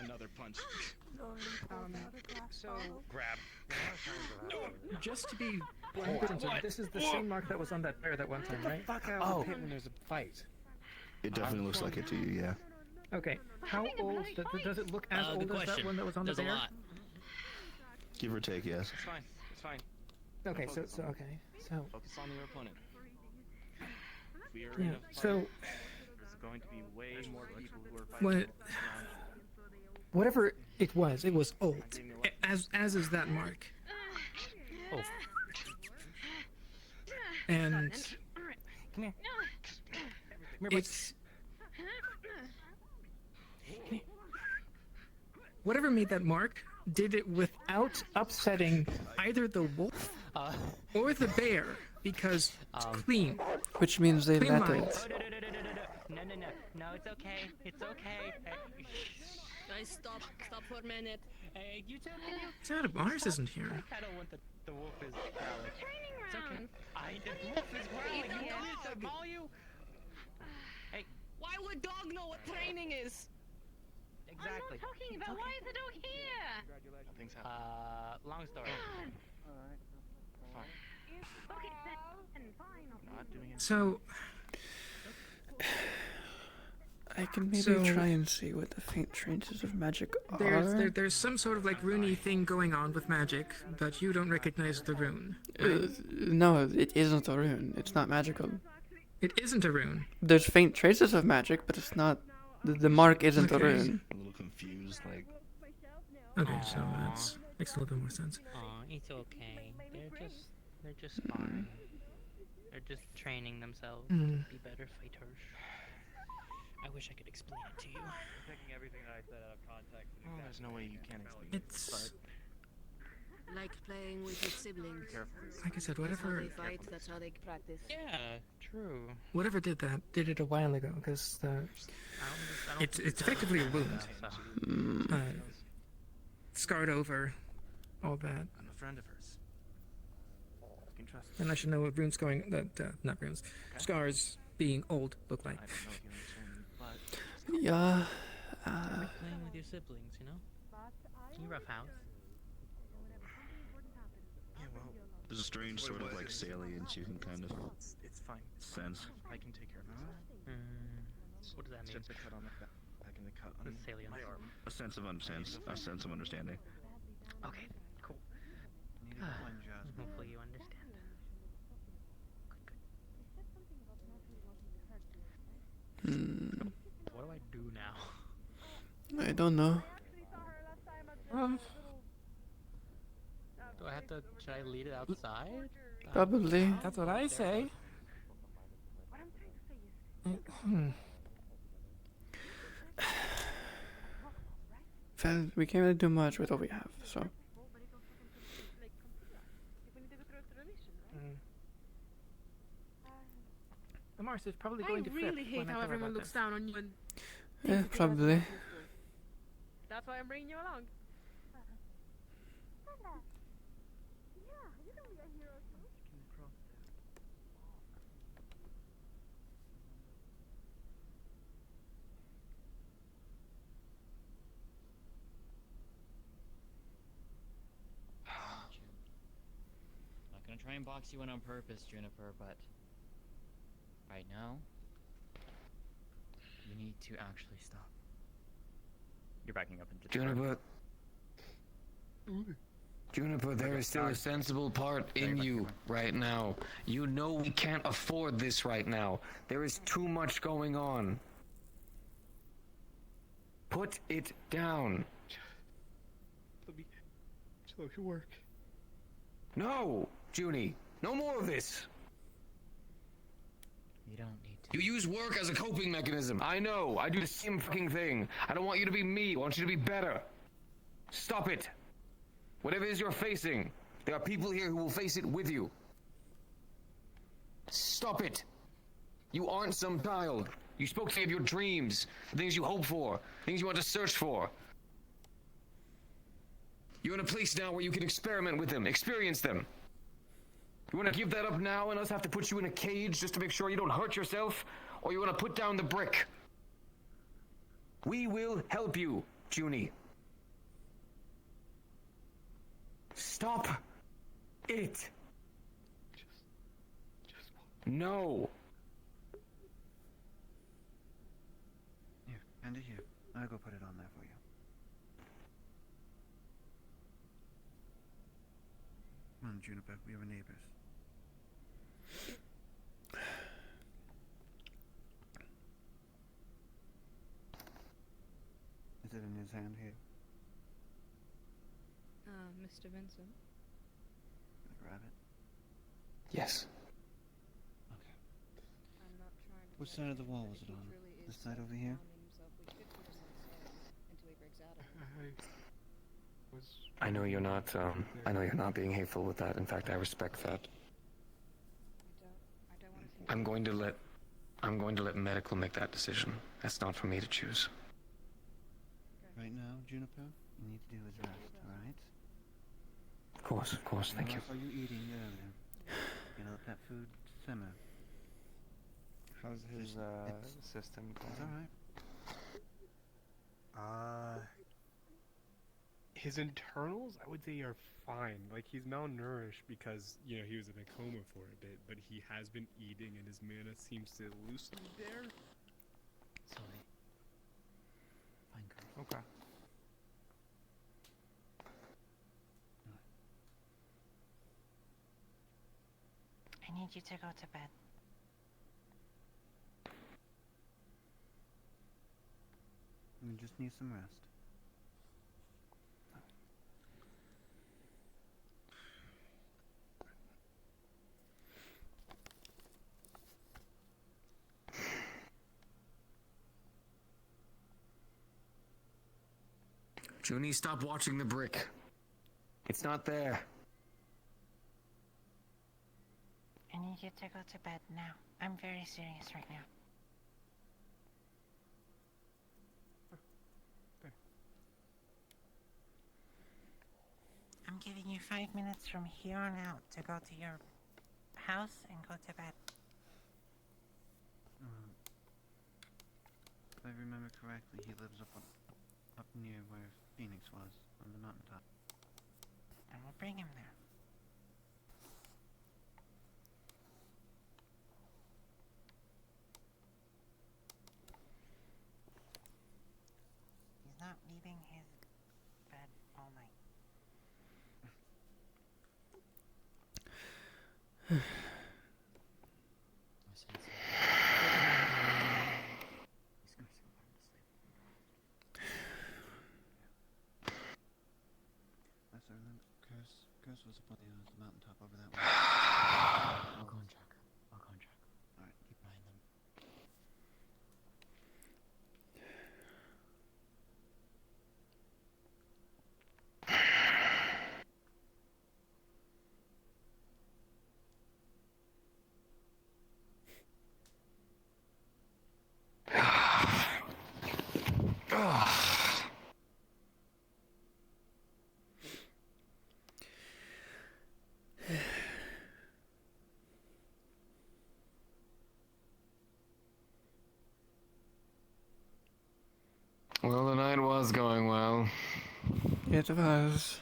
Another punch. So Grab. Just to be 100%, so this is the same mark that was on that bear that one time, right? Fuck out of the pit when there's a fight. It definitely looks like it to you, yeah. Okay, how old does it look as old as that one that was on the bear? Give or take, yes. It's fine. It's fine. Okay, so Focus on your opponent. If we are yeah, in a fight, so there's going to be way more people who are fighting. Whatever it was old. As is that mark. Oh. And Come here. it's whatever made that mark did it without upsetting either the wolf or the bear because it's clean. Which means they Clean let mind. it. No, it's okay. It's okay. Guys, stop for a minute. Hey, you two, can you? Sad, Mars isn't here. I don't want the wolf is growling. It's okay. The wolf is growling. You want me to follow you? Hey. Why would dog know what training is? Exactly. I'm not talking about why is the dog here? Nothing's happening. Long story. Fine. Okay, then fine. Not doing it. So I can maybe So- try and see what the faint traces of magic are. there's some sort of like runey thing going on with magic, but you don't recognize the rune. No, it isn't a rune. It's not magical. It isn't a rune. There's faint traces of magic, but it's not. The mark isn't a Okay. rune. A little confused, like. Okay, so that makes a little bit more sense. Aw, it's okay. They're just fine. They're just training themselves to be better fighters. I wish I could explain it to you. Taking everything that I said out of context. There's no way you can explain It's Like playing with your siblings. like I said, That's how whatever they fight, that's how they practice. Yeah, true. whatever did that did it a while ago because it's effectively a wound. Scarred over, all that. I'm a friend of hers. You can trust And I should know what runes going not runes, scars being old look like. I don't know if you understand me, but Yeah. Like playing with your siblings, you know? You rough house. yeah, well, There's a strange sort of like salient you can kind of it's fine. sense. I can take care of it. What does that mean? Just the cut on the back and the cut on The salient. my arm. A sense of understanding. Okay, cool. Hopefully you understand. What do I do now? I don't know. Do I have to? Should I lead it outside? Probably. That's what I say. Well, we can't really do much with what we have, so. The Mars is probably I going to really flip hate when I how tell her everyone about looks this. down on you and Yeah, probably. that's why I'm bringing you along. Not gonna try and box you in on purpose, Juniper, but right now, you need to actually stop. You're backing up into the Juniper, there is still a sensible part in you right now. You know we can't afford this right now. There is too much going on. Put it down. Social work. No, Junie, no more of this. You don't need to. You use work as a coping mechanism. I know. I do the same fucking thing. I don't want you to be me. I want you to be better. Stop it. Whatever it is you're facing, there are people here who will face it with you. Stop it. You aren't some child. You spoke to me of your dreams, the things you hope for, things you want to search for. You're in a place now where you can experiment with them, experience them. You want to give that up now and us have to put you in a cage just to make sure you don't hurt yourself? Or you want to put down the brick? We will help you, Junie. Stop it. No. Here, hand it here. I'll go put it on there for you. Come on, Juniper, we are neighbors. Is it in his hand here? Mr. Vincent. Can I grab it? Yes. Okay. Which side of the wall was it on? This side over here? I know you're not, I know you're not being hateful with that. In fact, I respect that. I'm going to let medical make that decision. That's not for me to choose. Right now, Juniper, you need to do is rest, alright? Of course, thank you. How are you eating earlier? You know, let that food simmer. How's his system going? It's alright. His internals, I would say, are fine. Like, he's malnourished because, you know, he was in a coma for a bit, but he has been eating and his mana seems to loosen there. Sorry. Fine, girl. Okay. I need you to go to bed. You just need some rest. Junie, stop watching the brick. It's not there. I need you to go to bed now. I'm very serious right now. I'm giving you 5 minutes from here on out to go to your house and go to bed. If I remember correctly, he lives up near where Phoenix was, on the mountaintop. I will bring him there. He's not leaving his bed all night. Curse was up on the mountaintop over that way. I'll go and check. Alright, Keep an eye on them. Well, the night was going well. It was.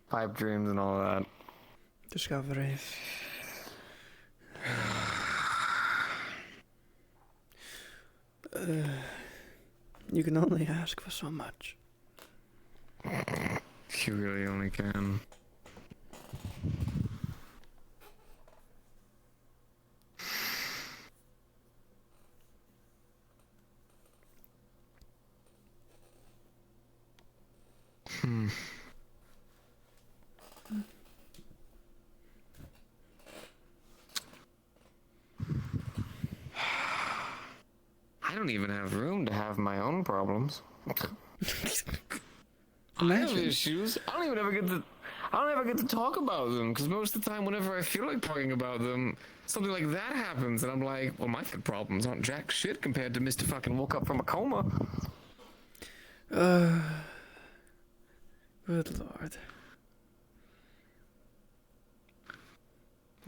Pipe dreams and all that. Discoveries. You can only ask for so much. You really only can. don't even have room to have my own problems. I have Imagine. issues. I don't ever get to talk about them, because most of the time, whenever I feel like talking about them, something like that happens, and I'm like, well, my problems aren't jack shit compared to Mr. fucking woke up from a coma. Good lord.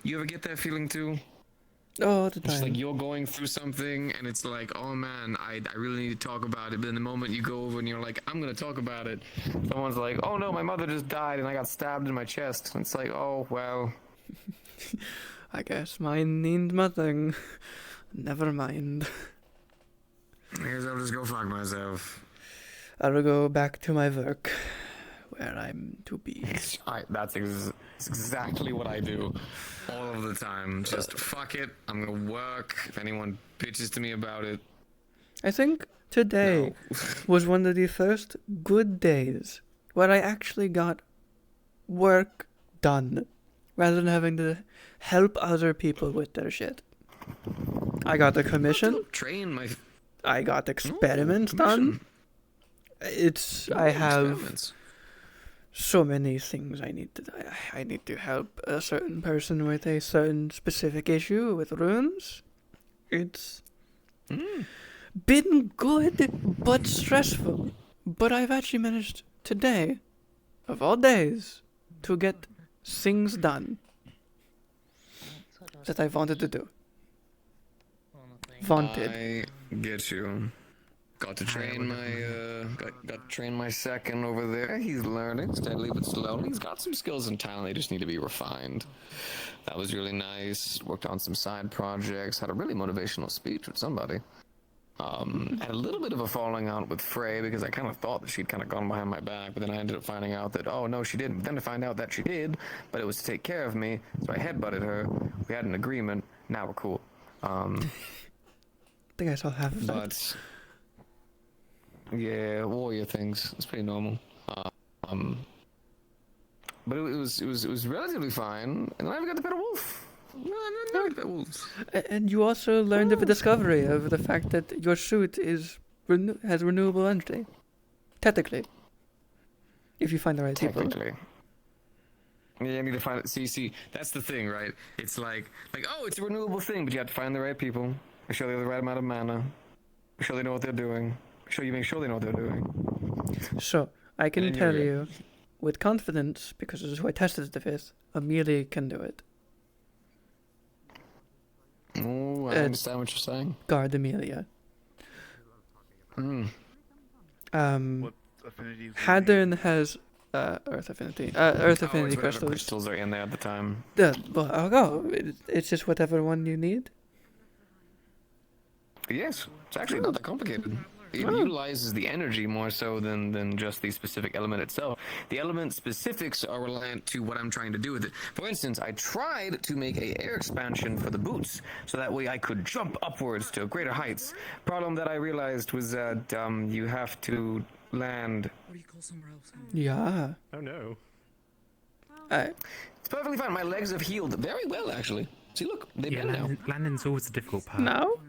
You ever get that feeling too? All the time. It's like you're going through something, and it's like, oh man, I really need to talk about it. But in the moment you go over and you're like, I'm gonna talk about it, someone's like, oh no, my mother just died and I got stabbed in my chest. And it's like, oh well. I guess mine needs nothing. Never mind. I guess I'll just go fuck myself. I'll go back to my work, where I'm to be. That's exactly what I do all of the time. Just fuck it, I'm gonna work. If anyone bitches to me about it. I think today was one of the first good days where I actually got work done, rather than having to help other people with their shit. I got the commission. I got experiments done. I have so many things I need to. I need to help a certain person with a certain specific issue with runes. It's been good, but stressful. But I've actually managed today, of all days, to get things done that I wanted to do. Wanted. I get you. Got to train got to train my second over there. He's learning steadily but slowly. He's got some skills and talent. They just need to be refined. That was really nice. Worked on some side projects. Had a really motivational speech with somebody. Had a little bit of a falling out with Frey because I kind of thought that she'd kind of gone behind my back, but then I ended up finding out that, oh no, she didn't. But then to find out that she did, but it was to take care of me, so I headbutted her. We had an agreement. Now we're cool. I think I saw half of that. But yeah, warrior things. It's pretty normal. But it was relatively fine, and then I got to pet a wolf. And you also learned of a discovery of the fact that your suit is has renewable energy. Technically. If you find the right people. Technically. Yeah, I need to find it. See, that's the thing, right? It's like, oh, it's a renewable thing, but you have to find the right people. Make sure they have the right amount of mana. Make sure they know what they're doing. Make sure they know what they're doing. So, I can tell you, with confidence, because this is who I tested it with, Amelia can do it. Oh, I understand what you're saying. Guard Amelia. What affinities? Hadern has Earth Affinity. Earth Affinity crystals. Crystals are in there at the time. Well, I'll go. It's just whatever one you need. Yes, it's actually not that complicated. It utilizes the energy more so than just the specific element itself. The element specifics are reliant to what I'm trying to do with it. For instance, I tried to make an air expansion for the boots, so that way I could jump upwards to greater heights. Problem that I realized was that you have to land. What do you call somewhere else? Yeah. Oh no. It's perfectly fine. My legs have healed very well, actually. See, look, they bend now. Landing's always the difficult part. No.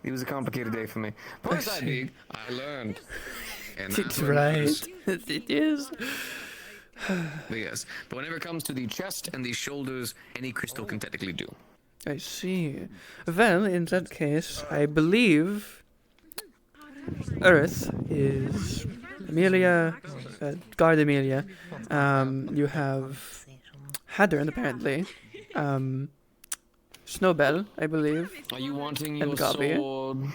It was a complicated day for me. Poor side big, I learned. And It's right. It is. But yes, but whenever it comes to the chest and the shoulders, any crystal can technically do. I see. Well, in that case, I believe Earth is Amelia, guard Amelia. You have Hadern, apparently. Snowbell, I believe. Are you wanting and your Gabi. sword?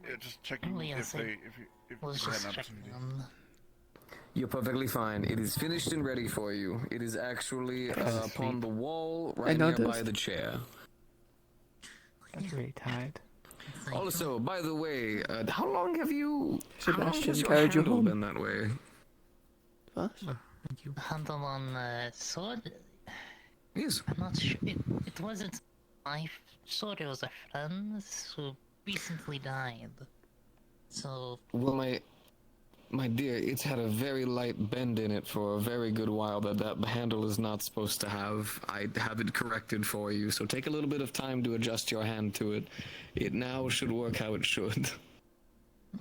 Yeah, just checking if you had an opportunity. You're perfectly fine. It is finished and ready for you. It is actually upon the wall right nearby the chair. I'm very tired. Also, by the way, how long have you... Sebastian carried you home. Been that way? What? Handle on sword? Yes. I'm not sure. It wasn't my sword, it was a friend's who recently died. So... Well, My dear, it's had a very light bend in it for a very good while that handle is not supposed to have. I have it corrected for you, so take a little bit of time to adjust your hand to it. It now should work how it should.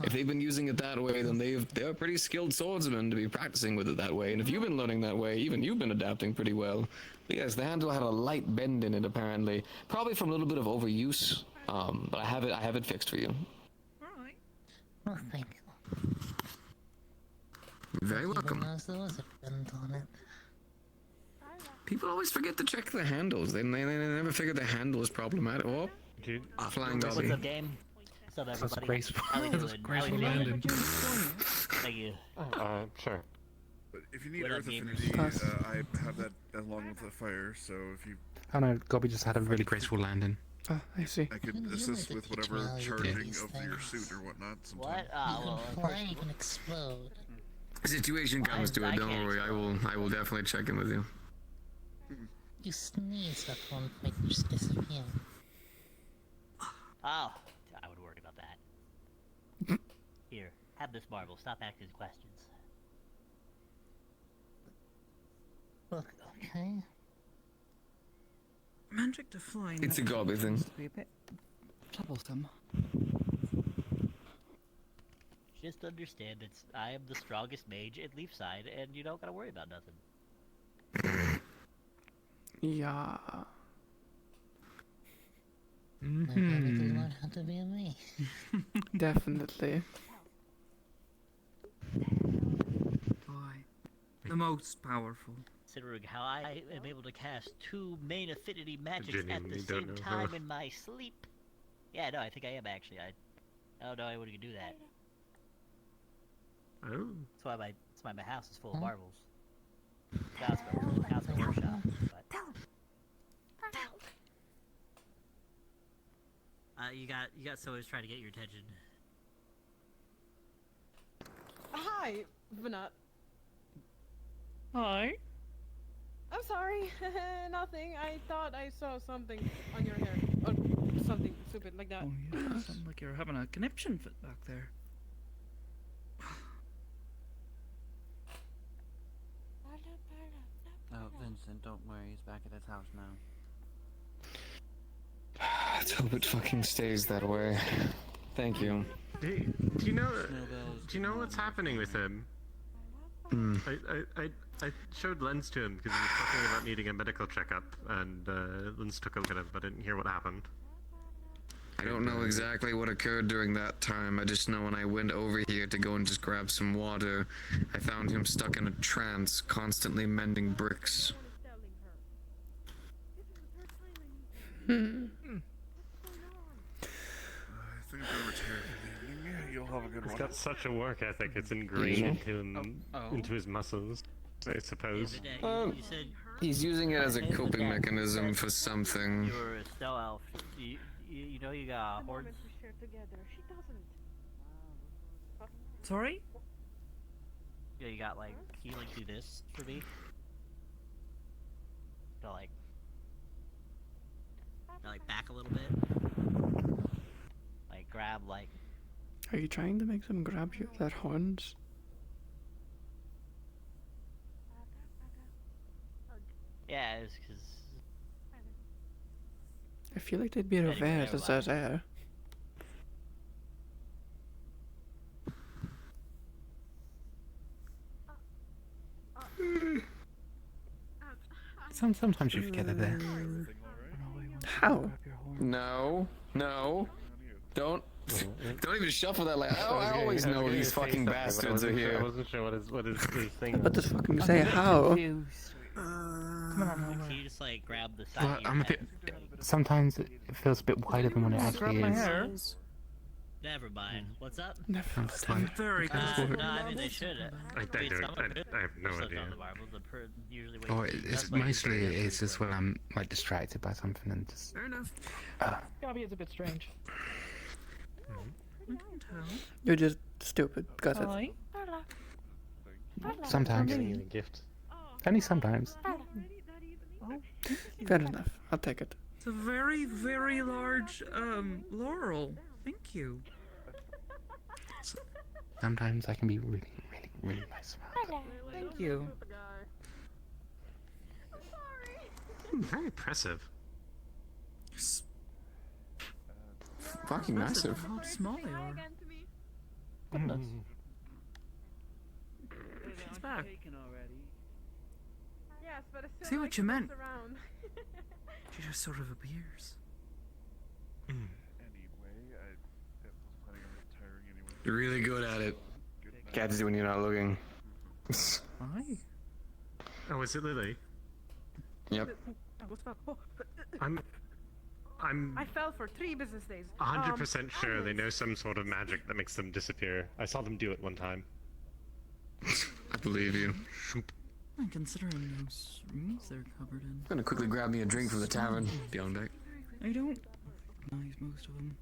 If they've been using it that way, then they're pretty skilled swordsmen to be practicing with it that way. And if you've been learning that way, even you've been adapting pretty well. But yes, the handle had a light bend in it apparently, probably from a little bit of overuse. But I have it fixed for you. Alright. Well, thank you. You're very welcome. There was a bend on it. People always forget to check the handles. They never figure the handle is problematic. Oh, flying What's Dobby. up, game? What's up, everybody? That's graceful. How we doing? Graceful How we doing? landing. Thank you. Sure. But if you need What up, Earth gamers? Affinity, Us. I have that along with the fire, so if you... Oh no, Gobby just had a really graceful landing. Oh, I see. I could assist with whatever charging of your suit or whatnot. What? Well, Fly can explode. Situation comes to it, don't worry. I will definitely check in with you. You sneeze at one point, you just disappear. Oh, I would worry about that. Here, have this marble. Stop asking questions. Look, okay. Magic to fly. It's a Gobby thing. Be a bit troublesome. Just understand I am the strongest mage in Leafside, and you don't gotta worry about nothing. Yeah. My baby does not have to be a me. Definitely. Why? The most powerful. Considering how I am able to cast 2 main affinity magics at Genuinely the don't same know time how. in my sleep. Yeah, no, I think I am actually. Oh no, I wouldn't do that. Oh. That's why my house is full of marbles. God's my workshop. But... you got someone who's trying to get your attention. Hi, Vanat. Hi. I'm sorry. Nothing. I thought I saw something on your hair. Or something stupid like that. Oh yeah, sounds like you're having a conniption fit back there. Oh, Vincent, don't worry, he's back at his house now. Let's hope it fucking stays that way. Thank you. Hey, do you know what's happening with him? I showed Lens to him because he was talking about needing a medical checkup, and Lens took a look at him, but I didn't hear what happened. I don't know exactly what occurred during that time. I just know when I went over here to go and just grab some water, I found him stuck in a trance, constantly mending bricks. I think I'm gonna retire for the evening. Yeah, you'll have a good He's one. got such a work ethic; it's ingrained into him, into his muscles, I suppose. He's using it as a coping mechanism for something. You're a snow elf. You know you got horns? Sorry? Yeah, you got like, can you like do this for me? To like back a little bit. Like grab like. Are you trying to make them grab you with their horns? Yeah, it's because. I feel like they'd be reversed as their hair. Sometimes you forget that there. How? No. Don't even shuffle that like. I always know these fucking bastards are I here. wasn't sure what his thing But was. just fucking say how. Come on, Can you just like grab the side Well, of your I'm a head? bit. Sometimes it feels a bit wider than what it actually is. Never mind. What's up? I'm very No, I mean they should. I have no idea. Oh, it's mostly it's just when I'm like distracted by something and just. Fair enough. Gobby is a bit strange. You're just stupid. Got it. Hi. Sometimes. Getting a gift. Only sometimes. Fair enough. I'll take it. It's a very, very large laurel. Thank you. Sometimes I can be really, really, really nice about it. Thank you. Very impressive. Fucking massive. How small they are. Goodness. It's back. Yes, but I still See like what to you mess meant. around. She just sort of appears. You're really good at it. Catches you when you're not looking. Hi. Oh, is it Lily? Yep. I'm I fell for 3 business days. 100% sure they know some sort of magic that makes them disappear. I saw them do it one time. I believe you. And considering those rooms they're covered in. I'm gonna quickly grab me a drink from the tavern. Be on back. I don't recognize most of them.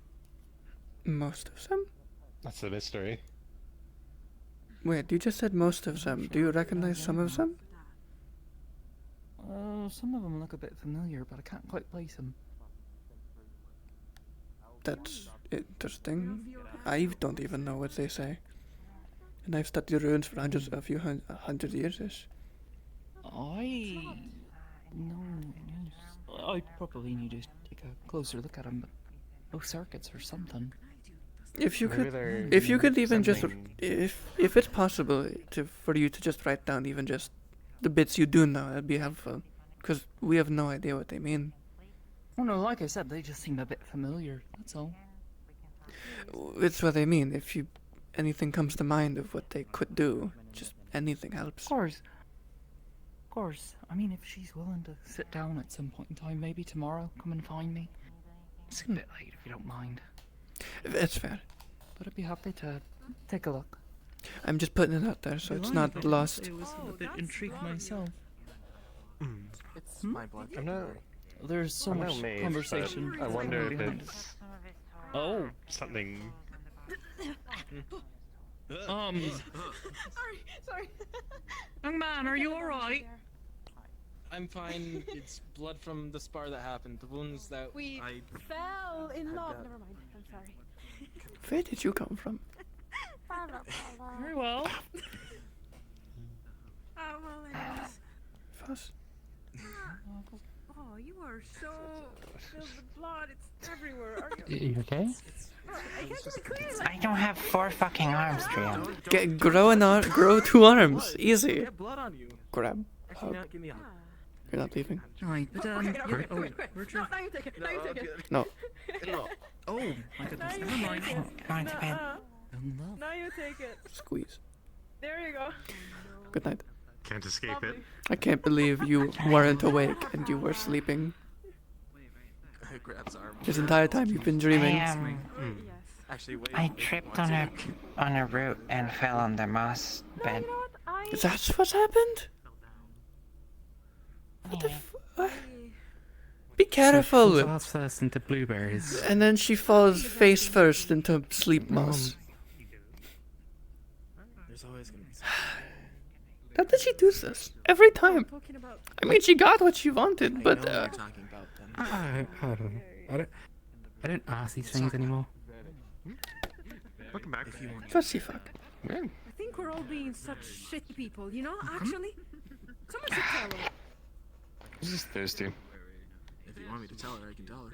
Most of them? That's the mystery. Wait, you just said most of them. Do you recognize some of them? Some of them look a bit familiar, but I can't quite place them. That's interesting. I don't even know what they say. And I've studied runes for a few hundred years-ish. I probably need to take a closer look at them, but those circuits or something. If you Maybe could, they're if you could even something- just, if it's possible for you to just write down even just the bits you do know, that'd be helpful. Because we have no idea what they mean. Oh no, like I said, they just seem a bit familiar, that's all. It's what I mean. If anything comes to mind of what they could do, just anything helps. Of course. Of course. I mean, if she's willing to sit down at some point in time, maybe tomorrow, come and find me. It's a bit late if you don't mind. It's fair. But I'd be happy to take a look. I'm just putting it out there so it's not lost. I was a bit intrigued myself. It's my blood. I'm not. There's so I'm much not amazed, conversation. but I wonder if behind it. it's Oh. something. Sorry. Young man, are you alright? I'm fine. It's blood from the spar that happened. The wounds that We I fell in had love. got. Never mind. I'm sorry. Where did you come from? Very well. Oh, well, anyways. Fuss. Oh, you are so filled with blood. It's everywhere. Are you? You okay? I can't see clearly. I don't have 4 fucking arms, Trium. Grow 2 arms. Easy. Get blood on you. Grab. Actually, Hug. no, give me a hug. You're not leaving. Right, but Okay. oh, Wait. we're No, now you take it. Now you take it. No. No. Oh, my goodness, Now you never mind. take it. Going to bed. Now you take it. Squeeze. There you go. Good night. Can't escape it. I can't believe you weren't awake and you were sleeping. Grabs arm. This entire time you've been dreaming. Actually, wait. I tripped on a root and fell on the moss bed. That's what happened? What the Be careful! So she falls first into blueberries. And then she falls face first into sleep moss. There's always gonna be How did she do this? Every time. I mean, she got what she wanted, but talking about them. I don't know. I don't ask these things anymore. Welcome back. Fussy fuck. I think we're all being such shitty people, you know? Actually, someone should tell them. I'm just thirsty. If you want me to tell her, I can tell her.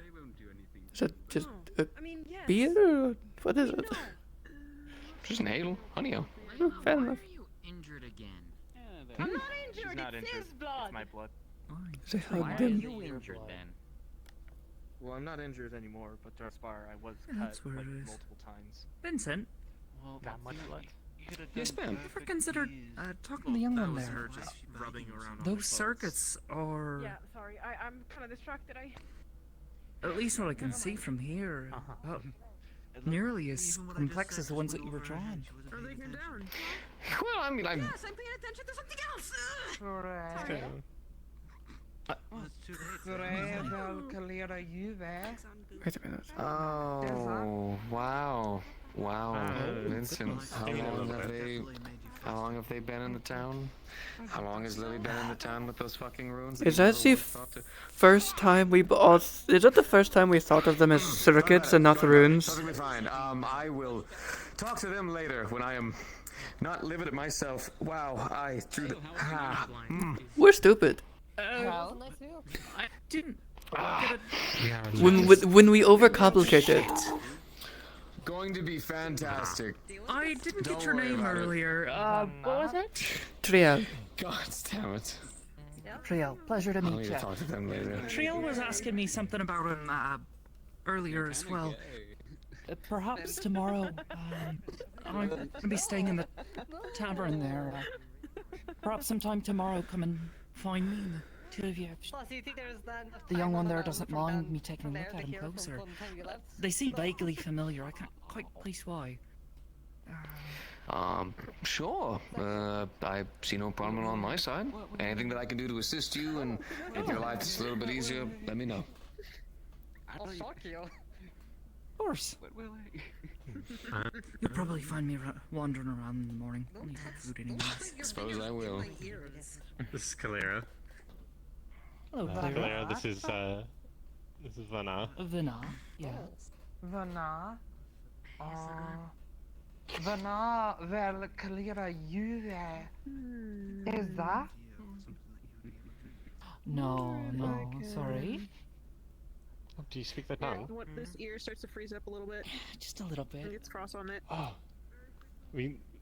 Is that just a I mean, yes. beer or what is it? Just an ale. Honey ale. Fair enough. Injured again. I'm not injured. She's not It's injured. his blood. It's my blood. They Why hugged are him. you injured then? Well, I'm not injured anymore, but during spar I was Yeah, cut that's where like it is. multiple times. Vincent, Well, Not much blood. Yes, ma'am. ever considered talking to the young one was there? her just rubbing around on Those my circuits are, Yeah, sorry. I'm kind of distracted. at least what I can see from here, about nearly as complex as the ones that you were drawing. Are they here down? Well, I mean, I'm. Yes, I'm paying attention to something else. Sorry. Wait a minute. Oh, wow. Wow. Vincent, stinging a little bit. how long have they been in the town? How long has Lily been in the town with those fucking runes? Is that the first time we all? Is that the first time we thought of them as circuits and not runes? Perfectly fine. I will talk to them later when I am not living it myself. Wow, I threw the... We're stupid. I didn't get a... When we overcomplicate it. Going to be fantastic. I didn't Don't get your worry name about it. earlier. What was it? Triel. God damn it. Triel, pleasure to I'll meet need you. to talk to them later. Triel was asking me something about him earlier as well. Perhaps tomorrow, I'm going to be staying in the tavern there. Perhaps sometime tomorrow, come and find me, and the two of you. The young one there doesn't mind me taking a look at him closer. They seem vaguely familiar. I can't quite place why. Sure. I see no problem on my side. Anything that I can do to assist you and make your life just a little bit easier, let me know. I'll shock you. Of course. You'll probably find me wandering around in the morning. I need food anyways. Suppose I will. This is Kalera. Hello, Kalera, this is Vana. Vana, yes. Vana. Vana väl kalera ju is that? No, sorry. Do you speak the tongue? What, this ear starts to freeze up a little bit? Just a little bit. It gets frost on it. Oh.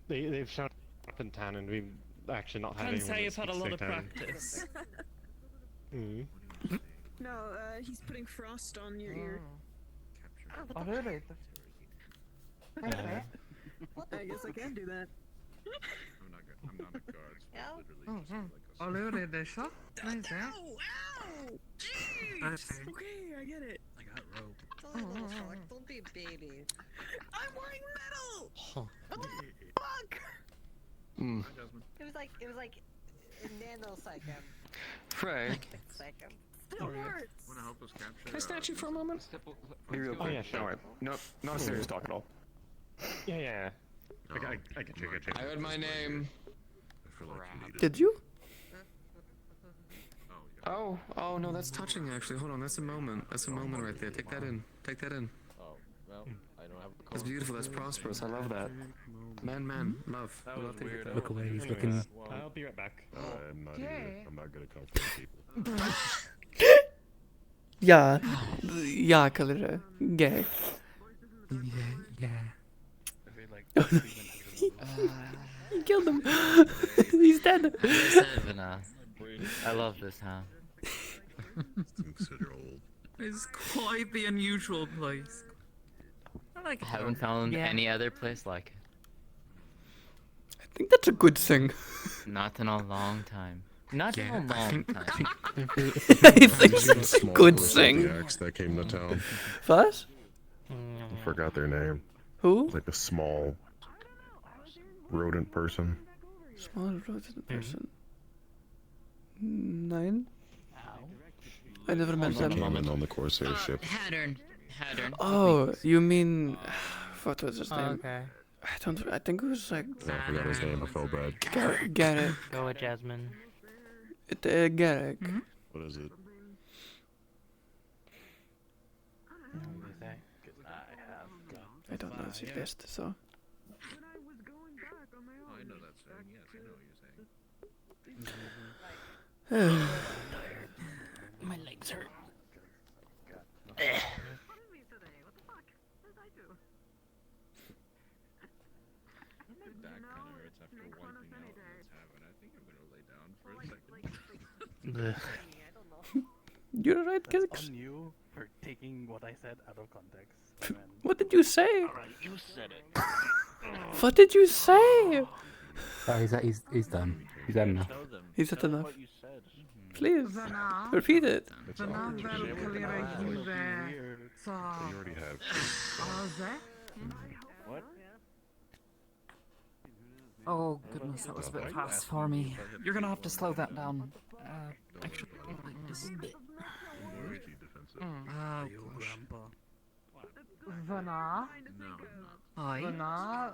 They've shown up in town and we've actually not had Can't anyone say that you've had a speaks lot of their tongue. practice. No, he's putting frost on your ear. Oh, really? I guess I can do that. I'm not a guard, so literally Oh, really? They shot? Nice, yeah? Ow! Jeez! Okay, I get it. I got rope. Don't be a baby. I'm wearing metal! What the fuck? It was like a nanosecond. Frey, Second. Still hurts. Wanna help us capture? can I snatch you for a moment? Be real Oh, quick. yeah, sure. Don't worry. No, not a serious talk at all. Yeah. I get you. I heard my name. I feel like you need it. Did you? Oh no, that's touching actually. Hold on, that's a moment. That's a moment right there. Take that in. Take that in. Oh, well, I don't have a That's beautiful. That's prosperous. I love that. Man, love. That We was love things weird. like Look that. away, he's Anyways, looking. I'll be right back. I'm not Okay. I'm not good at comforting people. Yeah, Kalira. Gay. Yeah. You killed him. He's dead. I love this town. Consider old. It's quite the unusual place. I like it. Haven't found Yeah. any other place like I think that's a good thing. it. Not in a long time. Not in a long time. I think that's a good thing. That came to town. What? I forgot their name. Who? It's like a small rodent person. Small rodent person. 9? I never met They them. came in on the Corsair ship. Hattern. Oh, you mean what was his name? Okay. I think it was like Yeah, I forgot his name. I felt bad. Garrick. Go with Jasmine. Garrick. What is it? I don't know his list, so. I know that saying. Yes, I know what you're saying. My legs hurt. That kind of hurts after one thing out that's happened. I think I'm gonna lay down for a second. You're right, Garrick. On you for taking what I said out of context. What did you say? Alright, you said it. What did you say? Oh, he's done. He's had enough. He's had enough. Please, repeat it. Vana väl kalera ju så... You already have. What? Oh goodness, that was a bit fast for me. You're gonna have to slow that down. Actually, like just a bit. Oh gosh. Vana Aye. Vana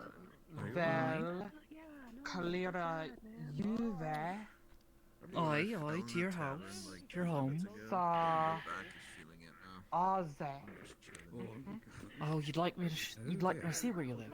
väl kalera ju Aye, to your house, to your home. så... Oh, you'd like me to see where you live?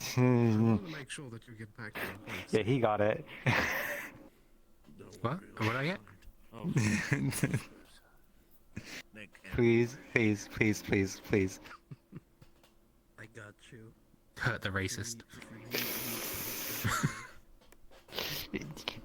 I want to make sure that you get back to your place. Yeah, he got it. What? What did I get? Oh, Please, please, please, please, please. I got you. Hurt the racist. I think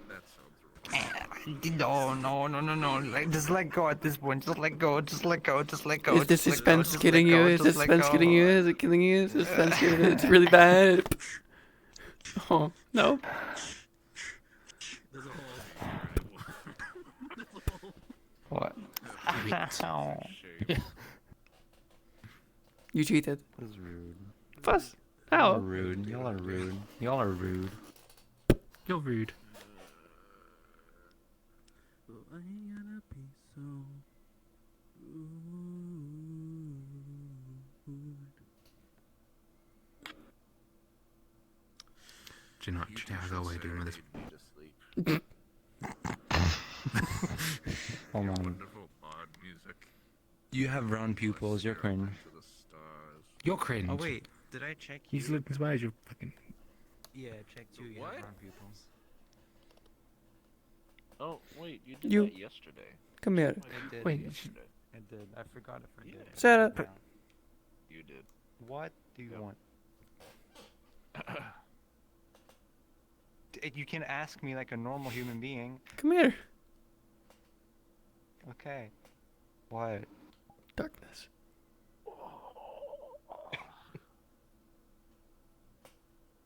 that sounds No. Like, just let go at this point. Just let go. Just let go. Just let go. Is the suspense killing you? Is the suspense killing you? Is it killing you? Is the suspense killing you? It's really bad. Oh, no. What? You cheated. That's rude. Fuss. Y'all How? are rude. Y'all are rude. Y'all are rude. You're rude. I ain't gonna be so Do you not go away doing with this? Hold on. Wonderful odd music. You have round pupils. You're cringe. To the stars. You're cringe. Oh wait, did I check you? He's looking as bad as you fucking. Yeah, I checked you. You What? have round pupils. Oh, wait, you did You- that yesterday. Come here. I did. Wait, Yesterday. I did. I forgot if I did. Sarah. You did. What do you want? You can ask me like a normal human being. Come here. Okay. What? Darkness.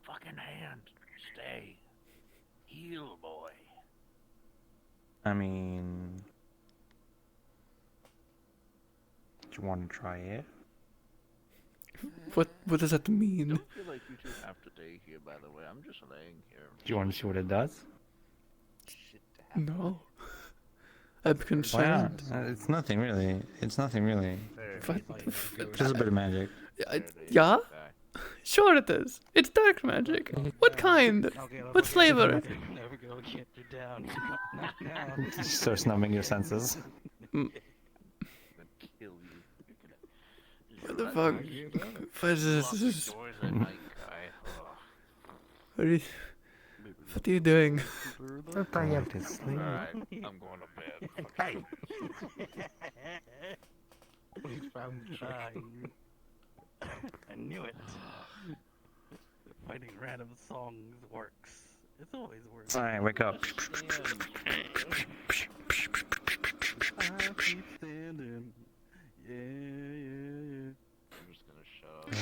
Fucking hand. Stay. Heal, boy. I mean, do you want to try it? What does that mean? Don't feel like you two have to stay here, by the way. I'm just laying here. Do you want to see what it does? No. I'm concerned. It's nothing really. It's nothing really. Just a bit of magic. Yeah? Sure it is. It's dark magic. What kind? What flavor? Never go get you down. Just starts numbing your senses. What the fuck? What is this? What are you doing? Alright, I'm going to bed. Hey! I knew it. Finding random songs works. It's always works. Alright, wake up. I keep standing. Yeah. I'm just gonna shut up.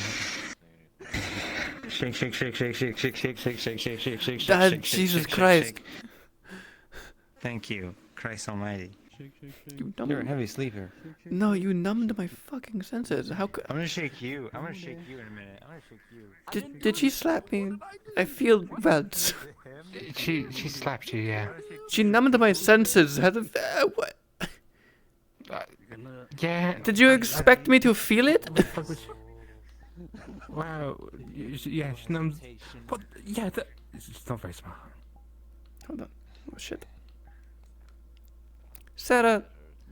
Shake, shake, shake, shake, shake, shake, shake, shake, shake, shake, shake, shake, shake, Dad, shake, Jesus shake, Christ. shake. Thank you, Christ Almighty. You You're a heavy sleeper. No, you numbed my fucking senses. How could? I'm gonna shake you. I'm gonna shake you in a minute. I'm gonna shake you. Did she slap me? I feel welts. She slapped you, yeah. She numbed my senses. How the? What? Yeah. Did you expect me to feel it? Wow. Yeah, she numbs. But yeah, it's not very smart. Hold on. Oh shit. Sarah,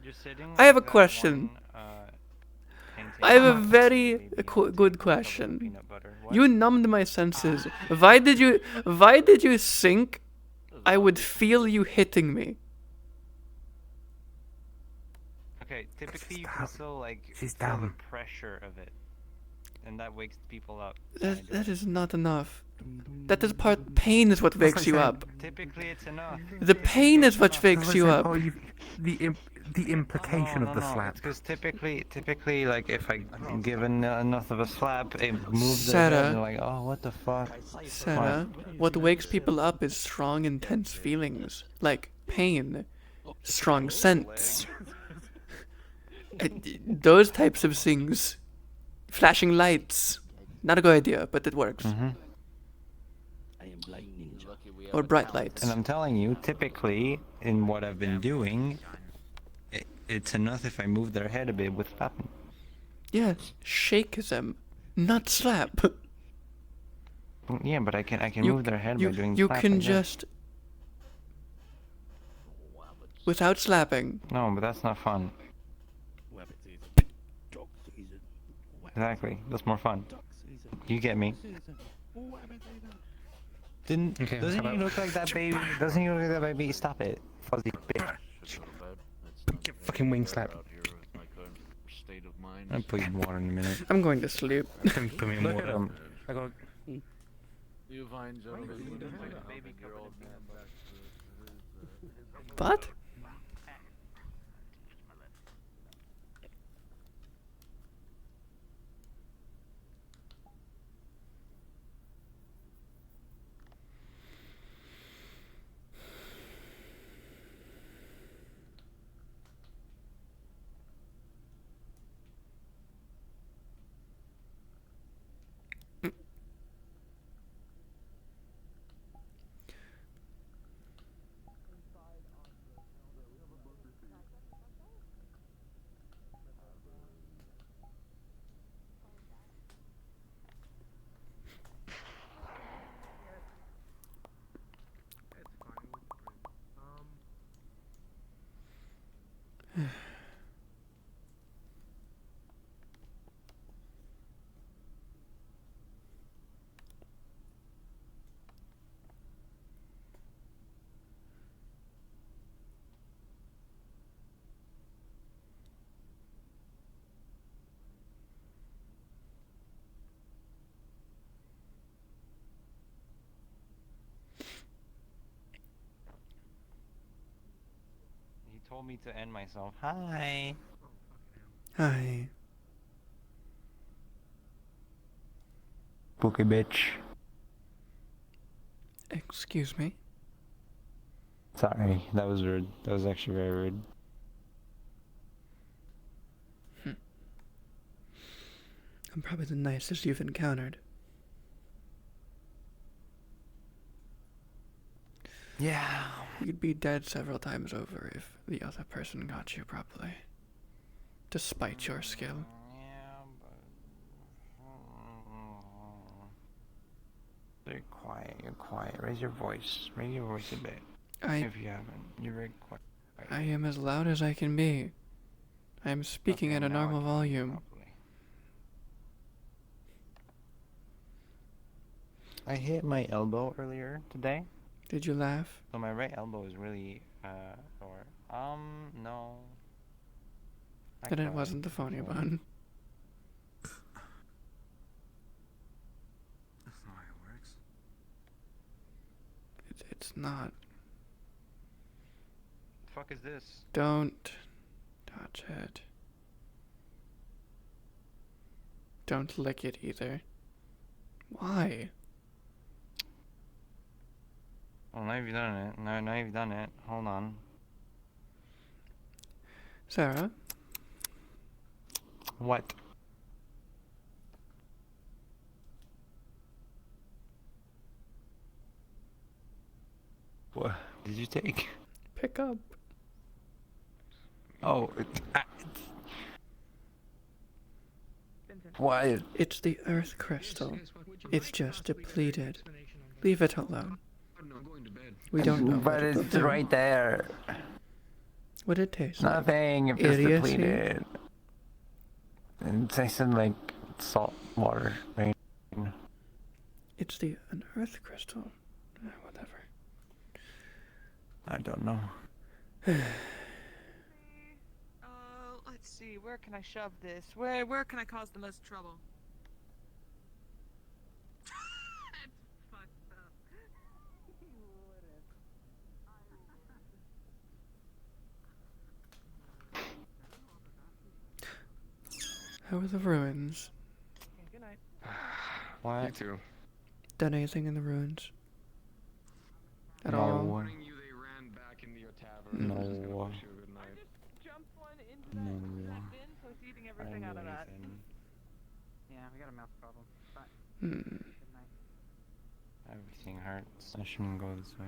You're sitting I have a with that question. one, painting. I have a very good question. You numbed my senses. Why did you think I would feel you hitting me? Okay, typically you can still like She's feel dumb. the pressure of it, and that wakes people up. That is not enough. That is part. Pain is what wakes you up. Typically, it's enough. The pain is what wakes you up. Oh, the implication of the slap. Because typically, like if I give enough of a slap, it moves their Sarah. head and they're like, oh, what the fuck? Sarah, what wakes people up is strong, intense feelings like pain, strong scents. Those types of things. Flashing lights. Not a good idea, but it works. Or bright lights. And I'm telling you, typically, in what I've been doing, it's enough if I move their head a bit with slapping. Yes, shake them, not slap. Yeah, but I can You- move their head you, by doing You slap can like that. just... Without slapping. No, but that's not fun. Exactly. That's more fun. You get me. Doesn't he look like that baby? Doesn't he look like that baby? Stop it. Fuzzy bitch. Get fucking wing slap. I'll put you in water in a minute. I'm going to sleep. Put me in Look at water. him. I go. You find gentlemen, What? He told me to end myself. Hi. Hi. Spooky bitch. Excuse me. Sorry, that was rude. That was actually very rude. I'm probably the nicest you've encountered. Yeah. You'd be dead several times over if the other person got you properly. Despite your skill. Very quiet, you're quiet. Raise your voice. Raise your voice a bit. If you haven't, you're very quiet. I am as loud as I can be. I am speaking at a normal volume. I hit my elbow earlier today. Did you laugh? So my right elbow is really sore. No. Then it wasn't the phony one. That's not how it works. It's not. The fuck is this? Don't touch it. Don't lick it either. Why? Oh, now you've done it. Now you've done it. Hold on. Sarah? What? What did you take? Pick up. Oh, what? It's the earth crystal. It's just depleted. Leave it alone. We don't know. But it's right there. What did it taste Nothing. like? If it's Idiocy? depleted. It tasted like salt water. Rain. It's an earth crystal. Whatever. I don't know. Let's see. Where can I shove this? Where can I cause the most trouble? How are the ruins? Good night. What? You too. Done anything in the ruins? At No. all? No. Jumped one into that bin, so it's eating everything out of that. Yeah, we got a mouse problem. But good night. Everything hurts. I shouldn't go this way.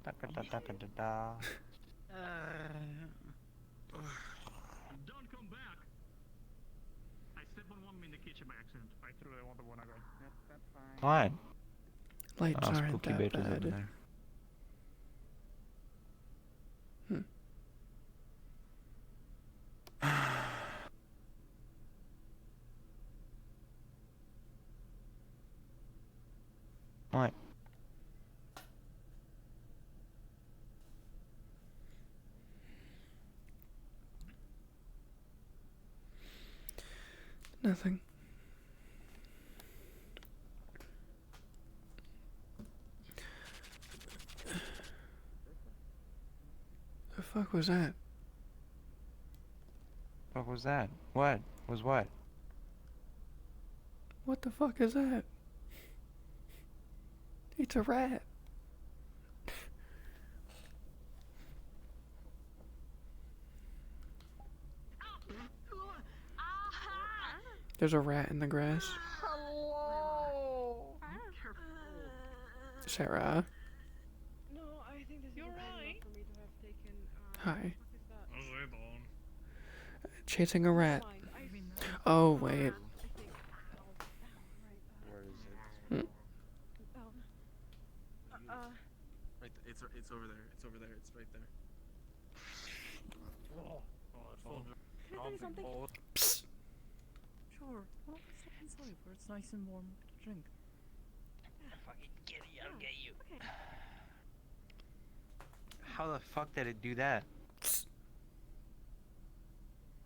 Da-da-da-da-da-da. Don't come back! I stepped on one in the kitchen by accident. I threw it on the one I got. That's fine. What? Lights aren't spooky that bitches over bad. there. What? Nothing. The fuck was that? What was that? What? Was what? What the fuck is that? It's a rat. There's a rat in the grass. Hello. Sarah. No, I think this is bad enough for me to have taken. Hi. I was way born. Chasing a rat. Oh, wait. Where is it? Hmm. Right, it's over there. It's over there. It's right there. Can I tell you something? Psst. Sure. Well, step inside where it's nice and warm to drink. Fucking kitty, I'll get you. How the fuck did it do that?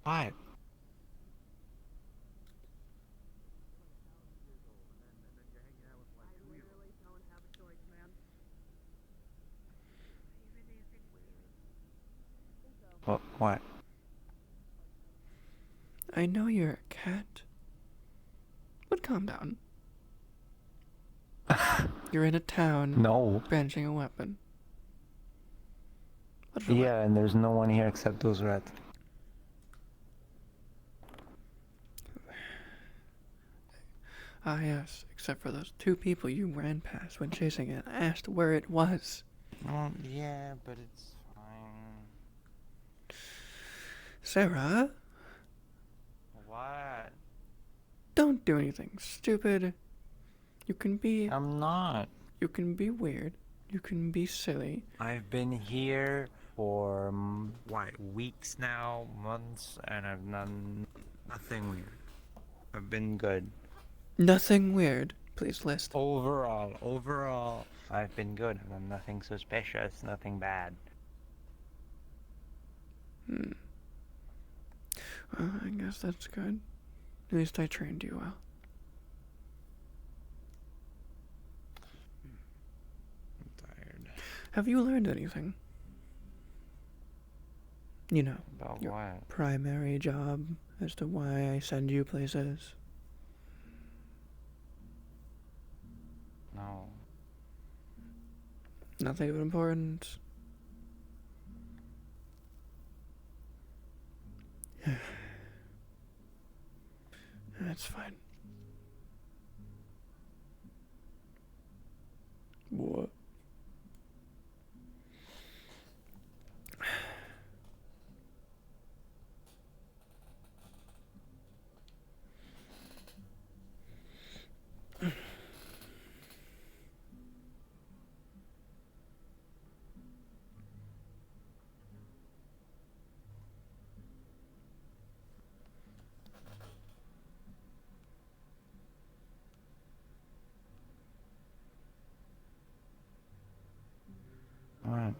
What? What? I know you're a cat. But calm down. You're in a town. No. Brandishing a weapon. Yeah, and there's no one here except those rats. Ah, yes, except for those two people you ran past when chasing it. I asked where it was. Yeah, but it's fine. Sarah? What? Don't do anything stupid. You can be... I'm not. You can be weird. You can be silly. I've been here for, weeks now, months, and I've done nothing weird. I've been good. Nothing weird. Please list. Overall, I've been good. I've done nothing suspicious, nothing bad. Well, I guess that's good. At least I trained you well. I'm tired. Have you learned anything? You know, About your what? primary job as to why I send you places. No. Nothing of importance. That's fine. What? Alright.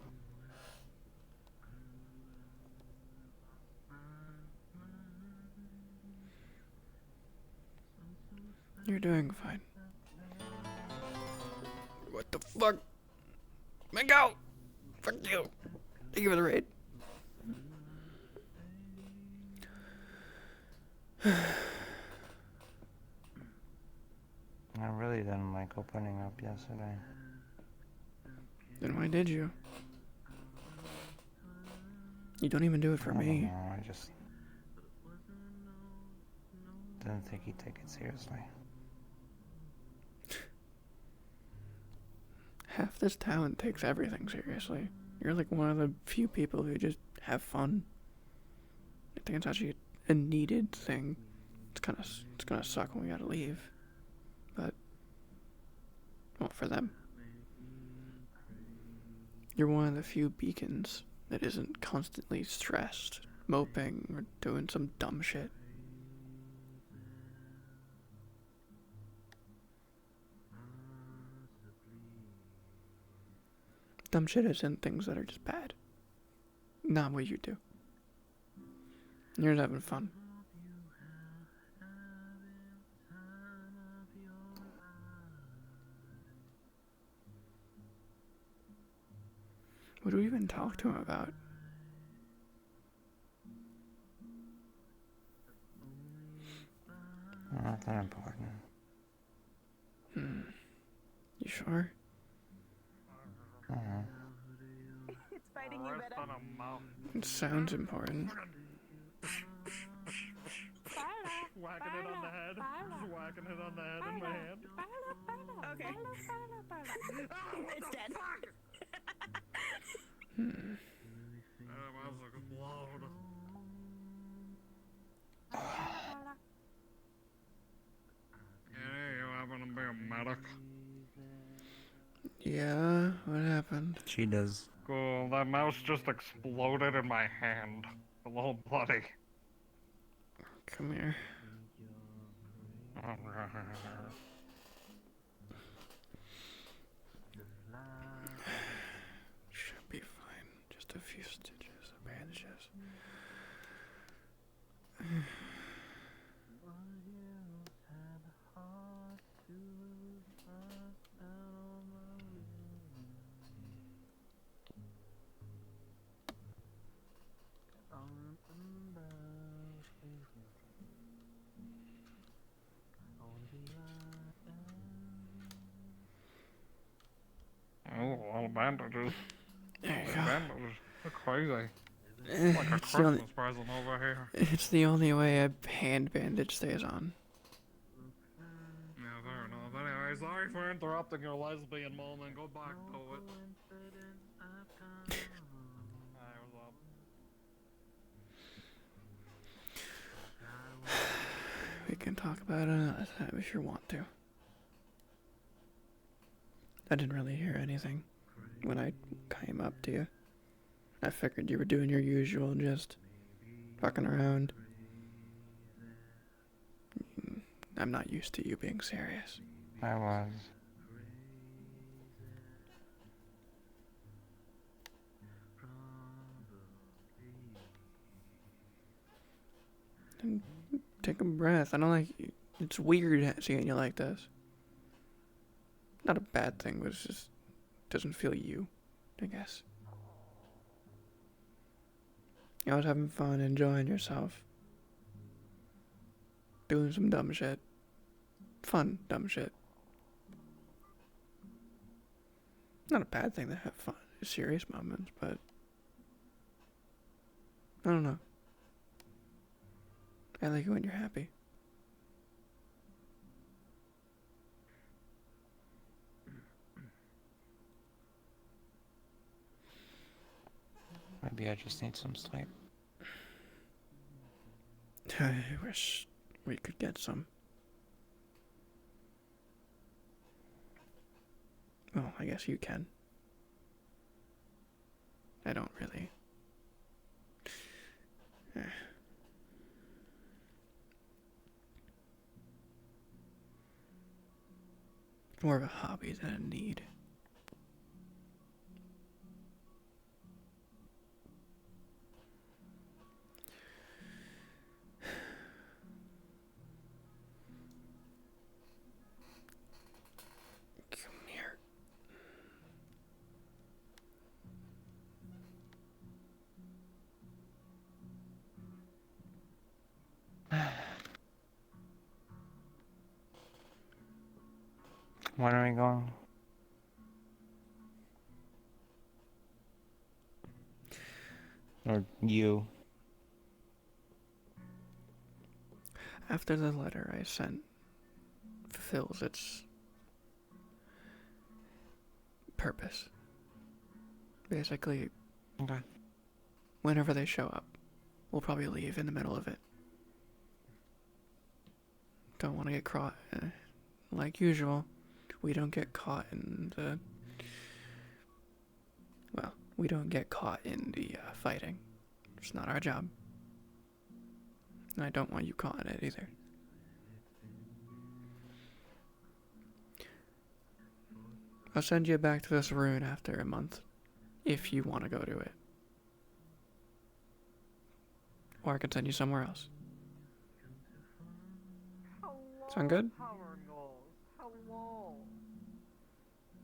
You're doing fine. What the fuck? Mango! Fuck you! Thank you for the raid. I really didn't like opening up yesterday. Then why did you? You don't even do it for me. No, I just didn't think he'd take it seriously. Half this town takes everything seriously. You're like one of the few people who just have fun. I think it's actually a needed thing. It's gonna suck when we gotta leave. But, well, for them. You're one of the few beacons that isn't constantly stressed, moping, or doing some dumb shit. Dumb shit isn't things that are just bad. Not what you do. You're just having fun. What do we even talk to him about? Not that important. You sure? It's biting you better. It sounds important. Whacking it on the head. Just whacking it on the head in my hand. Okay. It's dead. You happen to be a medic? Yeah, what happened? She does. Cool, that mouse just exploded in my hand. A little bloody. Come here. Should be fine. Just a few stitches of bandages. Oh, a lot of bandages. There you go. Bandages. They're crazy. Eh, Like a it's the only- Christmas present over here. It's the only way a hand bandage stays on. Yeah, fair enough. Anyway, sorry for interrupting your lesbian moment. Go back to it. We can talk about it another time if you want to. I didn't really hear anything when I came up to you. I figured you were doing your usual, just fucking around. I'm not used to you being serious. I was. And take a breath. I don't like. It's weird seeing you like this. Not a bad thing, but it's just doesn't feel you, I guess. You're always having fun, enjoying yourself, doing some dumb shit, fun dumb shit. Not a bad thing to have fun, serious moments, but I don't know. I like it when you're happy. Maybe I just need some sleep. I wish we could get some. Well, I guess you can. I don't really. More of a hobby than a need. Come here. When are we going? Or you? After the letter I sent fulfills its purpose. Basically, okay. Whenever they show up, we'll probably leave in the middle of it. Don't want to get caught. Like usual, we don't get caught in the... Well, we don't get caught in the fighting. It's not our job. And I don't want you caught in it either. I'll send you back to this rune after a month. if you want to go to it. Or I could send you somewhere else. Sound good?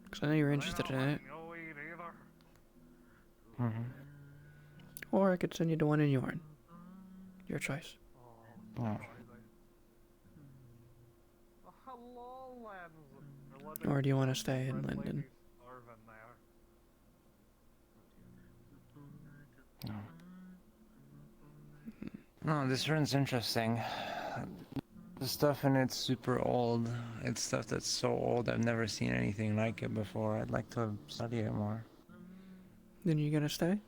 Because I know you're interested in it. Or I could send you to one in Yorn. Your choice. Oh. Or do you want to stay in Linden? No, this run's interesting. The stuff in it's super old. It's stuff that's so old I've never seen anything like it before. I'd like to study it more. Then you gonna stay?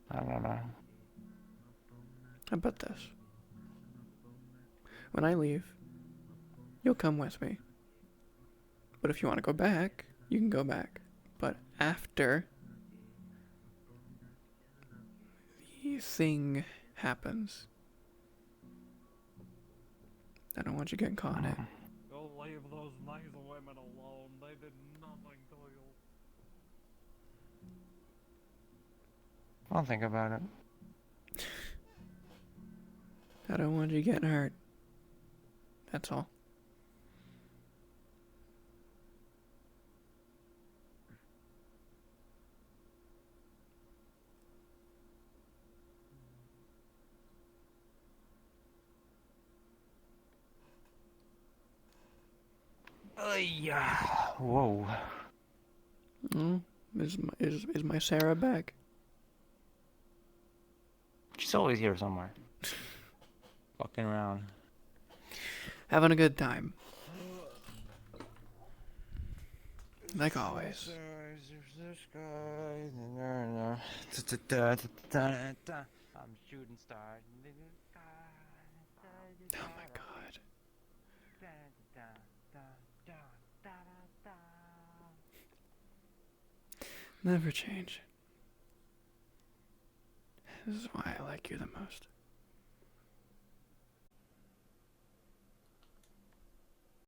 I don't know. How about this? When I leave, you'll come with me. But if you want to go back, you can go back. But after the thing happens, I don't want you getting caught in it. Go leave those nice women alone. They did nothing to you. I'll think about it. I don't want you getting hurt. That's all. Yeah. Whoa. Is my Sarah back? She's always here somewhere. Fucking around. Having a good time. Like always. I'm shooting stars. Oh my god. Never change. This is why I like you the most.